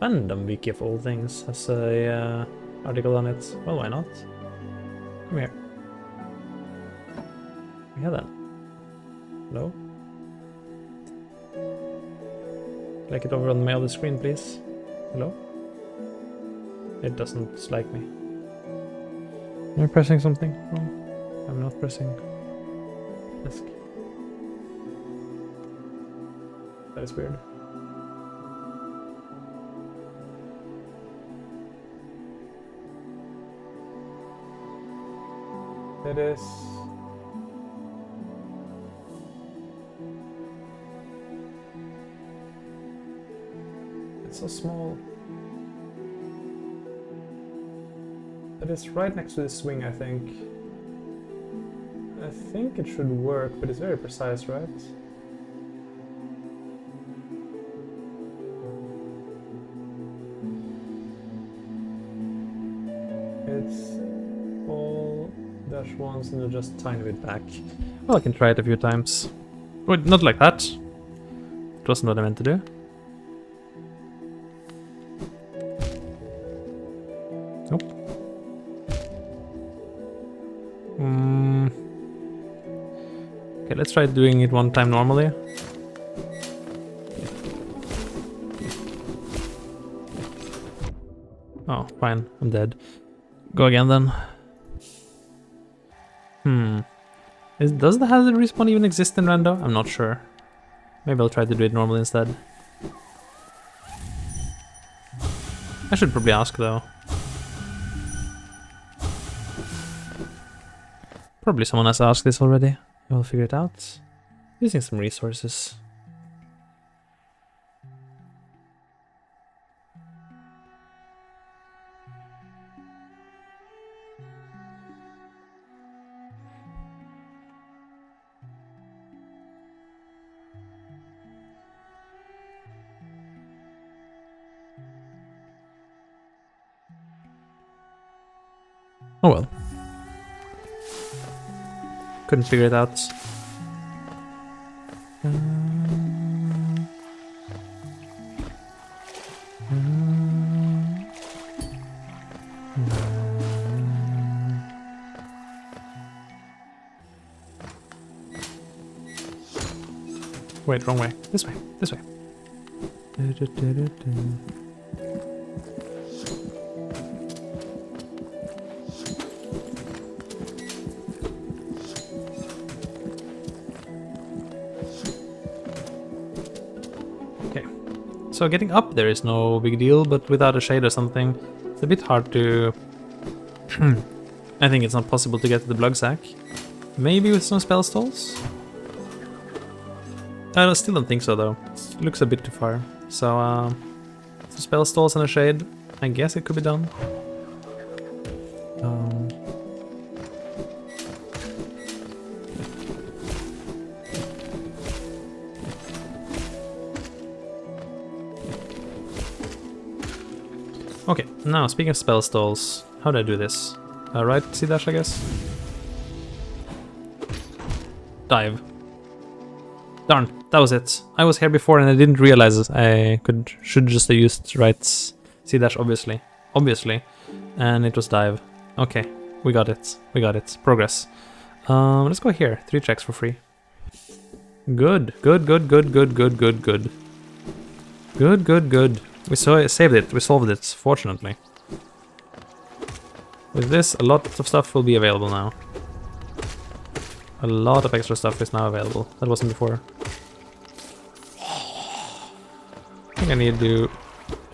Speaker 1: Random wiki of all things has a article on it. Well, why not? Come here. Yeah then. Hello? Like it over on my other screen, please. Hello? It doesn't like me. Am I pressing something wrong? I'm not pressing. Disk. That is weird. It is. It's so small. It is right next to the swing, I think. I think it should work, but it's very precise, right? It's all dash ones and just a tiny bit back. Well, I can try it a few times. Wait, not like that. It wasn't what I meant to do. Nope. Okay, let's try doing it one time normally. Oh, fine, I'm dead. Go again then. Does the hazard respawn even exist in rando? I'm not sure. Maybe I'll try to do it normally instead. I should probably ask though. Probably someone has asked this already. We'll figure it out. Using some resources. Oh well. Couldn't figure it out. Wait, wrong way. This way. This way. So getting up there is no big deal, but without a shade or something, it's a bit hard to... I think it's not possible to get to the blood sack. Maybe with some spell stalls? I still don't think so though. It looks a bit too far. So, some spell stalls and a shade, I guess it could be done. Okay, now speaking of spell stalls, how do I do this? Right C dash, I guess? Dive. Darn, that was it. I was here before and I didn't realize I should just have used right C dash, obviously. Obviously. And it was dive. Okay, we got it. We got it. Progress. Let's go here. 3 checks for free. Good. Good, good, good, good, good, good, good. Good, good, good. We saved it, we solved it, fortunately. With this, a lot of stuff will be available now. A lot of extra stuff is now available. That wasn't before. I think I need to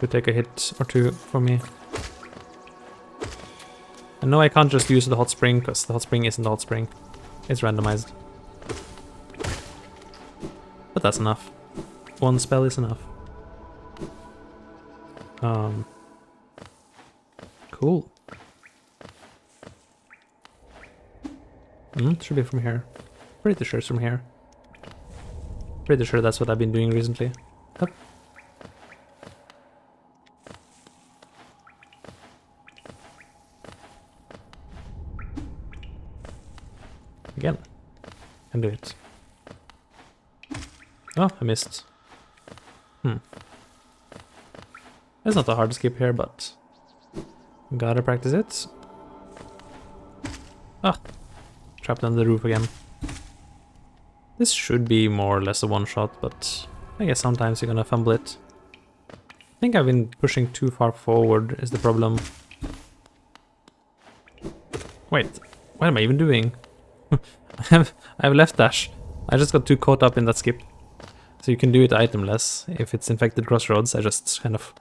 Speaker 1: take a hit or two for me. And no, I can't just use the hot spring, because the hot spring isn't the hot spring. It's randomized. But that's enough. One spell is enough. Cool. Should be from here. Pretty sure it's from here. Pretty sure that's what I've been doing recently. Hup. Again. Can do it. Oh, I missed. It's not a hard skip here, but gotta practice it. Ah, trapped on the roof again. This should be more or less a one-shot, but I guess sometimes you're gonna fumble it. I think I've been pushing too far forward is the problem. Wait, what am I even doing? I have left dash. I just got too caught up in that skip. So you can do it itemless. If it's infected crossroads, I just kind of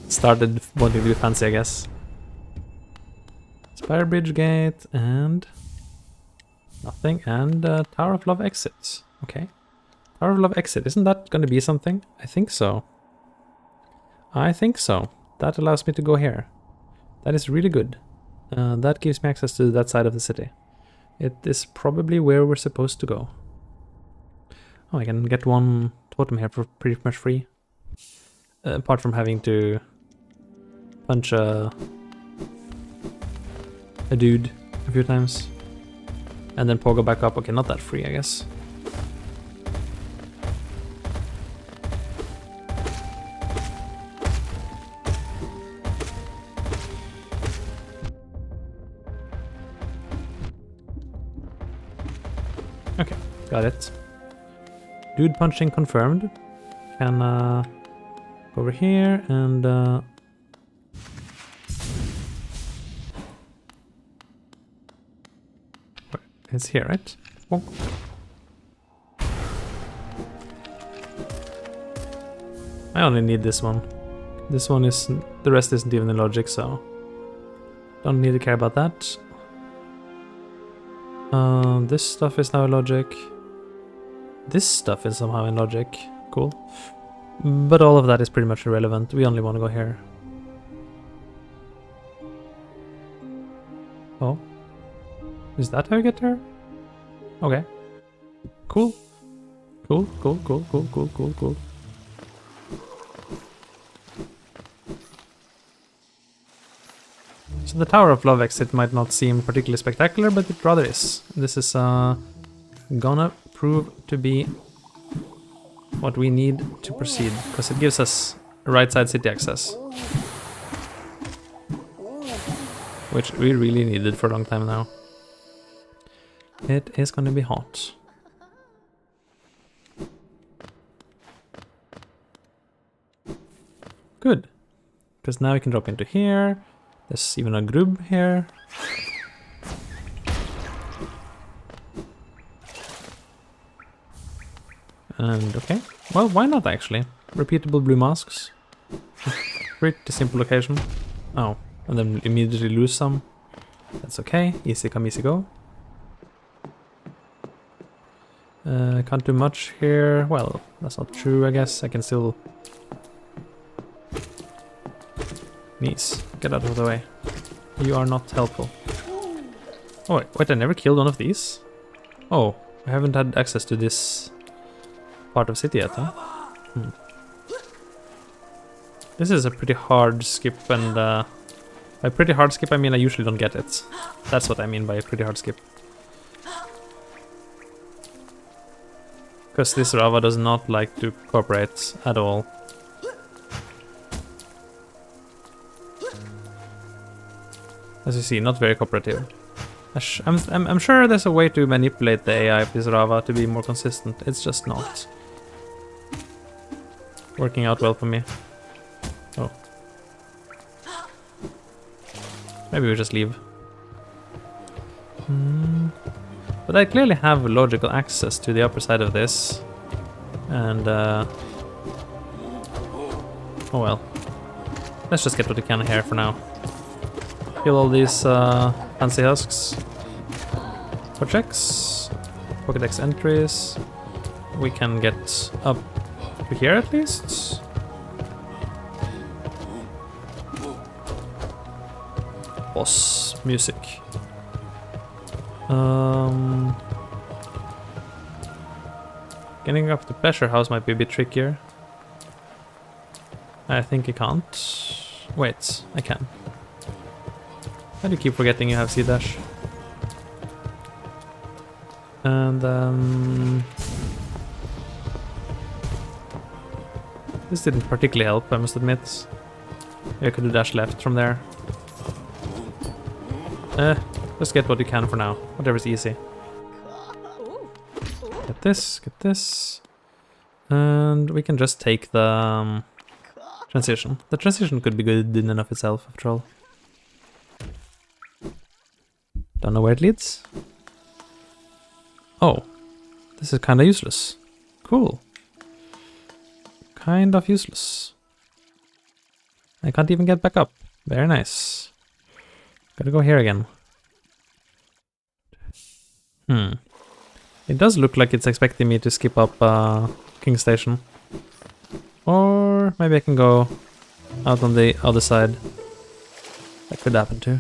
Speaker 1: started wanting to be fancy, I guess. Spire Bridge Gate and nothing, and Tower of Love exit. Okay. Tower of Love exit. Isn't that going to be something? I think so. I think so. That allows me to go here. That is really good. That gives me access to that side of the city. It is probably where we're supposed to go. Oh, I can get one totem here for pretty much free. Apart from having to punch a dude a few times. And then pogo back up. Okay, not that free, I guess. Okay, got it. Dude punching confirmed. Can go over here and it's here, right? Oh. I only need this one. This one is, the rest isn't even in logic, so don't need to care about that. This stuff is now in logic. This stuff is somehow in logic. Cool. But all of that is pretty much irrelevant. We only want to go here. Oh. Is that how you get there? Okay. Cool. Cool, cool, cool, cool, cool, cool, cool. So the Tower of Love exit might not seem particularly spectacular, but it rather is. This is gonna prove to be what we need to proceed, because it gives us right side city access. Which we really needed for a long time now. It is gonna be hot. Good. Because now we can drop into here. There's even a grub here. And okay. Well, why not actually? Repeatable blue masks. Pretty simple location. Oh, and then immediately lose some. That's okay. Easy come, easy go. Can't do much here. Well, that's not true, I guess. I can still... Knees, get out of the way. You are not helpful. Oh, wait, I never killed one of these? Oh, I haven't had access to this part of city yet, huh? This is a pretty hard skip, and by pretty hard skip I mean I usually don't get it. That's what I mean by a pretty hard skip. Because this Rava does not like to cooperate at all. As you see, not very cooperative. I'm sure there's a way to manipulate the AI of this Rava to be more consistent. It's just not working out well for me. Oh. Maybe we just leave. But I clearly have logical access to the upper side of this. And, oh well. Let's just get what we can here for now. Kill all these fancy husks. For checks. Pokédex entries. We can get up to here at least. Boss music. Getting up to Pleasure House might be a bit trickier. I think I can't. Wait, I can. Why do you keep forgetting you have C-dash? And this didn't particularly help, I must admit. I could do dash left from there. Just get what you can for now. Whatever's easy. Get this. And we can just take the transition. The transition could be good in and of itself, after all. Don't know where it leads. Oh, this is kinda useless. Cool. Kind of useless. I can't even get back up. Very nice. Gotta go here again. It does look like it's expecting me to skip up King Station. Or maybe I can go out on the other side. That could happen too.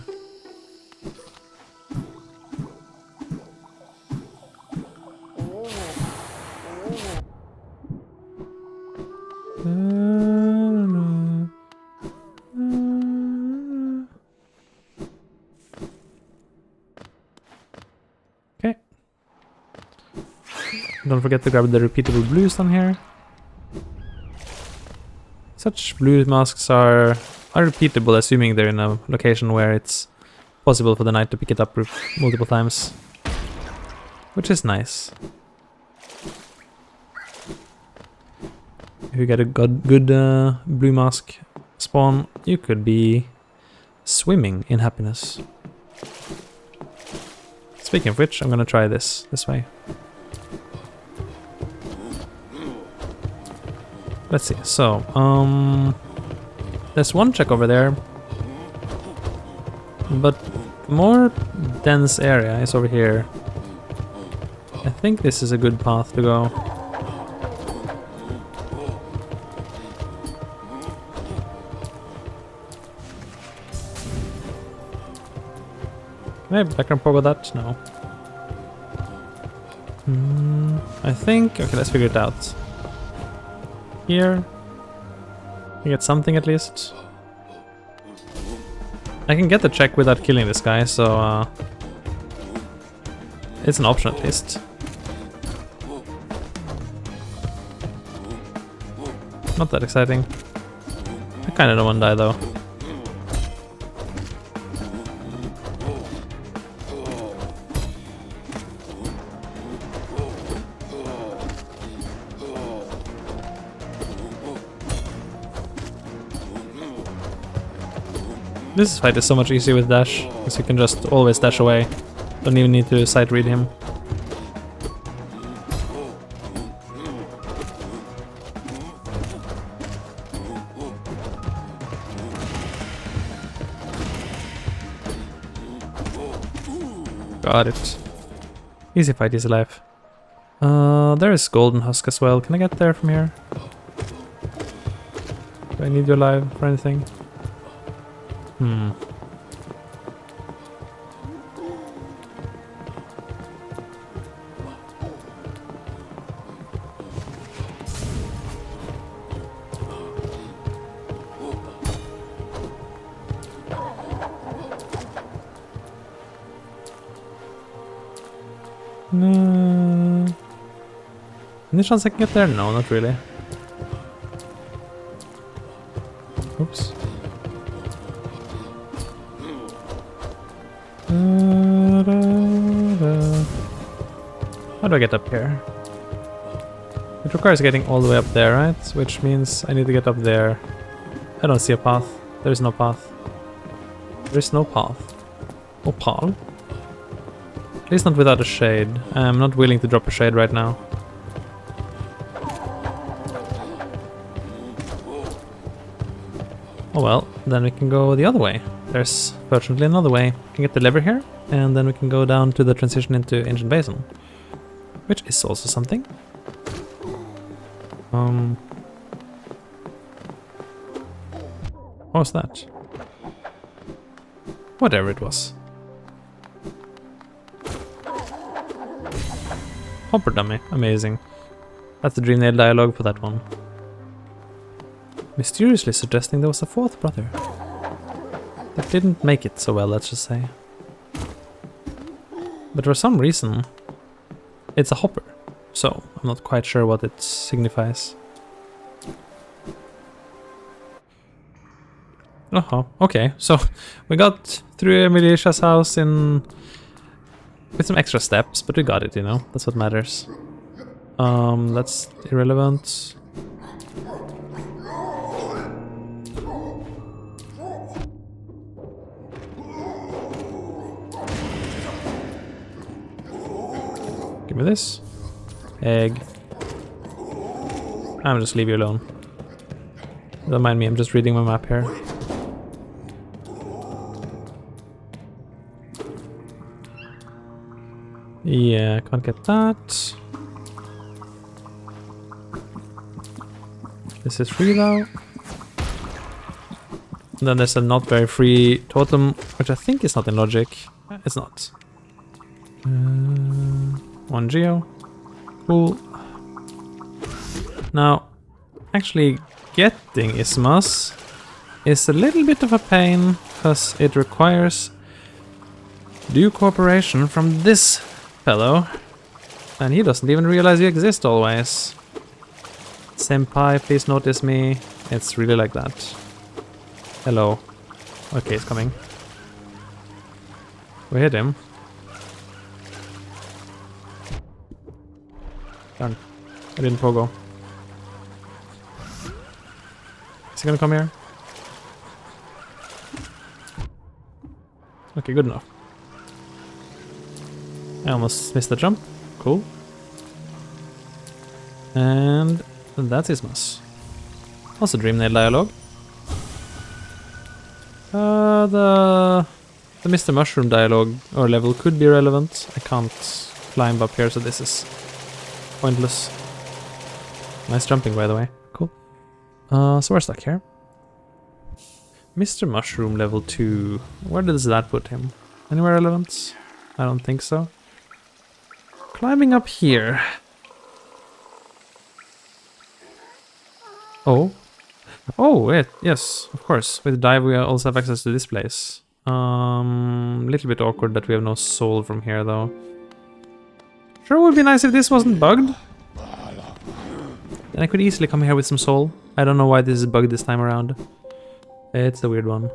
Speaker 1: Okay. Don't forget to grab the repeatable blues down here. Such blue masks are repeatable, assuming they're in a location where it's possible for the knight to pick it up multiple times. Which is nice. If you get a good blue mask spawn, you could be swimming in happiness. Speaking of which, I'm gonna try this way. Let's see, so, there's one check over there, but the more dense area is over here. I think this is a good path to go. Maybe I can pogo that? No. I think... Okay, let's figure it out. Here. I get something at least. I can get the check without killing this guy, so... it's an option at least. Not that exciting. I kinda don't want to die though. This fight is so much easier with dash, because you can just always dash away. Don't even need to sight read him. Got it. Easy fight, easy life. There is Golden Husk as well. Can I get there from here? Do I need you alive for anything? No. Any chance I can get there? No, not really. Oops. How do I get up here? It requires getting all the way up there, right? Which means I need to get up there. I don't see a path. There is no path. There is no path. Oh, path? At least not without a shade. I'm not willing to drop a shade right now. Oh well. then we can go the other way. There's fortunately another way. We can get the lever here, and then we can go down to the transition into Ancient Basin, which is also something. What was that? Whatever it was. Hopper dummy, amazing. That's the dream nail dialogue for that one. Mysteriously suggesting there was a fourth brother. That didn't make it so well, let's just say. But for some reason, it's a hopper. So, I'm not quite sure what it signifies. Okay, so we got through Militia's house with some extra steps, but we got it, you know, that's what matters. That's irrelevant. Give me this. Egg. I'm just leave you alone. Don't mind me, I'm just reading my map here. Yeah, can't get that. This is free though. And then there's a not very free totem, which I think is not in logic. It's not. One geo. Cool. Now, actually getting Isthmus is a little bit of a pain, because it requires due cooperation from this fellow, and he doesn't even realize you exist always. Senpai, please notice me. It's really like that. Hello. Okay, it's coming. We hit him. Darn. I didn't pogo. Is he gonna come here? Okay, good enough. I almost missed the jump. Cool. And that's Isthmus. Also dream nail dialogue. The Mr. Mushroom dialogue or level could be relevant. I can't climb up here, so this is pointless. Nice jumping, by the way. Cool. So we're stuck here. Mr. Mushroom level 2. Where does that put him? Anywhere relevant? I don't think so. Climbing up here. Oh. Oh, wait. Yes, of course. With dive we also have access to this place. Little bit awkward that we have no soul from here, though. Sure would be nice if this wasn't bugged. Then I could easily come here with some soul. I don't know why this is bugged this time around. It's a weird one.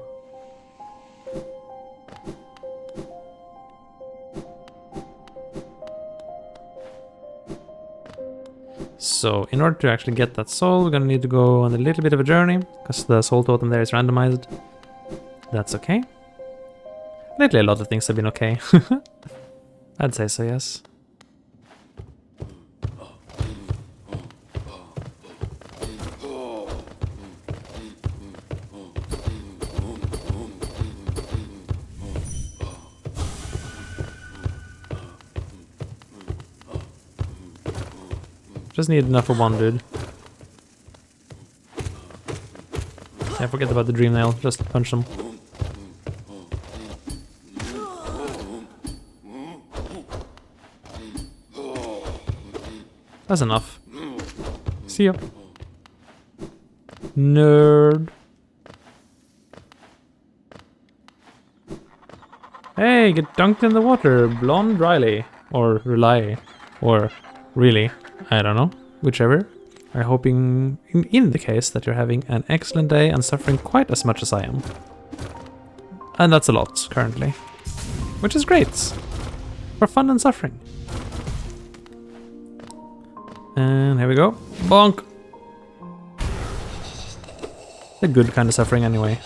Speaker 1: So, in order to actually get that soul, we're gonna need to go on a little bit of a journey, because the soul totem there is randomized. That's okay. Lately a lot of things have been okay. I'd say so, yes. Just need enough for one dude. Yeah, forget about the dream nail, just punch them. That's enough. See ya. Nerd. Hey, get dunked in the water, blonde Riley. Or Riley. Or really. I don't know, whichever. I'm hoping, in the case, that you're having an excellent day and suffering quite as much as I am. And that's a lot, currently. Which is great. For fun and suffering. And here we go. Bonk! The good kind of suffering, anyway.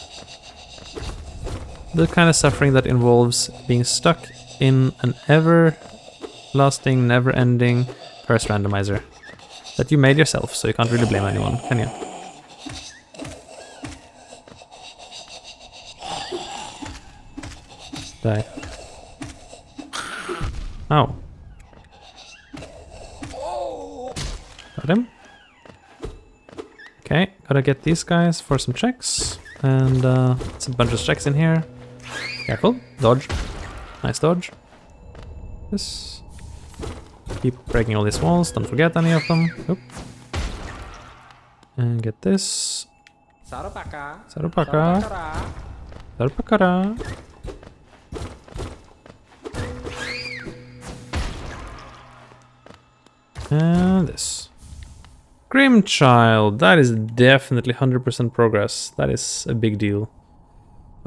Speaker 1: The kind of suffering that involves being stuck in an everlasting, never-ending first randomizer that you made yourself, so you can't really blame anyone, can you? Die. Ow. Got him. Okay, gotta get these guys for some checks. And it's a bunch of checks in here. Careful. Dodge. Nice dodge. This. Keep breaking all these walls, don't forget any of them. Oop. And get this. Sarupaka. Sarupakara. And this. Grimchild. That is definitely 100% progress. That is a big deal.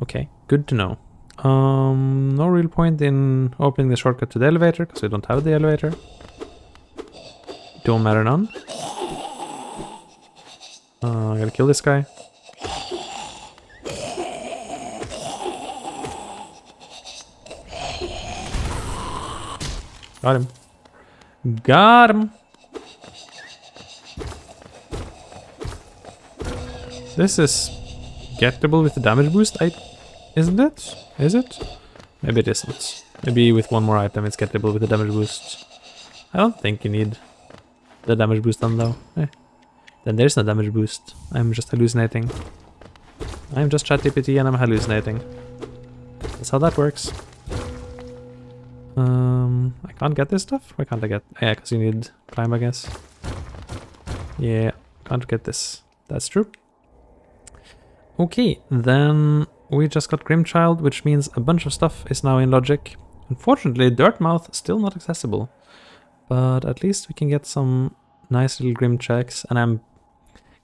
Speaker 1: Okay, good to know. No real point in opening the shortcut to the elevator, because we don't have the elevator. Don't matter none. I gotta kill this guy. Got him. Got him! This is gettable with the damage boost, isn't it? Is it? Maybe it isn't. Maybe with one more item it's gettable with the damage boost. I don't think you need the damage boost on though. Then there's no damage boost. I'm just hallucinating. I'm just ChatGPT and I'm hallucinating. That's how that works. I can't get this stuff? Why can't I get... Yeah, because you need climb, I guess. Yeah, can't get this. That's true. Okay, then we just got Grimchild, which means a bunch of stuff is now in logic. Unfortunately, Dirtmouth still not accessible. But at least we can get some nice little Grim checks. And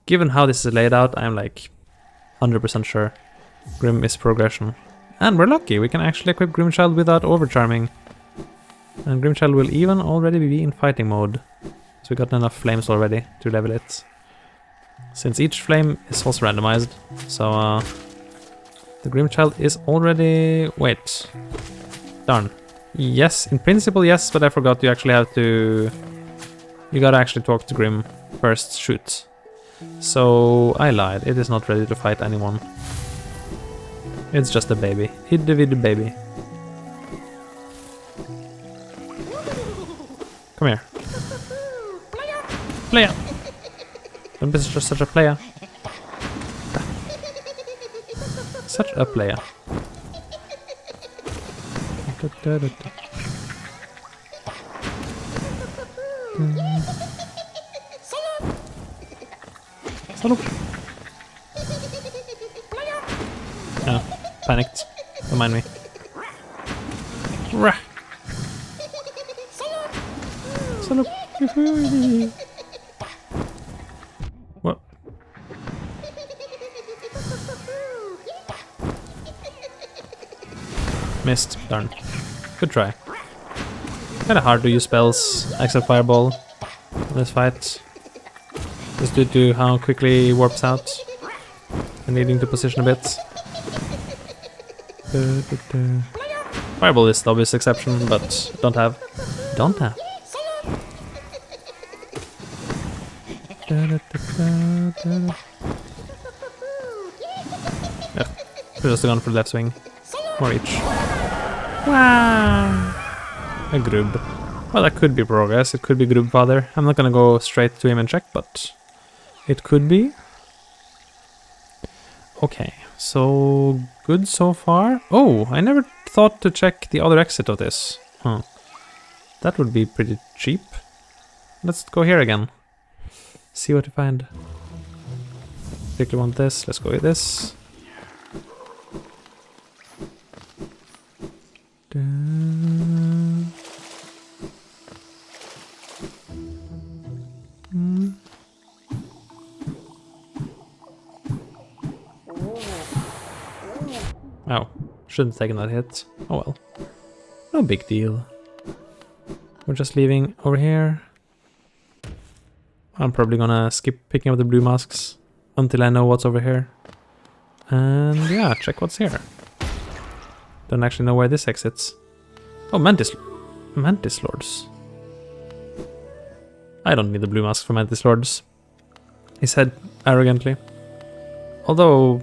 Speaker 1: given how this is laid out, I'm like 100% sure Grim is progression. And we're lucky, we can actually equip Grimchild without overcharming. And Grimchild will even already be in fighting mode. So we got enough flames already to level it. Since each flame is also randomized. So the Grimchild is already... Wait. Darn. Yes, in principle yes, but I forgot you actually have to... You gotta actually talk to Grim first, shoot. So I lied, it is not ready to fight anyone. It's just a baby. Itty-bitty baby. Come here. Player! Don't be just such a player. Such a player. Salute! Oh, panicked. Don't mind me. Rah! Salute! What? Missed. Darn. Good try. Kinda hard to use spells, except Fireball, in this fight. Just due to how quickly he warps out and needing to position a bit. Fireball is the obvious exception, but don't have. Yeah, should just gone for the left swing. More each. Wow! A Grub. Well, that could be progress. It could be Grub Father. I'm not gonna go straight to him and check, but it could be. Okay, so good so far. Oh, I never thought to check the other exit of this. Huh. That would be pretty cheap. Let's go here again. See what we find. Particularly want this. Let's go with this. Oh, shouldn't have taken that hit. Oh well. No big deal. We're just leaving over here. I'm probably gonna skip picking up the blue masks until I know what's over here. And yeah, check what's here. Don't actually know where this exits. Oh, Mantis Lords. I don't need the blue mask for Mantis Lords, he said arrogantly. Although,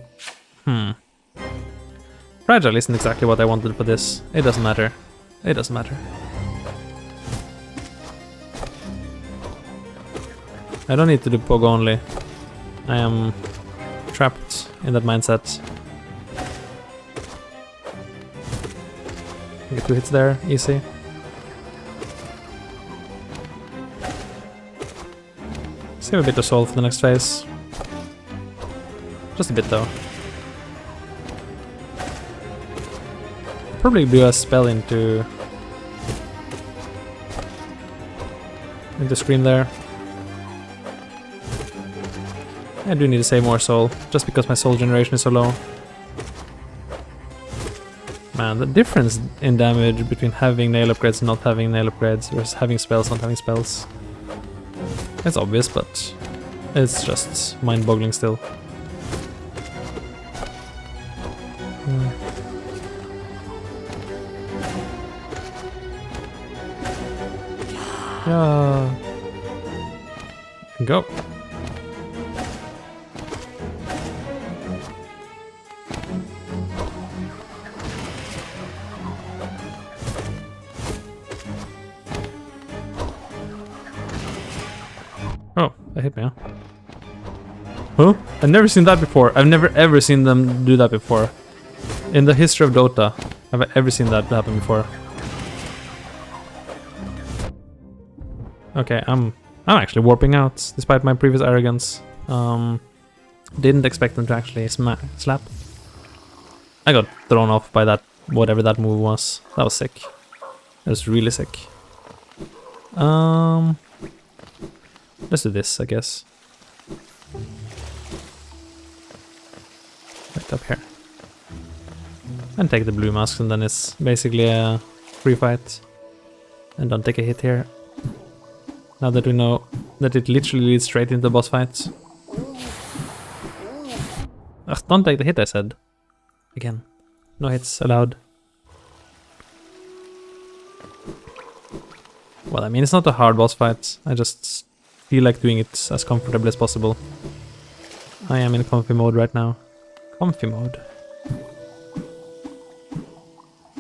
Speaker 1: Fragile isn't exactly what I wanted for this. It doesn't matter. It doesn't matter. I don't need to do pogo only. I am trapped in that mindset. Get 2 hits there, easy. Save a bit of soul for the next phase. Just a bit though. Probably do a spell into screen there. I do need to save more soul, just because my soul generation is so low. Man, the difference in damage between having nail upgrades and not having nail upgrades versus having spells, not having spells. It's obvious, but it's just mind-boggling still. Yeah. Go. Oh, that hit me, huh? Huh? I've never seen that before. I've never ever seen them do that before. In the history of Dota, have I ever seen that happen before? Okay, I'm actually warping out, despite my previous arrogance. Didn't expect them to actually slap. I got thrown off by that, whatever that move was. That was sick. That was really sick. Let's do this, I guess. Right up here. And take the blue masks, and then it's basically a free fight. And don't take a hit here. Now that we know that it literally leads straight into the boss fight. Ugh, don't take the hit, I said. Again. No hits allowed. Well, I mean, it's not a hard boss fight. I just feel like doing it as comfortably as possible. I am in comfy mode right now. Comfy mode.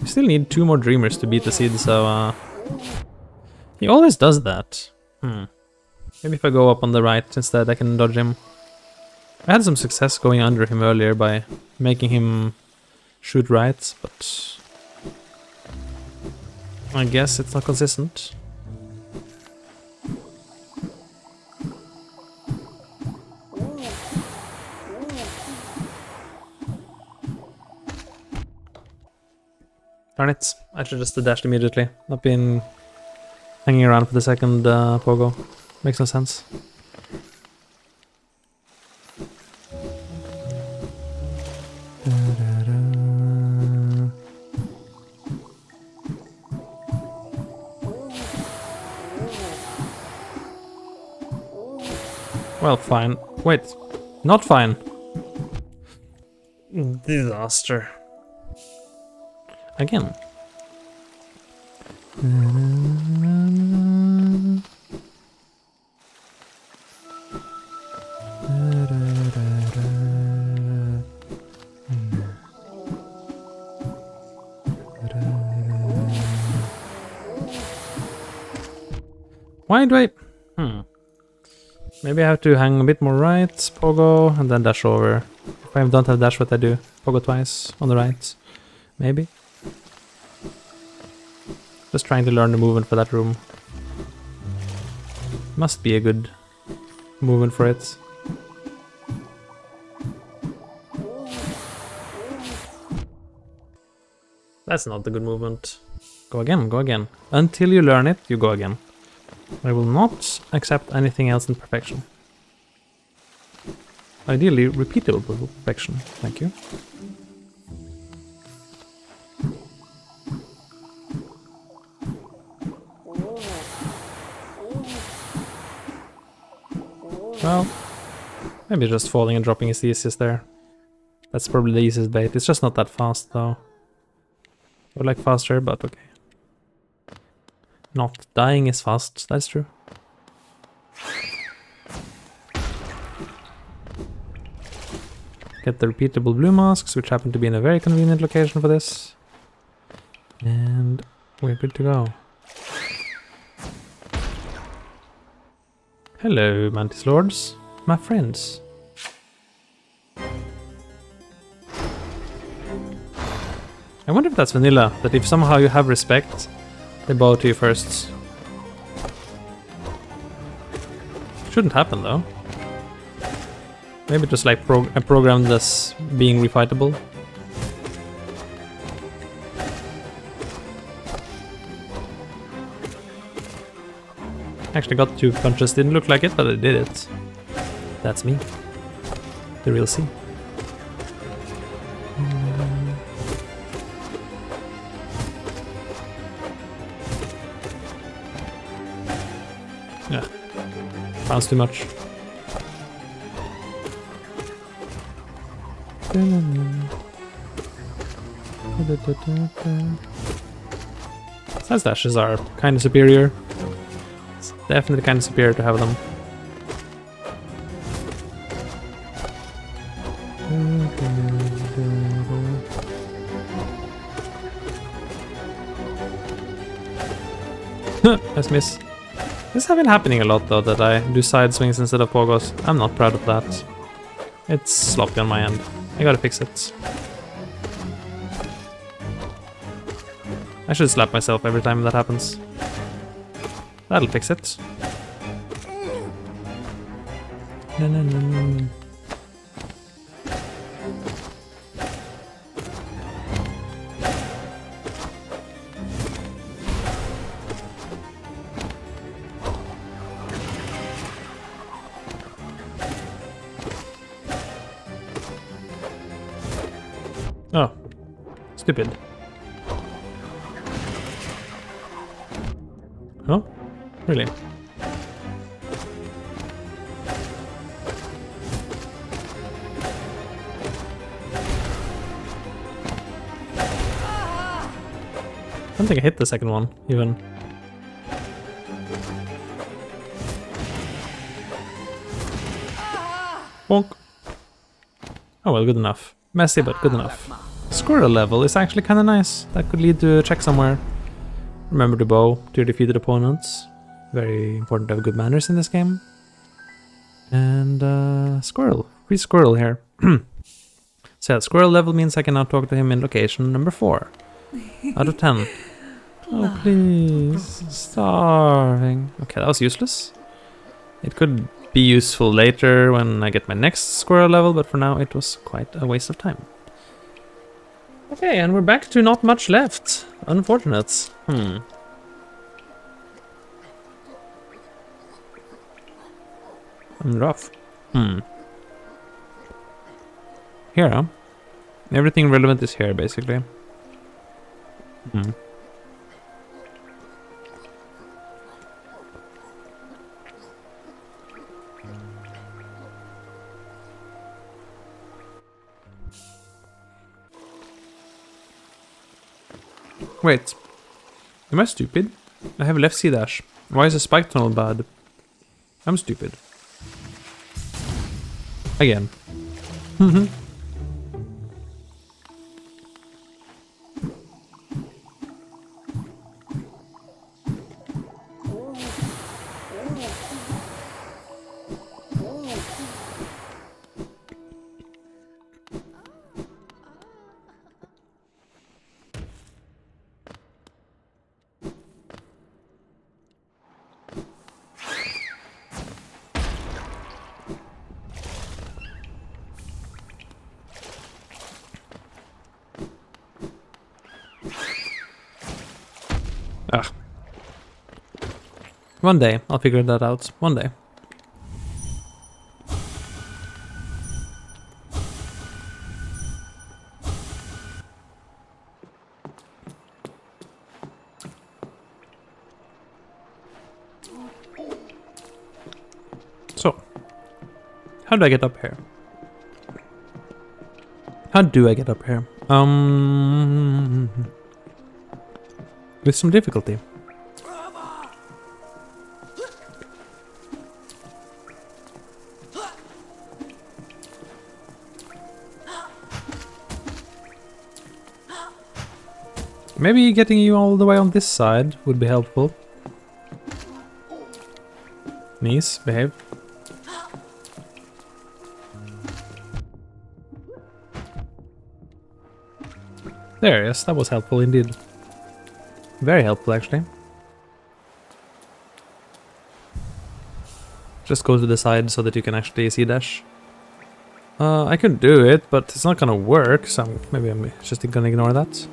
Speaker 1: We still need 2 more dreamers to beat the seed, so he always does that. Maybe if I go up on the right instead, I can dodge him. I had some success going under him earlier by making him shoot right, but I guess it's not consistent. Darn it, I should just have dashed immediately. Not been hanging around for the second pogo. Makes no sense. Well, fine. Wait, not fine. Disaster. Again. Why do I... Maybe I have to hang a bit more right, pogo, and then dash over. If I don't have dash, what I do? Pogo twice on the right. Maybe. Just trying to learn the movement for that room. Must be a good movement for it. That's not the good movement. Go again, go again. Until you learn it, you go again. I will not accept anything else than perfection. Ideally, repeatable perfection. Thank you. Well, maybe just falling and dropping is the easiest there. That's probably the easiest bait. It's just not that fast though. I would like faster, but okay. Not dying is fast, that's true. Get the repeatable blue masks, which happen to be in a very convenient location for this. And we're good to go. Hello, Mantis Lords, my friends. I wonder if that's vanilla, that if somehow you have respect, they bow to you first. Shouldn't happen though. Maybe just like programmed as being refightable. Actually got 2 punches, didn't look like it, but I did it. That's me. The real C. Yeah. Bounce too much. Side dashes are kind of superior. It's definitely kind of superior to have them. Nice miss. This has been happening a lot though, that I do side swings instead of pogos. I'm not proud of that. It's sloppy on my end. I gotta fix it. I should slap myself every time that happens. That'll fix it. No. Oh, stupid. Oh, really? I don't think I hit the second one, even. Bonk. Oh well, good enough. Messy, but good enough. Squirrel level is actually kind of nice. That could lead to a check somewhere. Remember to bow to your defeated opponents. Very important to have good manners in this game. And squirrel. Free squirrel here. So yeah, squirrel level means I can now talk to him in location number 4 out of 10. Oh please, starving. Okay, that was useless. It could be useful later when I get my next squirrel level, but for now it was quite a waste of time. Okay, and we're back to not much left. Unfortunate. Rough. Here, huh? Everything relevant is here, basically. Wait, am I stupid? I have left C dash. Why is a spike tunnel bad? I'm stupid. Again. Ugh. One day, I'll figure that out. One day. So, how do I get up here? How do I get up here? With some difficulty. Maybe getting you all the way on this side would be helpful. Knees, behave. There, yes, that was helpful indeed. Very helpful, actually. Just go to the side so that you can actually see dash. I could do it, but it's not gonna work, so maybe I'm just gonna ignore that.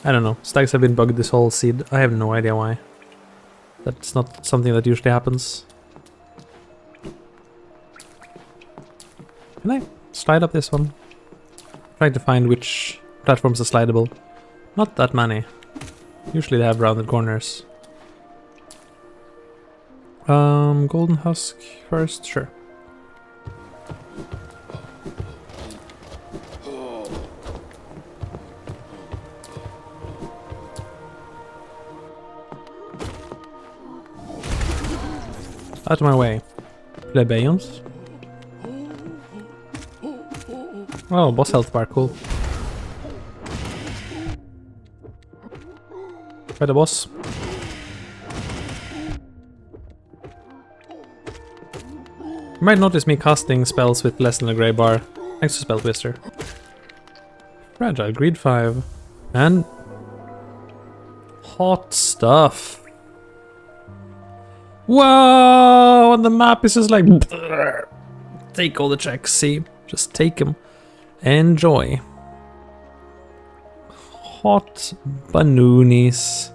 Speaker 1: I don't know. Stags have been bugged this whole seed. I have no idea why. That's not something that usually happens. Can I slide up this one? Trying to find which platforms are slidable. Not that many. Usually they have rounded corners. Golden husk first, sure. Out of my way, plebeians. Oh, boss health bar, cool. Try the boss. You might notice me casting spells with less than a grey bar. Thanks to Spell Twister. Fragile, greed 5. And... hot stuff. Whoa! And the map is just like... take all the checks, see? Just take them. Enjoy. Hot banoonies.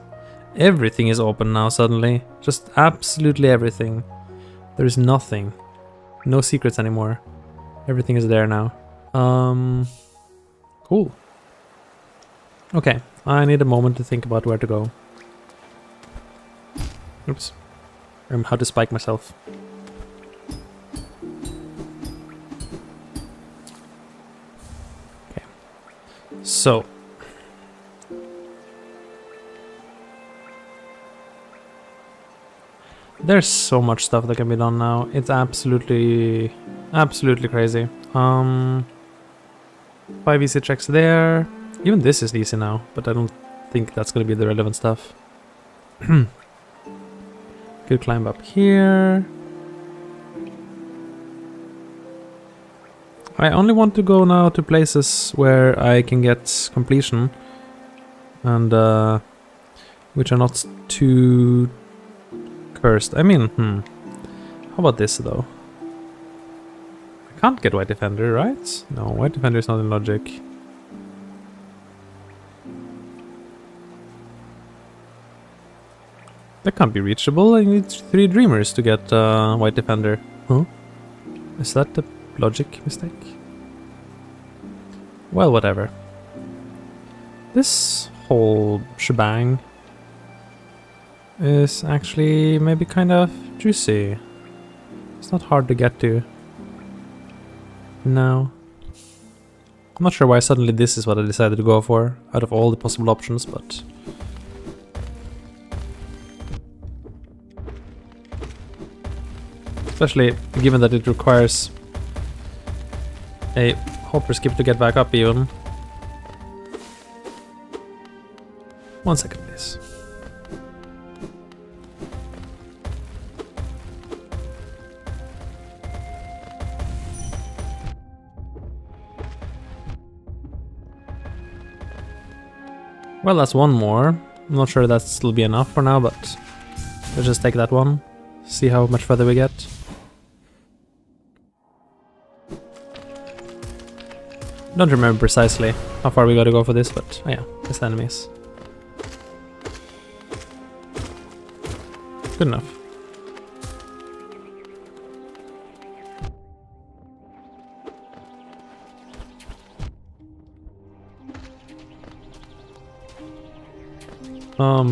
Speaker 1: Everything is open now suddenly. Just absolutely everything. There is nothing. No secrets anymore. Everything is there now. Cool. Okay, I need a moment to think about where to go. Oops. How to spike myself. Okay. So. There's so much stuff that can be done now. It's absolutely crazy. 5 easy checks there. Even this is easy now, but I don't think that's gonna be the relevant stuff. Could climb up here. I only want to go now to places where I can get completion. And which are not too cursed. I mean, how about this though? I can't get White Defender, right? No, White Defender is not in logic. That can't be reachable. I need 3 Dreamers to get White Defender. Huh? Is that the logic mistake? Well, whatever. This whole shebang is actually maybe kind of juicy. It's not hard to get to. No. I'm not sure why suddenly this is what I decided to go for, out of all the possible options, but... especially given that it requires a hopper skip to get back up even. 1 second, please. Well, that's one more. I'm not sure that'll still be enough for now, but let's just take that one. See how much further we get. Don't remember precisely how far we gotta go for this, but oh yeah, it's enemies. Good enough.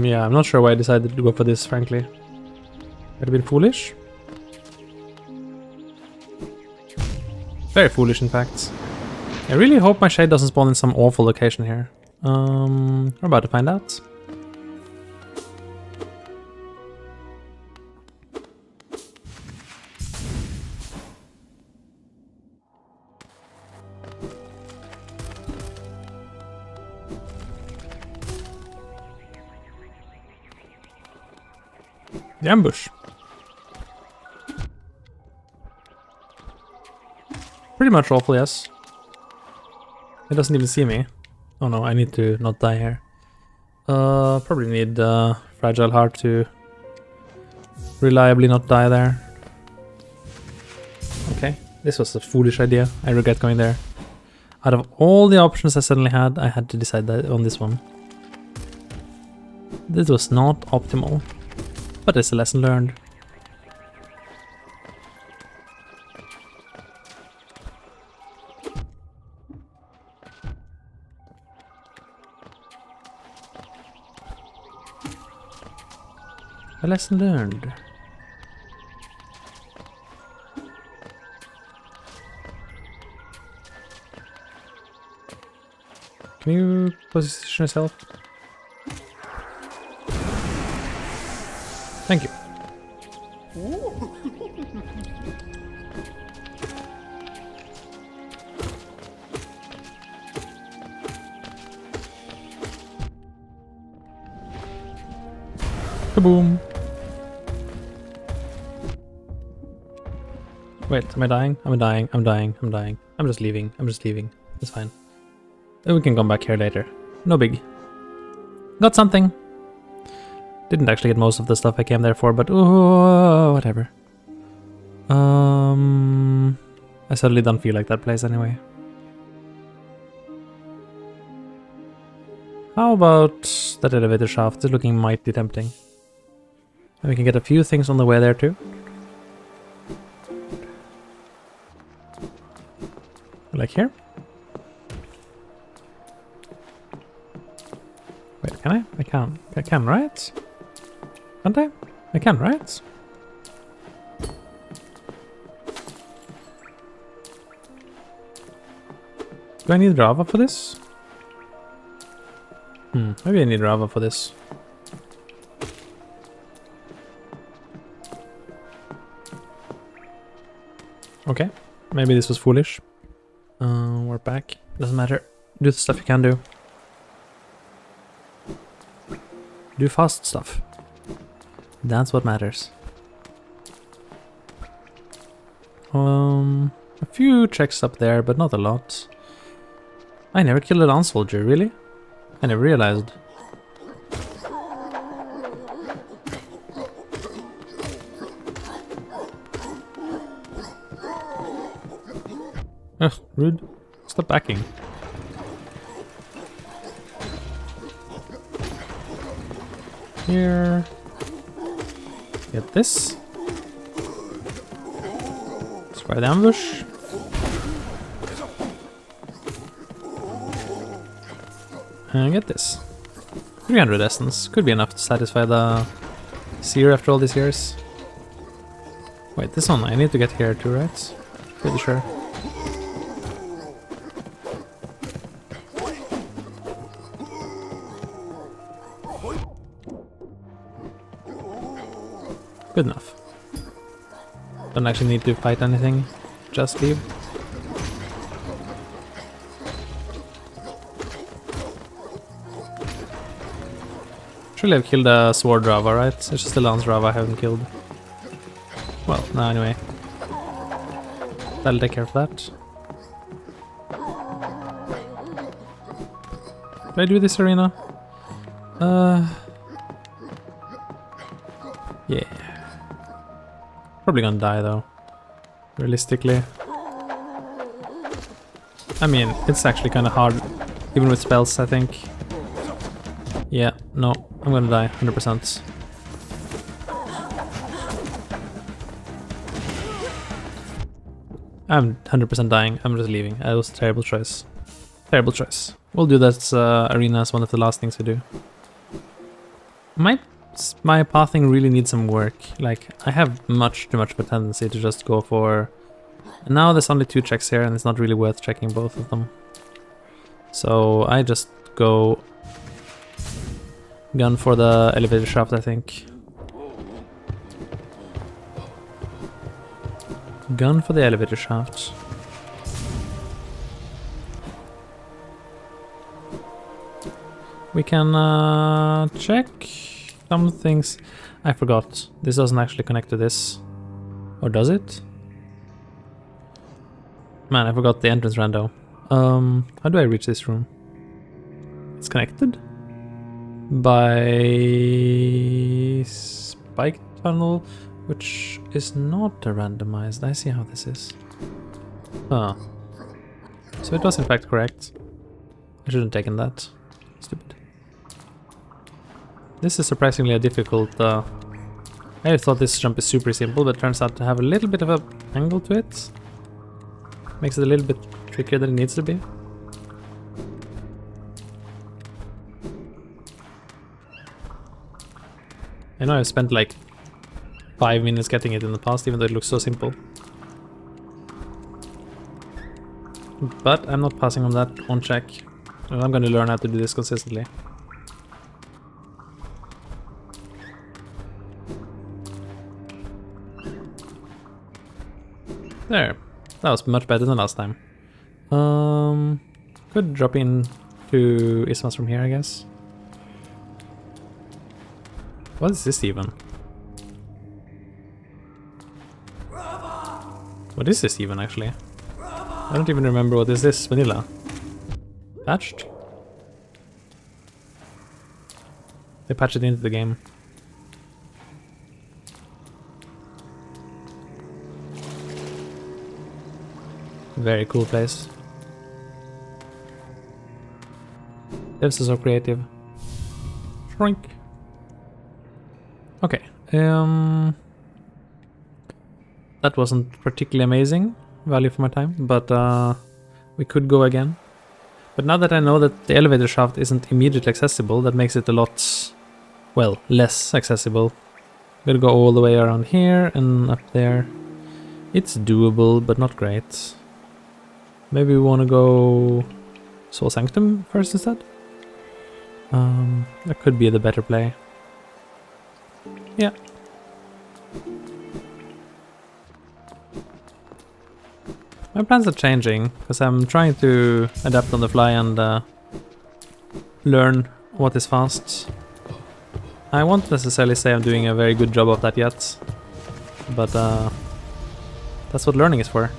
Speaker 1: Yeah, I'm not sure why I decided to go for this, frankly. Might have been foolish. Very foolish, in fact. I really hope my shade doesn't spawn in some awful location here. We're about to find out. The ambush. Pretty much awful, yes. It doesn't even see me. Oh no, I need to not die here. Probably need Fragile Heart to reliably not die there. Okay, this was a foolish idea. I regret going there. Out of all the options I suddenly had, I had to decide that on this one. This was not optimal, but it's a lesson learned. A lesson learned. Can you position yourself? Thank you. Kaboom! Wait, am I dying? I'm dying, I'm dying, I'm dying. I'm just leaving, I'm just leaving. It's fine. We can come back here later. No big. Got something. Didn't actually get most of the stuff I came there for, but whatever. I suddenly don't feel like that place anyway. How about that elevator shaft? It's looking mighty tempting. And we can get a few things on the way there too. Like here. Wait, can I? I can. I can, right? Can't I? I can, right? Do I need lava for this? Maybe I need lava for this. Okay, maybe this was foolish. We're back. Doesn't matter. Do the stuff you can do. Do fast stuff. That's what matters. A few checks up there, but not a lot. I never killed a lance soldier, really? I never realized. Ugh, rude. Stop backing. Here. Get this. Try the ambush. And get this. 300 essence. Could be enough to satisfy the seer after all these years. Wait, this one I need to get here too, right? Pretty sure. Good enough. Don't actually need to fight anything. Just leave. Surely I've killed a sword Rava, right? It's just the lance Rava I haven't killed. Well, no, anyway. That'll take care of that. Did I do this arena? Yeah. Probably gonna die though. Realistically. I mean, it's actually kind of hard, even with spells, I think. Yeah, no, I'm gonna die, 100%. I'm 100% dying, I'm just leaving. That was a terrible choice. Terrible choice. We'll do that arena as one of the last things we do. My pathing really needs some work. Like, I have much too much of a tendency to just go for... And now there's only 2 checks here and it's not really worth checking both of them. So I just go... gun for the elevator shaft, I think. Gun for the elevator shaft. We can check Some things I forgot. This doesn't actually connect to this. Or does it? Man, I forgot the entrance rando. How do I reach this room? It's connected by spike tunnel, which is not a randomized. I see how this is. Huh. So it was in fact correct. I shouldn't have taken that. Stupid. This is surprisingly a difficult... I thought this jump is super simple, but it turns out to have a little bit of an angle to it. Makes it a little bit trickier than it needs to be. I know I've spent like 5 minutes getting it in the past, even though it looks so simple. But I'm not passing on that on check. And I'm gonna learn how to do this consistently. There. That was much better than last time. Could drop in to Isthmus from here, I guess. What is this even? What is this even, actually? I don't even remember what is this. Vanilla? Patched? They patched it into the game. Very cool place. Devs are so creative. Shrink. Okay. That wasn't particularly amazing value for my time, but we could go again. But now that I know that the elevator shaft isn't immediately accessible, that makes it a lot, well, less accessible. I'm gonna go all the way around here and up there. It's doable, but not great. Maybe we want to go Soul Sanctum first instead? That could be the better play. Yeah. My plans are changing, because I'm trying to adapt on the fly and learn what is fast. I won't necessarily say I'm doing a very good job of that yet, but that's what learning is for.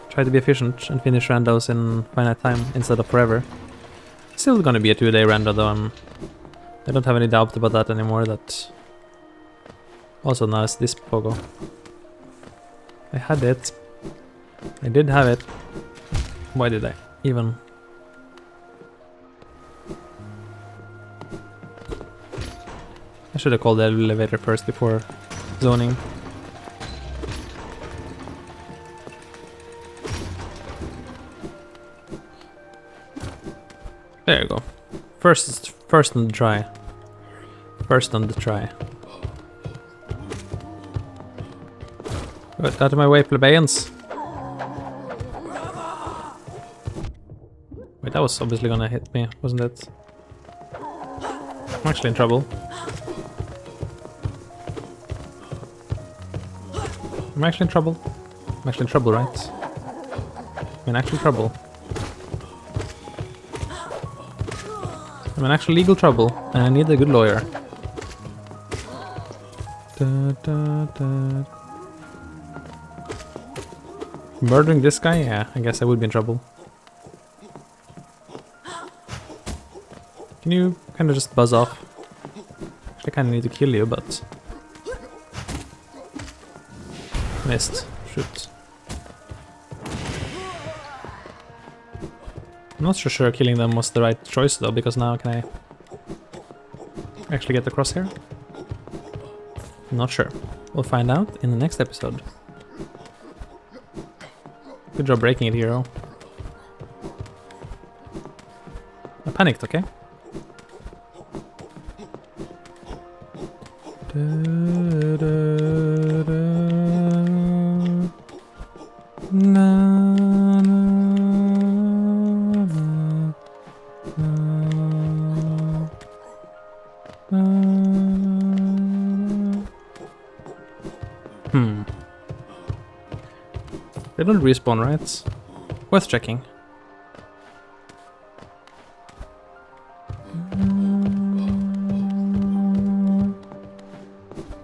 Speaker 1: Try to be efficient and finish randos in finite time instead of forever. Still gonna be a 2-day rando though, I don't have any doubt about that anymore. That also nice, this pogo. I had it. I did have it. Why did I even? I should have called the elevator first before zoning. There you go. First on the try. First on the try. Get out of my way, plebeians. Wait, that was obviously gonna hit me, wasn't it? I'm actually in trouble. I'm actually in trouble. I'm actually in trouble, right? I'm in actual trouble. I'm in actual legal trouble, and I need a good lawyer. Murdering this guy? Yeah, I guess I would be in trouble. Can you kind of just buzz off? Actually, I kind of need to kill you, but... Missed. Shoot. I'm not so sure killing them was the right choice though, because now can I actually get across here? Not sure. We'll find out in the next episode. Good job breaking it, hero. I panicked, okay? They don't respawn, right? Worth checking.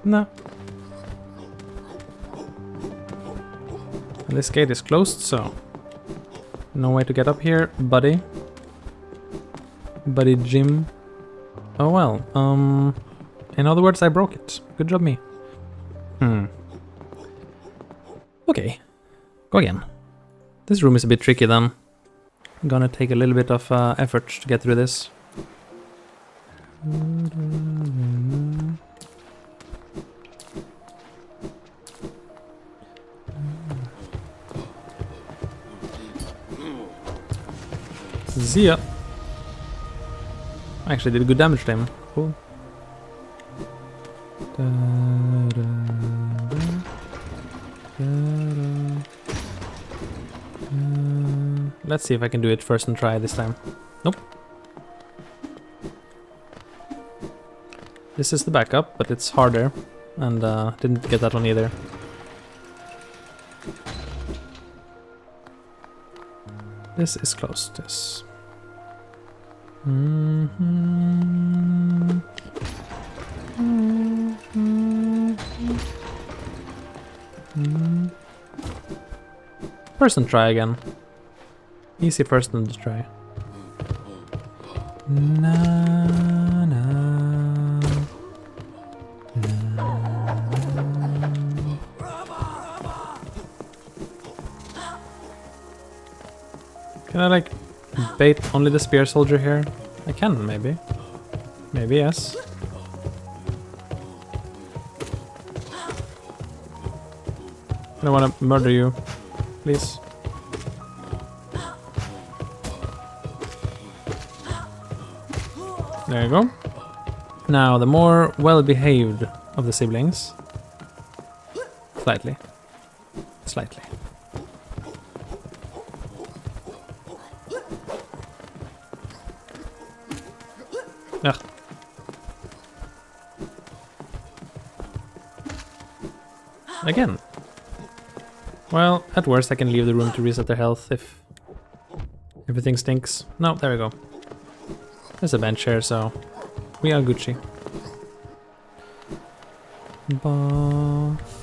Speaker 1: No. And this gate is closed, so no way to get up here, buddy. Buddy Jim. Oh well, in other words, I broke it. Good job me. Okay, go again. This room is a bit tricky then. I'm gonna take a little bit of effort to get through this. See ya. I actually did good damage to him. Cool. Let's see if I can do it first and try this time. Nope. This is the backup, but it's harder. And didn't get that one either. This is closed, yes. First and try again. Easy first and try. Na, na, na, na. Can I like bait only the spear soldier here? I can, maybe. Maybe, yes. I don't want to murder you, please. There you go. Now, the more well-behaved of the siblings. Slightly. Slightly. Ugh. Again. Well, at worst I can leave the room to reset their health if everything stinks. No, there we go. There's a bench here, so we are Gucci.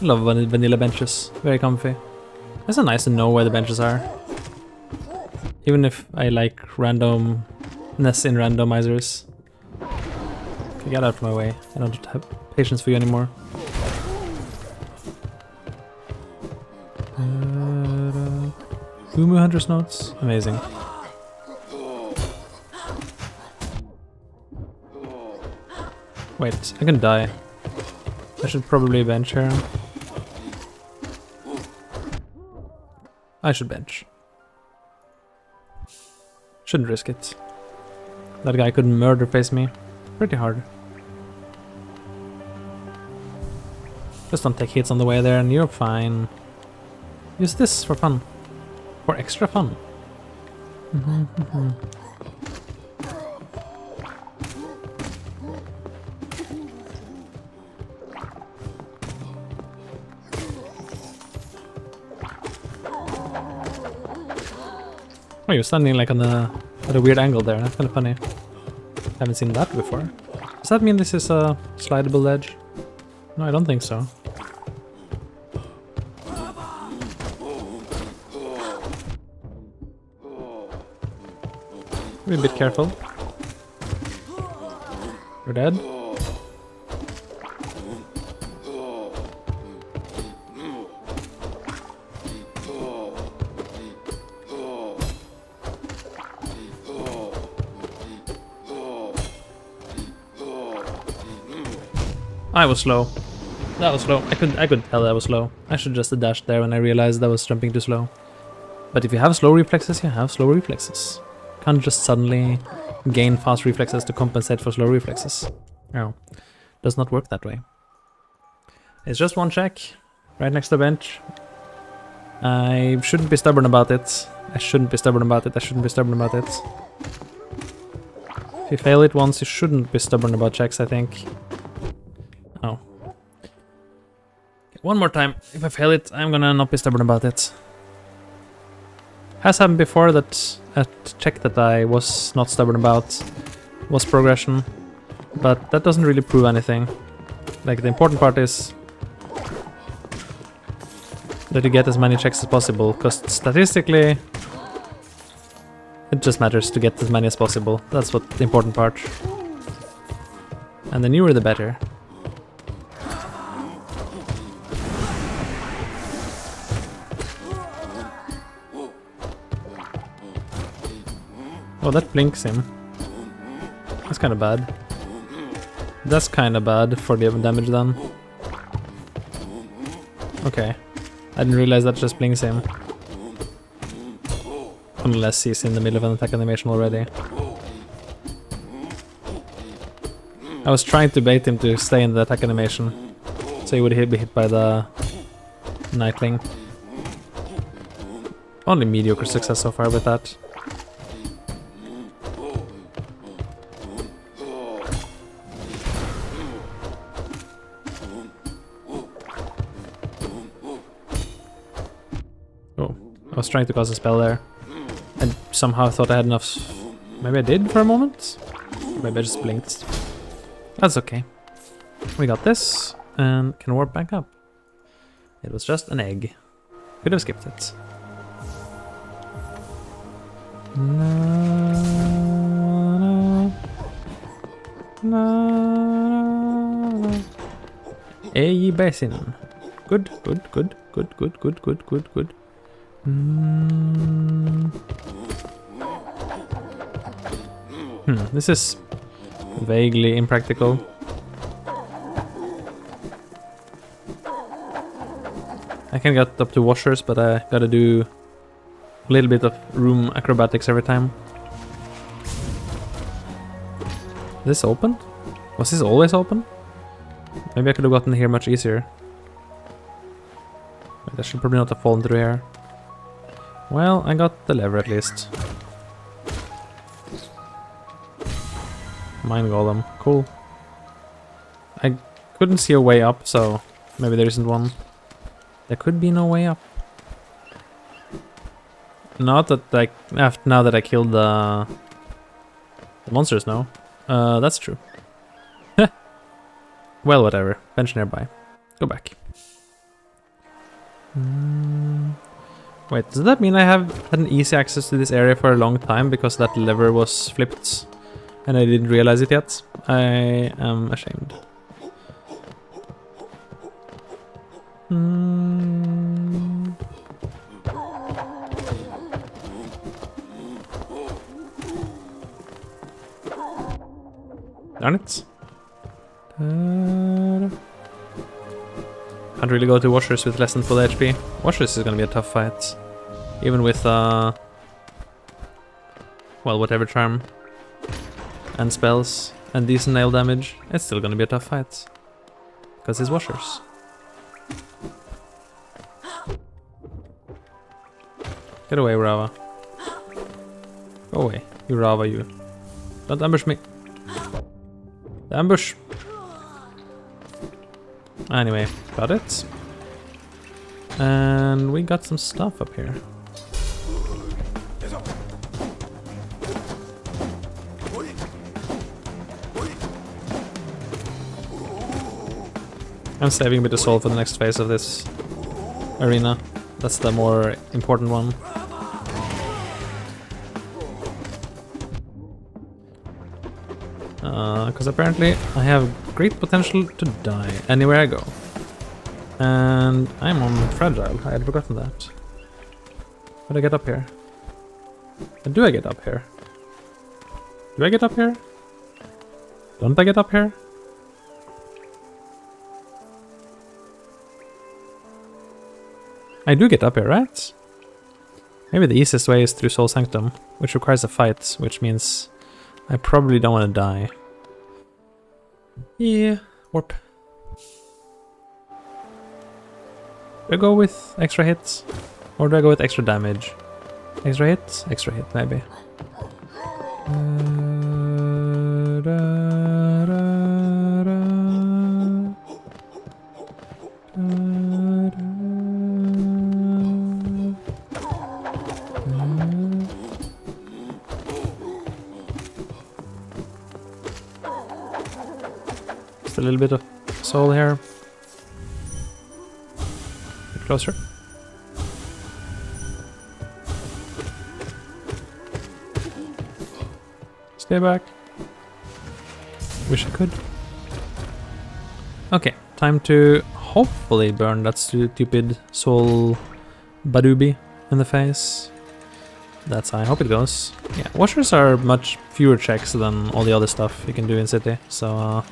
Speaker 1: Love vanilla benches. Very comfy. It's so nice to know where the benches are. Even if I like randomness in randomizers. Okay, get out of my way. I don't have patience for you anymore. Umu Hunter's Notes. Amazing. Wait, I can die. I should probably bench here. I should bench. Shouldn't risk it. That guy could murder face me. Pretty hard. Just don't take hits on the way there and you're fine. Use this for fun. For extra fun. Oh, you're standing like on at a weird angle there. That's kind of funny. Haven't seen that before. Does that mean this is a slidable ledge? No, I don't think so. Be a bit careful. You're dead. I was slow. That was slow. I could tell that was slow. I should just have dashed there when I realized I was jumping too slow. But if you have slow reflexes, you have slow reflexes. Can't just suddenly gain fast reflexes to compensate for slow reflexes. No, does not work that way. It's just one check, right next to the bench. I shouldn't be stubborn about it. I shouldn't be stubborn about it. I shouldn't be stubborn about it. If you fail it once, you shouldn't be stubborn about checks, I think. Oh. One more time. If I fail it, I'm gonna not be stubborn about it. Has happened before that a check that I was not stubborn about was progression, but that doesn't really prove anything. Like, the important part is that you get as many checks as possible, because statistically it just matters to get as many as possible. That's what the important part. And the newer the better. Oh, that blinks him. That's kind of bad. That's kind of bad for the damage done. Okay. I didn't realize that just blinks him. Unless he's in the middle of an attack animation already. I was trying to bait him to stay in the attack animation, so he would be hit by the Nightling. Only mediocre success so far with that. Oh, I was trying to cast a spell there. I somehow thought I had enough. Maybe I did for a moment? Maybe I just blinked. That's okay. We got this, and can warp back up. It was just an egg. Could have skipped it. Na, na, na. A basin. Good, good, good, good, good, good, good, good, good. This is vaguely impractical. I can get up to washers, but I gotta do a little bit of room acrobatics every time. Is this open? Was this always open? Maybe I could have gotten here much easier. Wait, I should probably not have fallen through here. Well, I got the lever at least. Mine golem, cool. I couldn't see a way up, so maybe there isn't one. There could be no way up. Not that now that I killed the monsters, no. That's true. Well, whatever. Bench nearby. Go back. Wait, does that mean I have had an easy access to this area for a long time because that lever was flipped and I didn't realize it yet? I am ashamed. Darn it. Can't really go to washers with less than full HP. Washers is gonna be a tough fight. Even with, well, whatever charm. And spells. And decent nail damage. It's still gonna be a tough fight. Because it's washers. Get away, Rava. Go away. You Rava, you. Don't ambush me. The ambush. Anyway, got it. And we got some stuff up here. I'm saving a bit of soul for the next phase of this arena. That's the more important one. Because apparently I have great potential to die anywhere I go. And I'm on fragile, I had forgotten that. How do I get up here? And do I get up here? Do I get up here? Don't I get up here? I do get up here, right? Maybe the easiest way is through Soul Sanctum, which requires a fight, which means I probably don't want to die. Yeah, warp. Do I go with extra hits? Or do I go with extra damage? Extra hits? Extra hit, maybe. Just a little bit of soul here. Get closer. Stay back. Wish I could. Okay, time to hopefully burn that stupid soul Badooby in the face. That's how I hope it goes. Yeah, washers are much fewer checks than all the other stuff you can do in City, so...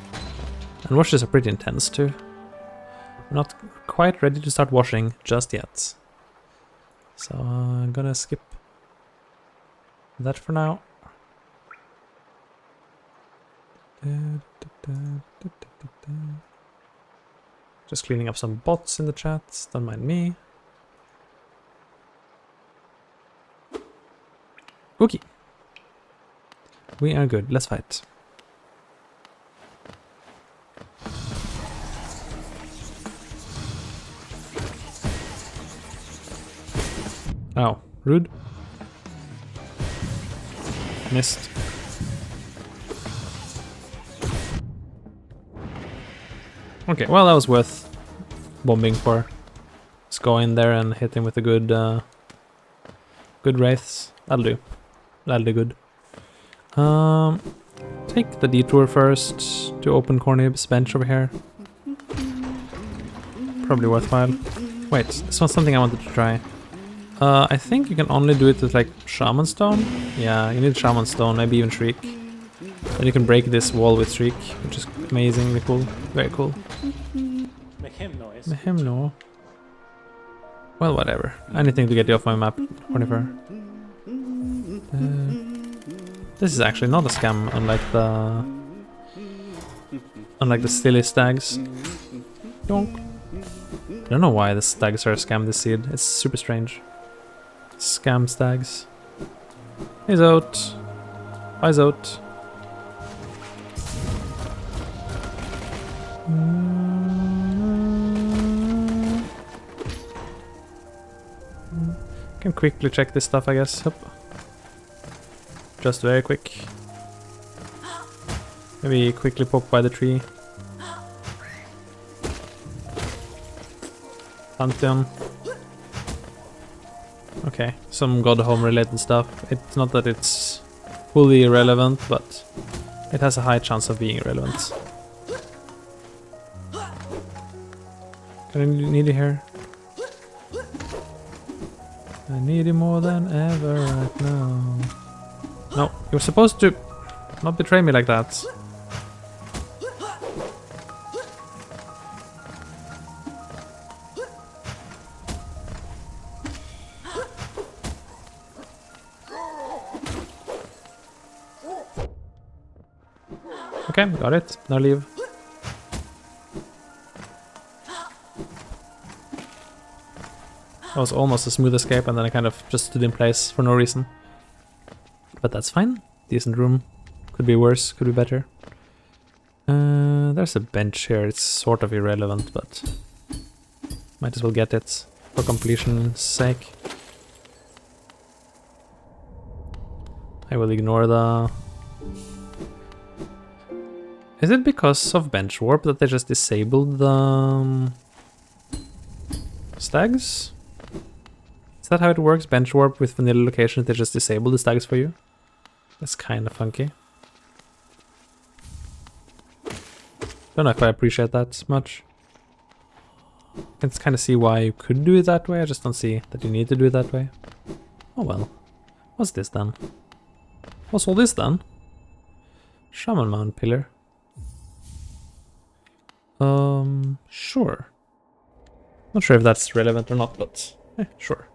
Speaker 1: and washers are pretty intense too. I'm not quite ready to start washing just yet. So I'm gonna skip that for now. Just cleaning up some bots in the chat, don't mind me. Okay. We are good, let's fight. Oh, rude. Missed. Okay, well that was worth bombing for. Let's go in there and hit him with a good good wraiths. That'll do. That'll do good. Take the detour first to open Cornyb's bench over here. Probably worthwhile. Wait, this was something I wanted to try. I think you can only do it with like Shaman Stone. Yeah, you need Shaman Stone, maybe even Shriek. Then you can break this wall with Shriek, which is amazingly cool. Very cool.
Speaker 2: Make him noise.
Speaker 1: Make him know. Well, whatever. Anything to get you off my map, Cornifer. This is actually not a scam, unlike the silly stags. Donk. I don't know why the stags are a scam this seed. It's super strange. Scam stags. He's out. Eyes out. Can quickly check this stuff, I guess. Yep. Just very quick. Maybe quickly poke by the tree. Pantheon. Okay, some God Home related stuff. It's not that it's fully irrelevant, but it has a high chance of being irrelevant. Can I need you here? I need you more than ever right now. No, you're supposed to not betray me like that. Okay, got it. Now leave. That was almost a smooth escape, and then I kind of just stood in place for no reason. But that's fine. Decent room. Could be worse, could be better. There's a bench here. It's sort of irrelevant, but might as well get it for completion's sake. I will ignore the... Is it because of bench warp that they just disabled the stags? Is that how it works? Bench warp with vanilla locations, they just disable the stags for you? That's kind of funky. Don't know if I appreciate that much. I can kind of see why you could do it that way, I just don't see that you need to do it that way. Oh well. What's this then? What's all this then? Shaman Mound Pillar. Sure. Not sure if that's relevant or not, but sure.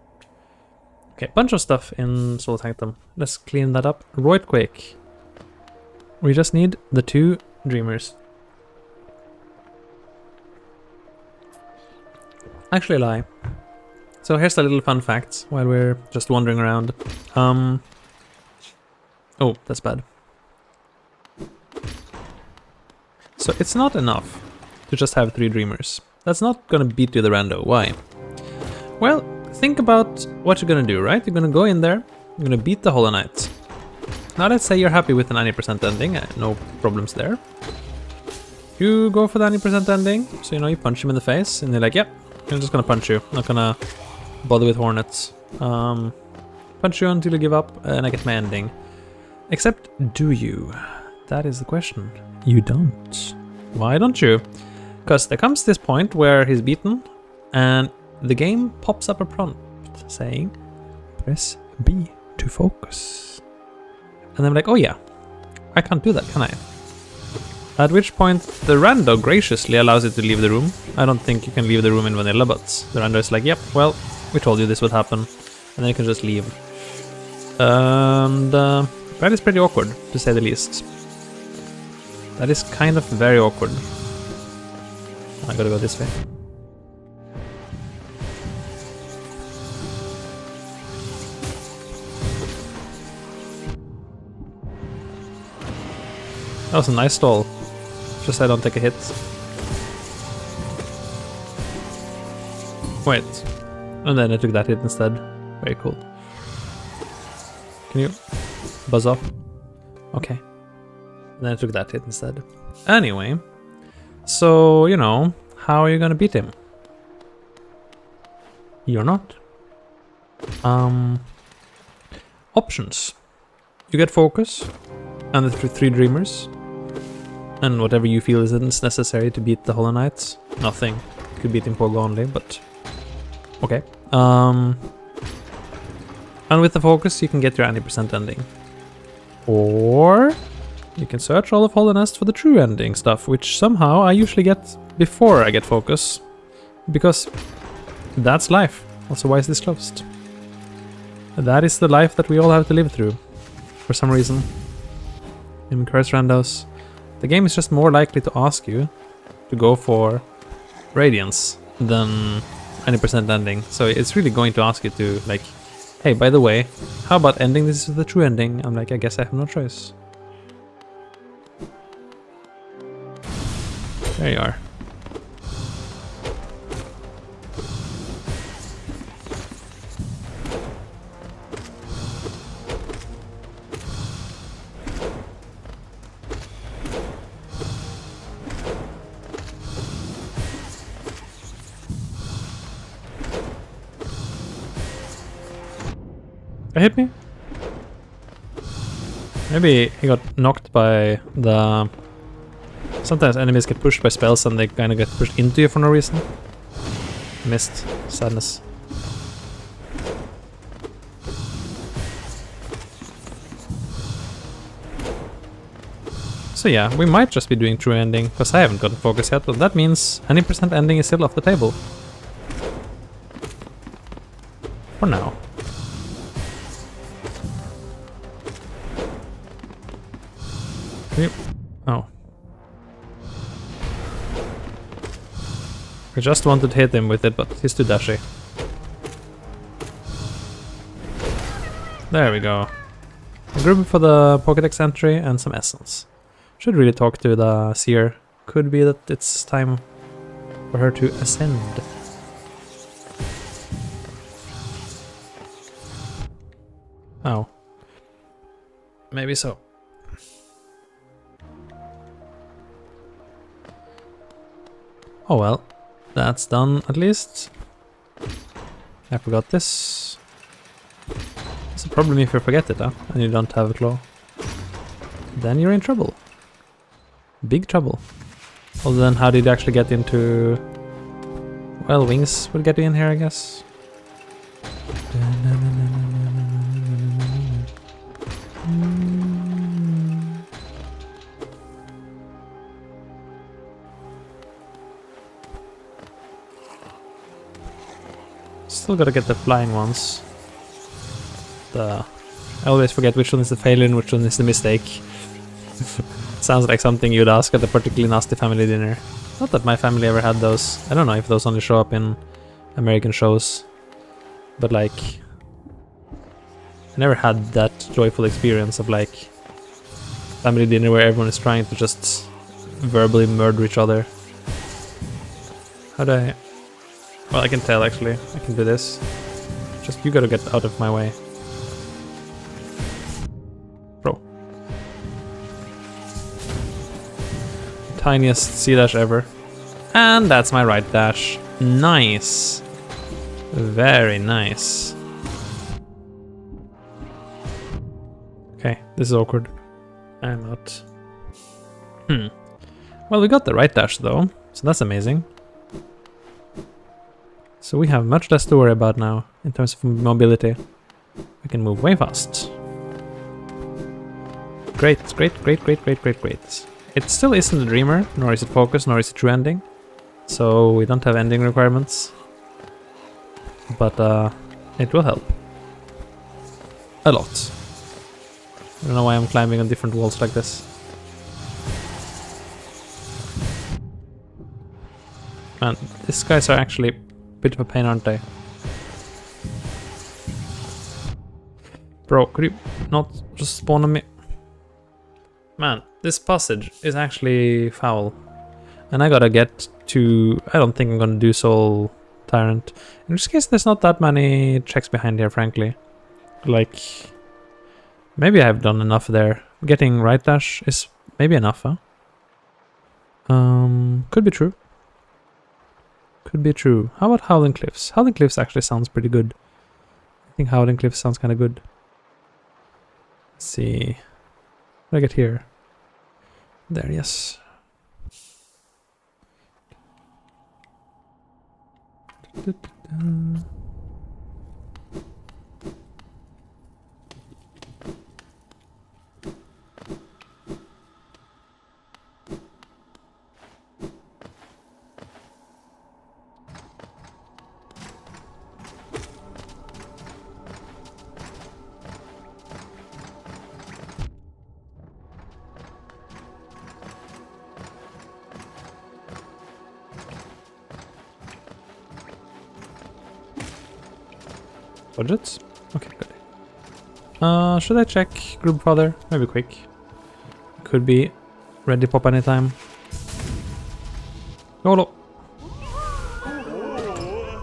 Speaker 1: Okay, bunch of stuff in Soul Sanctum. Let's clean that up right quick. We just need the 2 Dreamers. Actually a lie. So here's a little fun fact while we're just wandering around. Oh, that's bad. So it's not enough to just have 3 Dreamers. That's not gonna beat you the rando. Why? Well, think about what you're gonna do, right? You're gonna go in there, you're gonna beat the Hollow Knight. Now let's say you're happy with the 90% ending, no problems there. You go for the 90% ending, so you know you punch him in the face, and they're like, "Yep, I'm just gonna punch you. Not gonna bother with hornets. Punch you until you give up, and I get my ending." Except, do you? That is the question. You don't. Why don't you? Because there comes this point where he's beaten, and the game pops up a prompt saying, "Press B to focus." And I'm like, "Oh yeah, I can't do that, can I?" At which point the rando graciously allows you to leave the room. I don't think you can leave the room in vanilla, but the rando is like, "Yep, well, we told you this would happen," and then you can just leave. And that is pretty awkward, to say the least. That is kind of very awkward. I gotta go this way. That was a nice stall. Just so I don't take a hit. Wait. And then I took that hit instead. Very cool. Can you buzz off? Okay. And then I took that hit instead. Anyway. So, you know, how are you gonna beat him? You're not. Options. You get focus and the three dreamers. And whatever you feel is necessary to beat the Hollow Knights. Nothing. You could beat him pogo only, but okay. And with the focus you can get your 90% ending. Or you can search all of Hollow Nest for the true ending stuff, which somehow I usually get before I get focus. Because that's life. Also, why is this closed? That is the life that we all have to live through. For some reason. In Curse Randos. The game is just more likely to ask you to go for Radiance than 90% ending. So it's really going to ask you to, like, "Hey, by the way, how about ending this with the true ending?" I'm like, I guess I have no choice. There you are. Hit me? Maybe he got knocked by the... Sometimes enemies get pushed by spells and they kind of get pushed into you for no reason. Missed. Sadness. So yeah, we might just be doing true ending, because I haven't gotten focus yet, but that means 100% ending is still off the table. For now. Oh. I just wanted to hit him with it, but he's too dashy. There we go. A group for the Pokédex entry and some essence. Should really talk to the seer. Could be that it's time for her to ascend. Oh. Maybe so. Oh well, that's done at least. I forgot this. It's a problem if you forget it, huh? And you don't have a claw. Then you're in trouble. Big trouble. Well then, how did you actually get into... Well, wings will get you in here, I guess. Still gotta get the flying ones. I always forget which one is the failure and which one is the mistake. Sounds like something you'd ask at a particularly nasty family dinner. Not that my family ever had those. I don't know if those only show up in American shows. But like... I never had that joyful experience of like... family dinner where everyone is trying to just verbally murder each other. How do I... Well, I can tell actually. I can do this. Just you gotta get out of my way. tiniest C dash ever. And that's my right dash. Nice. Very nice. Okay, this is awkward. I'm out. Well, we got the right dash though, so that's amazing. So we have much less to worry about now in terms of mobility. We can move way fast. Great, great, great, great, great, great, great. It still isn't a dreamer, nor is it focus, nor is it true ending. So we don't have ending requirements. But it will help. A lot. I don't know why I'm climbing on different walls like this. Man, these guys are actually a bit of a pain, aren't they? Bro, could you not just spawn on me? Man, this passage is actually foul. And I gotta get to... I don't think I'm gonna do Soul Tyrant. In which case, there's not that many checks behind here, frankly. Like... Maybe I've done enough there. Getting right dash is maybe enough, huh? Could be true. Could be true. How about Howling Cliffs? Howling Cliffs actually sounds pretty good. I think Howling Cliffs sounds kind of good. Let's see. What do I get here? There, yes. Budgets? Okay, good. Should I check Group Father? Maybe quick. Could be ready pop anytime. YOLO!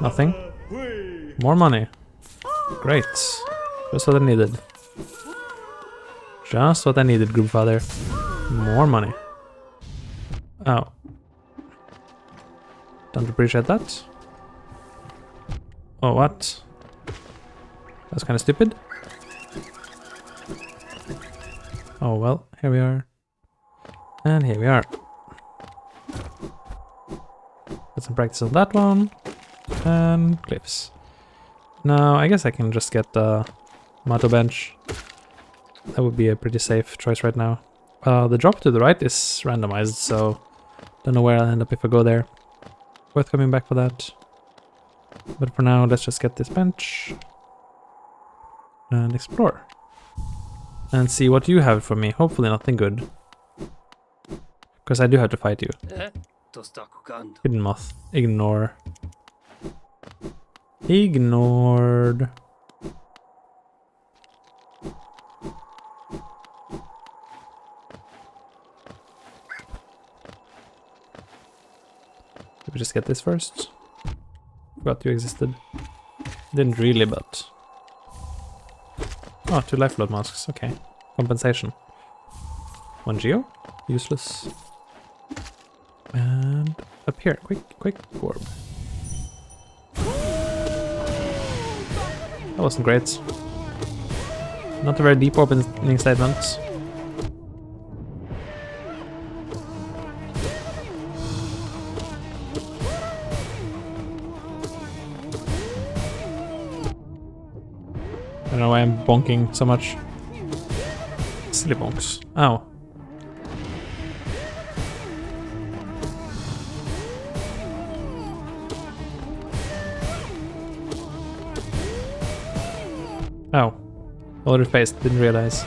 Speaker 1: Nothing. More money. Great. Just what I needed. Just what I needed, Group Father. More money. Oh. Don't appreciate that. Oh, what? That's kind of stupid. Oh well, here we are. And here we are. Got some practice on that one. And cliffs. Now, I guess I can just get the Mato bench. That would be a pretty safe choice right now. The drop to the right is randomized, so don't know where I'll end up if I go there. Worth coming back for that. But for now, let's just get this bench. And explore. And see what you have for me. Hopefully nothing good. Because I do have to fight you. Hidden moth. Ignore. Ignored. Did we just get this first? Forgot you existed. Didn't really, but... Oh, 2 life load masks, okay. Compensation. 1 geo? Useless. And up here, quick orb. That wasn't great. Not a very deep opening statement. I don't know why I'm bonking so much. Silly bonks. Ow. Ow. Loaded face, didn't realize.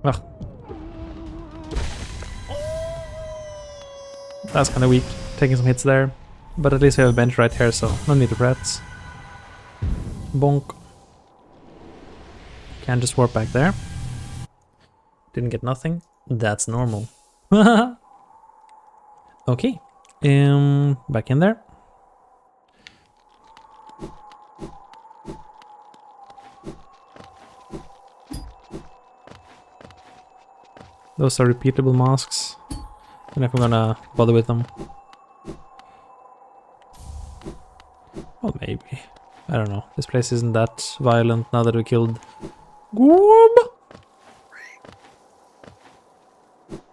Speaker 1: Ugh. That's kind of weak, taking some hits there. But at least we have a bench right here, so no need to fret. Bonk. Can just warp back there. Didn't get nothing. That's normal. Okay. Back in there. Those are repeatable masks. And if I'm gonna bother with them. Well, maybe. I don't know. This place isn't that violent now that we killed Goob.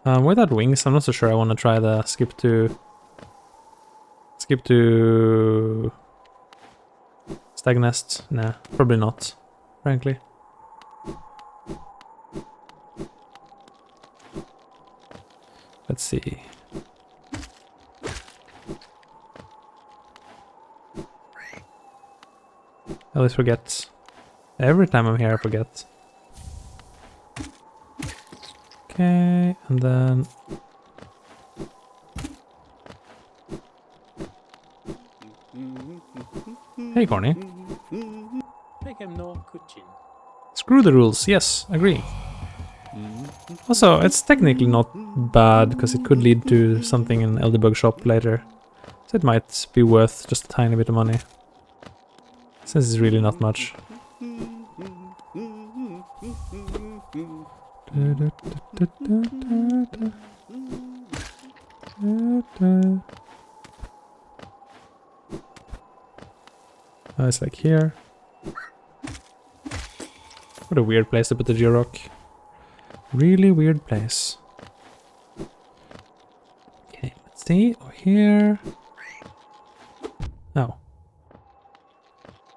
Speaker 1: Without wings, I'm not so sure I want to try the skip to stag nest. Nah, probably not, frankly. Let's see. I always forget. Every time I'm here I forget. Okay, and then... Hey, Corny.
Speaker 2: Make him no kuchin.
Speaker 1: Screw the rules, yes, agree. Also, it's technically not bad, because it could lead to something in Elderbug shop later. So it might be worth just a tiny bit of money. Since it's really not much. Oh, it's like here. What a weird place to put the Georock. Really weird place. Okay, let's see. Oh, here. Oh.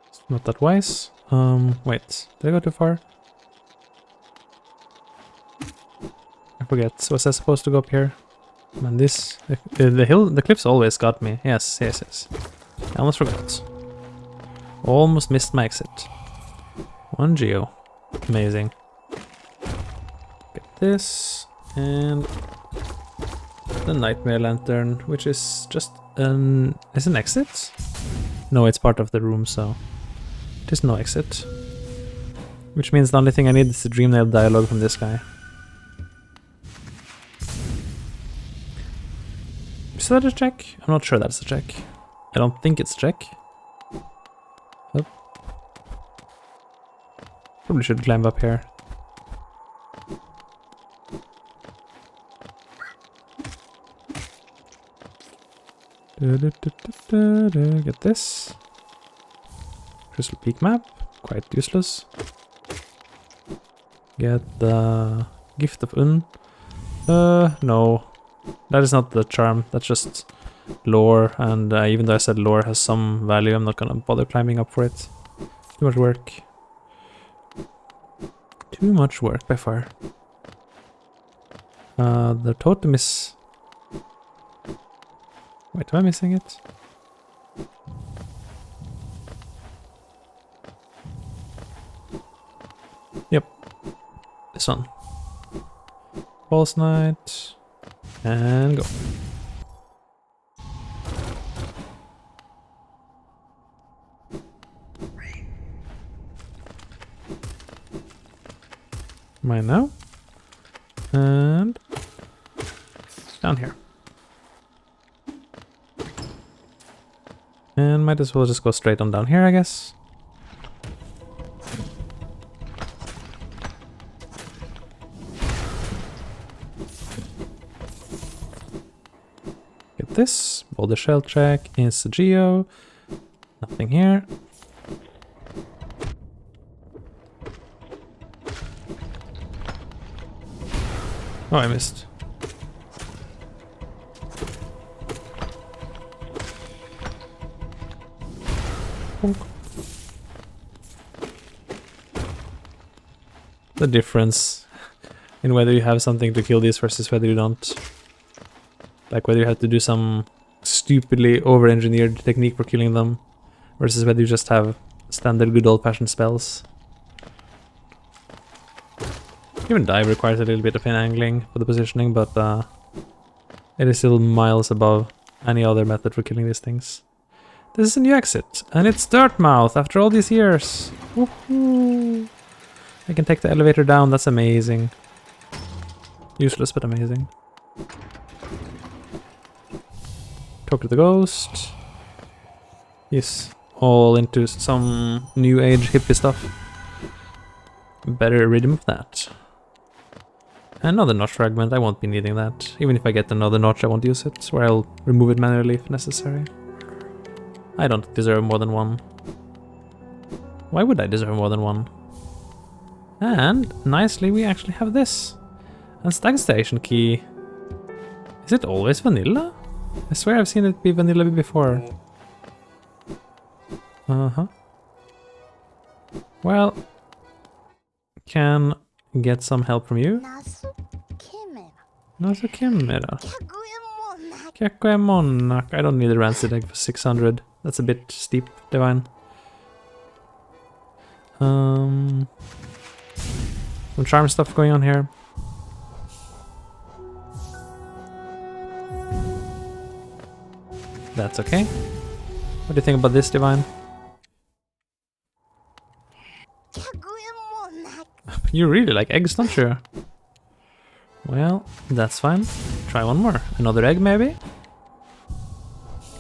Speaker 1: It's not that wise. Wait. Did I go too far? I forget. Was I supposed to go up here? And this... the cliffs always got me. Yes, yes, yes. I almost forgot. Almost missed my exit. 1 geo. Amazing. Get this. And... the Nightmare Lantern, which is just an... is an exit? No, it's part of the room, so... there's no exit. Which means the only thing I need is the Dreamnail dialogue from this guy. Is that a check? I'm not sure that's a check. I don't think it's a check. Oh. Probably should climb up here. Get this. Crystal Peak map. Quite useless. Get the Gift of Un. No. That is not the charm, that's just lore, and even though I said lore has some value, I'm not gonna bother climbing up for it. Too much work. Too much work by far. The totem is... wait, am I missing it? Yep. This one. False Knight. And go. Mine now. And down here. And might as well just go straight on down here, I guess. This boulder shell track is a geo. Nothing here. Oh, I missed. Bonk. The difference in whether you have something to kill these versus whether you don't. Like whether you have to do some stupidly over-engineered technique for killing them versus whether you just have standard good old-fashioned spells. Even dive requires a little bit of angling for the positioning, but it is still miles above any other method for killing these things. This is a new exit, and it's Dirtmouth after all these years. Woohoo! I can take the elevator down, that's amazing. Useless, but amazing. Talk to the ghost. He's all into some new age hippie stuff. Better rid him of that. Another notch fragment, I won't be needing that. Even if I get another notch, I won't use it, or I'll remove it manually if necessary. I don't deserve more than one. Why would I deserve more than one? And, nicely, we actually have this. And Stag Station key. Is it always vanilla? I swear I've seen it be vanilla before. Uh-huh. Well, can get some help from you. Nasu Chimera. Kekwe Monarch. I don't need a rancid egg for 600. That's a bit steep, Divine. Some charm stuff going on here. That's okay. What do you think about this, Divine? You really like eggs, don't you? Well, that's fine. Try one more. Another egg, maybe?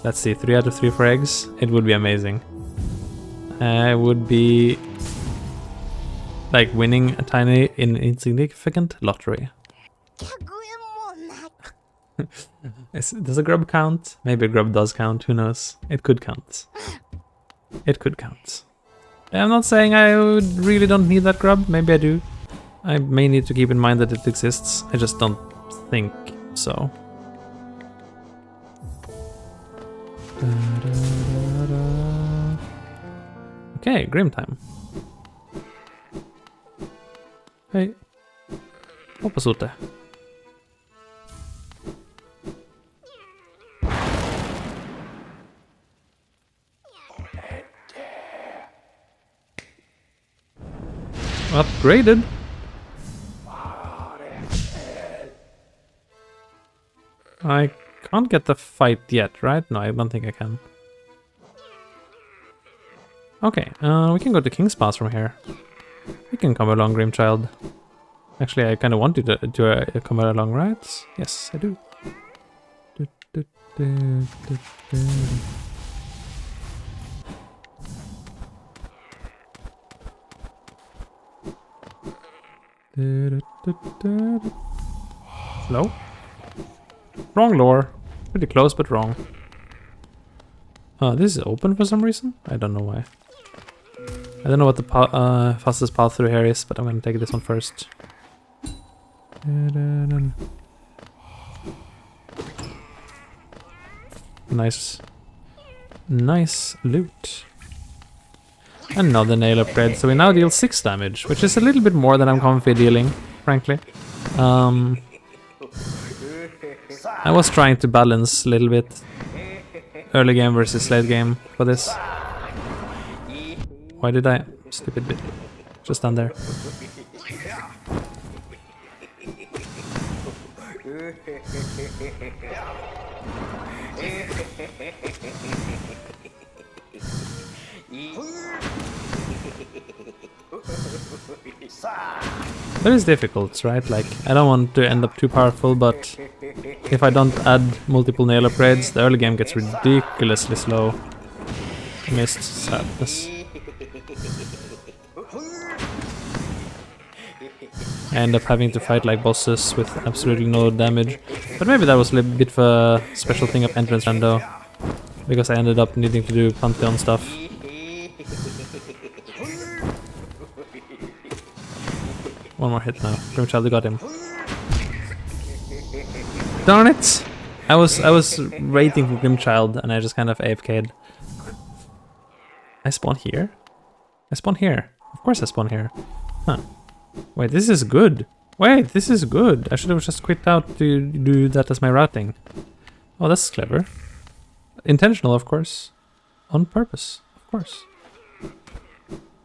Speaker 1: Let's see, 3 out of 3 for eggs. It would be amazing. I would be like winning a tiny, insignificant lottery. Does a grub count? Maybe a grub does count, who knows? It could count. It could count. I'm not saying I really don't need that grub, maybe I do. I may need to keep in mind that it exists, I just don't think so. Okay, Grim time. Hej. Hoppas ute. Upgraded. I can't get the fight yet, right? No, I don't think I can. Okay, we can go to King's Pass from here. We can come along, Grimchild. Actually, I kind of want you to come along, right? Yes, I do. Hello? Wrong lore. Pretty close, but wrong. This is open for some reason? I don't know why. I don't know what the fastest path through here is, but I'm gonna take this one first. Nice. Nice loot. Another nail upgrade, so we now deal 6 damage, which is a little bit more than I'm comfy dealing, frankly. I was trying to balance a little bit early game versus late game for this. Why did I? Stupid bit. Just stand there. That is difficult, right? Like, I don't want to end up too powerful, but if I don't add multiple nail upgrades, the early game gets ridiculously slow. Missed sadness. I end up having to fight like bosses with absolutely no damage. But maybe that was a little bit of a special thing of entrance rando, because I ended up needing to do Pantheon stuff. One more hit now. Grimchild got him. Darn it! I was waiting for Grimchild and I just kind of AFK'd. I spawn here? I spawn here. Of course I spawn here. Huh. Wait, this is good. Wait, this is good. I should have just quit out to do that as my routing. Oh, that's clever. Intentional, of course. On purpose, of course.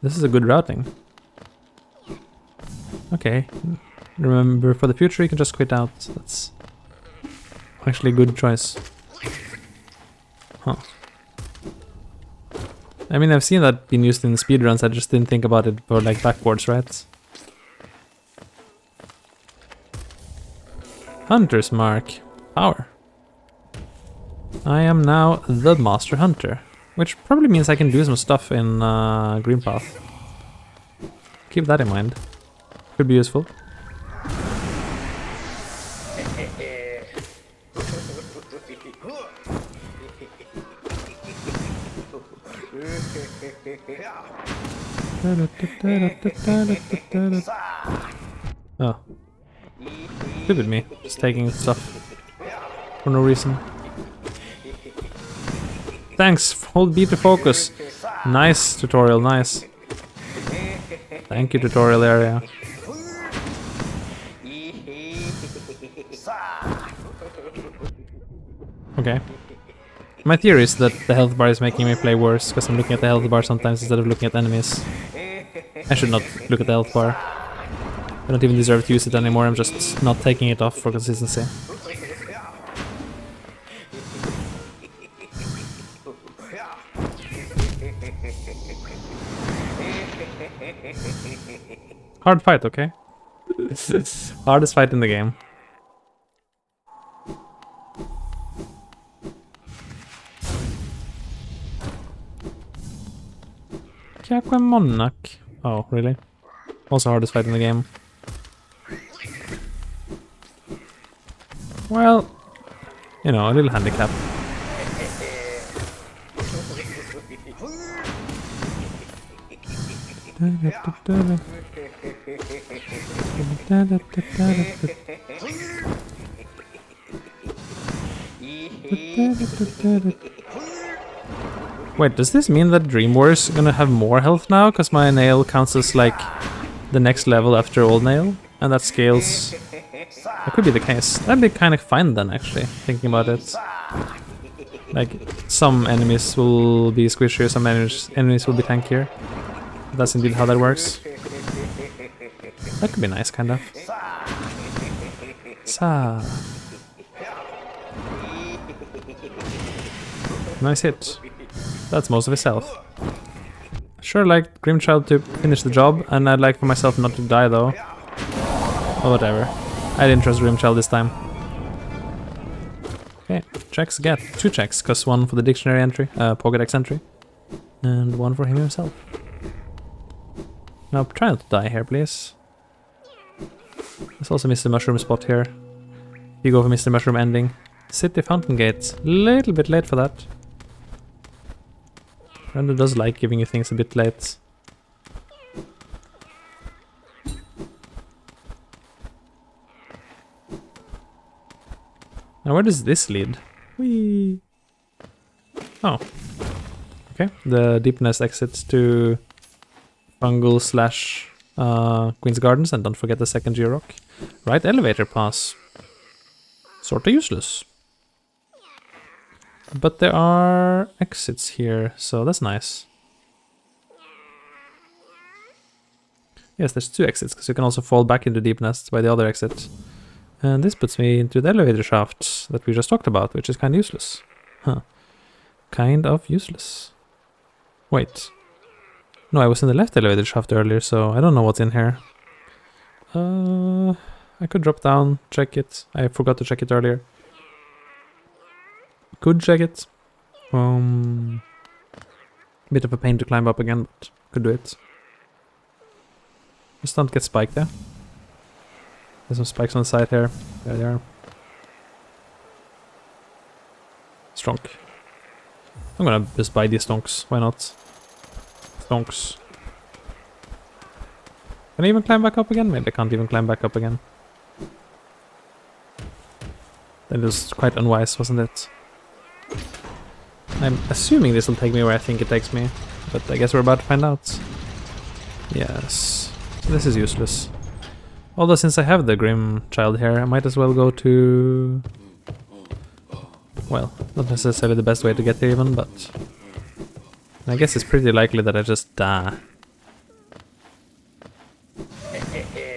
Speaker 1: This is a good routing. Okay. Remember, for the future you can just quit out. That's actually a good choice. Huh. I mean, I've seen that being used in speedruns, I just didn't think about it for like backwards, right? Hunter's Mark. Power. I am now the Master Hunter, which probably means I can do some stuff in Green Path. Keep that in mind. Could be useful. Oh. Stupid me, just taking stuff for no reason. Thanks, hold B to focus. Nice tutorial, nice. Thank you, tutorial area. Okay. My theory is that the health bar is making me play worse, because I'm looking at the health bar sometimes instead of looking at enemies. I should not look at the health bar. I don't even deserve to use it anymore, I'm just not taking it off for consistency. Hard fight, okay? Hardest fight in the game. Monarch. Oh, really? Also hardest fight in the game. Well, you know, a little handicap. Wait, does this mean that Dream Wars is gonna have more health now? Because my nail counts as like the next level after Old Nail, and that scales. That could be the case. That'd be kind of fine then, actually, thinking about it. Like, some enemies will be squishier, some enemies will be tankier. That's indeed how that works. That could be nice, kind of. Sa. Nice hit. That's most of his health. Sure like Grimchild to finish the job, and I'd like for myself not to die though. Or whatever. I didn't trust Grimchild this time. Okay, checks again. 2 checks, cause one for the dictionary entry, Pokédex entry. And one for him himself. Now try not to die here, please. There's also Mr. Mushroom spot here. You go for Mr. Mushroom ending. City Fountain Gate. Little bit late for that. Rando does like giving you things a bit late. Now where does this lead? Whee! Oh. Okay, the Deepness exits to Fungal slash Queen's Gardens, and don't forget the second G-Rock. Right elevator pass. Sorta useless. But there are exits here, so that's nice. Yes, there's 2 exits, because you can also fall back into Deep Nest by the other exit. And this puts me into the elevator shaft that we just talked about, which is kind of useless. Huh. Kind of useless. Wait. No, I was in the left elevator shaft earlier, so I don't know what's in here. I could drop down, check it. I forgot to check it earlier. Could check it. Bit of a pain to climb up again, but could do it. Just don't get spiked there. There's some spikes on the side here. There they are. Stonk. I'm gonna just buy these stonks. Why not? Stonks. Can I even climb back up again? Maybe I can't even climb back up again. That was quite unwise, wasn't it? I'm assuming this will take me where I think it takes me, but I guess we're about to find out. Yes, this is useless. Although since I have the Grim Child here, I might as well go to... Well, not necessarily the best way to get there even, but... I guess it's pretty likely that I just die.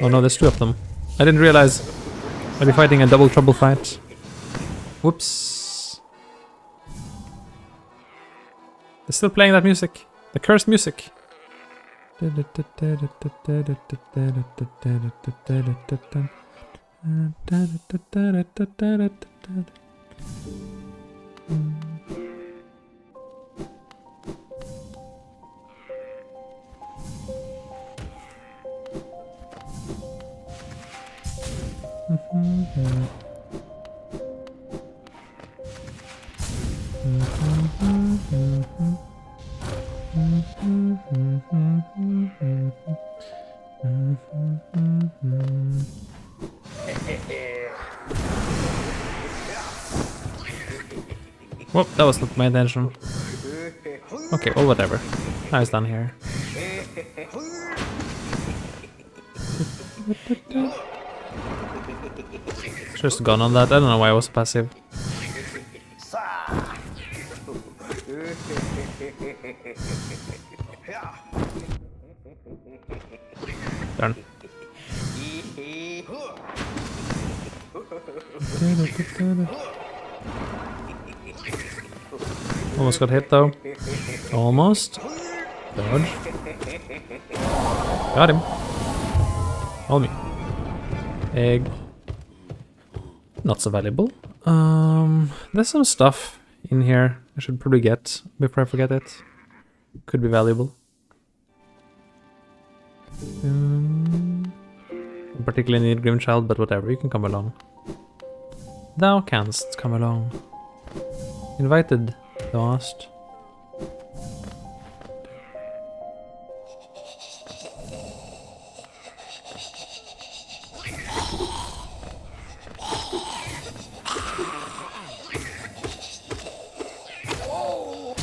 Speaker 1: Oh no, there's 2 of them. I didn't realize I'd be fighting a double trouble fight. Whoops. It's still playing that music. The cursed music. Whoop, that was not my intention. Okay, well, whatever. Now it's done here. Just gone on that. I don't know why I was passive. Darn. Almost got hit though. Almost. Dodge. Got him. Hold me. Egg. Not so valuable. There's some stuff in here I should probably get before I forget it. Could be valuable. I particularly need Grimchild, but whatever, you can come along. Thou canst come along. Invited, thou asked.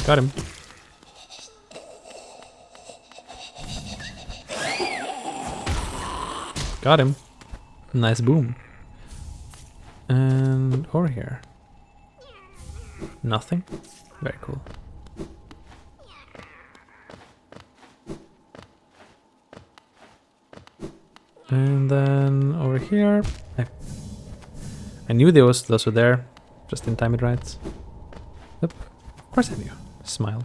Speaker 1: Got him. Got him. Nice boom. And over here. Nothing. Very cool. And then over here. I knew those were there. Just didn't time it right. Yep. Of course I knew. Smile.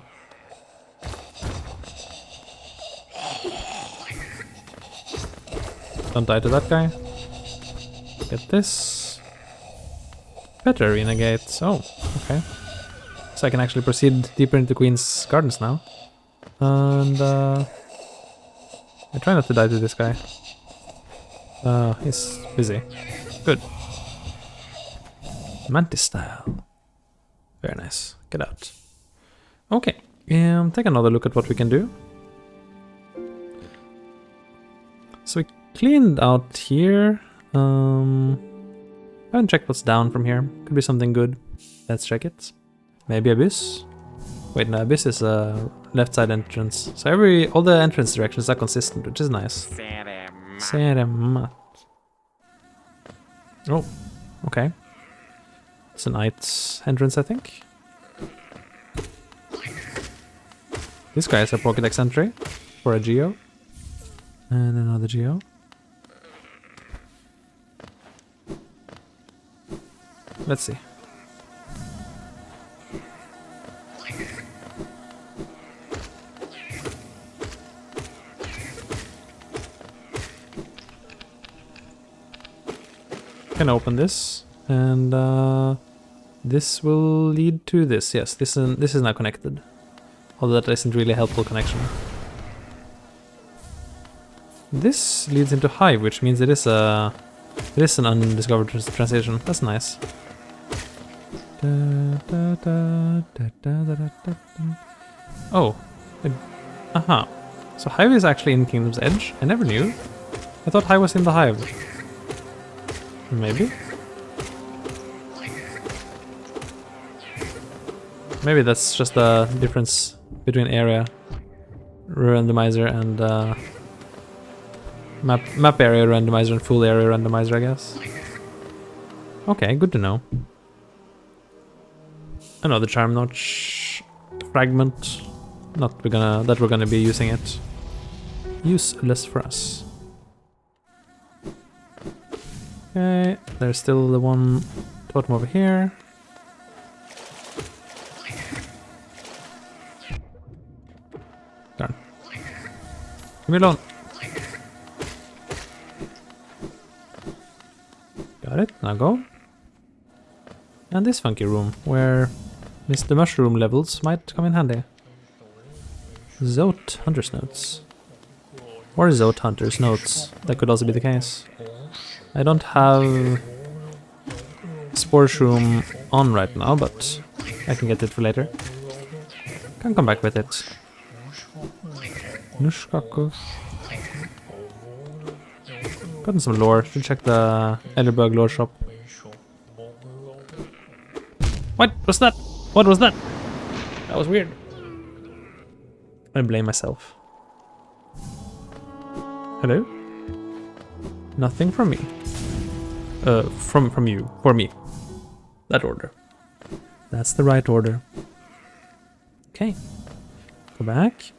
Speaker 1: Don't die to that guy. Get this. Better renegade. Oh, okay. So I can actually proceed deeper into Queen's Gardens now. And I try not to die to this guy. He's busy. Good. Mantis style. Very nice. Get out. Okay. Take another look at what we can do. So we cleaned out here. I haven't checked what's down from here. Could be something good. Let's check it. Maybe Abyss? Wait, no, Abyss is a left side entrance. So all the entrance directions are consistent, which is nice. Seremat. Oh, okay. It's a knight's entrance, I think. This guy is a Pokédex entry for a Geo. And another Geo. Let's see. Can open this, and this will lead to this. Yes, this is now connected. Although that isn't really a helpful connection. This leads into Hive, which means it is an undiscovered transition. That's nice. Oh, aha. So Hive is actually in Kingdom's Edge. I never knew. I thought Hive was in the Hive. Maybe. Maybe that's just the difference between area randomizer and map area randomizer and full area randomizer, I guess. Okay, good to know. Another charm notch fragment. That we're gonna be using it. Useless for us. Okay, there's still the one totem over here. Leave me alone. Got it, now go. And this funky room, where Mr. Mushroom levels might come in handy. Zote Hunter's Notes. Or Zote Hunter's Notes, that could also be the case. I don't have Spore Shroom on right now, but I can get it for later. Can come back with it. Nushkaku. Gotten some lore, should check the Elderbug lore shop. What was that? What was that? That was weird. I blame myself. Hello? Nothing from me. From you. For me. That order. That's the right order. Okay. Go back.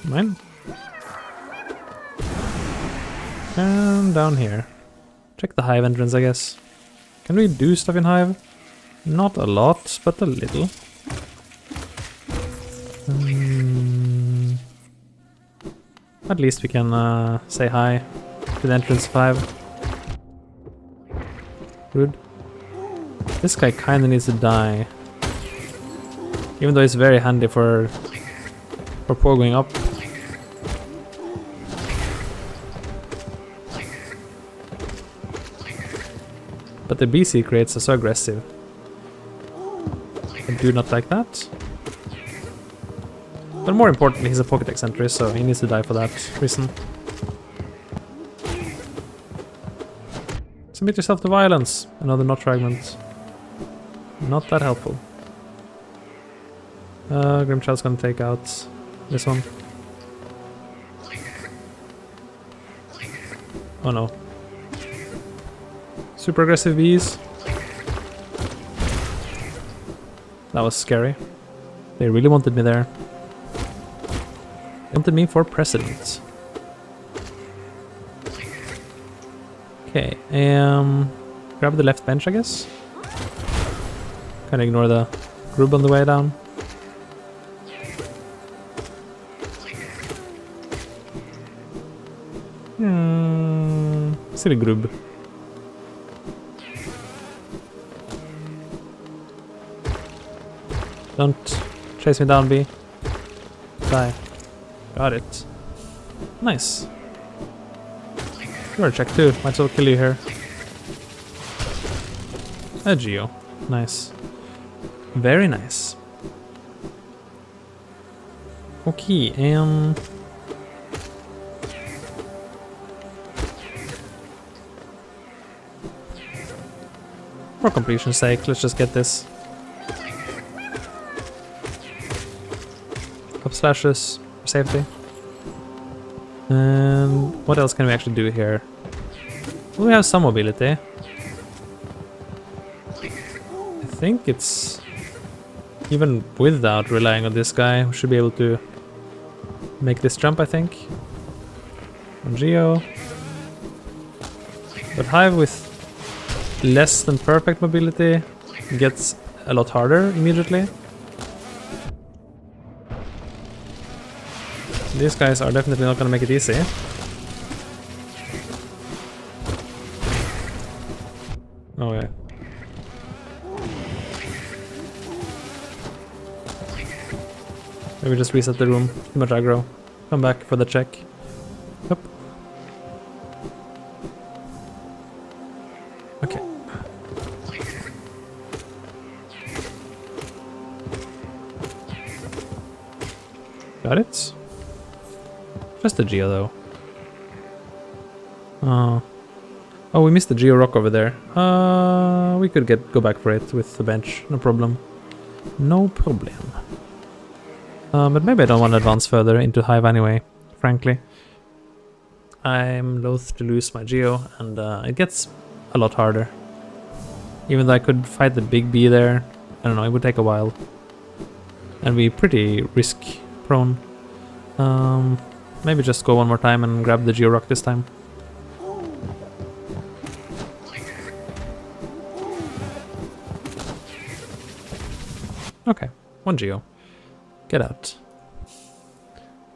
Speaker 1: Mine. And down here. Check the hive entrance, I guess. Can we do stuff in hive? Not a lot, but a little. At least we can say hi to the entrance of hive. Rude. This guy kinda needs to die. Even though it's very handy for pogoing up. But the BC crates are so aggressive. I do not like that. But more importantly, he's a Pokédex entry, so he needs to die for that reason. Submit yourself to violence. Another knot fragment. Not that helpful. Grimchild's gonna take out this one. Oh no. Super aggressive bees. That was scary. They really wanted me there. They wanted me for president. Okay, grab the left bench, I guess. Kinda ignore the grub on the way down. Silly grub. Don't chase me down, B. Die. Got it. Nice. You're a check too. Might as well kill you here. A Geo. Nice. Very nice. Okay, for completion's sake, let's just get this. Up slashes for safety. And what else can we actually do here? Well, we have some mobility. I think it's... even without relying on this guy, we should be able to make this jump, I think. On Geo. But Hive with less than perfect mobility gets a lot harder immediately. These guys are definitely not gonna make it easy. Oh yeah. Maybe just reset the room. Too much aggro. Come back for the check. Yep. Okay. Got it. Just the Geo though. Oh, we missed the Geo rock over there. We could go back for it with the bench. No problem. No problem. But maybe I don't want to advance further into Hive anyway, frankly. I'm loath to lose my Geo, and it gets a lot harder. Even though I could fight the big bee there, I don't know, it would take a while. And be pretty risk prone. Maybe just go one more time and grab the Geo rock this time. Okay, 1 geo. Get out.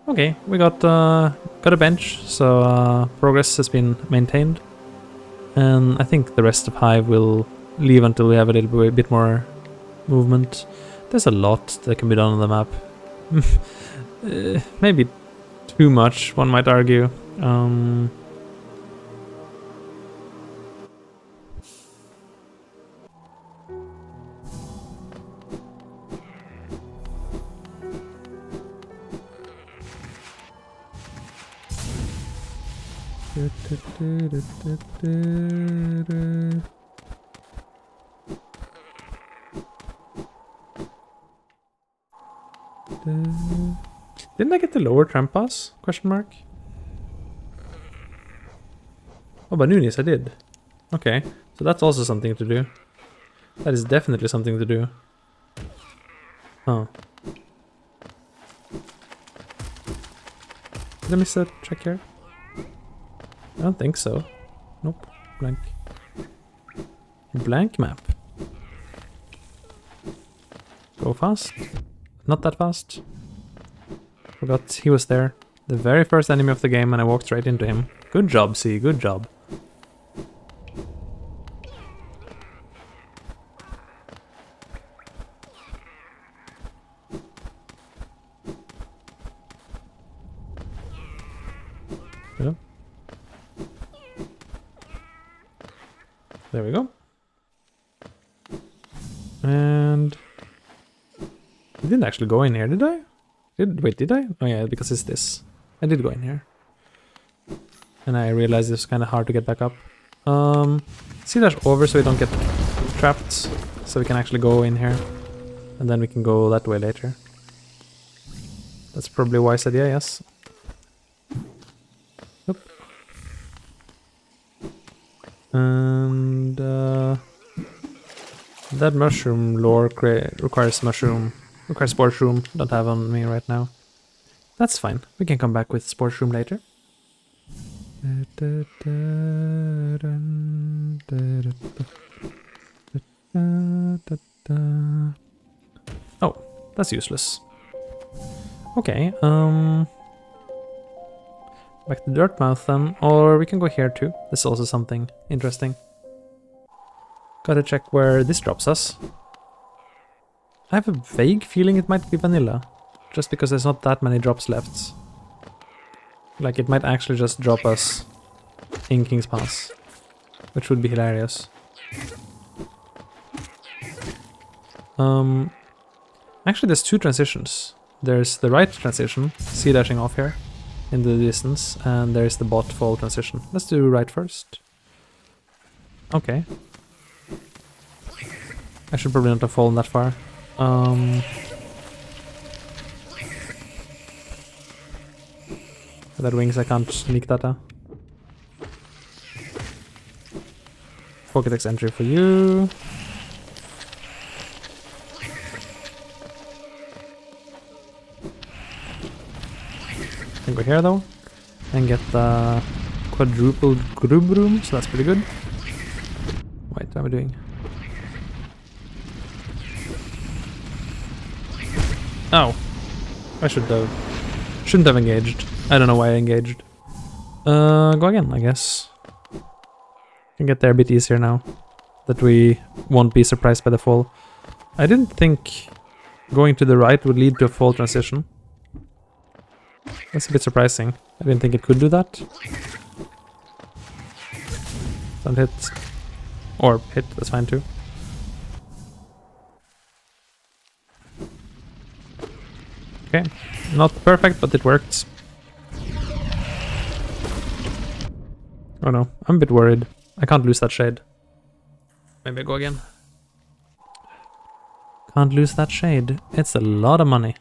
Speaker 1: Okay, we got a bench, so progress has been maintained. And I think the rest of Hive will leave until we have a little bit more movement. There's a lot that can be done on the map. Maybe too much, one might argue. Didn't I get the lower tramp pass? Question mark. Oh, Banunis, I did. Okay, so that's also something to do. That is definitely something to do. Huh. Did I miss a check here? I don't think so. Nope. Blank. Blank map. Go fast. Not that fast. Forgot he was there. The very first enemy of the game and I walked right into him. Good job, C. Good job. Yeah. There we go. And I didn't actually go in here, did I? Wait, did I? Oh yeah, because it's this. I did go in here. And I realized it's kind of hard to get back up. C-dash over so we don't get trapped. So we can actually go in here. And then we can go that way later. That's probably a wise idea, yes. Yep. And that mushroom lore requires mushroom. Requires sports room. Don't have on me right now. That's fine. We can come back with sports room later. Oh, that's useless. Okay, back to Dirtmouth then, or we can go here too. This is also something interesting. Gotta check where this drops us. I have a vague feeling it might be vanilla, just because there's not that many drops left. Like it might actually just drop us in King's Pass, which would be hilarious. Actually there's two transitions. There's the right transition, C-dashing off here in the distance, and there's the bot fall transition. Let's do right first. Okay. I should probably not have fallen that far. That wings, I can't sneak that out. Pokedex entry for you. Can go here though, and get the quadruple grub room, so that's pretty good. Wait, what am I doing? Oh, I shouldn't have engaged. I don't know why I engaged. Go again, I guess. Can get there a bit easier now that we won't be surprised by the fall. I didn't think going to the right would lead to a fall transition. That's a bit surprising. I didn't think it could do that. Don't hit. Or hit, that's fine too. Okay, not perfect, but it worked. Oh no, I'm a bit worried. I can't lose that shade. Maybe I go again. Can't lose that shade. It's a lot of money.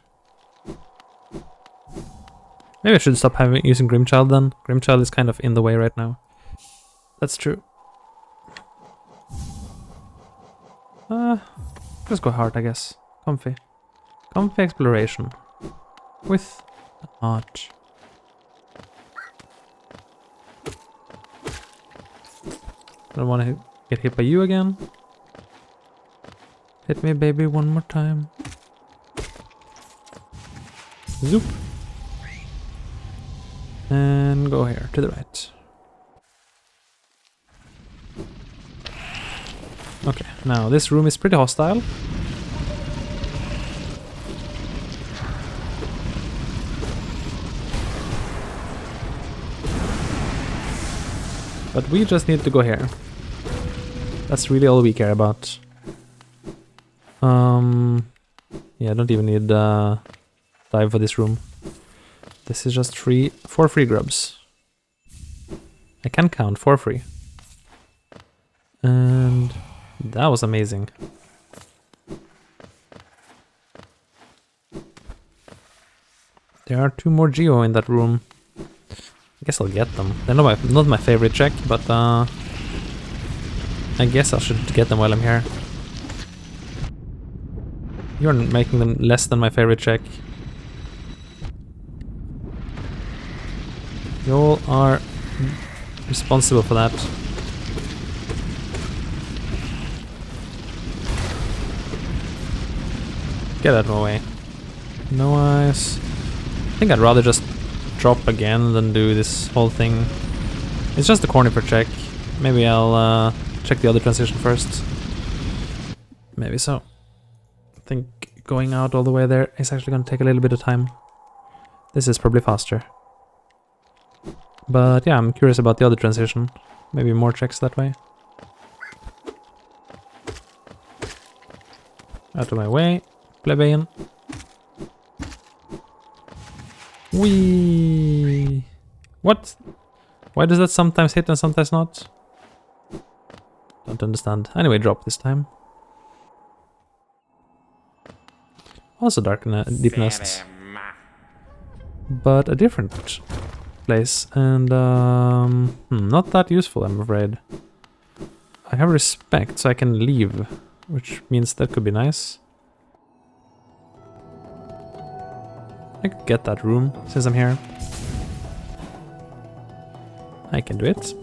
Speaker 1: Maybe I should stop using Grimchild then. Grimchild is kind of in the way right now. That's true. Just go hard, I guess. Comfy. Comfy exploration. With a heart. Don't want to get hit by you again. Hit me, baby, one more time. Zoop. And go here, to the right. Okay, now this room is pretty hostile. But we just need to go here. That's really all we care about. Yeah, I don't even need dive for this room. This is just 4 free grubs. I can count 4 free. And that was amazing. There are 2 more Geo in that room. I guess I'll get them. They're not my favorite check, but I guess I should get them while I'm here. You're making them less than my favorite check. You all are responsible for that. Get out of my way. No eyes. I think I'd rather just drop again than do this whole thing. It's just a corner per check. Maybe I'll check the other transition first. Maybe so. I think going out all the way there is actually going to take a little bit of time. This is probably faster. But yeah, I'm curious about the other transition. Maybe more checks that way. Out of my way, plebeian. Whee! What? Why does that sometimes hit and sometimes not? Don't understand. Anyway, drop this time. Also deep nest. But a different place. And not that useful, I'm afraid. I have respect, so I can leave. Which means that could be nice. I could get that room, since I'm here. I can do it.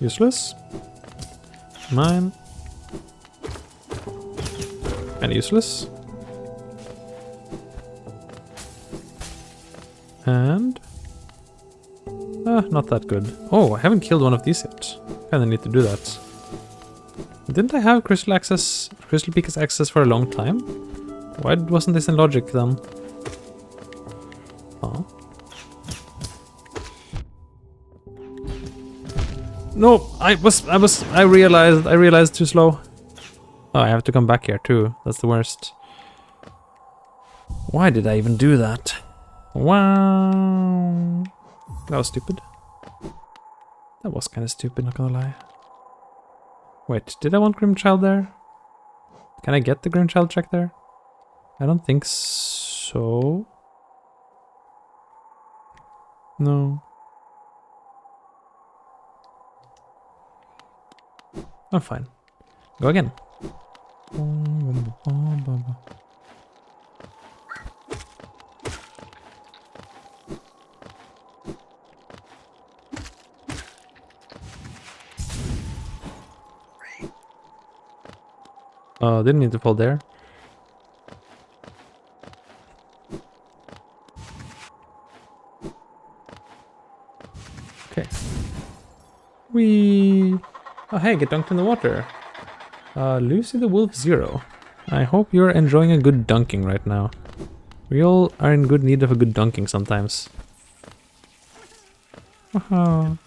Speaker 1: Useless. Mine. And useless. And... not that good. Oh, I haven't killed one of these yet. Kinda need to do that. Didn't I have Crystal Peak's access for a long time? Why wasn't this in logic then? Oh. No, I realized too slow. Oh, I have to come back here too. That's the worst. Why did I even do that? Wow. That was stupid. That was kind of stupid, not gonna lie. Wait, did I want Grimchild there? Can I get the Grimchild check there? I don't think so. No. I'm fine. Go again. Didn't need to fall there. Okay. Oh hey, get dunked in the water. Lucy the Wolf 0. I hope you're enjoying a good dunking right now. We all are in good need of a good dunking sometimes. Wow.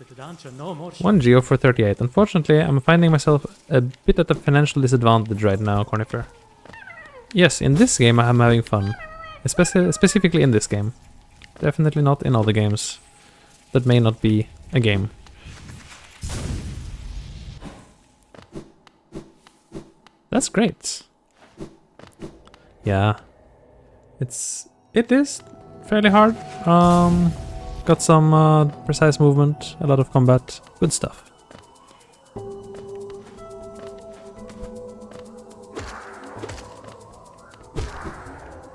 Speaker 1: 1 Geo for 38. Unfortunately, I'm finding myself a bit at a financial disadvantage right now, Cornifer. Yes, in this game I'm having fun. Specifically in this game. Definitely not in other games. That may not be a game. That's great. Yeah. It is fairly hard. Got some precise movement, a lot of combat, good stuff.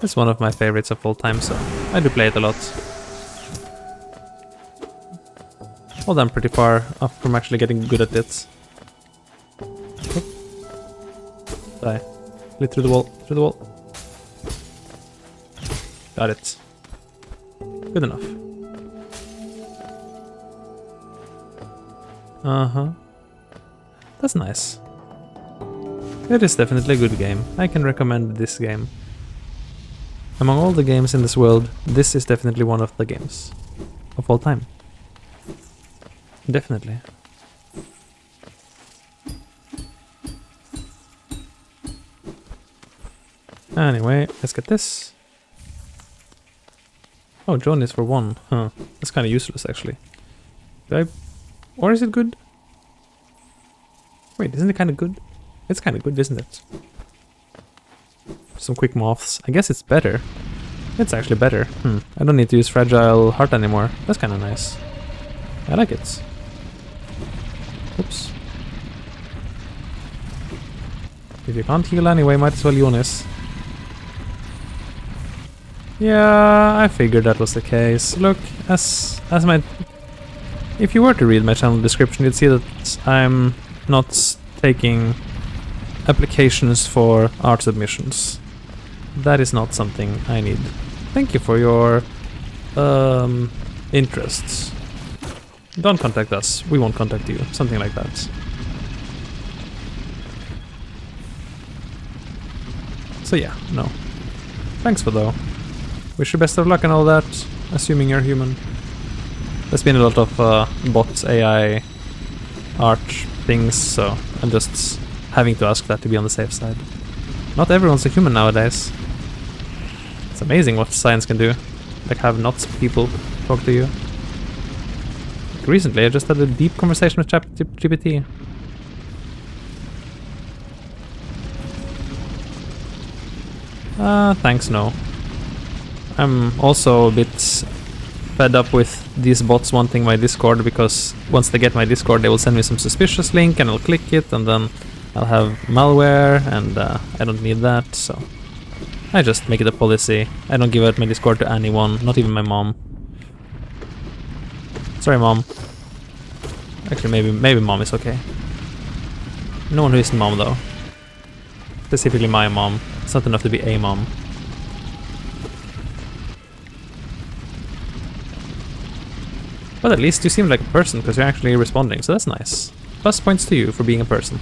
Speaker 1: It's one of my favorites of all time, so I do play it a lot. Although I'm pretty far off from actually getting good at it. Oop. Die. Lit through the wall, through the wall. Got it. Good enough. Uh-huh. That's nice. It is definitely a good game. I can recommend this game. Among all the games in this world, this is definitely one of the games of all time. Definitely. Anyway, let's get this. Oh, John is for 1. Huh. That's kind of useless, actually. Or is it good? Wait, isn't it kind of good? It's kind of good, isn't it? Some quick moths. I guess it's better. It's actually better. I don't need to use fragile heart anymore. That's kind of nice. I like it. Oops. If you can't heal anyway, might as well Jonas. Yeah, I figured that was the case. Look, as my... If you were to read my channel description, you'd see that I'm not taking applications for art submissions. That is not something I need. Thank you for your interests. Don't contact us. We won't contact you. Something like that. So yeah, no. Thanks for though. Wish you best of luck and all that, assuming you're human. There's been a lot of bot AI art things, so I'm just having to ask that to be on the safe side. Not everyone's a human nowadays. It's amazing what science can do. Like have not people talk to you. Like recently I just had a deep conversation with ChatGPT. Thanks, no. I'm also a bit fed up with these bots wanting my Discord, because once they get my Discord they will send me some suspicious link and I'll click it and then I'll have malware, and I don't need that, so I just make it a policy. I don't give out my Discord to anyone, not even my mom. Sorry, mom. Actually, maybe mom is okay. No one who isn't mom though. Specifically my mom. It's not enough to be a mom. But at least you seem like a person, because you're actually responding, so that's nice. Plus points to you for being a person.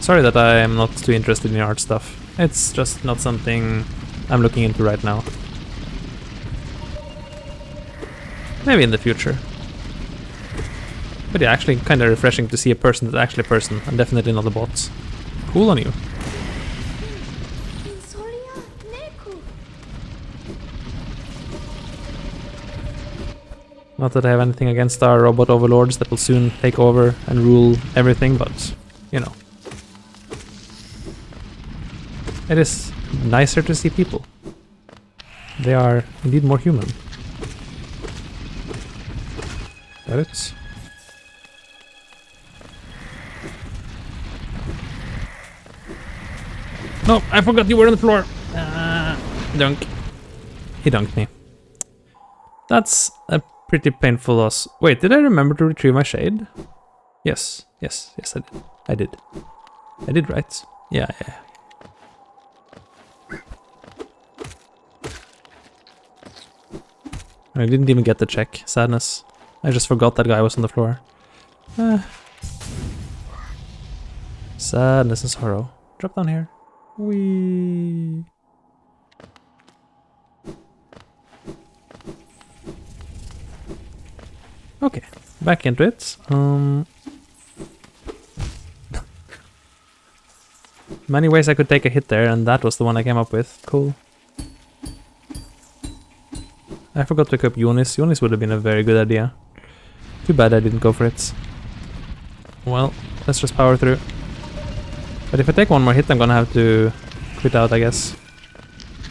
Speaker 1: Sorry that I am not too interested in art stuff. It's just not something I'm looking into right now. Maybe in the future. But yeah, actually kind of refreshing to see a person that's actually a person, and definitely not a bot. Cool on you. Not that I have anything against our robot overlords that will soon take over and rule everything, but, you know. It is nicer to see people. They are indeed more human. Got it? No, I forgot you were on the floor! Dunk. He dunked me. That's a pretty painful loss. Wait, did I remember to retrieve my shade? Yes, I did. I did, right? Yeah. I didn't even get the check. Sadness. I just forgot that guy was on the floor. Sadness and sorrow. Drop down here. Whee. Okay, back into it. Many ways I could take a hit there, and that was the one I came up with. Cool. I forgot to equip Yunis. Yunis would have been a very good idea. Too bad I didn't go for it. Well, let's just power through. But if I take one more hit, I'm gonna have to quit out, I guess.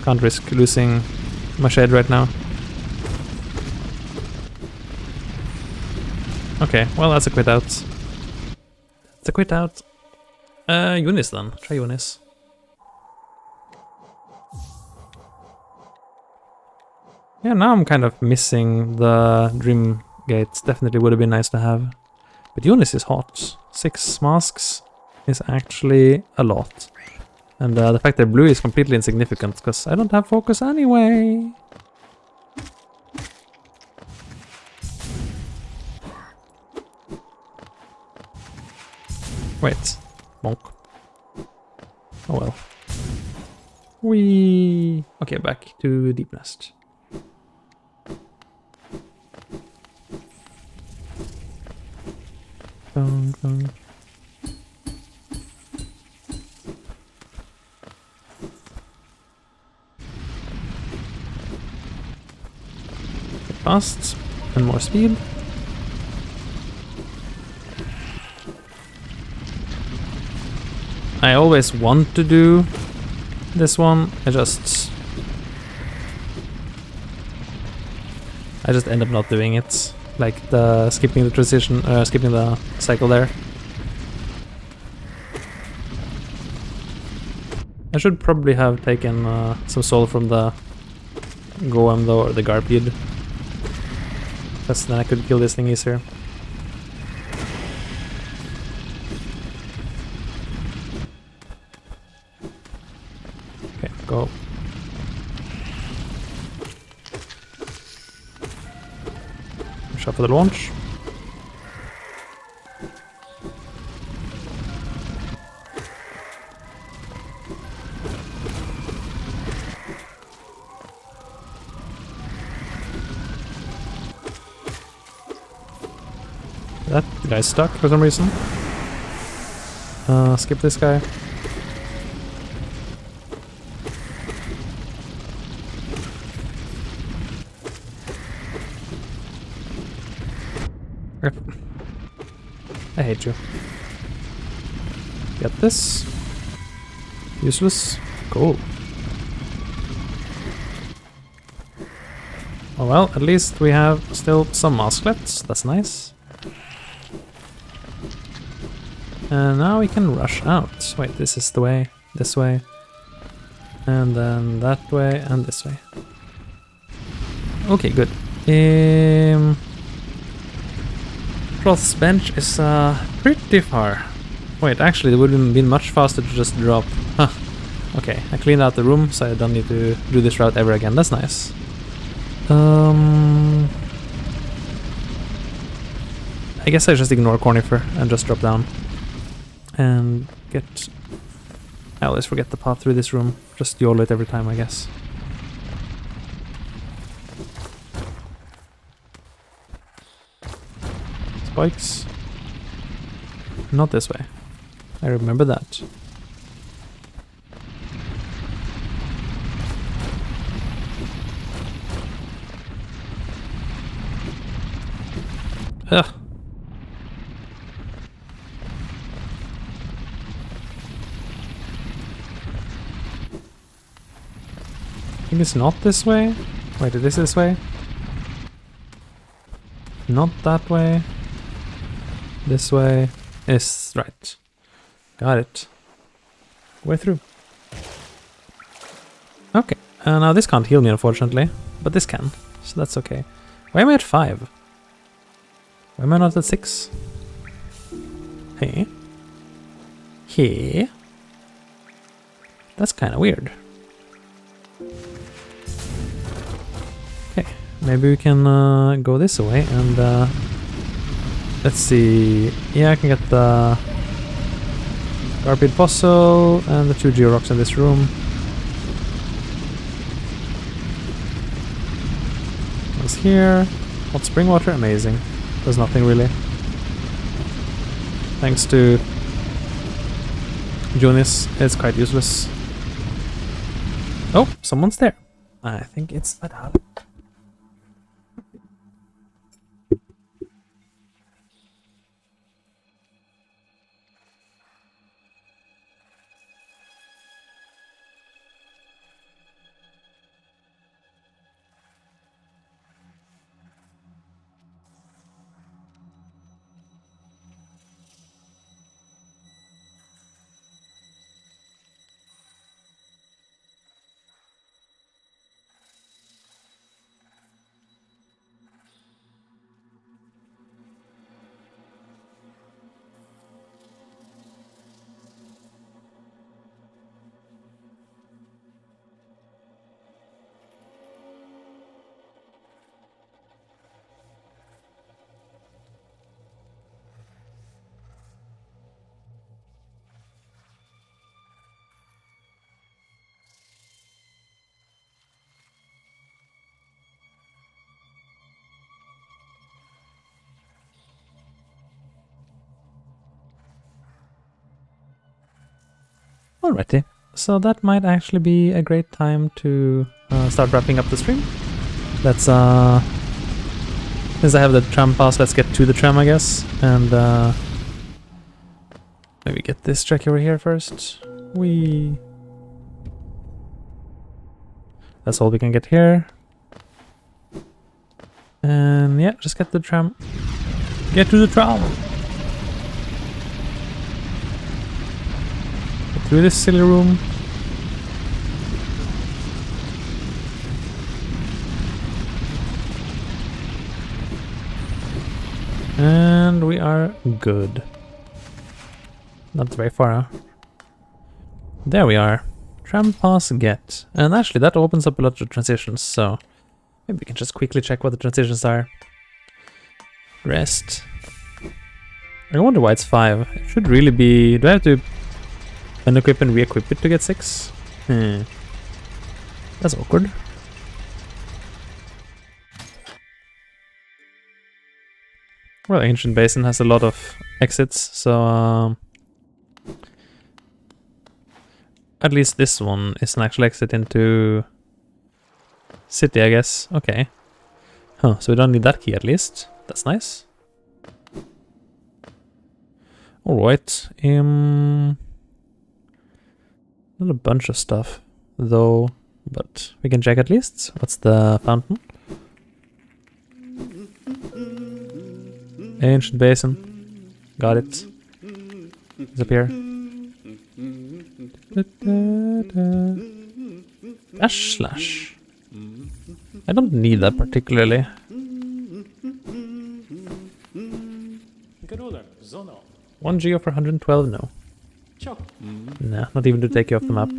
Speaker 1: Can't risk losing my shade right now. Okay, well that's a quit out. It's a quit out. Yunis then. Try Yunis. Yeah, now I'm kind of missing the Dream gates definitely would have been nice to have. But Eunice is hot. 6 masks is actually a lot. And the fact that blue is completely insignificant, because I don't have focus anyway. Wait. Bonk. Oh well. Whee! Okay, back to Deep Nest. Dun, dun. Get fast and more speed. I always want to do this one. I just end up not doing it. Like the skipping the transition, skipping the cycle there. I should probably have taken some soul from the Goem though, or the Garpede. Because then I could kill this thing easier. Okay, go. Shot for the launch. That guy's stuck for some reason. Skip this guy. Yep. I hate you. Get this. Useless. Cool. Oh well, at least we have still some masklets. That's nice. And now we can rush out. Wait, this is the way. This way. And then that way and this way. Okay, good. Froth's bench is pretty far. Wait, actually it would have been much faster to just drop. Huh. Okay, I cleaned out the room so I don't need to do this route ever again. That's nice. I guess I just ignore Cornifer and just drop down. And get... I always forget the path through this room. Just YOLO it every time, I guess. Spikes. Not this way. I remember that. Ugh. I think it's not this way. Wait, it is this way? Not that way. This way is right. Got it. Way through. Okay, now this can't heal me unfortunately, but this can, so that's okay. Why am I at 5? Why am I not at 6? Hey? Hey? That's kind of weird. Okay, maybe we can go this way and let's see. Yeah, I can get the Garpede puzzle and the 2 Georocks in this room. What's here? Hot spring water, amazing. Does nothing really. Thanks to Jonas, it's quite useless. Oh, someone's there. I think it's Adal. Alrighty, so that might actually be a great time to start wrapping up the stream. Let's, since I have the tram pass, let's get to the tram, I guess, and maybe get this track over here first. That's all we can get here. And yeah, just get the tram. Get to the tram! Get through this silly room. And we are good. Not very far, huh? There we are. Tram pass get. And actually that opens up a lot of transitions, so maybe we can just quickly check what the transitions are. Rest. I wonder why it's 5. It should really be... Do I have to unequip and re-equip it to get 6? That's awkward. Well, Ancient Basin has a lot of exits, so at least this one is an actual exit into city, I guess. Okay. Huh, so we don't need that key at least. That's nice. Alright. Not a bunch of stuff, though, but we can check at least. What's the fountain? Ancient Basin. Got it. Disappear. Dash slash. I don't need that particularly.
Speaker 2: Garuda, Zono.
Speaker 1: 1 geo for 112, no.
Speaker 2: Chop.
Speaker 1: Nah, not even to take you off the map.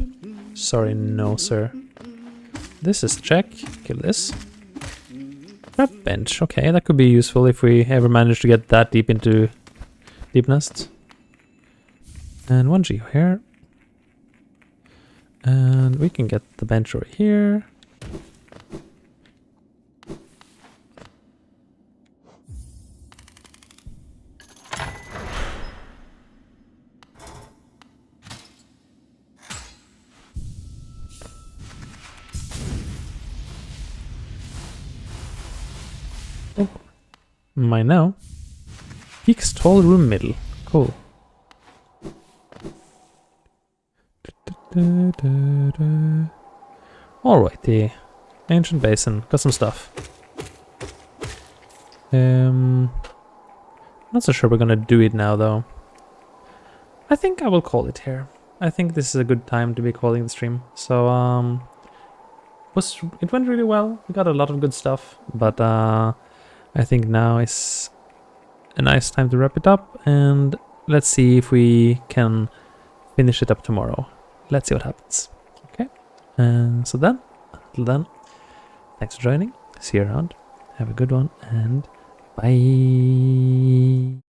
Speaker 1: Sorry, no sir. This is check. Kill this. Trap bench, okay, that could be useful if we ever manage to get that deep into Deep Nest. And 1 geo here. And we can get the bench over here. Oh, mine now. Peaks tall room middle. Cool. Alrighty. Ancient Basin. Got some stuff. Not so sure we're gonna do it now though. I think I will call it here. I think this is a good time to be calling the stream. So it went really well. We got a lot of good stuff, but I think now is a nice time to wrap it up, and let's see if we can finish it up tomorrow. Let's see what happens. Okay. So then, until then, thanks for joining. See you around. Have a good one, and bye.